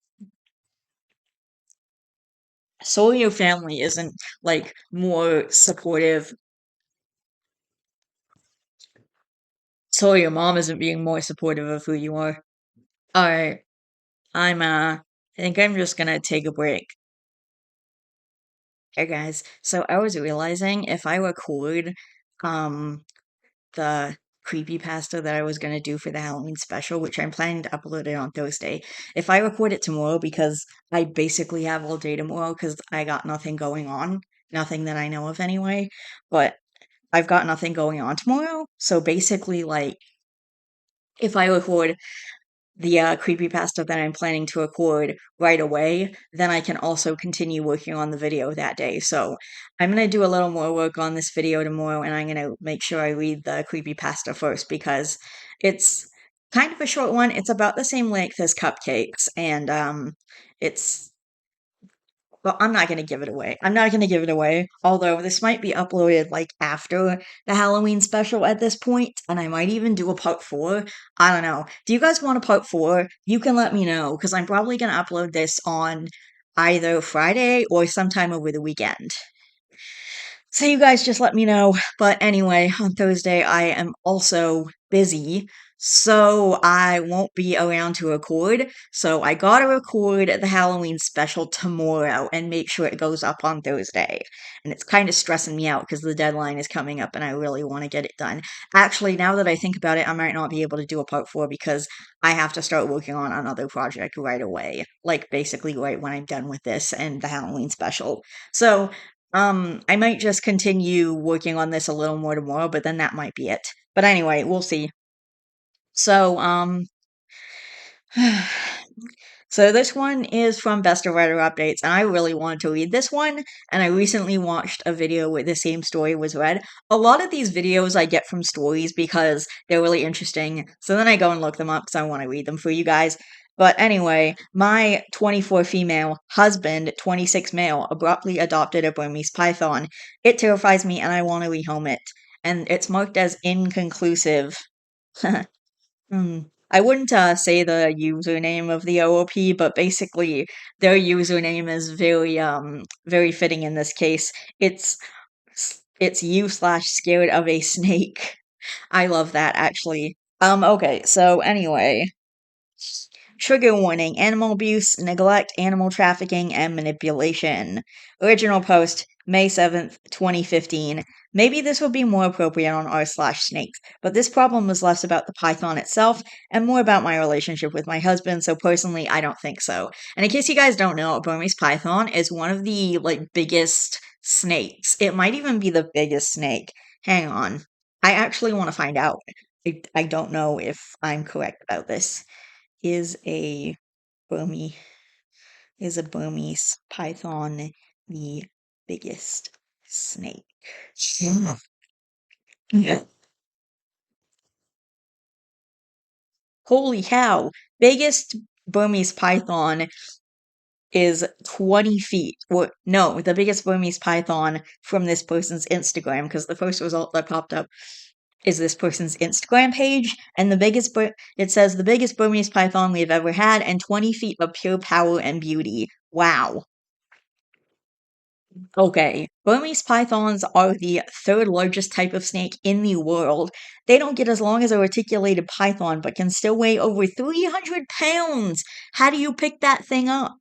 So your family isn't like more supportive. So your mom isn't being more supportive of who you are. All right, I think I'm just gonna take a break. Hey guys, so I was realizing if I record um the creepypasta that I was gonna do for the Halloween special, which I'm planning to upload it on Thursday, if I record it tomorrow because I basically have all day tomorrow because I got nothing going on, nothing that I know of anyway, but I've got nothing going on tomorrow. So basically, like, if I record the creepypasta that I'm planning to record right away, then I can also continue working on the video that day. So I'm going to do a little more work on this video tomorrow, and I'm going to make sure I read the creepypasta first because it's kind of a short one. It's about the same length as Cupcakes, and it's well, I'm not gonna give it away. I'm not gonna give it away. Although this might be uploaded like after the Halloween special at this point, and I might even do a part four. I don't know. Do you guys want a part four? You can let me know because I'm probably gonna upload this on either Friday or sometime over the weekend. So you guys just let me know. But anyway, on Thursday I am also busy, so I won't be around to record. So I gotta record the Halloween special tomorrow and make sure it goes up on Thursday. And it's kind of stressing me out because the deadline is coming up and I really want to get it done. Actually, now that I think about it, I might not be able to do a part four because I have to start working on another project right away. Like basically right when I'm done with this and the Halloween special. So I might just continue working on this a little more tomorrow, but then that might be it. But anyway, we'll see. So, so this one is from Best of Writer Updates, and I really wanted to read this one, and I recently watched a video where the same story was read. A lot of these videos I get from stories because they're really interesting, so then I go and look them up because I want to read them for you guys. But anyway, my 24 female husband, 26 male, abruptly adopted a Burmese python. It terrifies me and I want to rehome it. And it's marked as inconclusive. Hmm. I wouldn't say the username of the OOP, but basically their username is very fitting in this case. It's you slash scared of a snake. I love that actually. Okay, so anyway, trigger warning: animal abuse, neglect, animal trafficking, and manipulation. Original post May 7th, 2015. Maybe this would be more appropriate on r slash snakes, but this problem was less about the python itself and more about my relationship with my husband, so personally, I don't think so. And in case you guys don't know, a Burmese python is one of the, like, biggest snakes. It might even be the biggest snake. Hang on. I actually want to find out. I don't know if I'm correct about this. Is a Burmese is a Burmese python the biggest snake? Yeah. Holy cow! Biggest Burmese python is 20 feet. Or, no, the biggest Burmese python from this person's Instagram, because the first result that popped up is this person's Instagram page, and it says the biggest Burmese python we've ever had, and 20 feet of pure power and beauty. Wow. Okay, Burmese pythons are the third largest type of snake in the world. They don't get as long as a reticulated python, but can still weigh over 300 pounds. How do you pick that thing up?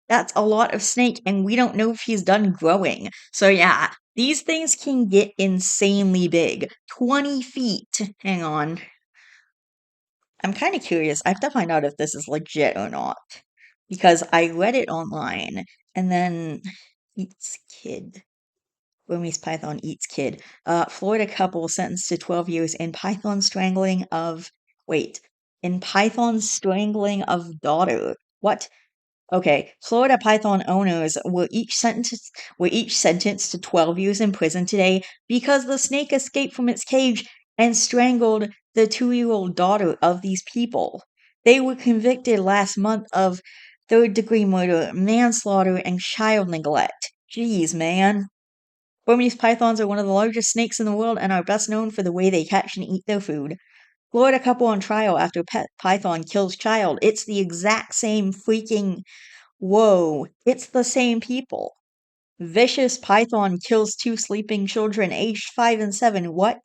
That's a lot of snake, and we don't know if he's done growing. So yeah, these things can get insanely big. 20 feet. Hang on. I'm kind of curious. I have to find out if this is legit or not. Because I read it online, and then eats kid. Burmese python eats kid. Florida couple sentenced to 12 years in python strangling of. Wait. In python strangling of daughter. What? Okay, Florida python owners were each sentenced to 12 years in prison today because the snake escaped from its cage and strangled the 2-year-old daughter of these people. They were convicted last month of third-degree murder, manslaughter, and child neglect. Jeez, man. Burmese pythons are one of the largest snakes in the world and are best known for the way they catch and eat their food. Florida couple on trial after pet python kills child. It's the exact same freaking. Whoa, it's the same people. Vicious python kills two sleeping children aged 5 and 7. What?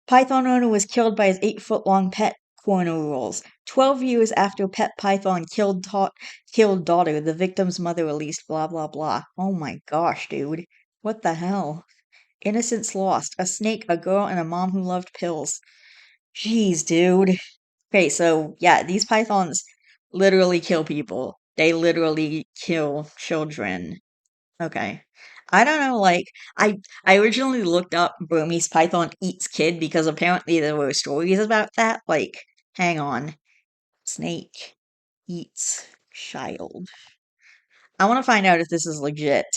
Python owner was killed by his 8-foot-long pet, coroner rules. 12 years after pet python killed daughter, the victim's mother released blah blah blah. Oh my gosh, dude. What the hell? Innocence lost. A snake, a girl, and a mom who loved pills. Jeez, dude. Okay, so yeah, these pythons literally kill people. They literally kill children. Okay. I don't know, like I originally looked up Burmese python eats kid because apparently there were stories about that. Like, hang on. Snake eats child. I want to find out if this is legit.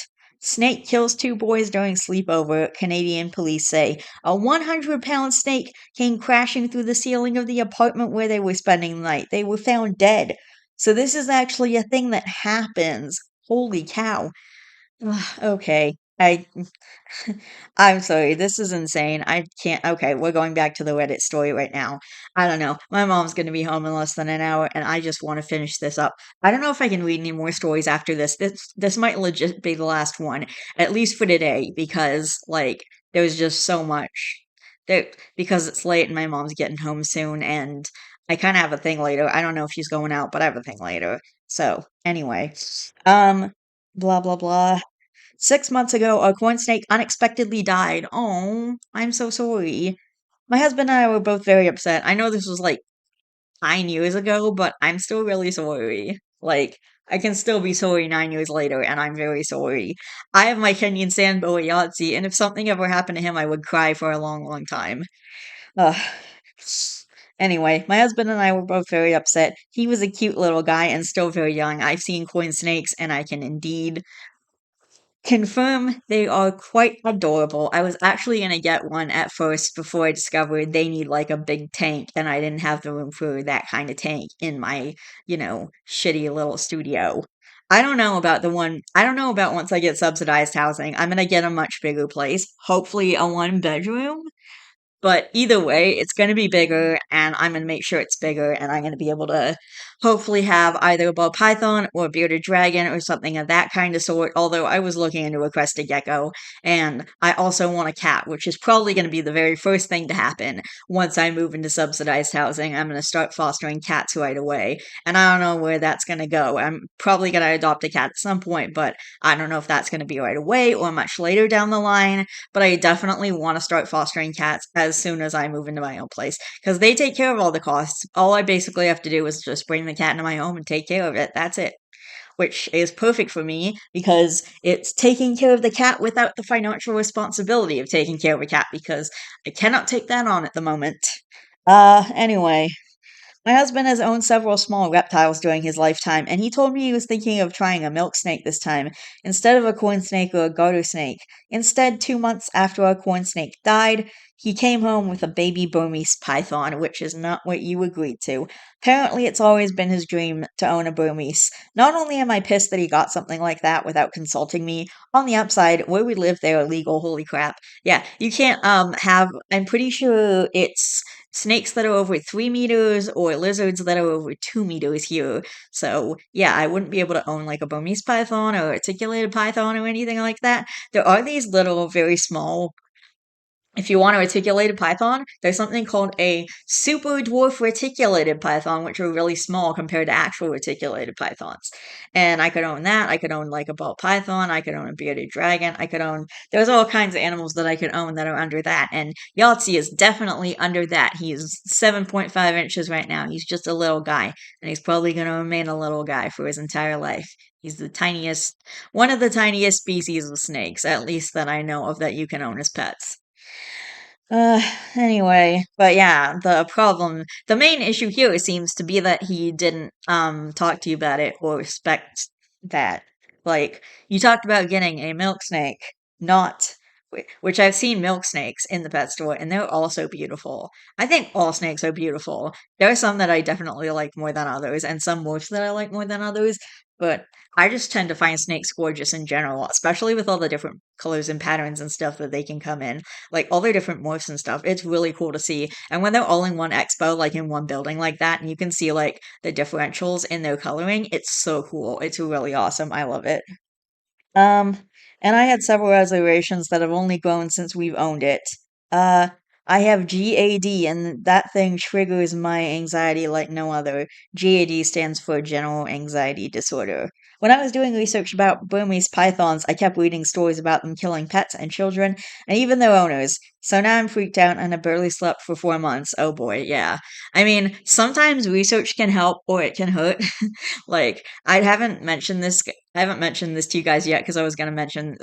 Snake kills two boys during sleepover, Canadian police say. A 100-pound snake came crashing through the ceiling of the apartment where they were spending the night. They were found dead. So this is actually a thing that happens. Holy cow. Ugh, okay. I'm sorry, this is insane. I can't. Okay, we're going back to the Reddit story right now. I don't know. My mom's gonna be home in less than an hour, and I just want to finish this up. I don't know if I can read any more stories after this. This might legit be the last one, at least for today, because like there's just so much. There, because it's late and my mom's getting home soon, and I kind of have a thing later. I don't know if she's going out, but I have a thing later. So anyway, um, blah blah blah. 6 months ago, a corn snake unexpectedly died. Oh, I'm so sorry. My husband and I were both very upset. I know this was like 9 years ago, but I'm still really sorry. Like, I can still be sorry 9 years later, and I'm very sorry. I have my Kenyan sand boa Yahtzee, and if something ever happened to him, I would cry for a long, long time. Ugh. Anyway, my husband and I were both very upset. He was a cute little guy and still very young. I've seen corn snakes, and I can indeed confirm they are quite adorable. I was actually gonna get one at first before I discovered they need like a big tank, and I didn't have the room for that kind of tank in my, shitty little studio. I don't know about once I get subsidized housing. I'm gonna get a much bigger place, hopefully a 1 bedroom. But either way, it's going to be bigger, and I'm going to make sure it's bigger, and I'm going to be able to hopefully have either a ball python or a bearded dragon or something of that kind of sort. Although I was looking into a crested gecko, and I also want a cat, which is probably going to be the very first thing to happen once I move into subsidized housing. I'm going to start fostering cats right away, and I don't know where that's going to go. I'm probably going to adopt a cat at some point, but I don't know if that's going to be right away or much later down the line, but I definitely want to start fostering cats as soon as I move into my own place because they take care of all the costs. All I basically have to do is just bring the cat into my home and take care of it. That's it. Which is perfect for me because it's taking care of the cat without the financial responsibility of taking care of a cat because I cannot take that on at the moment. Anyway, My husband has owned several small reptiles during his lifetime, and he told me he was thinking of trying a milk snake this time, instead of a corn snake or a garter snake. Instead, 2 months after our corn snake died, he came home with a baby Burmese python, which is not what you agreed to. Apparently, it's always been his dream to own a Burmese. Not only am I pissed that he got something like that without consulting me, on the upside, where we live, they're illegal. Holy crap. Yeah, you can't have. I'm pretty sure it's snakes that are over 3 meters or lizards that are over 2 meters here. So yeah, I wouldn't be able to own like a Burmese python or articulated python or anything like that. There are these little, very small, if you want to articulate a python, there's something called a super dwarf reticulated python, which are really small compared to actual reticulated pythons. And I could own that. I could own like a ball python. I could own a bearded dragon. There's all kinds of animals that I could own that are under that. And Yahtzee is definitely under that. He's 7.5 inches right now. He's just a little guy. And he's probably going to remain a little guy for his entire life. He's one of the tiniest species of snakes, at least that I know of, that you can own as pets. Uh, anyway, but yeah, the main issue here seems to be that he didn't, talk to you about it or respect that. Like, you talked about getting a milk snake, not, which I've seen milk snakes in the pet store, and they're also beautiful. I think all snakes are beautiful. There are some that I definitely like more than others, and some morphs that I like more than others, but I just tend to find snakes gorgeous in general, especially with all the different colors and patterns and stuff that they can come in, like all their different morphs and stuff. It's really cool to see. And when they're all in one expo, like in one building like that, and you can see like the differentials in their coloring, it's so cool. It's really awesome. I love it. Um, and I had several reservations that have only grown since we've owned it. Uh, I have GAD, and that thing triggers my anxiety like no other. GAD stands for General Anxiety Disorder. When I was doing research about Burmese pythons, I kept reading stories about them killing pets and children, and even their owners. So now I'm freaked out and I barely slept for 4 months. Oh boy, yeah. I mean, sometimes research can help or it can hurt. Like, I haven't mentioned this to you guys yet because I was gonna mention it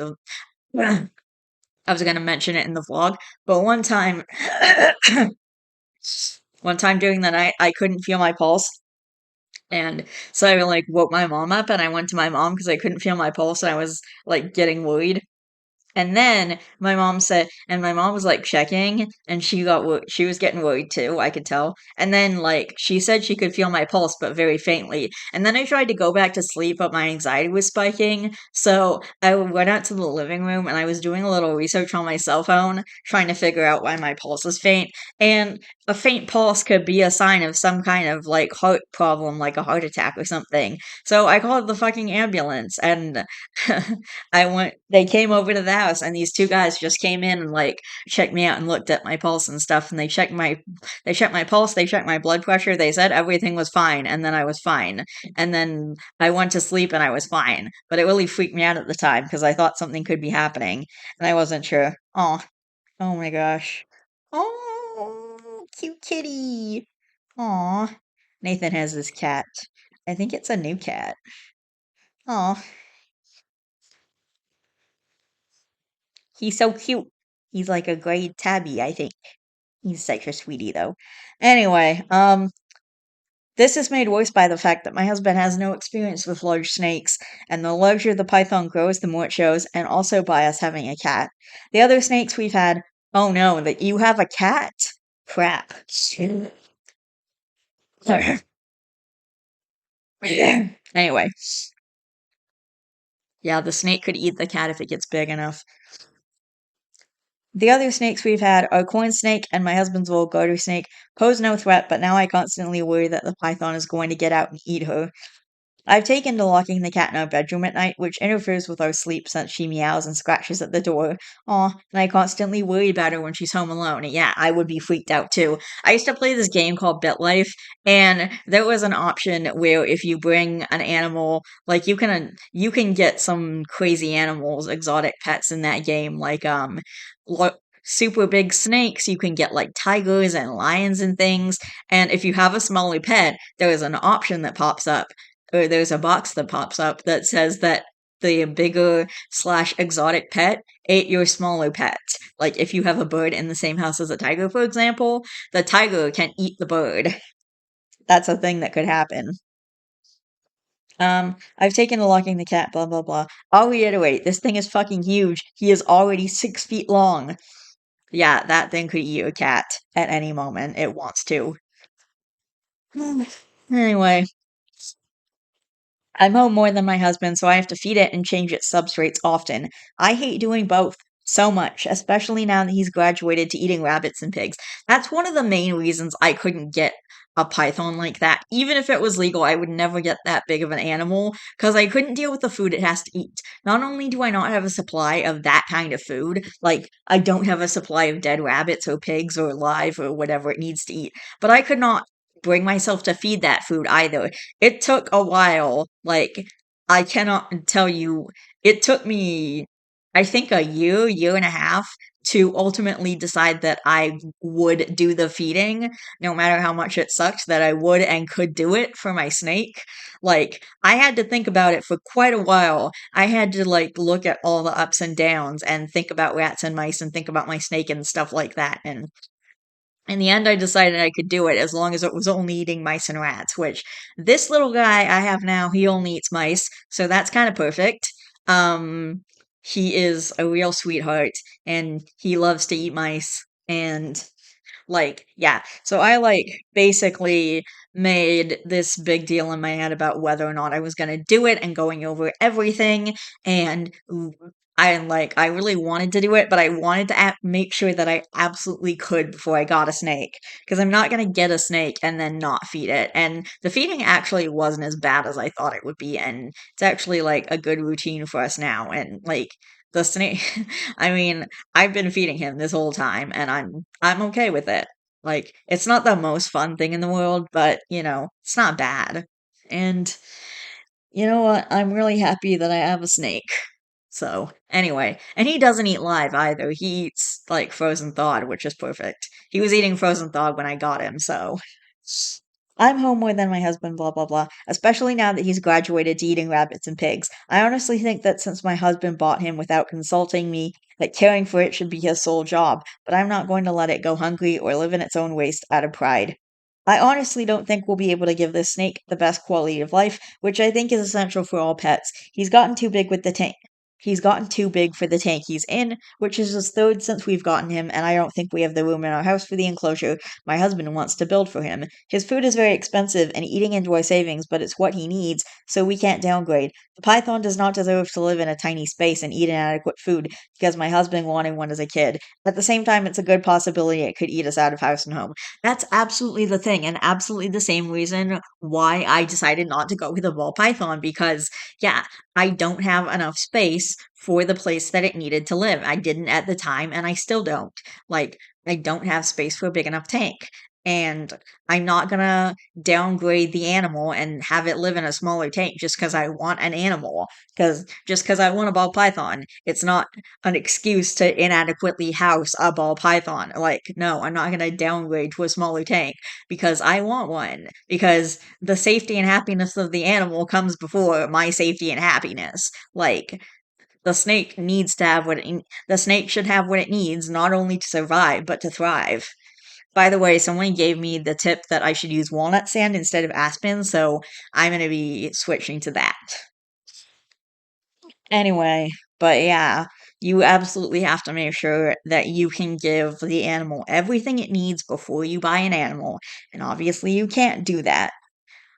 in the vlog. But one time during the night, I couldn't feel my pulse, and so I like woke my mom up, and I went to my mom because I couldn't feel my pulse, and I was like getting worried. And then my mom was like checking, and she was getting worried too. I could tell. And then like she said she could feel my pulse, but very faintly. And then I tried to go back to sleep, but my anxiety was spiking. So I went out to the living room, and I was doing a little research on my cell phone, trying to figure out why my pulse was faint. And a faint pulse could be a sign of some kind of like heart problem, like a heart attack or something. So I called the fucking ambulance, and they came over to the house, and these two guys just came in and like checked me out and looked at my pulse and stuff. And they checked my pulse, they checked my blood pressure. They said everything was fine, and then I was fine. And then I went to sleep and I was fine. But it really freaked me out at the time because I thought something could be happening, and I wasn't sure. Oh my gosh. Oh, cute kitty. Aw. Nathan has this cat. I think it's a new cat. Aw. He's so cute. He's like a gray tabby, I think. He's such a sweetie, though. Anyway, this is made worse by the fact that my husband has no experience with large snakes, and the larger the python grows, the more it shows, and also by us having a cat. The other snakes we've had, oh no, that you have a cat? Crap. Anyway, yeah, the snake could eat the cat if it gets big enough. The other snakes we've had are corn snake and my husband's old garter snake pose no threat, but now I constantly worry that the python is going to get out and eat her. I've taken to locking the cat in our bedroom at night, which interferes with our sleep since she meows and scratches at the door. Aw, and I constantly worry about her when she's home alone. And yeah, I would be freaked out too. I used to play this game called BitLife, and there was an option where if you bring an animal, like you can get some crazy animals, exotic pets in that game, like lo- super big snakes. You can get like tigers and lions and things. And if you have a smaller pet, there is an option that pops up, or there's a box that pops up that says that the bigger slash exotic pet ate your smaller pet. Like if you have a bird in the same house as a tiger, for example, the tiger can eat the bird. that's a thing that could happen. I've taken to locking the cat, blah, blah, blah. I'll reiterate, this thing is fucking huge. He is already 6 feet long. Yeah, that thing could eat a cat at any moment it wants to. Anyway, I'm home more than my husband, so I have to feed it and change its substrates often. I hate doing both so much, especially now that he's graduated to eating rabbits and pigs. That's one of the main reasons I couldn't get a python like that. Even if it was legal, I would never get that big of an animal because I couldn't deal with the food it has to eat. Not only do I not have a supply of that kind of food, like I don't have a supply of dead rabbits or pigs or live or whatever it needs to eat, but I could not bring myself to feed that food either. It took a while, like, I cannot tell you it took me, I think a year and a half to ultimately decide that I would do the feeding, no matter how much it sucked, that I would and could do it for my snake. Like, I had to think about it for quite a while. I had to, like, look at all the ups and downs and think about rats and mice and think about my snake and stuff like that, and in the end, I decided I could do it as long as it was only eating mice and rats, which this little guy I have now, he only eats mice, so that's kind of perfect. Um, he is a real sweetheart, and he loves to eat mice, and like, yeah. So I like basically made this big deal in my head about whether or not I was going to do it and going over everything. And I really wanted to do it, but I wanted to make sure that I absolutely could before I got a snake. Because I'm not going to get a snake and then not feed it. And the feeding actually wasn't as bad as I thought it would be. And it's actually like a good routine for us now. And like, the snake, I mean, I've been feeding him this whole time and I'm okay with it. Like, it's not the most fun thing in the world, but it's not bad. And you know what? I'm really happy that I have a snake. So, anyway, and he doesn't eat live either. He eats like frozen thawed, which is perfect. He was eating frozen thawed when I got him, so I'm home more than my husband, blah, blah, blah, especially now that he's graduated to eating rabbits and pigs. I honestly think that since my husband bought him without consulting me, that caring for it should be his sole job, but I'm not going to let it go hungry or live in its own waste out of pride. I honestly don't think we'll be able to give this snake the best quality of life, which I think is essential for all pets. He's gotten too big with the tank. He's gotten too big for the tank he's in, which is his third since we've gotten him, and I don't think we have the room in our house for the enclosure my husband wants to build for him. His food is very expensive and eating into our savings, but it's what he needs, so we can't downgrade. The python does not deserve to live in a tiny space and eat inadequate food because my husband wanted one as a kid. At the same time, it's a good possibility it could eat us out of house and home. That's absolutely the thing, and absolutely the same reason why I decided not to go with a ball python because, yeah, I don't have enough space for the place that it needed to live. I didn't at the time, and I still don't. Like, I don't have space for a big enough tank. And I'm not gonna downgrade the animal and have it live in a smaller tank just because I want an animal. Because just because I want a ball python, it's not an excuse to inadequately house a ball python. Like, no, I'm not gonna downgrade to a smaller tank because I want one. Because the safety and happiness of the animal comes before my safety and happiness. Like, the snake needs to have the snake should have what it needs, not only to survive, but to thrive. By the way, someone gave me the tip that I should use walnut sand instead of aspen, so I'm gonna be switching to that. Anyway, but yeah, you absolutely have to make sure that you can give the animal everything it needs before you buy an animal, and obviously you can't do that.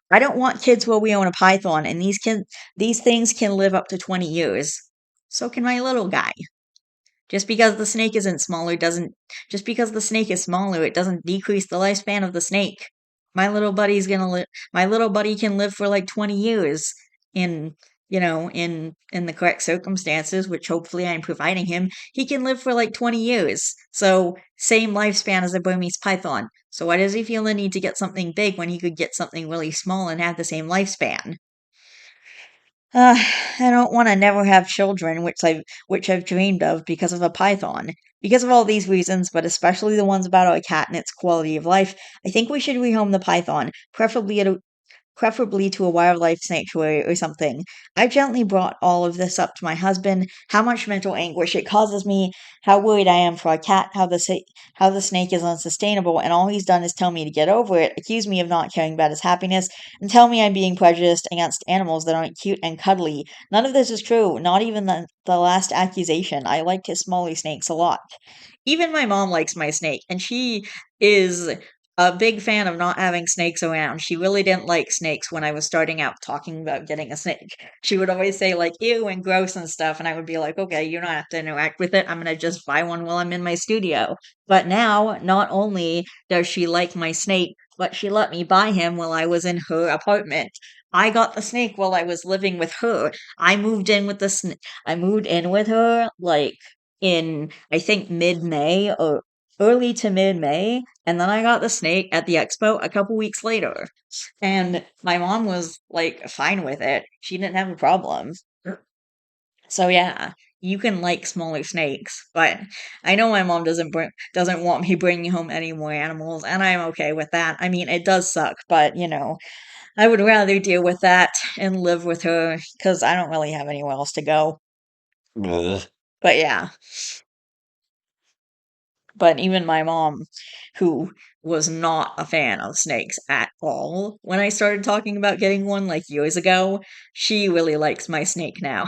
I don't want kids where we own a python, and these things can live up to 20 years. So can my little guy. Just because the snake isn't smaller doesn't just because the snake is smaller, it doesn't decrease the lifespan of the snake. My little buddy can live for like 20 years in, in the correct circumstances, which hopefully I'm providing him. He can live for like 20 years. So, same lifespan as a Burmese python. So why does he feel the need to get something big when he could get something really small and have the same lifespan? Uh, I don't want to never have children, which I've dreamed of because of a python. Because of all these reasons, but especially the ones about our cat and its quality of life, I think we should rehome the python, preferably to a wildlife sanctuary or something. I gently brought all of this up to my husband, how much mental anguish it causes me, how worried I am for our cat, how the snake is unsustainable, and all he's done is tell me to get over it, accuse me of not caring about his happiness, and tell me I'm being prejudiced against animals that aren't cute and cuddly. None of this is true, not even the last accusation. I liked his smaller snakes a lot. Even my mom likes my snake, and she is a big fan of not having snakes around. She really didn't like snakes when I was starting out talking about getting a snake. She would always say, like, ew and gross and stuff, and I would be like, okay, you don't have to interact with it. I'm gonna just buy one while I'm in my studio. But now, not only does she like my snake, but she let me buy him while I was in her apartment. I got the snake while I was living with her. I moved in with the I moved in with her like in I think mid-May or early to mid-May, and then I got the snake at the expo a couple weeks later. And my mom was like fine with it. She didn't have a problem. So yeah, you can like smaller snakes, but I know my mom doesn't want me bringing home any more animals, and I'm okay with that. I mean, it does suck, but I would rather deal with that and live with her because I don't really have anywhere else to go. Ugh. But yeah. But even my mom, who was not a fan of snakes at all when I started talking about getting one like years ago, she really likes my snake now.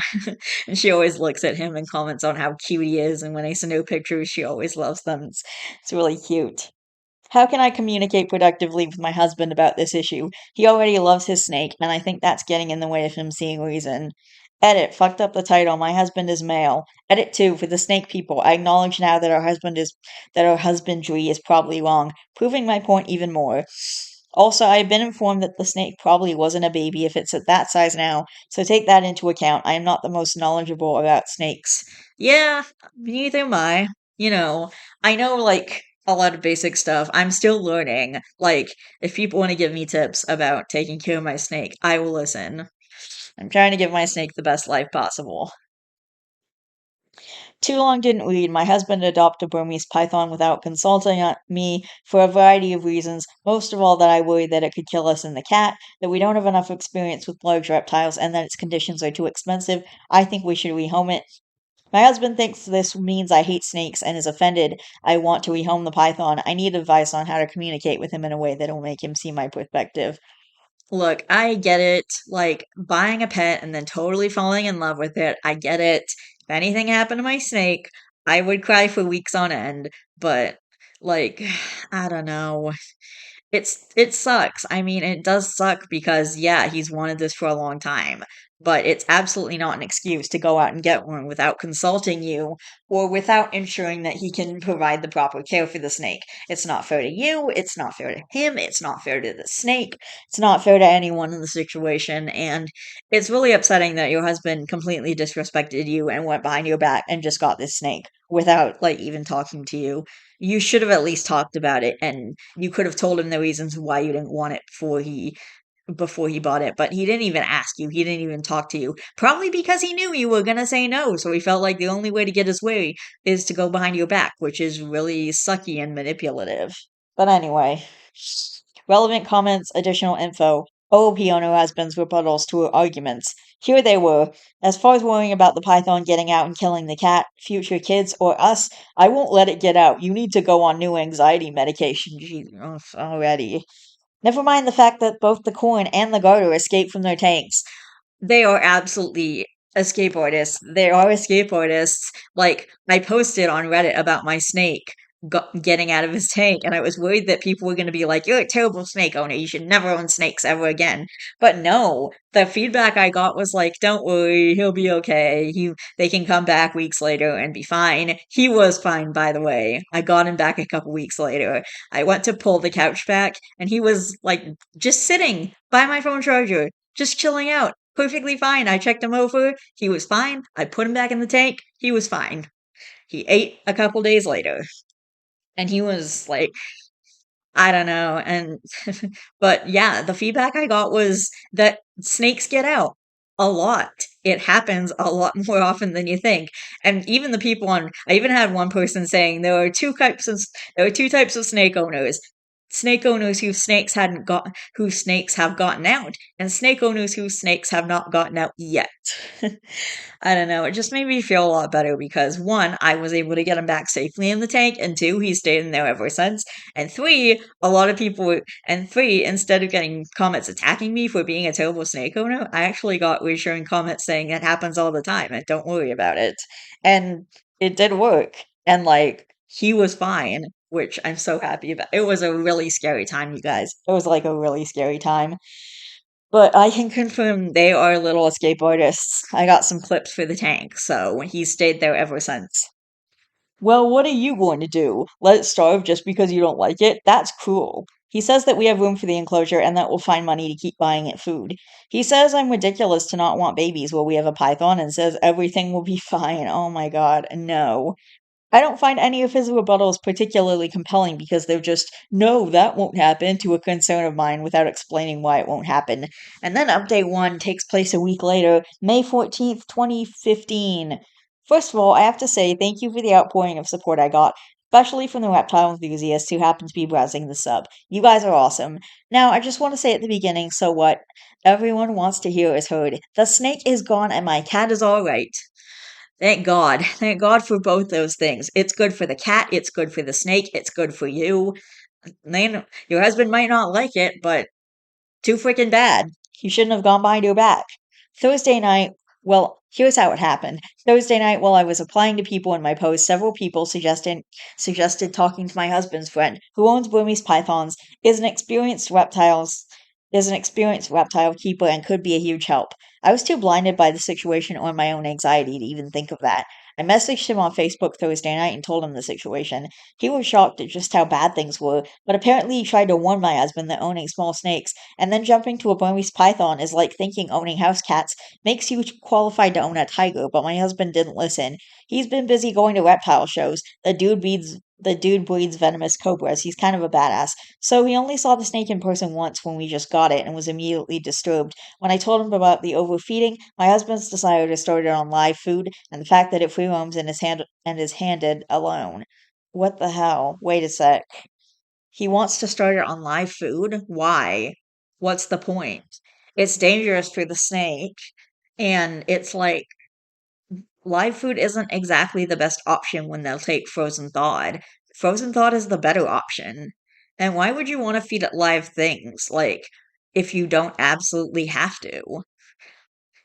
And she always looks at him and comments on how cute he is. And when I send her pictures, she always loves them. It's really cute. How can I communicate productively with my husband about this issue? He already loves his snake, and I think that's getting in the way of him seeing reason. Edit, fucked up the title. My husband is male. Edit 2, for the snake people. I acknowledge now that our husbandry is probably wrong, proving my point even more. Also, I've been informed that the snake probably wasn't a baby if it's at that size now, so take that into account. I am not the most knowledgeable about snakes. Yeah, neither am I. You know, I know like a lot of basic stuff. I'm still learning. Like, if people want to give me tips about taking care of my snake, I will listen. I'm trying to give my snake the best life possible. Too long didn't read. My husband adopted a Burmese python without consulting me for a variety of reasons. Most of all, that I worry that it could kill us and the cat, that we don't have enough experience with large reptiles, and that its conditions are too expensive. I think we should rehome it. My husband thinks this means I hate snakes and is offended I want to rehome the python. I need advice on how to communicate with him in a way that will make him see my perspective. Look, I get it. Like buying a pet and then totally falling in love with it. I get it. If anything happened to my snake, I would cry for weeks on end. But, like, I don't know. It sucks. I mean, it does suck because, yeah, he's wanted this for a long time, but it's absolutely not an excuse to go out and get one without consulting you or without ensuring that he can provide the proper care for the snake. It's not fair to you, it's not fair to him, it's not fair to the snake, it's not fair to anyone in the situation, and it's really upsetting that your husband completely disrespected you and went behind your back and just got this snake without, like, even talking to you. You should have at least talked about it, and you could have told him the reasons why you didn't want it before he bought it, but he didn't even ask you. He didn't even talk to you. Probably because he knew you were gonna say no, so he felt like the only way to get his way is to go behind your back, which is really sucky and manipulative. But anyway, relevant comments, additional info. OOP on her husband's rebuttals to her arguments. Here they were. As far as worrying about the python getting out and killing the cat, future kids, or us, I won't let it get out. You need to go on new anxiety medication. Already. Never mind the fact that both the corn and the garter escaped from their tanks. They are absolutely escape artists. They are escape artists. Like, I posted on Reddit about my snake getting out of his tank, and I was worried that people were going to be like, "You're a terrible snake owner. You should never own snakes ever again." But no, the feedback I got was like, "Don't worry, he'll be okay. They can come back weeks later and be fine." He was fine, by the way. I got him back a couple weeks later. I went to pull the couch back, and he was like just sitting by my phone charger, just chilling out perfectly fine. I checked him over. He was fine. I put him back in the tank. He was fine. He ate a couple days later. And he was like, I don't know. And, but yeah, the feedback I got was that snakes get out a lot. It happens a lot more often than you think. And even the people I even had one person saying there are two types of snake owners. snake owners whose snakes have gotten out, and snake owners whose snakes have not gotten out yet. I don't know. It just made me feel a lot better because one, I was able to get him back safely in the tank, and two, he's stayed in there ever since. And three, a lot of people, and three, instead of getting comments attacking me for being a terrible snake owner, I actually got reassuring comments saying it happens all the time and don't worry about it. And it did work. And like, he was fine, which I'm so happy about. It was a really scary time, you guys. It was like a really scary time. But I can confirm they are little escape artists. I got some clips for the tank, so he's stayed there ever since. Well, what are you going to do? Let it starve just because you don't like it? That's cruel. He says that we have room for the enclosure and that we'll find money to keep buying it food. He says I'm ridiculous to not want babies while we have a python and says everything will be fine. Oh my god, no. I don't find any of his rebuttals particularly compelling because they're just, no, that won't happen, to a concern of mine without explaining why it won't happen. And then update 1 takes place a week later, May 14th, 2015. First of all, I have to say thank you for the outpouring of support I got, especially from the reptile enthusiasts who happened to be browsing the sub. You guys are awesome. Now, I just want to say at the beginning, so what everyone wants to hear is heard. The snake is gone and my cat is alright. Thank God. Thank God for both those things. It's good for the cat, it's good for the snake, it's good for you. Your husband might not like it, but too freaking bad. He shouldn't have gone behind your back. Thursday night, well, here's how it happened. Thursday night, while I was applying to people in my post, several people suggested talking to my husband's friend, who owns Burmese pythons, is an experienced reptiles is an experienced reptile keeper and could be a huge help. I was too blinded by the situation or my own anxiety to even think of that. I messaged him on Facebook Thursday night and told him the situation. He was shocked at just how bad things were, but apparently he tried to warn my husband that owning small snakes and then jumping to a Burmese python is like thinking owning house cats makes you qualified to own a tiger, but my husband didn't listen. He's been busy going to reptile shows. The dude breeds venomous cobras. He's kind of a badass. So he only saw the snake in person once when we just got it and was immediately disturbed. When I told him about the overfeeding, my husband's desire to start it on live food, and the fact that it free roams and is handed alone. What the hell? Wait a sec. He wants to start it on live food? Why? What's the point? It's dangerous for the snake, and it's like live food isn't exactly the best option when they'll take frozen thawed. Frozen thawed is the better option. And why would you want to feed it live things? Like, if you don't absolutely have to.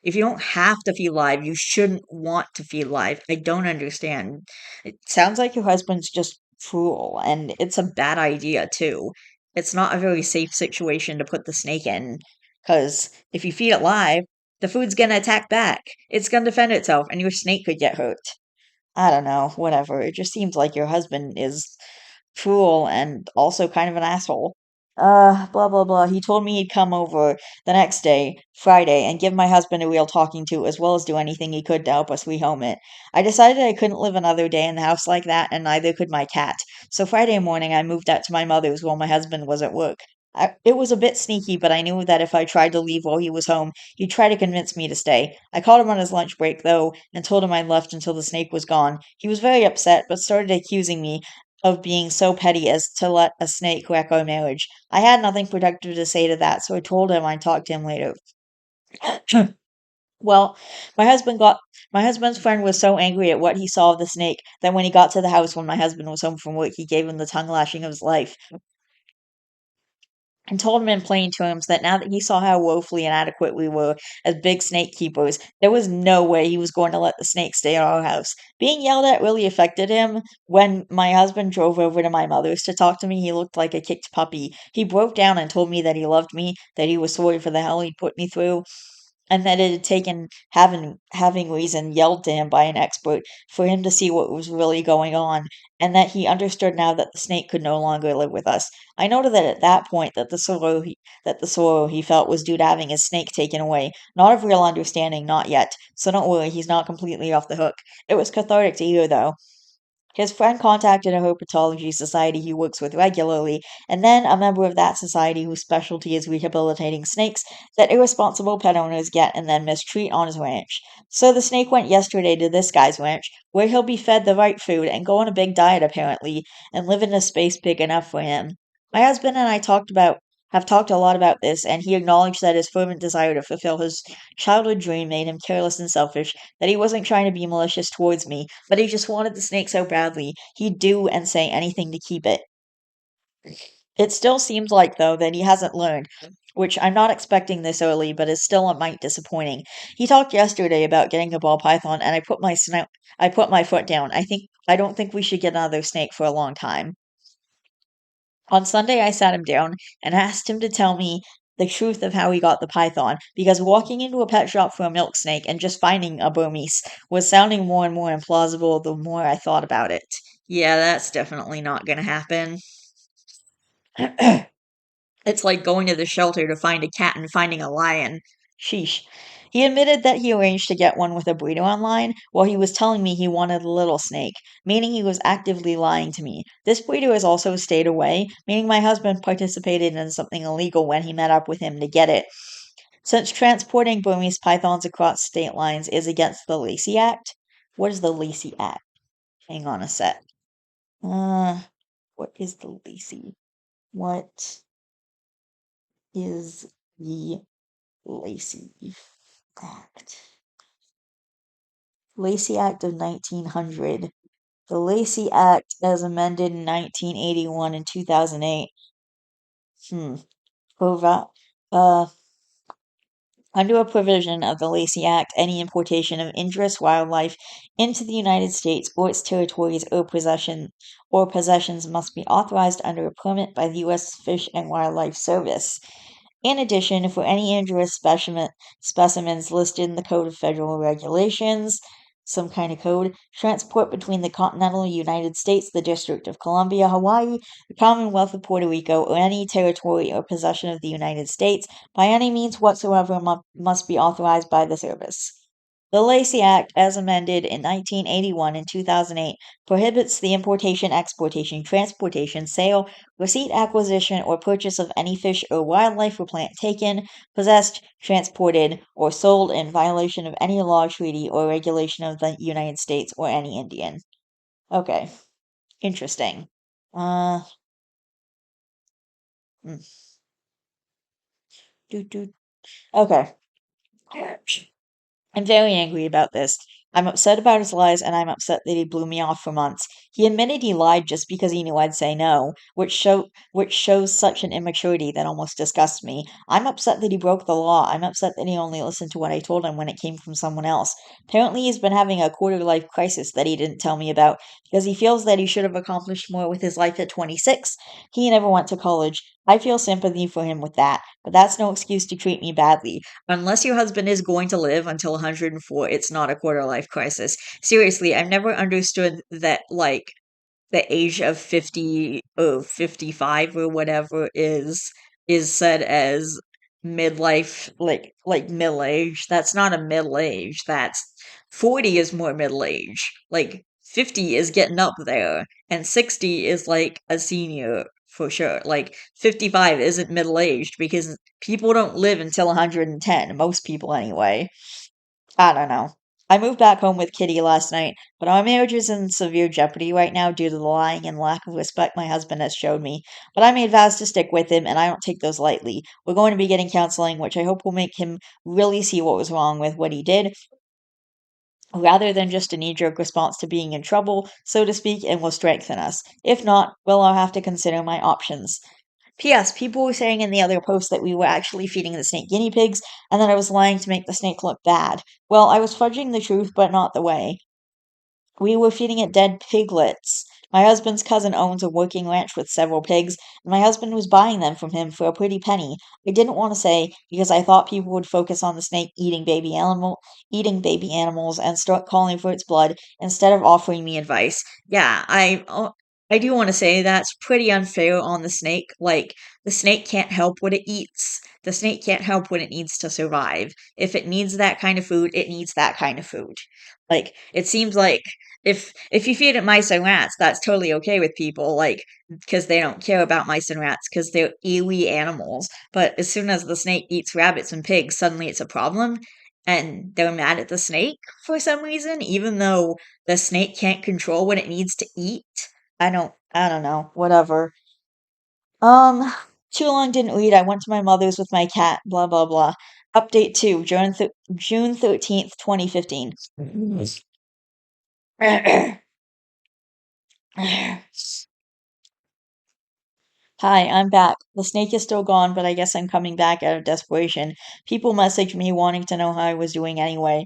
If you don't have to feed live, you shouldn't want to feed live. I don't understand. It sounds like your husband's just cruel, and it's a bad idea, too. It's not a very safe situation to put the snake in, because if you feed it live, the food's gonna attack back. It's gonna defend itself, and your snake could get hurt. I don't know, whatever. It just seems like your husband is cruel and also kind of an asshole. Blah blah blah. He told me he'd come over the next day, Friday, and give my husband a real talking to, as well as do anything he could to help us rehome it. I decided I couldn't live another day in the house like that, and neither could my cat. So Friday morning, I moved out to my mother's while my husband was at work. It was a bit sneaky, but I knew that if I tried to leave while he was home, he'd try to convince me to stay. I called him on his lunch break, though, and told him I'd left until the snake was gone. He was very upset, but started accusing me of being so petty as to let a snake wreck our marriage. I had nothing productive to say to that, so I told him I'd talk to him later. Well, my husband's friend was so angry at what he saw of the snake that when he got to the house when my husband was home from work, he gave him the tongue lashing of his life and told him in plain terms that now that he saw how woefully inadequate we were as big snake keepers, there was no way he was going to let the snake stay at our house. Being yelled at really affected him. When my husband drove over to my mother's to talk to me, he looked like a kicked puppy. He broke down and told me that he loved me, that he was sorry for the hell he'd put me through, and that it had taken having reason yelled to him by an expert for him to see what was really going on, and that he understood now that the snake could no longer live with us. I noted that at that point that the sorrow he felt was due to having his snake taken away, not of real understanding, not yet. So don't worry, he's not completely off the hook. It was cathartic to hear, though. His friend contacted a herpetology society he works with regularly, and then a member of that society whose specialty is rehabilitating snakes that irresponsible pet owners get and then mistreat on his ranch. So the snake went yesterday to this guy's ranch, where he'll be fed the right food and go on a big diet apparently, and live in a space big enough for him. My husband and I have talked a lot about this, and he acknowledged that his fervent desire to fulfill his childhood dream made him careless and selfish, that he wasn't trying to be malicious towards me, but he just wanted the snake so badly, he'd do and say anything to keep it. It still seems like, though, that he hasn't learned, which I'm not expecting this early, but is still a mite disappointing. He talked yesterday about getting a ball python, and I put my foot down. I don't think we should get another snake for a long time. On Sunday, I sat him down and asked him to tell me the truth of how he got the python, because walking into a pet shop for a milk snake and just finding a Burmese was sounding more and more implausible the more I thought about it. Yeah, that's definitely not gonna happen. It's like going to the shelter to find a cat and finding a lion. Sheesh. He admitted that he arranged to get one with a breeder online while he was telling me he wanted a little snake, meaning he was actively lying to me. This breeder has also stayed away, meaning my husband participated in something illegal when he met up with him to get it. Since transporting Burmese pythons across state lines is against the Lacey Act. What is the Lacey Act? Hang on a sec. What is the Lacey? What is the Lacey Act? Lacey Act of 1900. The Lacey Act, as amended in 1981 and 2008. Hmm. Provi- uh, Under a provision of the Lacey Act, any importation of injurious wildlife into the United States or its territories or possessions must be authorized under a permit by the U.S. Fish and Wildlife Service. In addition, for any injurious specimens listed in the Code of Federal Regulations, some kind of code, transport between the continental United States, the District of Columbia, Hawaii, the Commonwealth of Puerto Rico, or any territory or possession of the United States by any means whatsoever must be authorized by the service. The Lacey Act, as amended in 1981 and 2008, prohibits the importation, exportation, transportation, sale, receipt, acquisition, or purchase of any fish or wildlife or plant taken, possessed, transported, or sold in violation of any law, treaty, or regulation of the United States or any Indian. Okay, interesting. Uh, hmm, Okay. I'm very angry about this. I'm upset about his lies, and I'm upset that he blew me off for months. He admitted he lied just because he knew I'd say no, which shows such an immaturity that almost disgusts me. I'm upset that he broke the law. I'm upset that he only listened to what I told him when it came from someone else. Apparently, he's been having a quarter life crisis that he didn't tell me about because he feels that he should have accomplished more with his life at 26. He never went to college. I feel sympathy for him with that, but that's no excuse to treat me badly. Unless your husband is going to live until 104, it's not a quarter life crisis. Seriously, I've never understood that, like, the age of 50 or 55 or whatever is said as midlife, like middle age. That's not a middle age. That's 40 is more middle age. Like 50 is getting up there, and 60 is like a senior for sure. Like 55 isn't middle aged because people don't live until 110, most people anyway. I don't know. I moved back home with Kitty last night, but our marriage is in severe jeopardy right now due to the lying and lack of respect my husband has showed me. But I made vows to stick with him, and I don't take those lightly. We're going to be getting counseling, which I hope will make him really see what was wrong with what he did, rather than just a knee jerk response to being in trouble, so to speak, and will strengthen us. If not, well, I'll have to consider my options. P.S. People were saying in the other post that we were actually feeding the snake guinea pigs, and that I was lying to make the snake look bad. Well, I was fudging the truth, but not the way. We were feeding it dead piglets. My husband's cousin owns a working ranch with several pigs, and my husband was buying them from him for a pretty penny. I didn't want to say because I thought people would focus on the snake eating baby animals and start calling for its blood instead of offering me advice. Yeah, I do want to say that's pretty unfair on the snake. Like the snake can't help what it eats. The snake can't help what it needs to survive. If it needs that kind of food, it needs that kind of food. Like it seems like if you feed it mice and rats, that's totally okay with people, like because they don't care about mice and rats because they're ewy animals. But as soon as the snake eats rabbits and pigs, suddenly it's a problem, and they're mad at the snake for some reason, even though the snake can't control what it needs to eat. I don't know. Whatever. Um, too long didn't read. I went to my mother's with my cat, blah blah blah. Update 2, June 13th, 2015. Hi, I'm back. The snake is still gone, but I guess I'm coming back out of desperation. People message me wanting to know how I was doing anyway.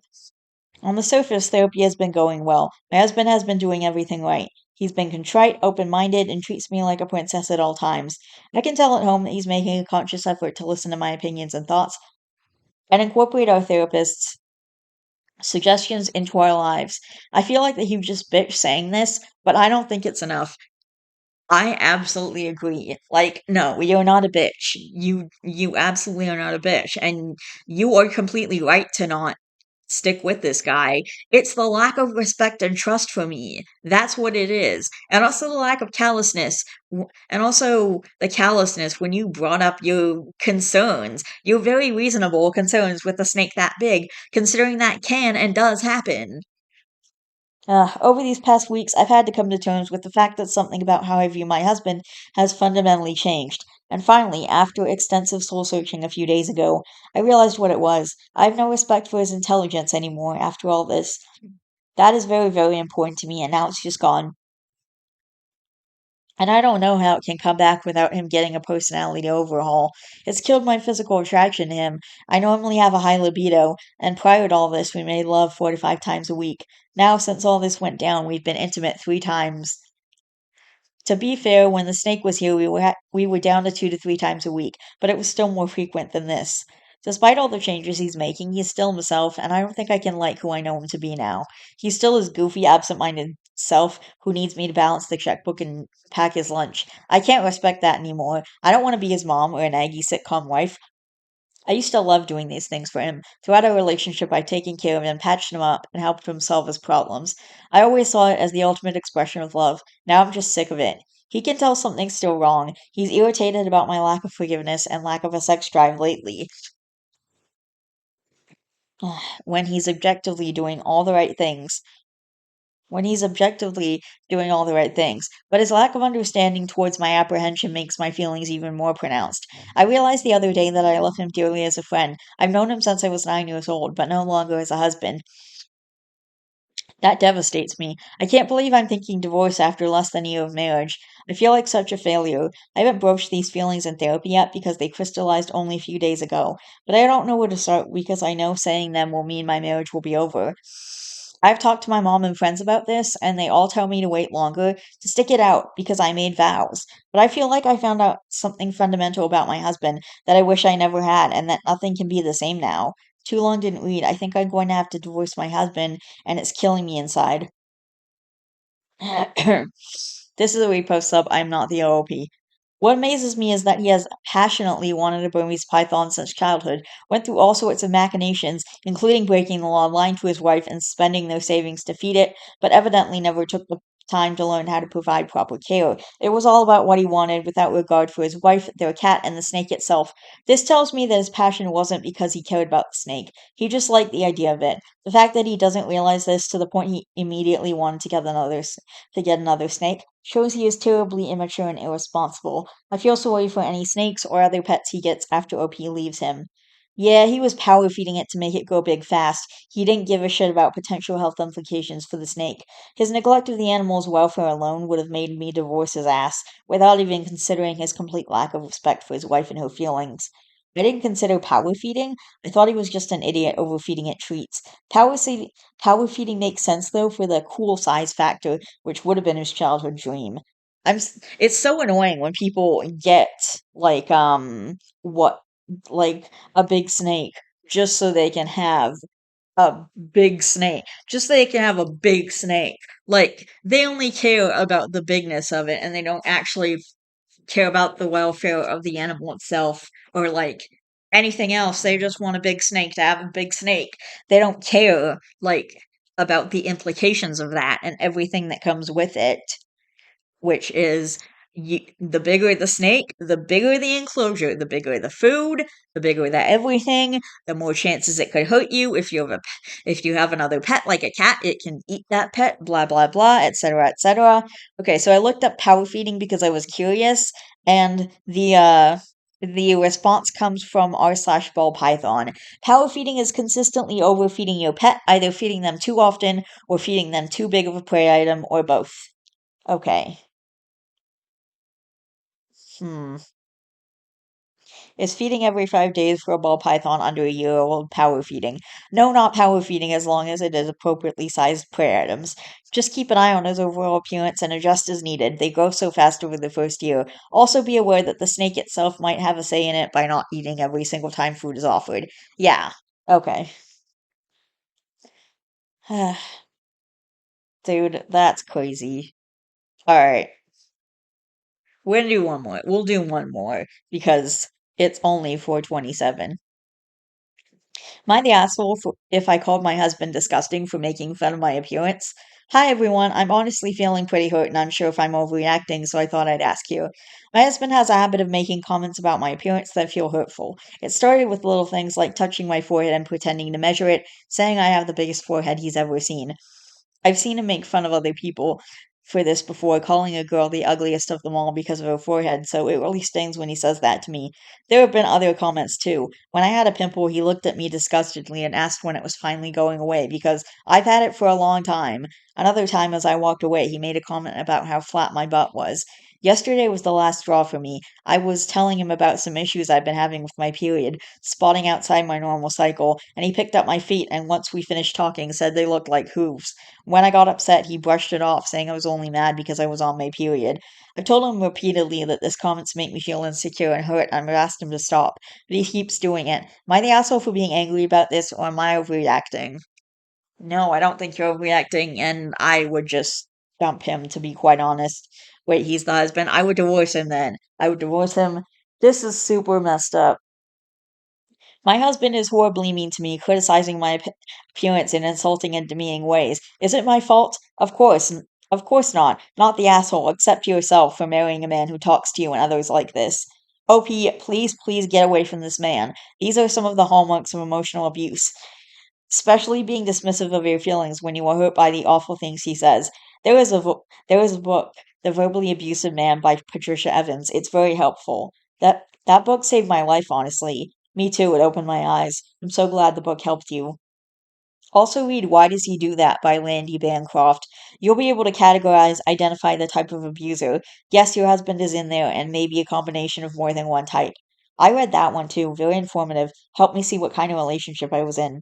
On the surface, therapy has been going well. My husband has been doing everything right. He's been contrite, open minded, and treats me like a princess at all times. I can tell at home that he's making a conscious effort to listen to my opinions and thoughts and incorporate our therapist's suggestions into our lives. I feel like that he just bitch saying this, but I don't think it's enough. I absolutely agree. Like, no, you're not a bitch. You absolutely are not a bitch, and you are completely right to not stick with this guy. It's the lack of respect and trust for me. That's what it is. And also the lack of callousness. And also the callousness when you brought up your concerns, your very reasonable concerns with a snake that big, considering that can and does happen. Over these past weeks, I've had to come to terms with the fact that something about how I view my husband has fundamentally changed. And finally, after extensive soul searching a few days ago, I realized what it was. I have no respect for his intelligence anymore after all this. That is very, very important to me, and now it's just gone. And I don't know how it can come back without him getting a personality overhaul. It's killed my physical attraction to him. I normally have a high libido, and prior to all this, we made love 4 to 5 times a week. Now, since all this went down, we've been intimate 3 times. To be fair, when the snake was here, we were down to 2 to 3 times a week, but it was still more frequent than this. Despite all the changes he's making, he's still himself, and I don't think I can like who I know him to be now. He's still his goofy, absent-minded self who needs me to balance the checkbook and pack his lunch. I can't respect that anymore. I don't want to be his mom or an Aggie sitcom wife. I used to love doing these things for him. Throughout our relationship, I'd taken care of him, patched him up, and helped him solve his problems. I always saw it as the ultimate expression of love. Now I'm just sick of it. He can tell something's still wrong. He's irritated about my lack of forgiveness and lack of a sex drive lately, when he's objectively doing all the right things. When he's objectively doing all the right things. But his lack of understanding towards my apprehension makes my feelings even more pronounced. I realized the other day that I love him dearly as a friend. I've known him since I was 9 years old, but no longer as a husband. That devastates me. I can't believe I'm thinking divorce after less than a year of marriage. I feel like such a failure. I haven't broached these feelings in therapy yet because they crystallized only a few days ago, but I don't know where to start because I know saying them will mean my marriage will be over. I've talked to my mom and friends about this, and they all tell me to wait longer, to stick it out because I made vows. But I feel like I found out something fundamental about my husband that I wish I never had, and that nothing can be the same now. Too long didn't read. I think I'm going to have to divorce my husband, and it's killing me inside. This is a repost sub. I'm not the OOP. What amazes me is that he has passionately wanted a Burmese python since childhood, went through all sorts of machinations, including breaking the law, lying to his wife, and spending their savings to feed it, but evidently never took the time to learn how to provide proper care. It was all about what he wanted without regard for his wife, their cat, and the snake itself. This tells me that his passion wasn't because he cared about the snake. He just liked the idea of it. The fact that he doesn't realize this to the point he immediately wanted to get another snake shows he is terribly immature and irresponsible. I feel sorry for any snakes or other pets he gets after OP leaves him. Yeah, he was power feeding it to make it grow big fast. He didn't give a shit about potential health implications for the snake. His neglect of the animal's welfare alone would have made me divorce his ass, without even considering his complete lack of respect for his wife and her feelings. I didn't consider power feeding. I thought he was just an idiot overfeeding it treats. Power feeding makes sense though for the cool size factor, which would have been his childhood dream. It's so annoying when people get like what like a big snake just so they can have a big snake. Just so they can have a big snake. Like they only care about the bigness of it and they don't actually care about the welfare of the animal itself or like anything else. They just want a big snake to have a big snake. They don't care like about the implications of that and everything that comes with it, which is the bigger the snake, the bigger the enclosure, the bigger the food, the bigger the everything, the more chances it could hurt you. If you have another pet like a cat, it can eat that pet, blah blah blah, etc., etc. Okay, so I looked up power feeding because I was curious, And the response comes from r/ball python. Power feeding is consistently overfeeding your pet, either feeding them too often or feeding them too big of a prey item or both. Okay. Hmm. Is feeding every 5 days for a ball python under a year old power feeding? No, not power feeding as long as it is appropriately sized prey items. Just keep an eye on his overall appearance and adjust as needed. They grow so fast over the first year. Also be aware that the snake itself might have a say in it by not eating every single time food is offered. Yeah. Okay. Dude, that's crazy. Alright. We're gonna do one more. We'll do one more because it's only 4:27. Am I the asshole if I called my husband disgusting for making fun of my appearance? Hi everyone, I'm honestly feeling pretty hurt and unsure if I'm overreacting, so I thought I'd ask you. My husband has a habit of making comments about my appearance that feel hurtful. It started with little things like touching my forehead and pretending to measure it, saying I have the biggest forehead he's ever seen. I've seen him make fun of other people for this before, calling a girl the ugliest of them all because of her forehead, so it really stings when he says that to me. There have been other comments too. When I had a pimple, he looked at me disgustedly and asked when it was finally going away because I've had it for a long time. Another time, as I walked away, he made a comment about how flat my butt was. Yesterday was the last straw for me. I was telling him about some issues I've been having with my period, spotting outside my normal cycle, and he picked up my feet and once we finished talking said they looked like hooves. When I got upset, he brushed it off, saying I was only mad because I was on my period. I've told him repeatedly that his comments make me feel insecure and hurt, and I've asked him to stop, but he keeps doing it. Am I the asshole for being angry about this, or am I overreacting? No, I don't think you're overreacting, and I would just dump him, to be quite honest. Wait, he's the husband? I would divorce him then. I would divorce him. This is super messed up. My husband is horribly mean to me, criticizing my appearance in insulting and demeaning ways. Is it my fault? Of course not. Not the asshole, except yourself for marrying a man who talks to you and others like this. OP, please get away from this man. These are some of the hallmarks of emotional abuse, especially being dismissive of your feelings when you are hurt by the awful things he says. There is a book, The Verbally Abusive Man by Patricia Evans. It's very helpful. That book saved my life, honestly. Me too, it opened my eyes. I'm so glad the book helped you. Also read Why Does He Do That by Landy Bancroft. You'll be able to identify the type of abuser. Yes, your husband is in there, and maybe a combination of more than one type. I read that one too, very informative. Helped me see what kind of relationship I was in.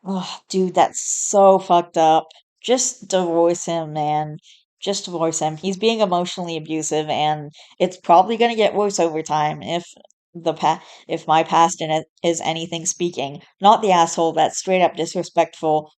Oh, dude, that's so fucked up. Just divorce him, man. Just divorce him. He's being emotionally abusive, and it's probably gonna get worse over time if my past in it is anything speaking. Not the asshole that's straight up disrespectful.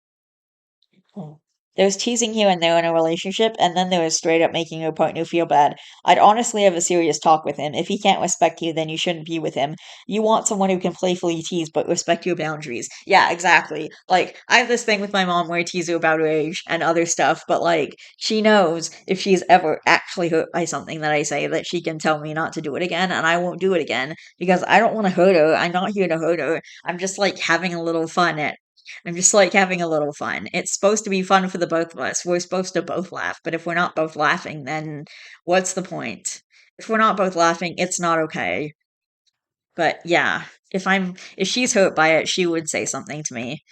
Mm. There's teasing here and there in a relationship, and then there is straight up making your partner feel bad. I'd honestly have a serious talk with him. If he can't respect you, then you shouldn't be with him. You want someone who can playfully tease but respect your boundaries. Yeah, exactly. Like, I have this thing with my mom where I tease her about her age and other stuff, but like, she knows if she's ever actually hurt by something that I say that she can tell me not to do it again, and I won't do it again because I don't want to hurt her. I'm not here to hurt her. I'm just like having a little fun at I'm just like having a little fun. It's supposed to be fun for the both of us. We're supposed to both laugh, but if we're not both laughing, then what's the point? If we're not both laughing, it's not okay. But yeah, if she's hurt by it, she would say something to me.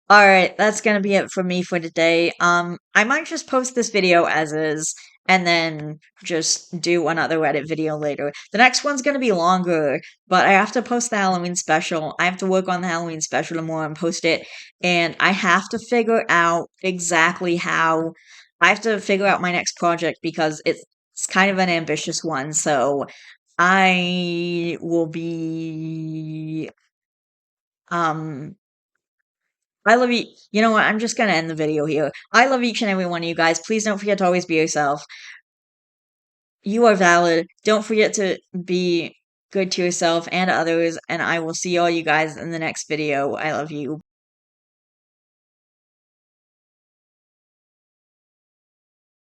All right, that's gonna be it for me for today. I might just post this video as is and then just do another Reddit video later. The next one's gonna be longer, but I have to post the Halloween special. I have to work on the Halloween special tomorrow and post it, and I have to figure out exactly how I have to figure out my next project because it's kind of an ambitious one, so I will be um I love you. You know what? I'm just gonna end the video here. I love each and every one of you guys. Please don't forget to always be yourself. You are valid. Don't forget to be good to yourself and others, and I will see all you guys in the next video. I love you.